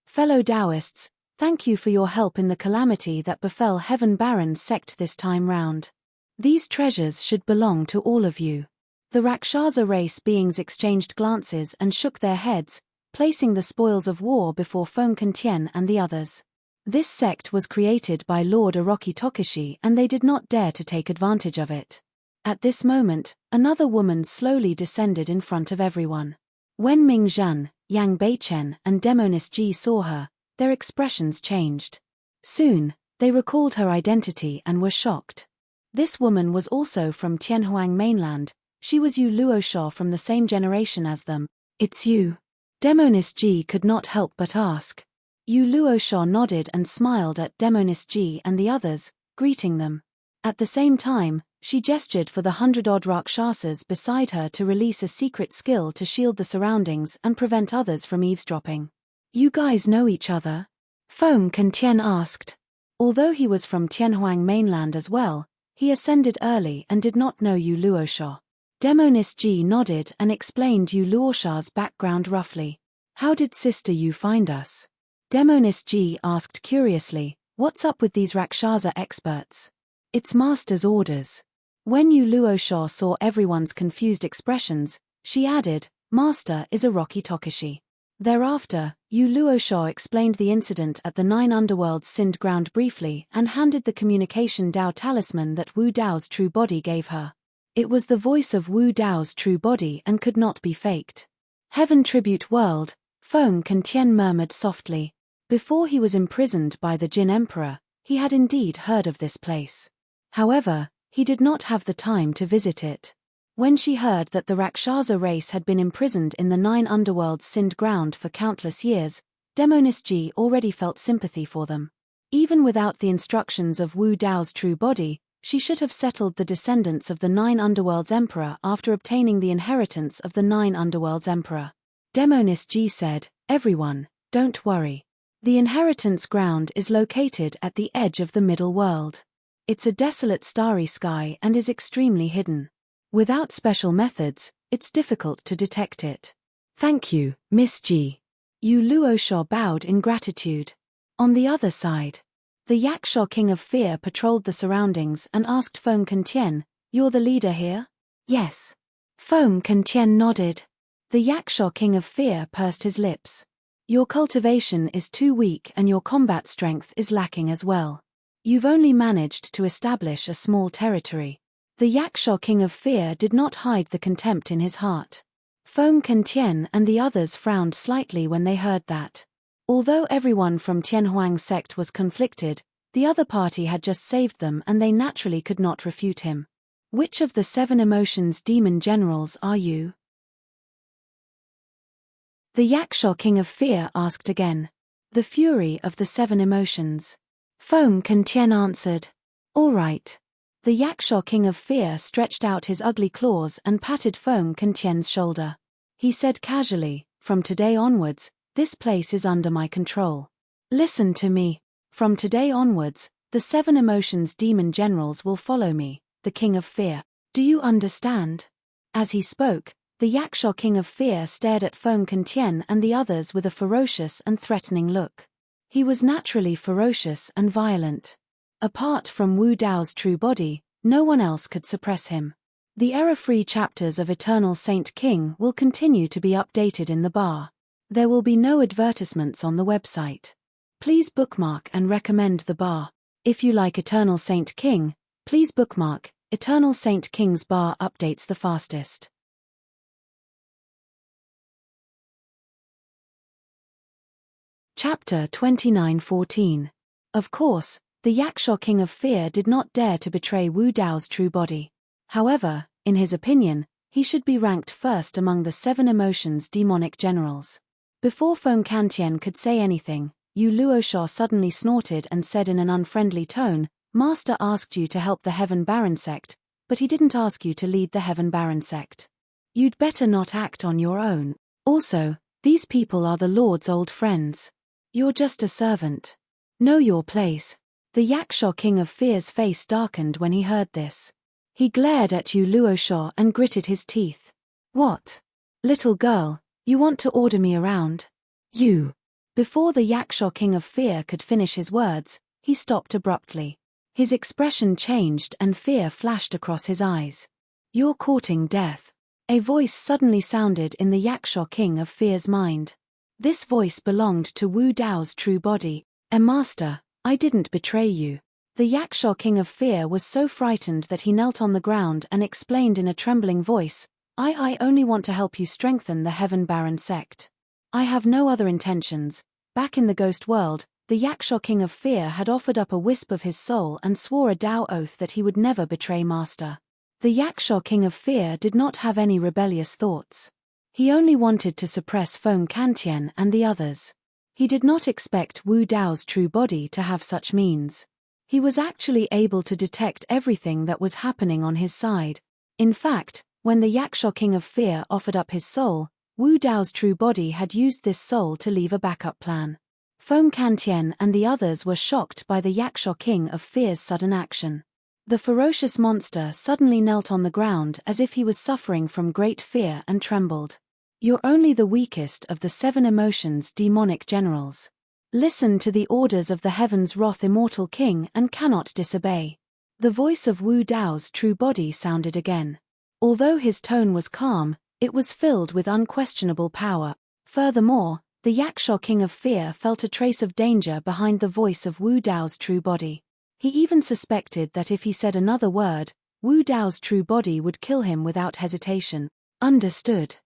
"Fellow Taoists, thank you for your help in the calamity that befell Heaven Baron sect this time round. These treasures should belong to all of you." The Rakshasa race beings exchanged glances and shook their heads, placing the spoils of war before Feng Kantien and the others. This sect was created by Lord Orochi Tokushi and they did not dare to take advantage of it. At this moment, another woman slowly descended in front of everyone. When Ming Zhan, Yang Beichen and Demonis Ji saw her, their expressions changed. Soon, they recalled her identity and were shocked. This woman was also from Tianhuang mainland. She was Yu Luosha from the same generation as them. "It's you." Demonis Ji could not help but ask. Yu Luosha nodded and smiled at Demonis Ji and the others, greeting them. At the same time, she gestured for the 100-odd Rakshasas beside her to release a secret skill to shield the surroundings and prevent others from eavesdropping. "You guys know each other?" Feng Kantien asked. Although he was from Tianhuang mainland as well, he ascended early and did not know Yu Luosha. Demonis Ji nodded and explained Yu Luosha's background roughly. "How did Sister Yu find us?" Demonis Ji asked curiously, "What's up with these Rakshasa experts?" "It's Master's orders." When Yu Luosha saw everyone's confused expressions, she added, "Master is Orochi Tokushi." Thereafter, Yu Luosha explained the incident at the 9 Underworlds Sind ground briefly and handed the communication Dao talisman that Wu Dao's true body gave her. It was the voice of Wu Dao's true body and could not be faked. "Heaven Tribute World," Feng Kantien murmured softly. Before he was imprisoned by the Jin Emperor, he had indeed heard of this place. However, he did not have the time to visit it. When she heard that the Rakshasa race had been imprisoned in the 9 Underworlds Sind ground for countless years, Demonis Ji already felt sympathy for them. Even without the instructions of Wu Dao's true body, she should have settled the descendants of the 9 Underworlds Emperor after obtaining the inheritance of the 9 Underworlds Emperor. Demonis Ji said, "Everyone, don't worry. The inheritance ground is located at the edge of the middle world. It's a desolate starry sky and is extremely hidden. Without special methods, it's difficult to detect it." "Thank you, Miss Ji." Yu Luosha bowed in gratitude. On the other side, the Yaksha King of Fear patrolled the surroundings and asked Feng Kantien, "You're the leader here?" "Yes." Feng Kantien nodded. The Yaksha King of Fear pursed his lips. "Your cultivation is too weak and your combat strength is lacking as well. You've only managed to establish a small territory." The Yaksha King of Fear did not hide the contempt in his heart. Feng Kantien and the others frowned slightly when they heard that. Although everyone from Tianhuang sect was conflicted, the other party had just saved them and they naturally could not refute him. "Which of the 7 emotions demon generals are you?" The Yaksha king of fear asked again. The fury of the 7 emotions. Feng Kentian answered. All right. The Yaksha king of fear stretched out his ugly claws and patted Feng Kentian's shoulder. He said casually, from today onwards, this place is under my control. Listen to me. From today onwards, the 7 emotions demon generals will follow me, the king of fear. Do you understand? As he spoke, the Yaksha king of fear stared at Feng Kentian and the others with a ferocious and threatening look. He was naturally ferocious and violent. Apart from Wu Dao's true body, no one else could suppress him. The error-free chapters of Eternal Saint King will continue to be updated in the bar. There will be no advertisements on the website. Please bookmark and recommend the bar. If you like Eternal Saint King, please bookmark. Eternal Saint King's bar updates the fastest. Chapter 29:14. Of course, the Yaksha king of fear did not dare to betray Wu Dao's true body. However, in his opinion, he should be ranked first among the 7 emotions demonic generals. Before Feng Kentian could say anything, Yu Luosha suddenly snorted and said in an unfriendly tone, Master asked you to help the Heaven Baron sect, but he didn't ask you to lead the Heaven Baron sect. You'd better not act on your own. Also, these people are the Lord's old friends. You're just a servant. Know your place. The Yaksha king of fear's face darkened when he heard this. He glared at Yu Luosha and gritted his teeth. What? Little girl, you want to order me around? You. Before the Yaksha king of fear could finish his words, he stopped abruptly. His expression changed and fear flashed across his eyes. You're courting death. A voice suddenly sounded in the Yaksha king of fear's mind. This voice belonged to Wu Dao's true body. Master, I didn't betray you. The Yaksha king of fear was so frightened that he knelt on the ground and explained in a trembling voice, I only want to help you strengthen the Heaven Baron sect. I have no other intentions. Back in the ghost world, the Yaksha king of fear had offered up a wisp of his soul and swore a Dao oath that he would never betray Master. The Yaksha king of fear did not have any rebellious thoughts. He only wanted to suppress Feng Kentian and the others. He did not expect Wu Dao's true body to have such means. He was actually able to detect everything that was happening on his side. In fact, when the Yaksha king of fear offered up his soul, Wu Dao's true body had used this soul to leave a backup plan. Feng Kentian and the others were shocked by the Yaksha king of fear's sudden action. The ferocious monster suddenly knelt on the ground as if he was suffering from great fear and trembled. You're only the weakest of the 7 emotions demonic generals. Listen to the orders of the heaven's wrath immortal king and cannot disobey. The voice of Wu Dao's true body sounded again. Although his tone was calm, it was filled with unquestionable power. Furthermore, the Yaksha king of fear felt a trace of danger behind the voice of Wu Dao's true body. He even suspected that if he said another word, Wu Dao's true body would kill him without hesitation. Understood.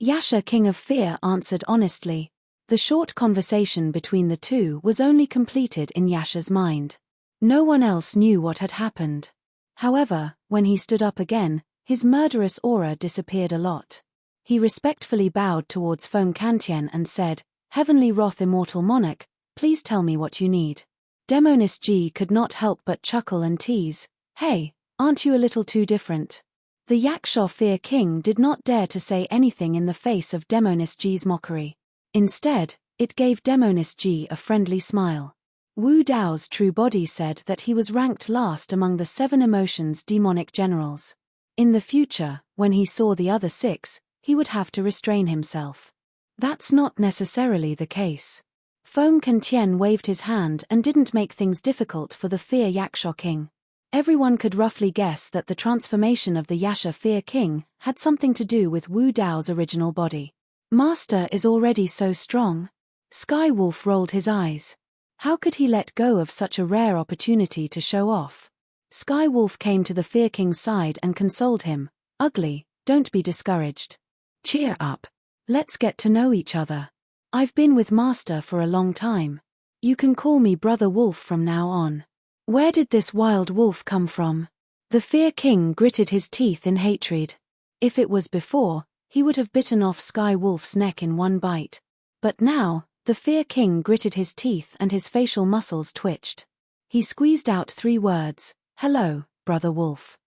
Yaksha king of fear answered honestly. The short conversation between the two was only completed in Yaksha's mind. No one else knew what had happened. However, when he stood up again, his murderous aura disappeared a lot. He respectfully bowed towards Feng Kentian and said, Heavenly Wrath Immortal Monarch, please tell me what you need. Demonis G could not help but chuckle and tease, Hey, aren't you a little too different? The Yaksha Fear King did not dare to say anything in the face of Demonis G's mockery. Instead, it gave Demonis G a friendly smile. Wu Dao's true body said that he was ranked last among the 7 emotions demonic generals. In the future, when he saw the other 6, he would have to restrain himself. That's not necessarily the case. Feng Kentian waved his hand and didn't make things difficult for the Fear Yaksha King. Everyone could roughly guess that the transformation of the Yaksha Fear King had something to do with Wu Dao's original body. Master is already so strong. Sky Wolf rolled his eyes. How could he let go of such a rare opportunity to show off? Sky Wolf came to the Fear King's side and consoled him. Ugly, don't be discouraged. Cheer up. Let's get to know each other. I've been with Master for a long time. You can call me Brother Wolf from now on. Where did this wild wolf come from? The Fear King gritted his teeth in hatred. If it was before, he would have bitten off Sky Wolf's neck in one bite. But now, the Fear King gritted his teeth and his facial muscles twitched. He squeezed out 3 words, "Hello, Brother Wolf."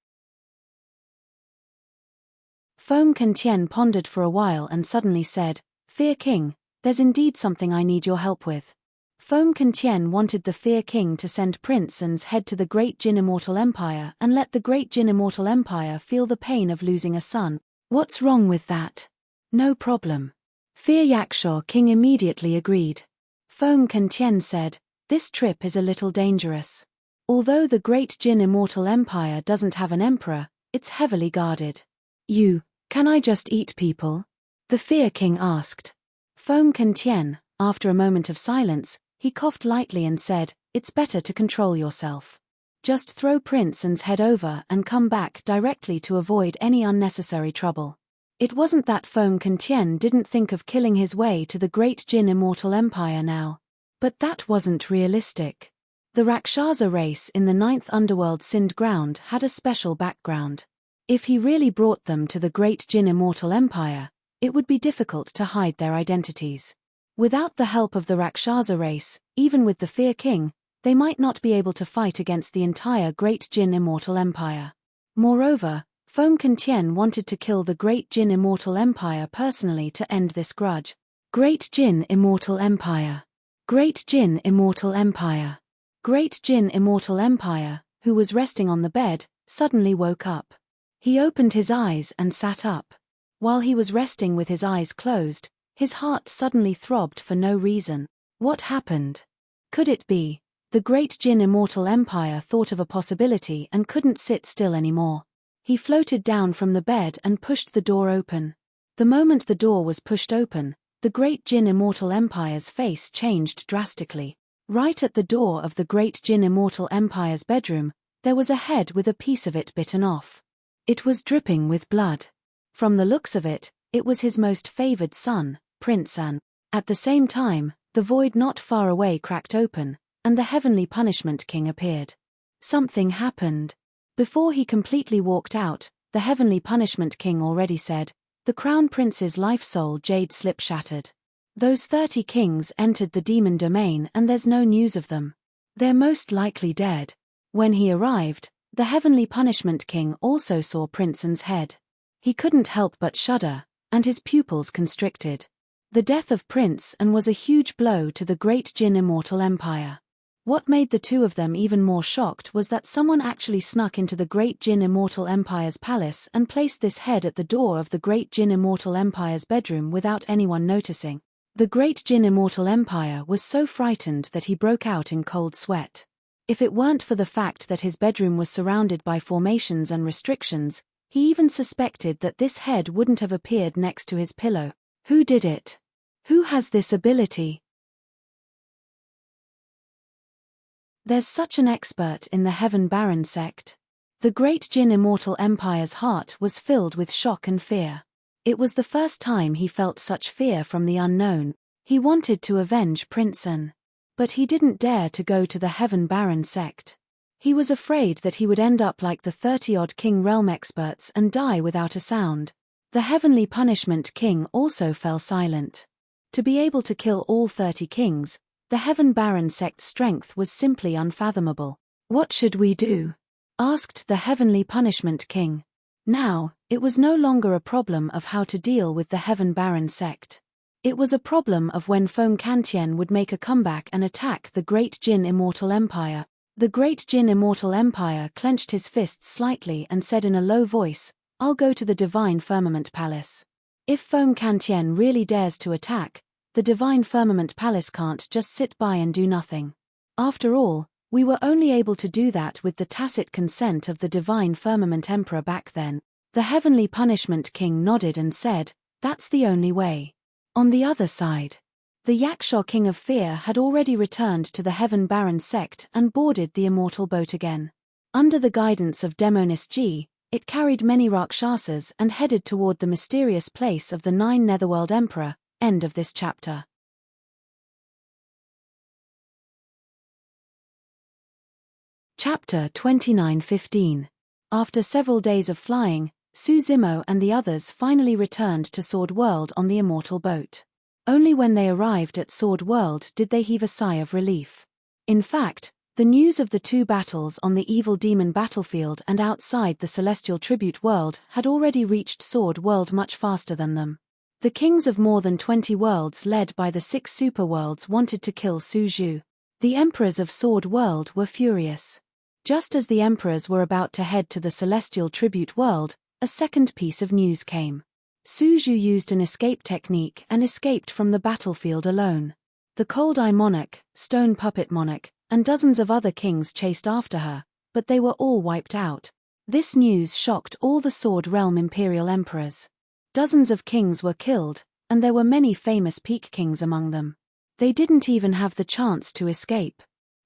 Foam Kantien pondered for a while and suddenly said, "Fear King, there's indeed something I need your help with." Foam Kantien wanted the Fear King to send Prince An's head to the Great Jin Immortal Empire and let the Great Jin Immortal Empire feel the pain of losing a son. "What's wrong with that?" "No problem." Fear Yakshaw King immediately agreed. Foam Kantien said, "This trip is a little dangerous. Although the Great Jin Immortal Empire doesn't have an emperor, it's heavily guarded." Can I just eat people?" the Fear King asked. Foam Kantien, after a moment of silence, he coughed lightly and said, "It's better to control yourself. Just throw Prince An's head over and come back directly to avoid any unnecessary trouble." It wasn't that Foam Kantien didn't think of killing his way to the Great Jin Immortal Empire now. But that wasn't realistic. The Rakshasa race in the 9th Underworld Sind Ground had a special background. If he really brought them to the Great Jin Immortal Empire, it would be difficult to hide their identities. Without the help of the Rakshasa race, even with the Fear King, they might not be able to fight against the entire Great Jin Immortal Empire. Moreover, Foam Kantien wanted to kill the Great Jin Immortal Empire personally to end this grudge. Great Jin Immortal Empire. Great Jin Immortal Empire. Great Jin Immortal Empire, who was resting on the bed, suddenly woke up. He opened his eyes and sat up. While he was resting with his eyes closed, his heart suddenly throbbed for no reason. What happened? Could it be? The Great Jin Immortal Empire thought of a possibility and couldn't sit still anymore. He floated down from the bed and pushed the door open. The moment the door was pushed open, the Great Jin Immortal Empire's face changed drastically. Right at the door of the Great Jin Immortal Empire's bedroom, there was a head with a piece of it bitten off. It was dripping with blood. From the looks of it, it was his most favored son, Prince An. At the same time, the void not far away cracked open, and the Heavenly Punishment King appeared. Something happened. Before he completely walked out, the Heavenly Punishment King already said, "The Crown Prince's life soul jade slip shattered. Those 30 kings entered the demon domain and there's no news of them. They're most likely dead." When he arrived, the Heavenly Punishment King also saw Prince An's head. He couldn't help but shudder, and his pupils constricted. The death of Prince An was a huge blow to the Great Jin Immortal Empire. What made the two of them even more shocked was that someone actually snuck into the Great Jin Immortal Empire's palace and placed this head at the door of the Great Jin Immortal Empire's bedroom without anyone noticing. The Great Jin Immortal Empire was so frightened that he broke out in cold sweat. If it weren't for the fact that his bedroom was surrounded by formations and restrictions, he even suspected that this head wouldn't have appeared next to his pillow. Who did it? Who has this ability? There's such an expert in the Heaven Baron sect. The Great Jin Immortal Empire's heart was filled with shock and fear. It was the first time he felt such fear from the unknown. He wanted to avenge Prince An. But he didn't dare to go to the Heaven Baron sect. He was afraid that he would end up like the 30-odd King Realm experts and die without a sound. The Heavenly Punishment King also fell silent. To be able to kill all 30 kings, the Heaven Baron sect's strength was simply unfathomable. "What should we do?" asked the Heavenly Punishment King. Now, it was no longer a problem of how to deal with the Heaven Baron sect. It was a problem of when Foam Kantien would make a comeback and attack the Great Jin Immortal Empire. The Great Jin Immortal Empire clenched his fists slightly and said in a low voice, "I'll go to the Divine Firmament Palace." If Foam Kantien really dares to attack, the Divine Firmament Palace can't just sit by and do nothing. After all, we were only able to do that with the tacit consent of the Divine Firmament Emperor back then. The Heavenly Punishment King nodded and said, "That's the only way." On the other side, the Yakshaw King of Fear had already returned to the Heaven Baron sect and boarded the immortal boat again. Under the guidance of Demonist G, it carried many Rakshasas and headed toward the mysterious place of the 9 Netherworld Emperor. End of this chapter. Chapter 29:15. After several days of flying, Suzimo and the others finally returned to Sword World on the Immortal boat. Only when they arrived at Sword World did they heave a sigh of relief. In fact, the news of the two battles on the evil demon battlefield and outside the celestial tribute world had already reached Sword World much faster than them. The kings of more than 20 worlds led by the 6 superworlds wanted to kill Suju. The emperors of Sword World were furious. Just as the emperors were about to head to the celestial tribute world, a second piece of news came. Suju used an escape technique and escaped from the battlefield alone. The Cold Eye Monarch, Stone Puppet Monarch, and dozens of other kings chased after her, but they were all wiped out. This news shocked all the Sword Realm Imperial Emperors. Dozens of kings were killed, and there were many famous peak kings among them. They didn't even have the chance to escape.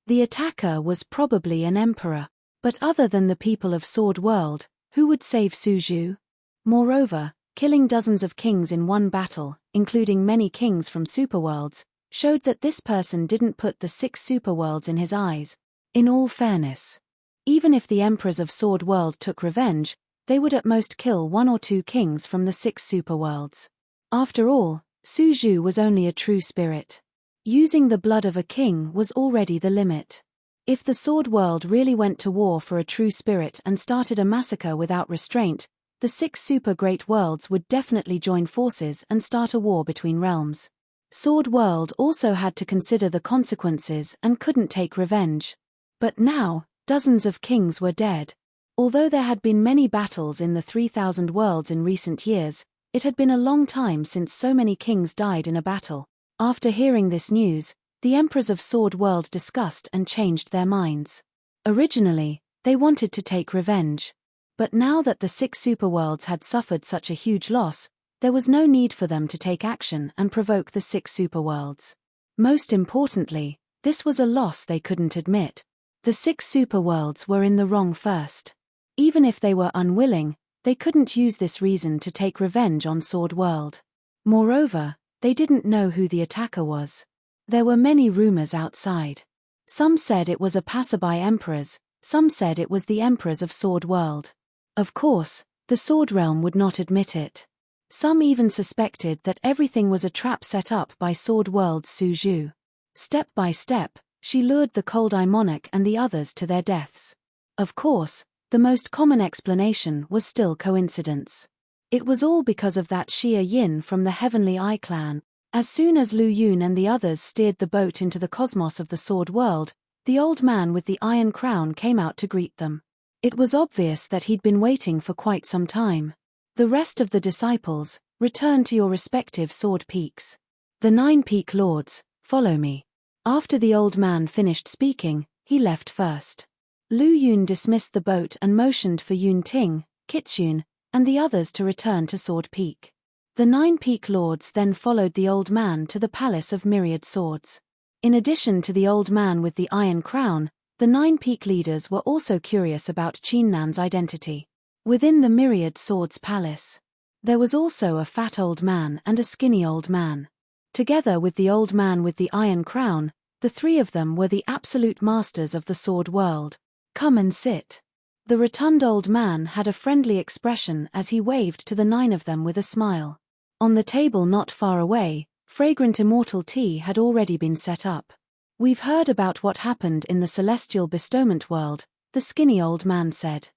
The attacker was probably an emperor, but other than the people of Sword World, who would save Suju? Moreover, killing dozens of kings in one battle, including many kings from superworlds, showed that this person didn't put the 6 superworlds in his eyes. In all fairness, even if the emperors of Sword World took revenge, they would at most kill 1 or 2 kings from the 6 superworlds. After all, Suju was only a true spirit. Using the blood of a king was already the limit. If the Sword World really went to war for a true spirit and started a massacre without restraint, the 6 super great worlds would definitely join forces and start a war between realms. Sword World also had to consider the consequences and couldn't take revenge. But now, dozens of kings were dead. Although there had been many battles in the 3,000 worlds in recent years, it had been a long time since so many kings died in a battle. After hearing this news, the emperors of Sword World discussed and changed their minds. Originally, they wanted to take revenge. But now that the 6 superworlds had suffered such a huge loss, there was no need for them to take action and provoke the 6 superworlds. Most importantly, this was a loss they couldn't admit. The 6 superworlds were in the wrong first. Even if they were unwilling, they couldn't use this reason to take revenge on Sword World. Moreover, they didn't know who the attacker was. There were many rumors outside. Some said it was a passerby emperors, some said it was the emperors of Sword World. Of course, the Sword Realm would not admit it. Some even suspected that everything was a trap set up by Sword World's Suju. Step by step, she lured the Cold Eye Monarch and the others to their deaths. Of course, the most common explanation was still coincidence. It was all because of that Xia Yin from the Heavenly Eye clan. As soon as Lu Yun and the others steered the boat into the cosmos of the Sword World, the old man with the iron crown came out to greet them. It was obvious that he'd been waiting for quite some time. The rest of the disciples, return to your respective sword peaks. The 9 peak lords, follow me. After the old man finished speaking, he left first. Lu Yun dismissed the boat and motioned for Yun Ting, Kitsun, and the others to return to Sword Peak. The 9 peak lords then followed the old man to the Palace of Myriad Swords. In addition to the old man with the iron crown, the 9 peak leaders were also curious about Qinnan's identity. Within the Myriad Swords Palace, there was also a fat old man and a skinny old man. Together with the old man with the iron crown, the 3 of them were the absolute masters of the Sword World. Come and sit. The rotund old man had a friendly expression as he waved to the 9 of them with a smile. On the table not far away, fragrant immortal tea had already been set up. We've heard about what happened in the celestial bestowment world, the skinny old man said.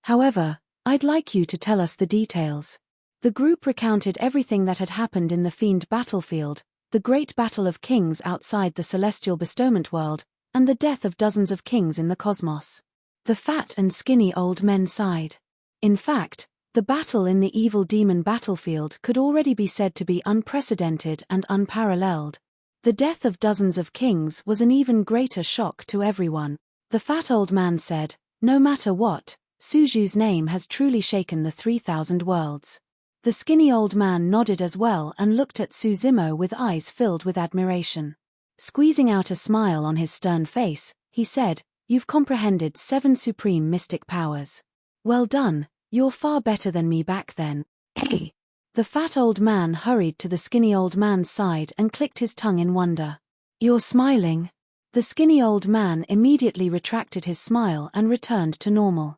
However, I'd like you to tell us the details. The group recounted everything that had happened in the Fiend battlefield, the great battle of kings outside the celestial bestowment world, and the death of dozens of kings in the cosmos. The fat and skinny old men sighed. In fact, the battle in the evil demon battlefield could already be said to be unprecedented and unparalleled. The death of dozens of kings was an even greater shock to everyone. The fat old man said, no matter what, Suju's name has truly shaken the 3,000 worlds. The skinny old man nodded as well and looked at Suzimo with eyes filled with admiration. Squeezing out a smile on his stern face, he said, you've comprehended 7 supreme mystic powers. Well done, you're far better than me back then. Hey! The fat old man hurried to the skinny old man's side and clicked his tongue in wonder. You're smiling? The skinny old man immediately retracted his smile and returned to normal.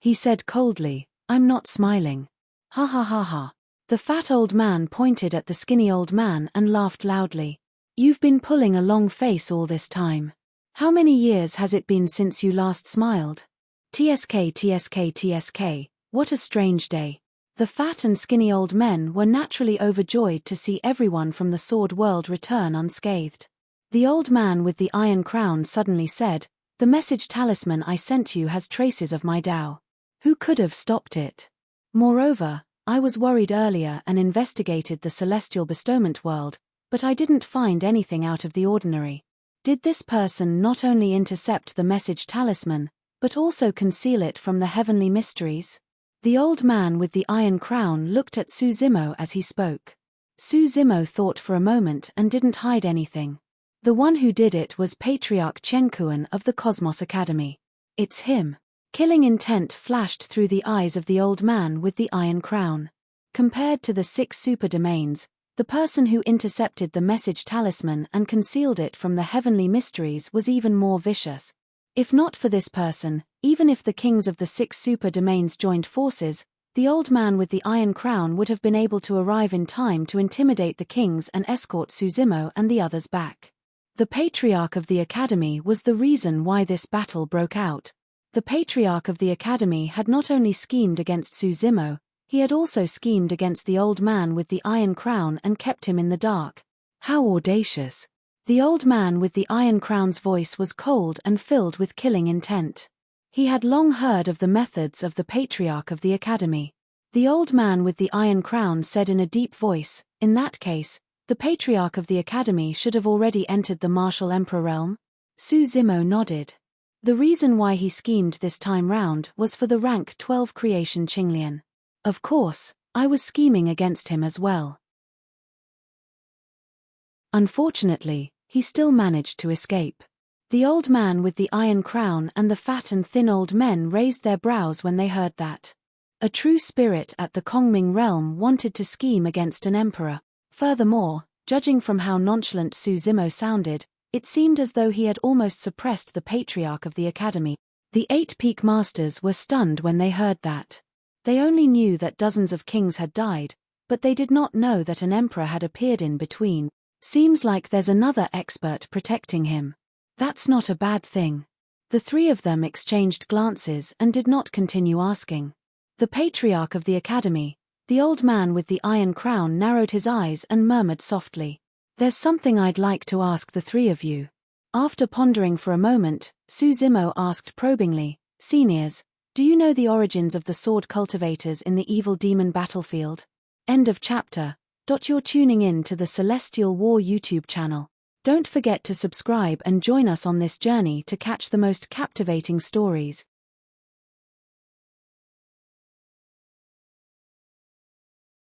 He said coldly, "I'm not smiling." Ha ha ha ha. The fat old man pointed at the skinny old man and laughed loudly. "You've been pulling a long face all this time. How many years has it been since you last smiled? TSK TSK TSK, what a strange day." The fat and skinny old men were naturally overjoyed to see everyone from the sword world return unscathed. The old man with the iron crown suddenly said, "The message talisman I sent you has traces of my Tao. Who could have stopped it? Moreover, I was worried earlier and investigated the celestial bestowment world, but I didn't find anything out of the ordinary. Did this person not only intercept the message talisman, but also conceal it from the heavenly mysteries?" The old man with the iron crown looked at Su Zimo as he spoke. Su Zimo thought for a moment and didn't hide anything. The one who did it was Patriarch Chenkuan of the Cosmos Academy. "It's him." Killing intent flashed through the eyes of the old man with the iron crown. Compared to the 6 super domains, the person who intercepted the message talisman and concealed it from the heavenly mysteries was even more vicious. If not for this person, even if the kings of the 6 super domains joined forces, the old man with the iron crown would have been able to arrive in time to intimidate the kings and escort Su Zimo and the others back. The Patriarch of the Academy was the reason why this battle broke out. The Patriarch of the Academy had not only schemed against Su Zimo, he had also schemed against the old man with the iron crown and kept him in the dark. How audacious! The old man with the iron crown's voice was cold and filled with killing intent. He had long heard of the methods of the Patriarch of the Academy. The old man with the iron crown said in a deep voice, "In that case, the Patriarch of the Academy should have already entered the martial emperor realm?" Su Zimo nodded. The reason why he schemed this time round was for the rank 12 creation Qinglian. "Of course, I was scheming against him as well." Unfortunately, he still managed to escape. The old man with the iron crown and the fat and thin old men raised their brows when they heard that. A true spirit at the Kongming realm wanted to scheme against an emperor. Furthermore, judging from how nonchalant Su Zimo sounded, it seemed as though he had almost suppressed the Patriarch of the Academy. The 8 peak masters were stunned when they heard that. They only knew that dozens of kings had died, but they did not know that an emperor had appeared in between. Seems like there's another expert protecting him. That's not a bad thing. The 3 of them exchanged glances and did not continue asking. The Patriarch of the Academy, the old man with the iron crown, narrowed his eyes and murmured softly, "There's something I'd like to ask the 3 of you." After pondering for a moment, Su Zimo asked probingly, "Seniors, do you know the origins of the sword cultivators in the evil demon battlefield?" End of chapter. You're tuning in to the Celestial War YouTube channel. Don't forget to subscribe and join us on this journey to catch the most captivating stories.